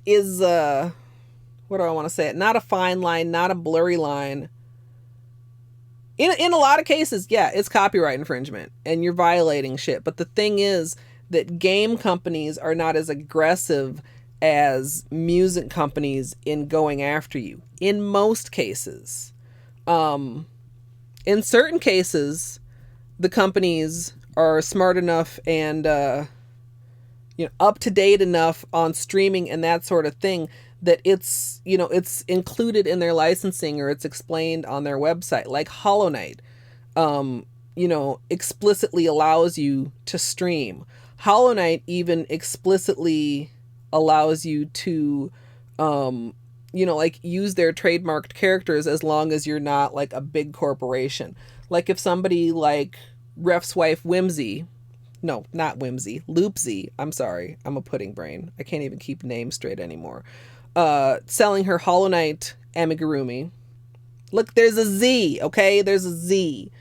is, what do I want to say? Not a fine line, not a blurry line. In a lot of cases, yeah, it's copyright infringement and you're violating shit. But the thing is that game companies are not as aggressive as music companies in going after you. In most cases. In certain cases, the companies are smart enough and up to date enough on streaming and that sort of thing that it's included in their licensing or it's explained on their website. Like Hollow Knight explicitly allows you to stream. Hollow Knight even explicitly allows you to use their trademarked characters as long as you're not like a big corporation. Like if somebody like Ref's wife Whimsy, no, not Whimsy, Loopsy, I'm sorry, I'm a pudding brain, I can't even keep names straight anymore, selling her Hollow Knight amigurumi. Look, there's a Z, okay? There's a Z.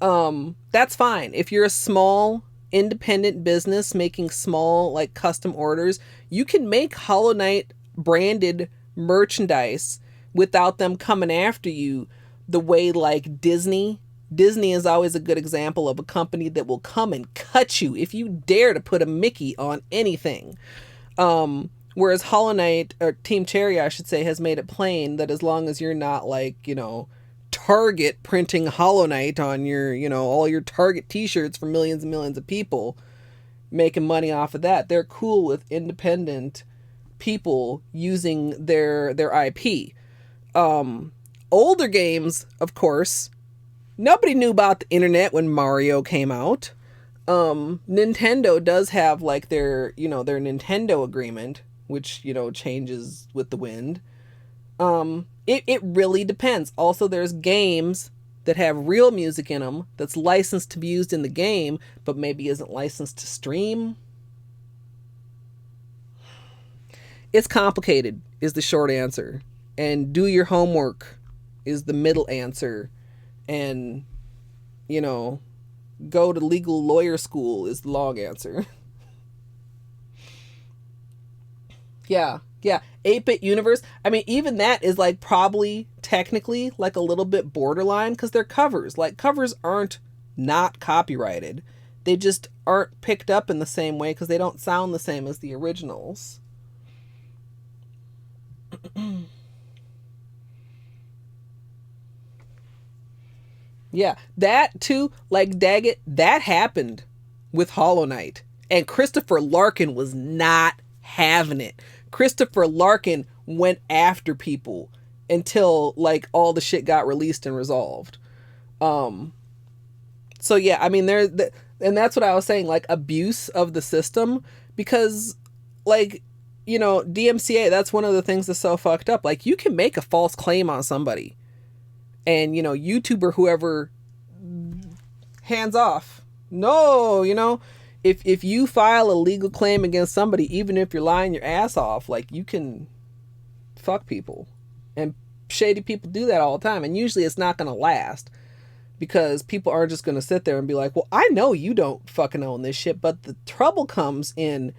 That's fine. If you're a small independent business making small like custom orders, you can make Hollow Knight branded merchandise without them coming after you the way like Disney is always a good example of a company that will come and cut you if you dare to put a Mickey on anything. Whereas Hollow Knight, or Team Cherry I should say, has made it plain that as long as you're not like, Target printing Hollow Knight on your, all your Target t-shirts for millions and millions of people, making money off of that, they're cool with independent people using their IP. Older games, of course, nobody knew about the internet when Mario came out. Nintendo does have like their Nintendo agreement, which, changes with the wind. It really depends. Also, there's games that have real music in them that's licensed to be used in the game, but maybe isn't licensed to stream. It's complicated is the short answer. And do your homework is the middle answer. And, go to legal lawyer school is the long answer. Yeah. Yeah, 8-bit universe. I mean, even that is like probably technically like a little bit borderline because they're covers. Like covers aren't not copyrighted. They just aren't picked up in the same way because they don't sound the same as the originals. Yeah, that too, like Daggett, that happened with Hollow Knight. And Christopher Larkin was not having it. Christopher Larkin went after people until like all the shit got released and resolved. So yeah, I mean and that's what I was saying, like abuse of the system, because like, you know, DMCA, that's one of the things that's so fucked up. Like you can make a false claim on somebody and, you know, YouTube or whoever, hands off. No, you know, if you file a legal claim against somebody, even if you're lying your ass off, like you can fuck people. And shady people do that all the time. And usually it's not going to last because people aren't just going to sit there and be like, well, I know you don't fucking own this shit. But the trouble comes in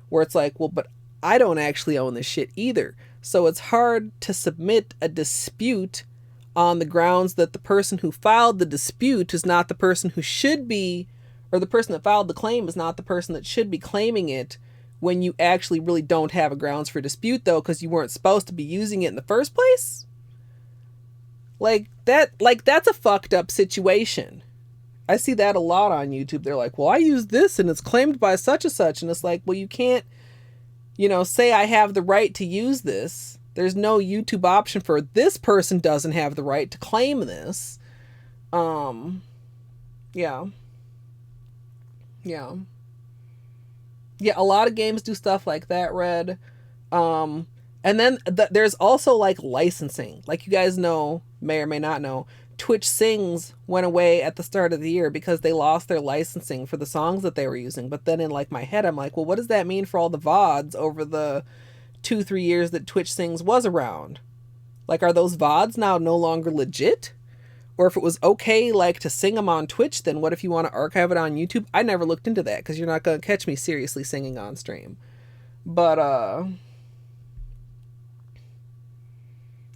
where it's like, well, but I don't actually own this shit either. So it's hard to submit a dispute on the grounds that the person who filed the dispute is not the person who should be, or the person that filed the claim is not the person that should be claiming it, when you actually really don't have a grounds for dispute though, because you weren't supposed to be using it in the first place. Like that's a fucked up situation. I see that a lot on YouTube. They're like, well, I use this and it's claimed by such and such. And it's like, well, you can't, you know, say I have the right to use this. There's no YouTube option for this person doesn't have the right to claim this. Yeah. Yeah. Yeah, a lot of games do stuff like that, Red. And then there's also like licensing. Like you guys know, may or may not know, Twitch Sings went away at the start of the year because they lost their licensing for the songs that they were using. But then in like my head, I'm like, well, what does that mean for all the VODs over the 2-3 years that Twitch Sings was around? Like, are those VODs now no longer legit? Or if it was okay, like, to sing them on Twitch, then what if you want to archive it on YouTube? I never looked into that because you're not going to catch me seriously singing on stream. But,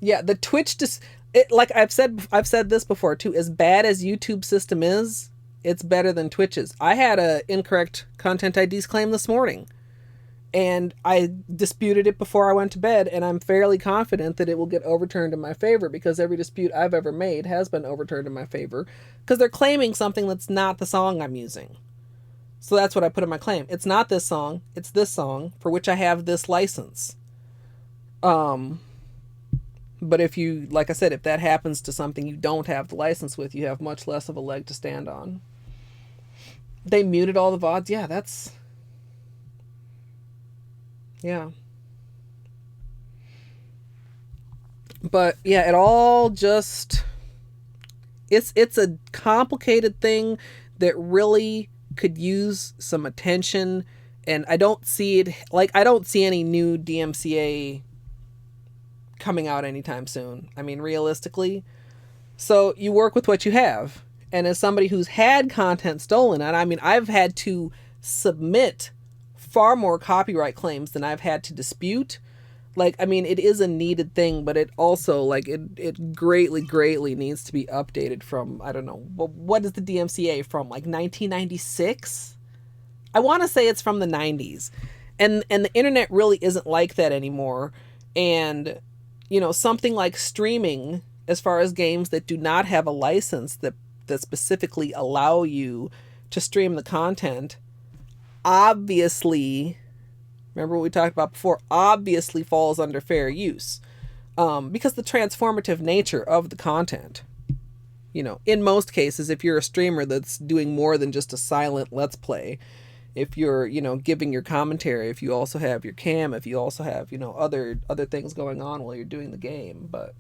yeah, the Twitch just, like I've said this before too, as bad as YouTube system is, it's better than Twitch's. I had a incorrect content IDs claim this morning. And I disputed it before I went to bed, and I'm fairly confident that it will get overturned in my favor because every dispute I've ever made has been overturned in my favor because they're claiming something that's not the song I'm using. So that's what I put in my claim. It's not this song. It's this song for which I have this license. But if you, like I said, if that happens to something you don't have the license with, you have much less of a leg to stand on. They muted all the VODs. Yeah, that's... Yeah. But yeah, it all just, it's a complicated thing that really could use some attention, and I don't see it, like I don't see any new DMCA coming out anytime soon. I mean, realistically. So you work with what you have. And as somebody who's had content stolen, and I mean, I've had to submit far more copyright claims than I've had to dispute. Like, I mean, it is a needed thing, but it also, like, it greatly needs to be updated from, I don't know, what is the DMCA from, like 1996? I want to say it's from the 90s. And the internet really isn't like that anymore. And, you know, something like streaming, as far as games that do not have a license that specifically allow you to stream the content, obviously, remember what we talked about before, obviously falls under fair use, because the transformative nature of the content, you know, in most cases, if you're a streamer that's doing more than just a silent let's play, if you're, you know, giving your commentary, if you also have your cam, if you also have, you know, other things going on while you're doing the game. But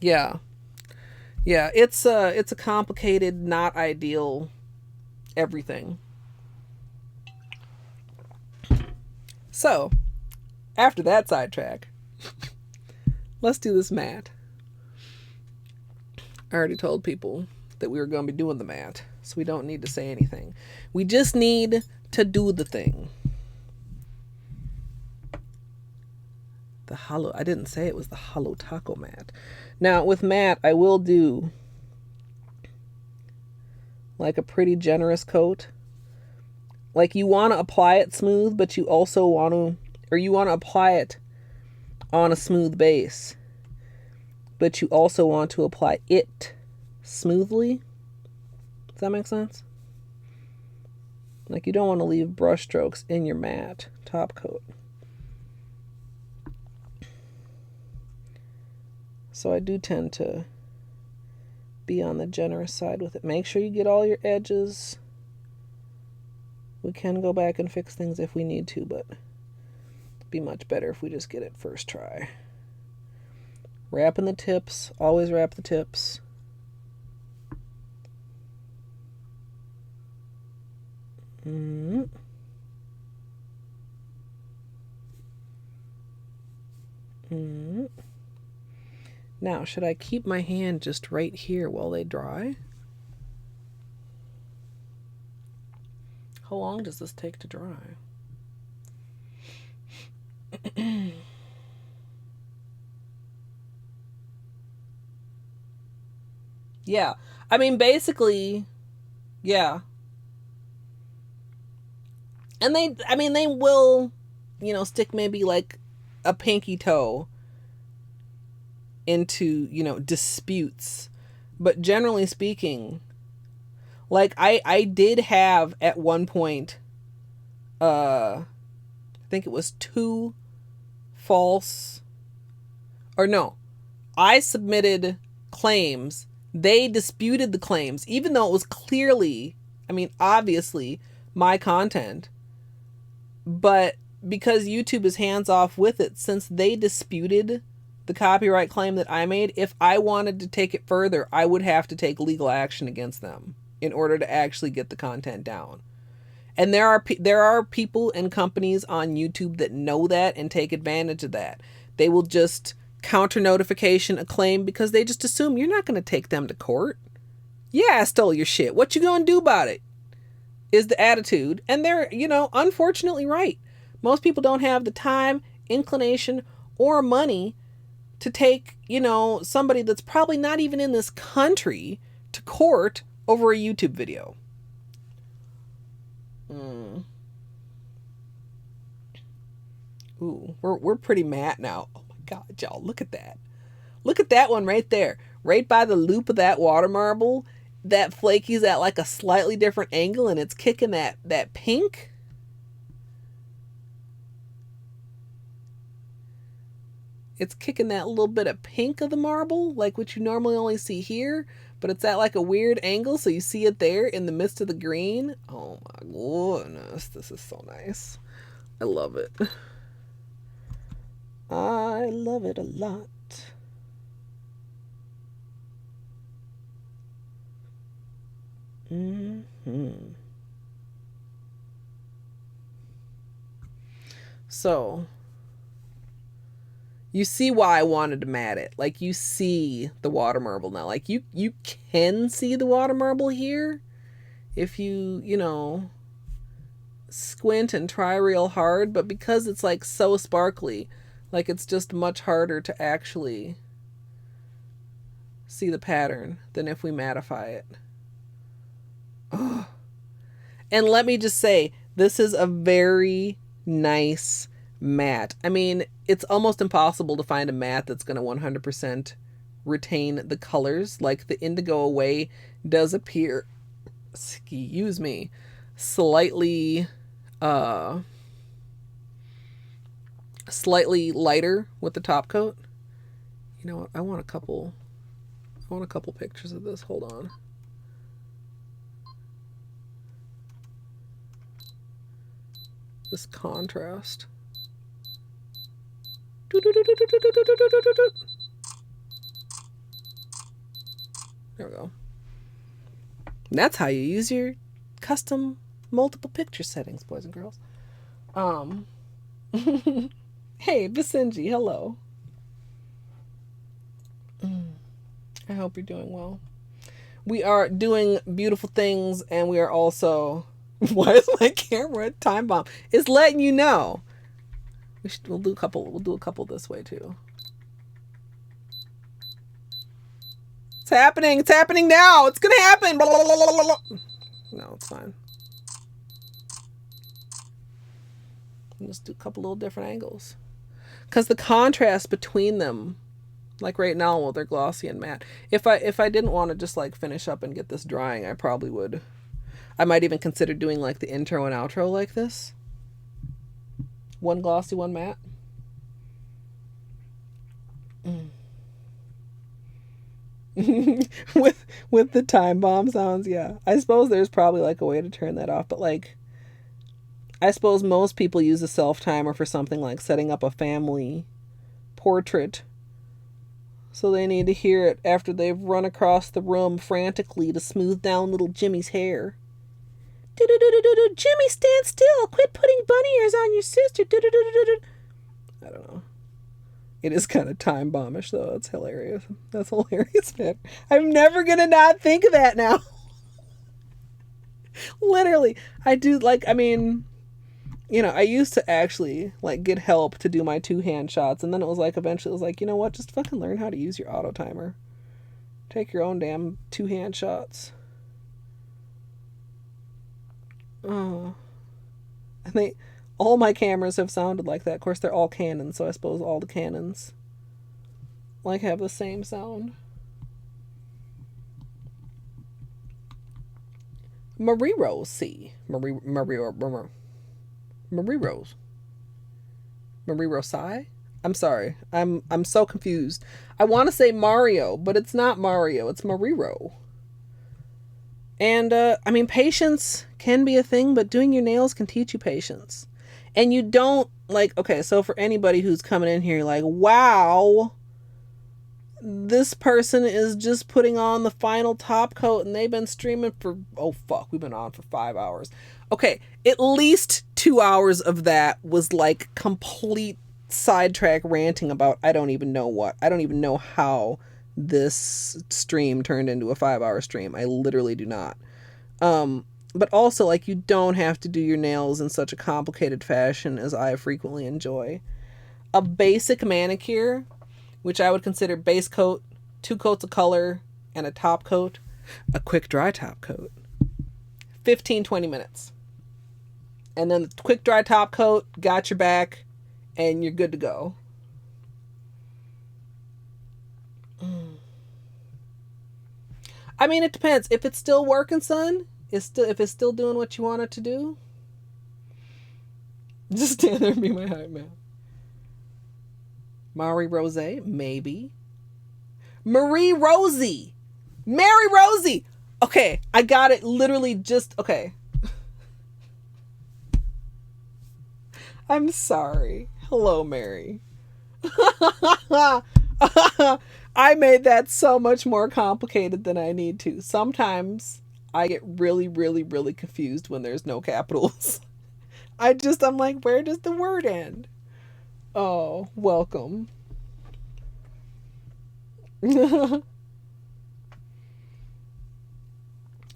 yeah, it's a complicated, not ideal everything. So, after that sidetrack, let's do this mat. I already told people that we were going to be doing the mat, so we don't need to say anything. We just need to do the thing. The Holo. I didn't say it was the Holo taco mat. Now, with matte, I will do like a pretty generous coat. Like, you want to apply it smooth, but you also want to, or you want to apply it on a smooth base, but you also want to apply it smoothly. Does that make sense? Like, you don't want to leave brush strokes in your matte top coat. So I do tend to be on the generous side with it. Make sure you get all your edges. We can go back and fix things if we need to, but it'd be much better if we just get it first try. Wrapping the tips. Always wrap the tips. Now, should I keep my hand just right here while they dry? How long does this take to dry? Yeah. I mean, basically, yeah. And they will, stick maybe like a pinky toe into, disputes. But generally speaking, like I did have at one point, I think it was 2 false, or no, I submitted claims. They disputed the claims, even though it was clearly, obviously my content. But because YouTube is hands off with it, since they disputed the copyright claim that I made, if I wanted to take it further, I would have to take legal action against them in order to actually get the content down. And there are people and companies on YouTube that know that and take advantage of that. They will just counter notification a claim because they just assume you're not going to take them to court. Yeah, I stole your shit. What you going to do about it? Is the attitude. And they're, unfortunately right. Most people don't have the time, inclination, or money to take, somebody that's probably not even in this country to court over a YouTube video. Ooh, we're pretty matte now. Oh my God, y'all, look at that. Look at that one right there. Right by the loop of that water marble. That Flakie's at like a slightly different angle and it's kicking that pink. It's kicking that little bit of pink of the marble, like what you normally only see here, but it's at like a weird angle, so you see it there in the midst of the green. Oh my goodness, this is so nice. I love it. I love it a lot. So, you see why I wanted to matte it. Like, you see the water marble now. Like, you can see the water marble here if you, squint and try real hard. But because it's, like, so sparkly, like, it's just much harder to actually see the pattern than if we mattify it. Oh. And let me just say, this is a very nice matte. It's almost impossible to find a matte that's going to 100% retain the colors. Like, the Indigo Away does appear, excuse me, slightly lighter with the top coat. You know what? I want a couple pictures of this. Hold on. This contrast. There we go. And that's how you use your custom multiple picture settings, boys and girls. Hey, Basenji, hello. I hope you're doing well. We are doing beautiful things, and we are also... Why is my camera a time bomb? It's letting you know. We'll do a couple this way too. It's happening. It's happening now. It's gonna happen. Blah, blah, blah, blah, blah. No, it's fine. Just do a couple little different angles. Because the contrast between them, like right now, well, they're glossy and matte. If I didn't want to just like finish up and get this drying, I probably would. I might even consider doing like the intro and outro like this. One glossy, one matte. with the time bomb sounds, yeah. I suppose there's probably like a way to turn that off, but like I suppose most people use a self timer for something like setting up a family portrait. So they need to hear it after they've run across the room frantically to smooth down little Jimmy's hair. Do-do-do-do-do-do. Jimmy, stand still. Quit putting bunny ears on your sister. Do-do-do-do-do. I don't know. It is kind of time bombish, though. It's hilarious. That's hilarious, man. I'm never going to not think of that now. Literally. I do, like, I mean, you know, I used to actually, like, get help to do my 2-hand shots. And then it was like, eventually, it was like, you know what? Just fucking learn how to use your auto timer. Take your own damn 2-hand shots. Oh. And all my cameras have sounded like that. Of course, they're all Canons, so I suppose all the Canons like have the same sound. Marie Rose C. Marie Rose. Marie Rosai? I'm sorry. I'm so confused. I want to say Mario, but it's not Mario. It's Mariro. And, I mean, patience can be a thing, but doing your nails can teach you patience. And you don't, like, okay, so for anybody who's coming in here like, wow, this person is just putting on the final top coat and they've been streaming for, oh, fuck, we've been on for 5 hours. Okay, at least 2 hours of that was, like, complete sidetrack ranting about I don't even know what. I don't even know how this stream turned into a 5-hour stream. I literally do not. But also, like, you don't have to do your nails in such a complicated fashion as I frequently enjoy. A basic manicure, which I would consider base coat, 2 coats of color, and a top coat, a quick dry top coat, 15-20 minutes. And then the quick dry top coat, got your back, and you're good to go. I mean, it depends. If it's still working, son, if it's still doing what you want it to do, just stand there and be my hype man. Marie Rose, maybe. Marie Rosie. Mary Rosie. Okay, I got it literally just, okay. I'm sorry. Hello, Mary. I made that so much more complicated than I need to. Sometimes I get really, really, really confused when there's no capitals. I'm like, where does the word end? Oh, welcome.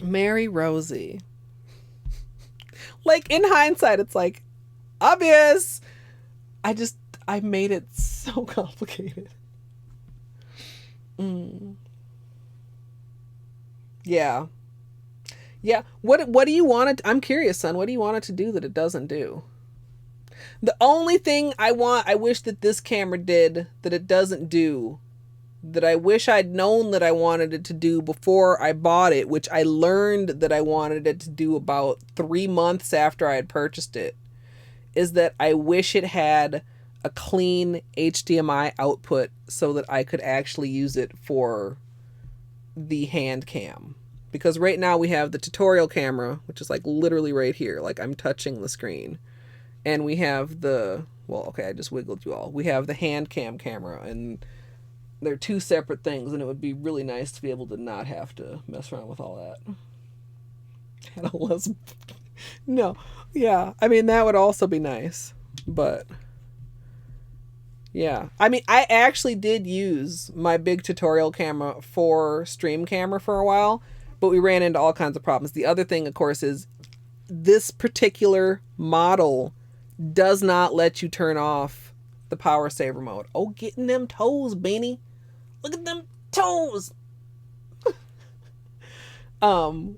Mary Rosie. Like, in hindsight, it's like, obvious. I made it so complicated. Yeah. Yeah. What do you want it? I'm curious, son. What do you want it to do that it doesn't do? The only thing I wish that this camera did that it doesn't do, that I wish I'd known that I wanted it to do before I bought it, which I learned that I wanted it to do about 3 months after I had purchased it, is that I wish it had a clean HDMI output so that I could actually use it for the hand cam. Because right now we have the tutorial camera, which is like literally right here, like I'm touching the screen. And we have the, well, okay, I just wiggled you all. We have the hand cam camera, and they're 2 separate things, and it would be really nice to be able to not have to mess around with all that. And a less, no, yeah, I mean, that would also be nice, but yeah, I mean, I actually did use my big tutorial camera for stream camera for a while, but we ran into all kinds of problems. The other thing, of course, is this particular model does not let you turn off the power saver mode. Oh, getting them toes, Beanie. Look at them toes.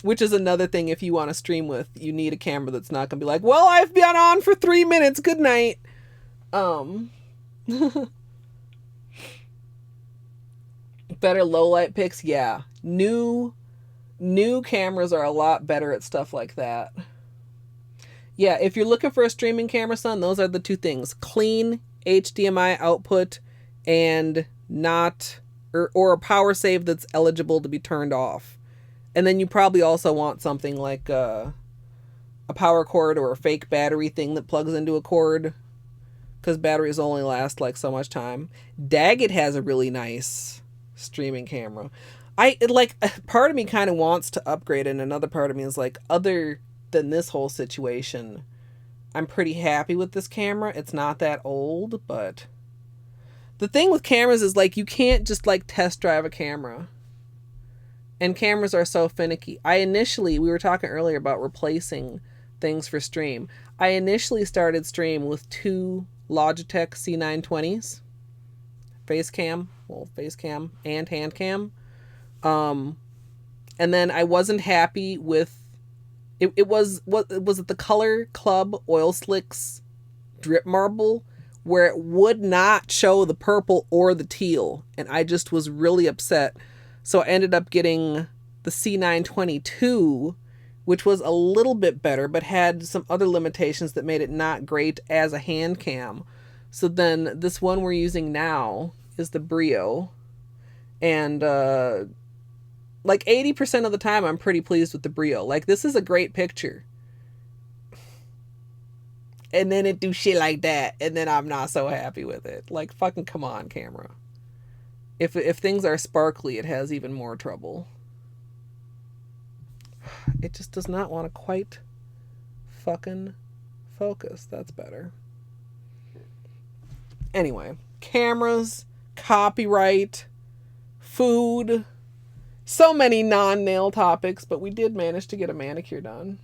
Which is another thing, if you want to stream with, you need a camera that's not gonna be like, well, I've been on for 3 minutes, good night. Better low light pics, yeah. New cameras are a lot better at stuff like that. Yeah, if you're looking for a streaming camera, son, those are the two things. Clean HDMI output and not, or a power save that's eligible to be turned off. And then you probably also want something like a power cord or a fake battery thing that plugs into a cord, because batteries only last like so much time. Daggett has a really nice streaming camera. Part of me kind of wants to upgrade, and another part of me is like, other than this whole situation, I'm pretty happy with this camera. It's not that old, but the thing with cameras is like, you can't just like test drive a camera. And cameras are so finicky. We were talking earlier about replacing things for stream. I initially started stream with 2 Logitech C920s. Face cam and hand cam. And then I wasn't happy with, it was it the Color Club Oil Slicks drip marble, where it would not show the purple or the teal. And I just was really upset. So I ended up getting the C922, which was a little bit better, but had some other limitations that made it not great as a hand cam. So then this one we're using now is the Brio. And like 80% of the time, I'm pretty pleased with the Brio. Like, this is a great picture. And then it do shit like that, and then I'm not so happy with it. Like, fucking come on, camera. If things are sparkly, it has even more trouble. It just does not want to quite fucking focus. That's better. Anyway, cameras, copyright, food, so many non-nail topics, but we did manage to get a manicure done.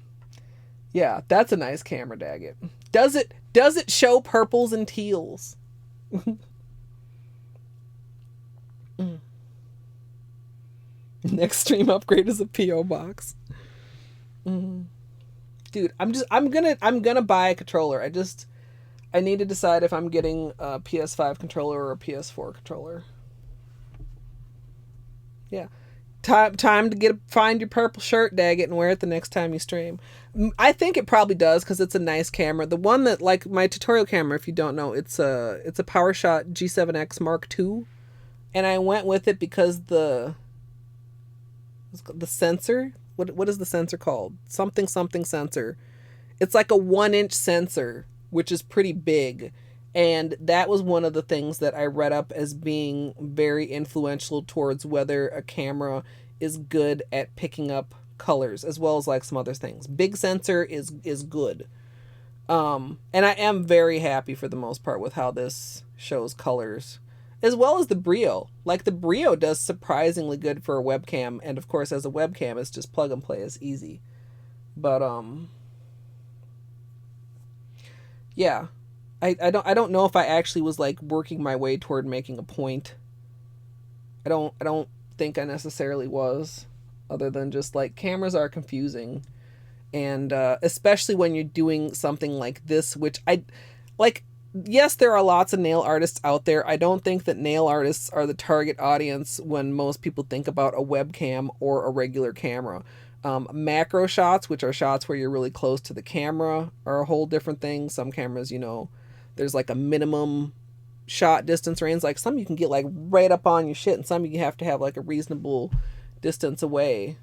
Yeah, that's a nice camera, Daggett. Does it show purples and teals? Next stream upgrade is a PO box. Dude, I'm gonna buy a controller. I need to decide if I'm getting a PS5 controller or a PS4 controller. Yeah. Time to find your purple shirt, Daggett, and wear it the next time you stream. I think it probably does, because it's a nice camera. The one that, like my tutorial camera, if you don't know, it's a PowerShot G7X Mark II, and I went with it because the sensor. What is the sensor called? Something sensor. It's like a 1-inch sensor, which is pretty big. And that was one of the things that I read up as being very influential towards whether a camera is good at picking up colors, as well as like some other things. Big sensor is good. And I am very happy for the most part with how this shows colors, as well as the Brio. Like, the Brio does surprisingly good for a webcam, and of course as a webcam it's just plug and play, is easy. But yeah. I don't know if I actually was like working my way toward making a point. I don't think I necessarily was, other than just like, cameras are confusing, and especially when you're doing something like this, which I like. Yes, there are lots of nail artists out there. I don't think that nail artists are the target audience when most people think about a webcam or a regular camera. Macro shots, which are shots where you're really close to the camera, are a whole different thing. Some cameras, there's like a minimum shot distance range. Like, some you can get like right up on your shit, and some you have to have like a reasonable distance away.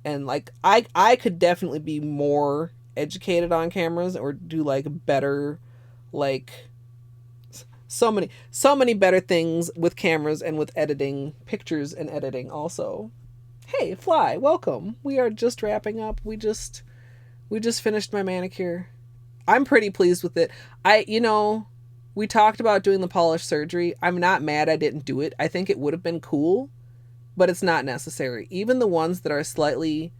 And like, I could definitely be more educated on cameras, or do like better, like so many better things with cameras and with editing, pictures and editing also. Hey, Fly, welcome. We are just wrapping up. We just finished my manicure. I'm pretty pleased with it. We talked about doing the polish surgery. I'm not mad I didn't do it. I think it would have been cool, but it's not necessary. Even the ones that are slightly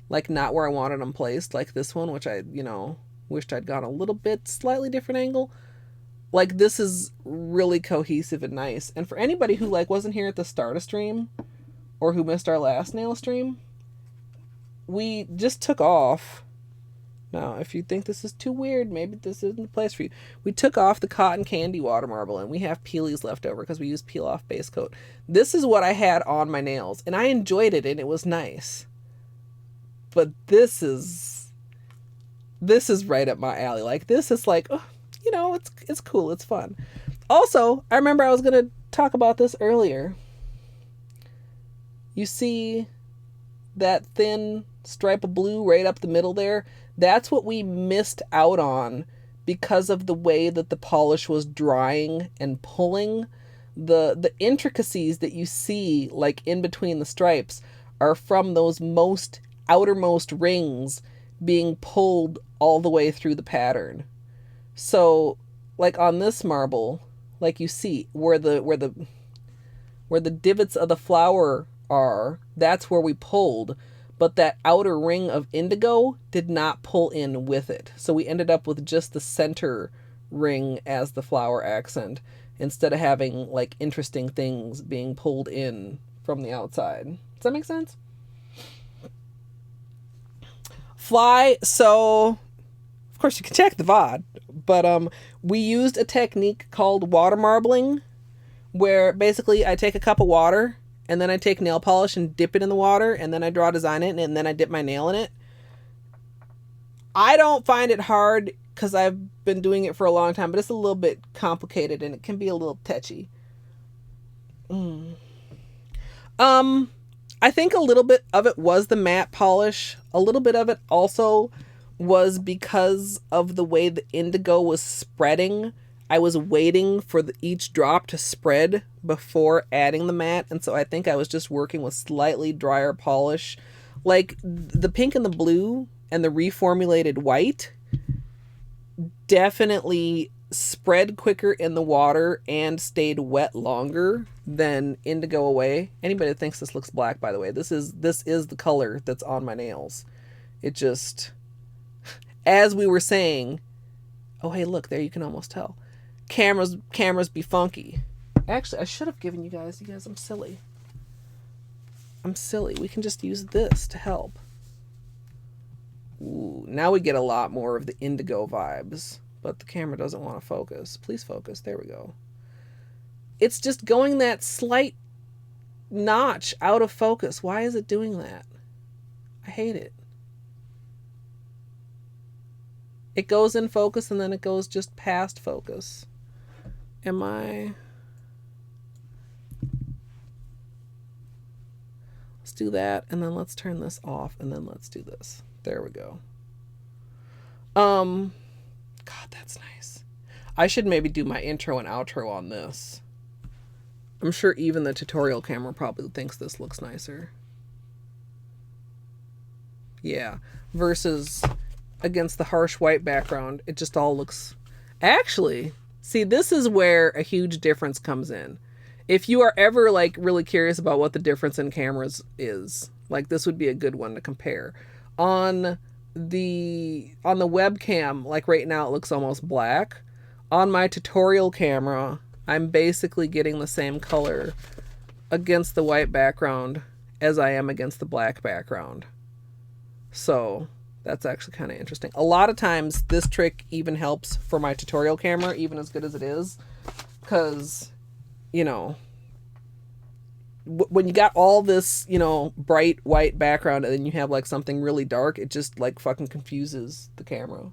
like not where I wanted them placed, like this one, which Wished I'd gone a little bit slightly different angle. Like, this is really cohesive and nice. And for anybody who, like, wasn't here at the start of stream, or who missed our last nail stream, we just took off. Now, if you think this is too weird, maybe this isn't the place for you. We took off the cotton candy water marble, and we have Peelies left over because we used peel off base coat. This is what I had on my nails, and I enjoyed it, and it was nice. But this is right up my alley. Like, this is like, oh, you know, it's cool, it's fun. Also, I remember I was gonna talk about this earlier. You see that thin stripe of blue right up the middle there? That's what we missed out on because of the way that the polish was drying and pulling. The intricacies that you see, like, in between the stripes are from those outermost rings being pulled all the way through the pattern. So, like, on this marble, like, you see where the divots of the flower are, that's where we pulled, but that outer ring of indigo did not pull in with it. So we ended up with just the center ring as the flower accent, instead of having, like, interesting things being pulled in from the outside. Does that make sense? Fly, so of course you can check the VOD, but we used a technique called water marbling, where basically I take a cup of water and then I take nail polish and dip it in the water, and then I draw a design in it, and then I dip my nail in it. I don't find it hard because I've been doing it for a long time, but it's a little bit complicated and it can be a little touchy. I think a little bit of it was the matte polish. A little bit of it also was because of the way the indigo was spreading. I was waiting for each drop to spread before adding the matte, and so I think I was just working with slightly drier polish. Like, the pink and the blue and the reformulated white definitely spread quicker in the water and stayed wet longer than indigo away. Anybody that thinks this looks black, by the way, this is the color that's on my nails. It just, as we were saying, oh hey, look there, you can almost tell. Cameras be funky. Actually, I should have given you guys, I'm silly. We can just use this to help. Ooh, now we get a lot more of the indigo vibes, but the camera doesn't want to focus. Please focus. There we go. It's just going that slight notch out of focus. Why is it doing that? I hate it. It goes in focus and then it goes just past focus. Let's do that, and then let's turn this off, and then let's do this. There we go. God, that's nice. I should maybe do my intro and outro on this. I'm sure even the tutorial camera probably thinks this looks nicer. Yeah, versus against the harsh white background, it just all looks... Actually, see, this is where a huge difference comes in. If you are ever, like, really curious about what the difference in cameras is, like, this would be a good one to compare. On the webcam, like right now, it looks almost black. On my tutorial camera, I'm basically getting the same color against the white background as I am against the black background. So that's actually kind of interesting. A lot of times this trick even helps for my tutorial camera, even as good as it is, because, you know, when you got all this, you know, bright white background and then you have like something really dark, it just like fucking confuses the camera.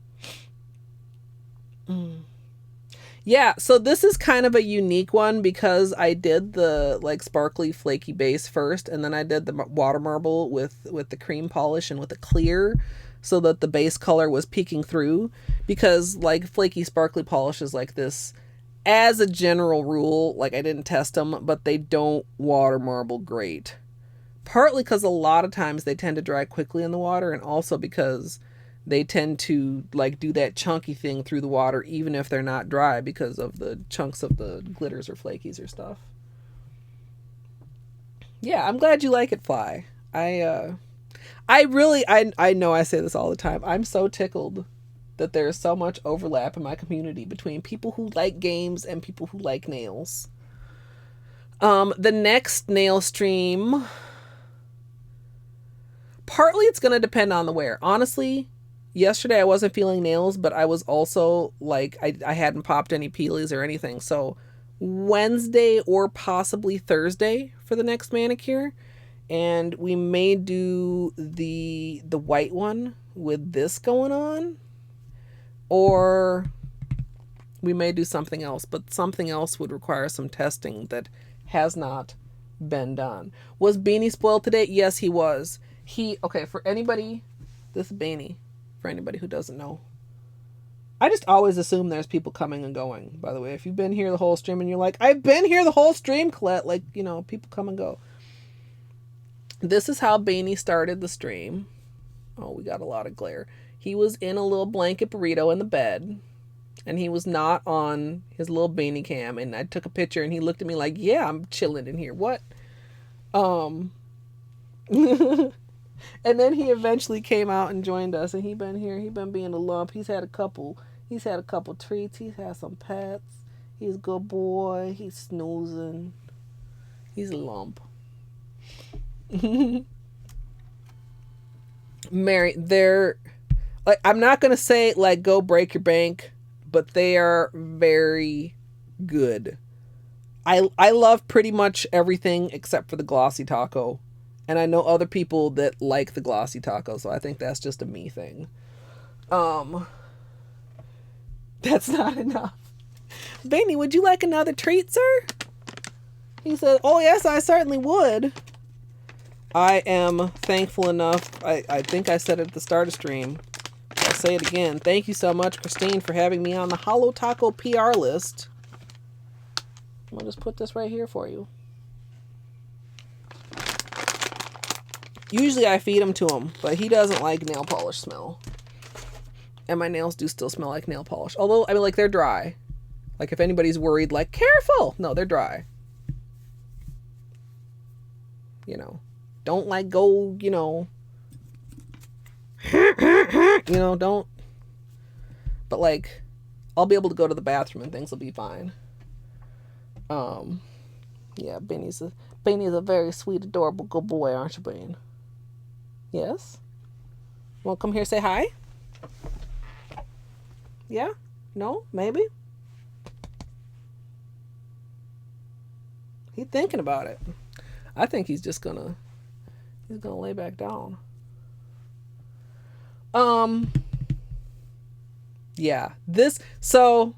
Yeah, so this is kind of a unique one because I did the like sparkly flaky base first, and then I did the water marble with the cream polish and with the clear, so that the base color was peeking through. Because like flaky sparkly polishes like this, as a general rule, like I didn't test them, but they don't water marble great. Partly because a lot of times they tend to dry quickly in the water, and also because they tend to like do that chunky thing through the water even if they're not dry because of the chunks of the glitters or flakies or stuff. Yeah, I'm glad you like it, Fly. I know I say this all the time. I'm so tickled that there is so much overlap in my community between people who like games and people who like nails. The next nail stream, partly it's going to depend on the wear. Honestly, yesterday I wasn't feeling nails, but I was also like, I hadn't popped any Peelies or anything. So Wednesday or possibly Thursday for the next manicure. And we may do the white one with this going on. Or we may do something else. But something else would require some testing that has not been done. Was Beanie spoiled today? Yes, he was. Okay, for anybody, this is Beanie, for anybody who doesn't know. I just always assume there's people coming and going, by the way. If you've been here the whole stream and you're like, I've been here the whole stream, Colette, like, you know, people come and go. This is how Beanie started the stream. Oh, we got a lot of glare. He was in a little blanket burrito in the bed, and he was not on his little Beanie cam, and I took a picture, and he looked at me like, yeah, I'm chilling in here. What? And then he eventually came out and joined us, and he been here. He been being a lump. He's had a couple treats. He's had some pets. He's a good boy. He's snoozing. He's a lump. Mary, they're like, I'm not gonna say like go break your bank, but they are very good. I love pretty much everything except for the glossy taco. And I know other people that like the glossy taco, so I think that's just a me thing. That's not enough. Beanie, would you like another treat, sir? He said, oh yes, I certainly would. I am thankful enough. I think I said it at the start of stream. I'll say it again. Thank you so much, Christine, for having me on the Holo Taco PR list. I'm going to just put this right here for you. Usually I feed him to him, but he doesn't like nail polish smell. And my nails do still smell like nail polish. Although, I mean, like, they're dry. Like, if anybody's worried, like, careful! No, they're dry. You know. Don't, like, go, you know. Don't. But, like, I'll be able to go to the bathroom and things will be fine. Yeah, Benny's a very sweet, adorable, good boy, aren't you, Bean? Yes? You want to come here and say hi? Yeah? No? Maybe? He's thinking about it. I think he's just gonna lay back down. Yeah. So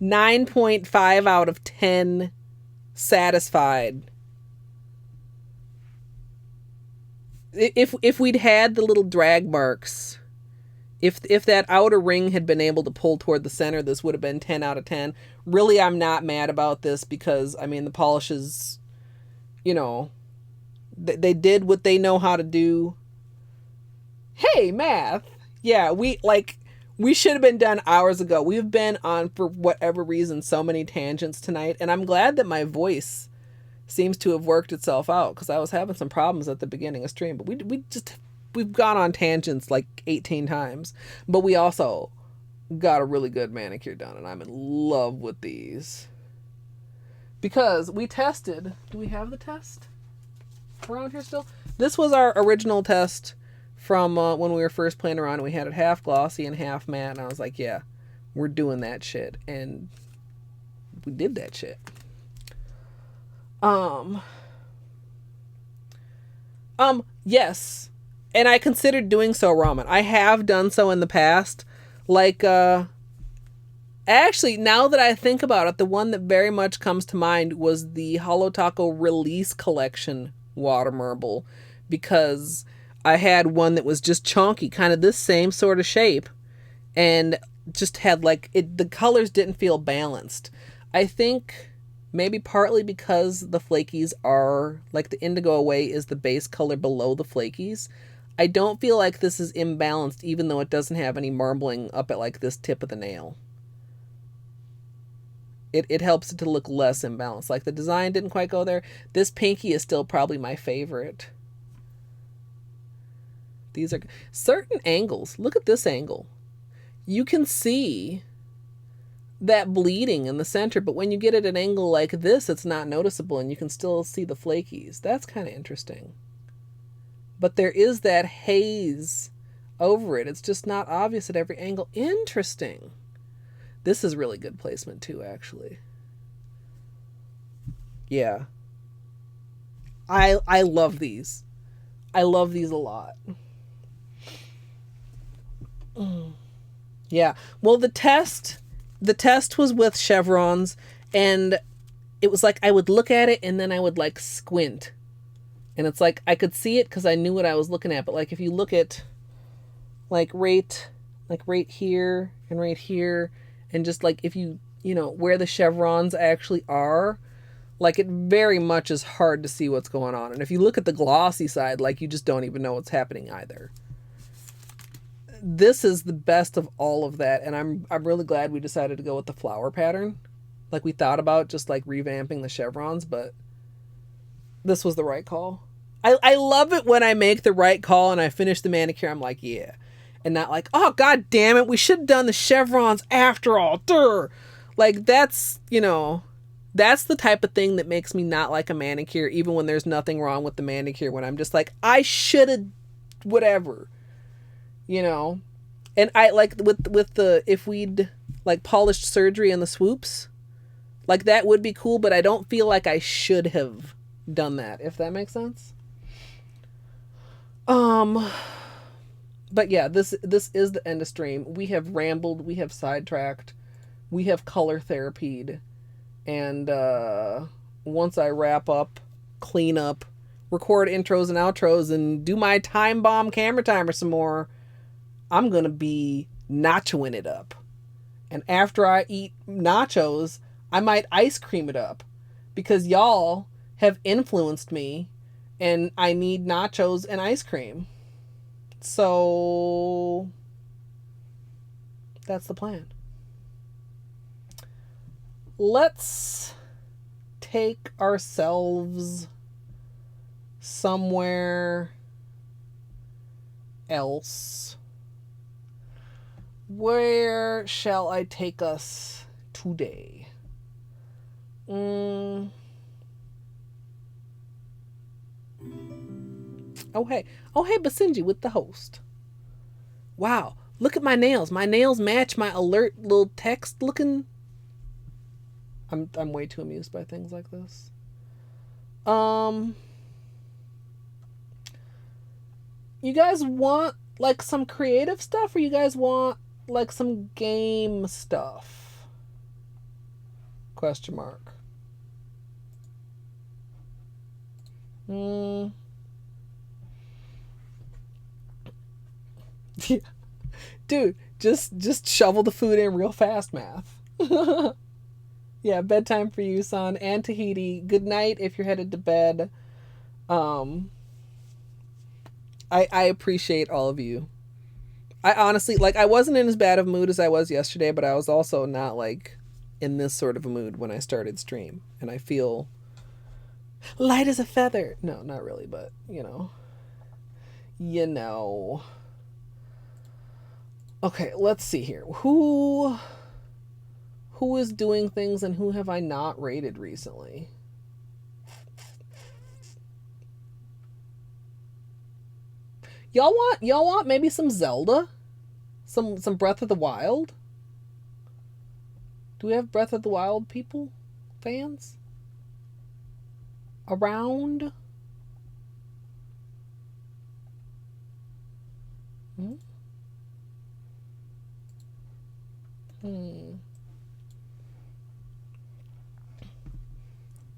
9.5 out of 10 satisfied. If we'd had the little drag marks, if that outer ring had been able to pull toward the center, this would have been 10 out of 10. Really, I'm not mad about this because, I mean, the polishes, you know, they did what they know how to do. Hey, math. Yeah, we should have been done hours ago. We've been on, for whatever reason, so many tangents tonight, and I'm glad that my voice seems to have worked itself out because I was having some problems at the beginning of stream, but we've gone on tangents like 18 times, but we also got a really good manicure done, and I'm in love with these because we tested. Do we have the test around here still? This was our original test from when we were first playing around, and we had it half glossy and half matte, and I was like, yeah, we're doing that shit, and we did that shit. Yes. And I considered doing so, Ramen. I have done so in the past. Like, actually, now that I think about it, the one that very much comes to mind was the Holo Taco Release Collection Water Marble. Because I had one that was just chunky, kind of this same sort of shape. And just had, like, the colors didn't feel balanced. I think maybe partly because the Flakies are, like, the Indigo Away is the base color below the Flakies. I don't feel like this is imbalanced, even though it doesn't have any marbling up at, like, this tip of the nail. It helps it to look less imbalanced. Like, the design didn't quite go there. This pinky is still probably my favorite. These are certain angles. Look at this angle. You can see that bleeding in the center, but when you get at an angle like this, it's not noticeable and you can still see the flakies. That's kind of interesting. But there is that haze over it. It's just not obvious at every angle. Interesting. This is really good placement too, actually. Yeah. I love these. I love these a lot. Yeah. Well, the test was with chevrons, and it was like I would look at it and then I would like squint. And it's like I could see it because I knew what I was looking at. But like if you look at like right here and right here, and just like if you know where the chevrons actually are, like it very much is hard to see what's going on. And if you look at the glossy side, like you just don't even know what's happening either. This is the best of all of that, and I'm really glad we decided to go with the flower pattern. Like we thought about just like revamping the chevrons, but this was the right call. I love it when I make the right call and I finish the manicure. I'm like, yeah. And not like, oh, God damn it, we should have done the chevrons after all. Durr. Like, that's, you know, that's the type of thing that makes me not like a manicure, even when there's nothing wrong with the manicure, when I'm just like, I should have whatever, you know? And I like with the, if we'd like polished surgery and the swoops, like that would be cool, but I don't feel like I should have done that, if that makes sense. But yeah, this is the end of stream. We have rambled, we have sidetracked, we have color therapied, and once I wrap up, clean up, record intros and outros, and do my time bomb camera timer some more, I'm gonna be nachoing it up. And after I eat nachos, I might ice cream it up, because y'all have influenced me and I need nachos and ice cream. So that's the plan. Let's take ourselves somewhere else. Where shall I take us today? Oh hey, Basenji with the host. Wow, look at my nails. My nails match my alert little text looking. I'm way too amused by things like this. You guys want like some creative stuff, or you guys want like some game stuff? Question mark. Yeah. Dude, just shovel the food in real fast, math. Yeah, bedtime for you, son, and Tahiti. Good night if you're headed to bed. I appreciate all of you. I honestly, like, I wasn't in as bad of a mood as I was yesterday, but I was also not, like, in this sort of a mood when I started stream. And I feel light as a feather. No, not really, but, you know. You know. Okay, let's see here. Who is doing things and who have I not rated recently? Y'all want maybe some Zelda? Some Breath of the Wild? Do we have Breath of the Wild people? Fans? Around?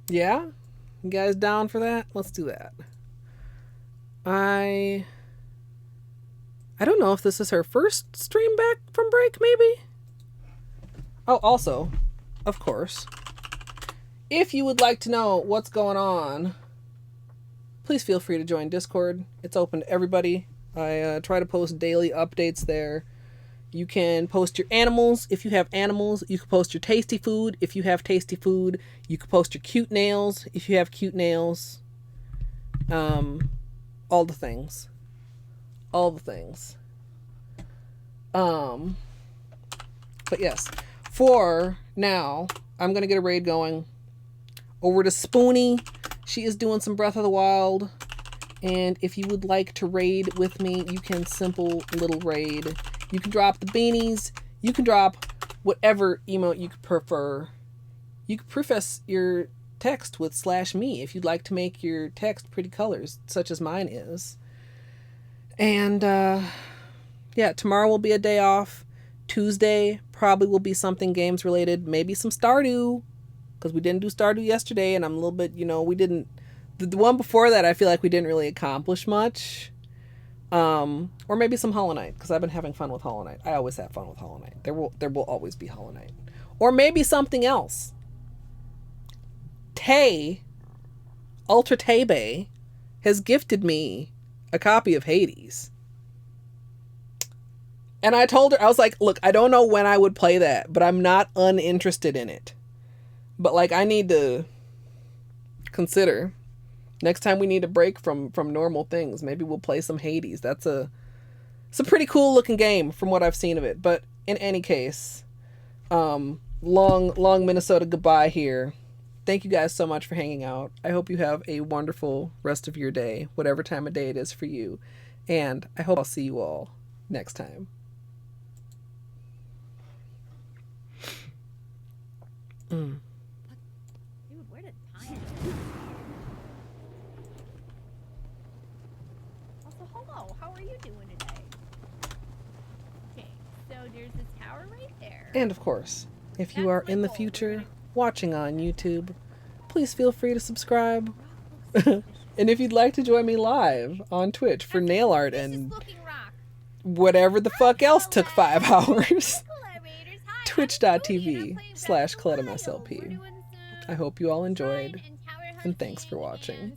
Yeah? You guys down for that? Let's do that. I don't know if this is her first stream back from break, maybe? Oh, also, of course, if you would like to know what's going on, please feel free to join Discord. It's open to everybody. I try to post daily updates there. You can post your animals if you have animals. You can post your tasty food if you have tasty food. You can post your cute nails if you have cute nails. All the things. all the things. But yes, for now, I'm gonna get a raid going. Over to Spoonie. She is doing some Breath of the Wild. And if you would like to raid with me, you can simple little raid. You can drop the beanies. You can drop whatever emote you prefer. You can preface your text with /me if you'd like to make your text pretty colors, such as mine is. And yeah, tomorrow will be a day off. Tuesday probably will be something games related. Maybe some Stardew, because we didn't do Stardew yesterday, and I'm a little bit, we didn't. The one before that, I feel like we didn't really accomplish much. Or maybe some Hollow Knight, because I've been having fun with Hollow Knight. I always have fun with Hollow Knight. There will always be Hollow Knight. Or maybe something else. Ultra Tay has gifted me a copy of Hades. And I told her, I was like, look, I don't know when I would play that, but I'm not uninterested in it. But like, I need to consider next time we need a break from normal things. Maybe we'll play some Hades. It's a pretty cool looking game from what I've seen of it. But in any case, long Minnesota goodbye here. Thank you guys so much for hanging out. I hope you have a wonderful rest of your day, whatever time of day it is for you. And I hope I'll see you all next time. Dude, where did time go? Also, Holo, how are you doing today? Okay, so there's this tower right there. And of course, if you are in the future watching on YouTube, please feel free to subscribe. And if you'd like to join me live on Twitch for nail art and whatever the fuck else took 5 hours, twitch.tv/Colette MSLP. I hope you all enjoyed, and thanks for watching.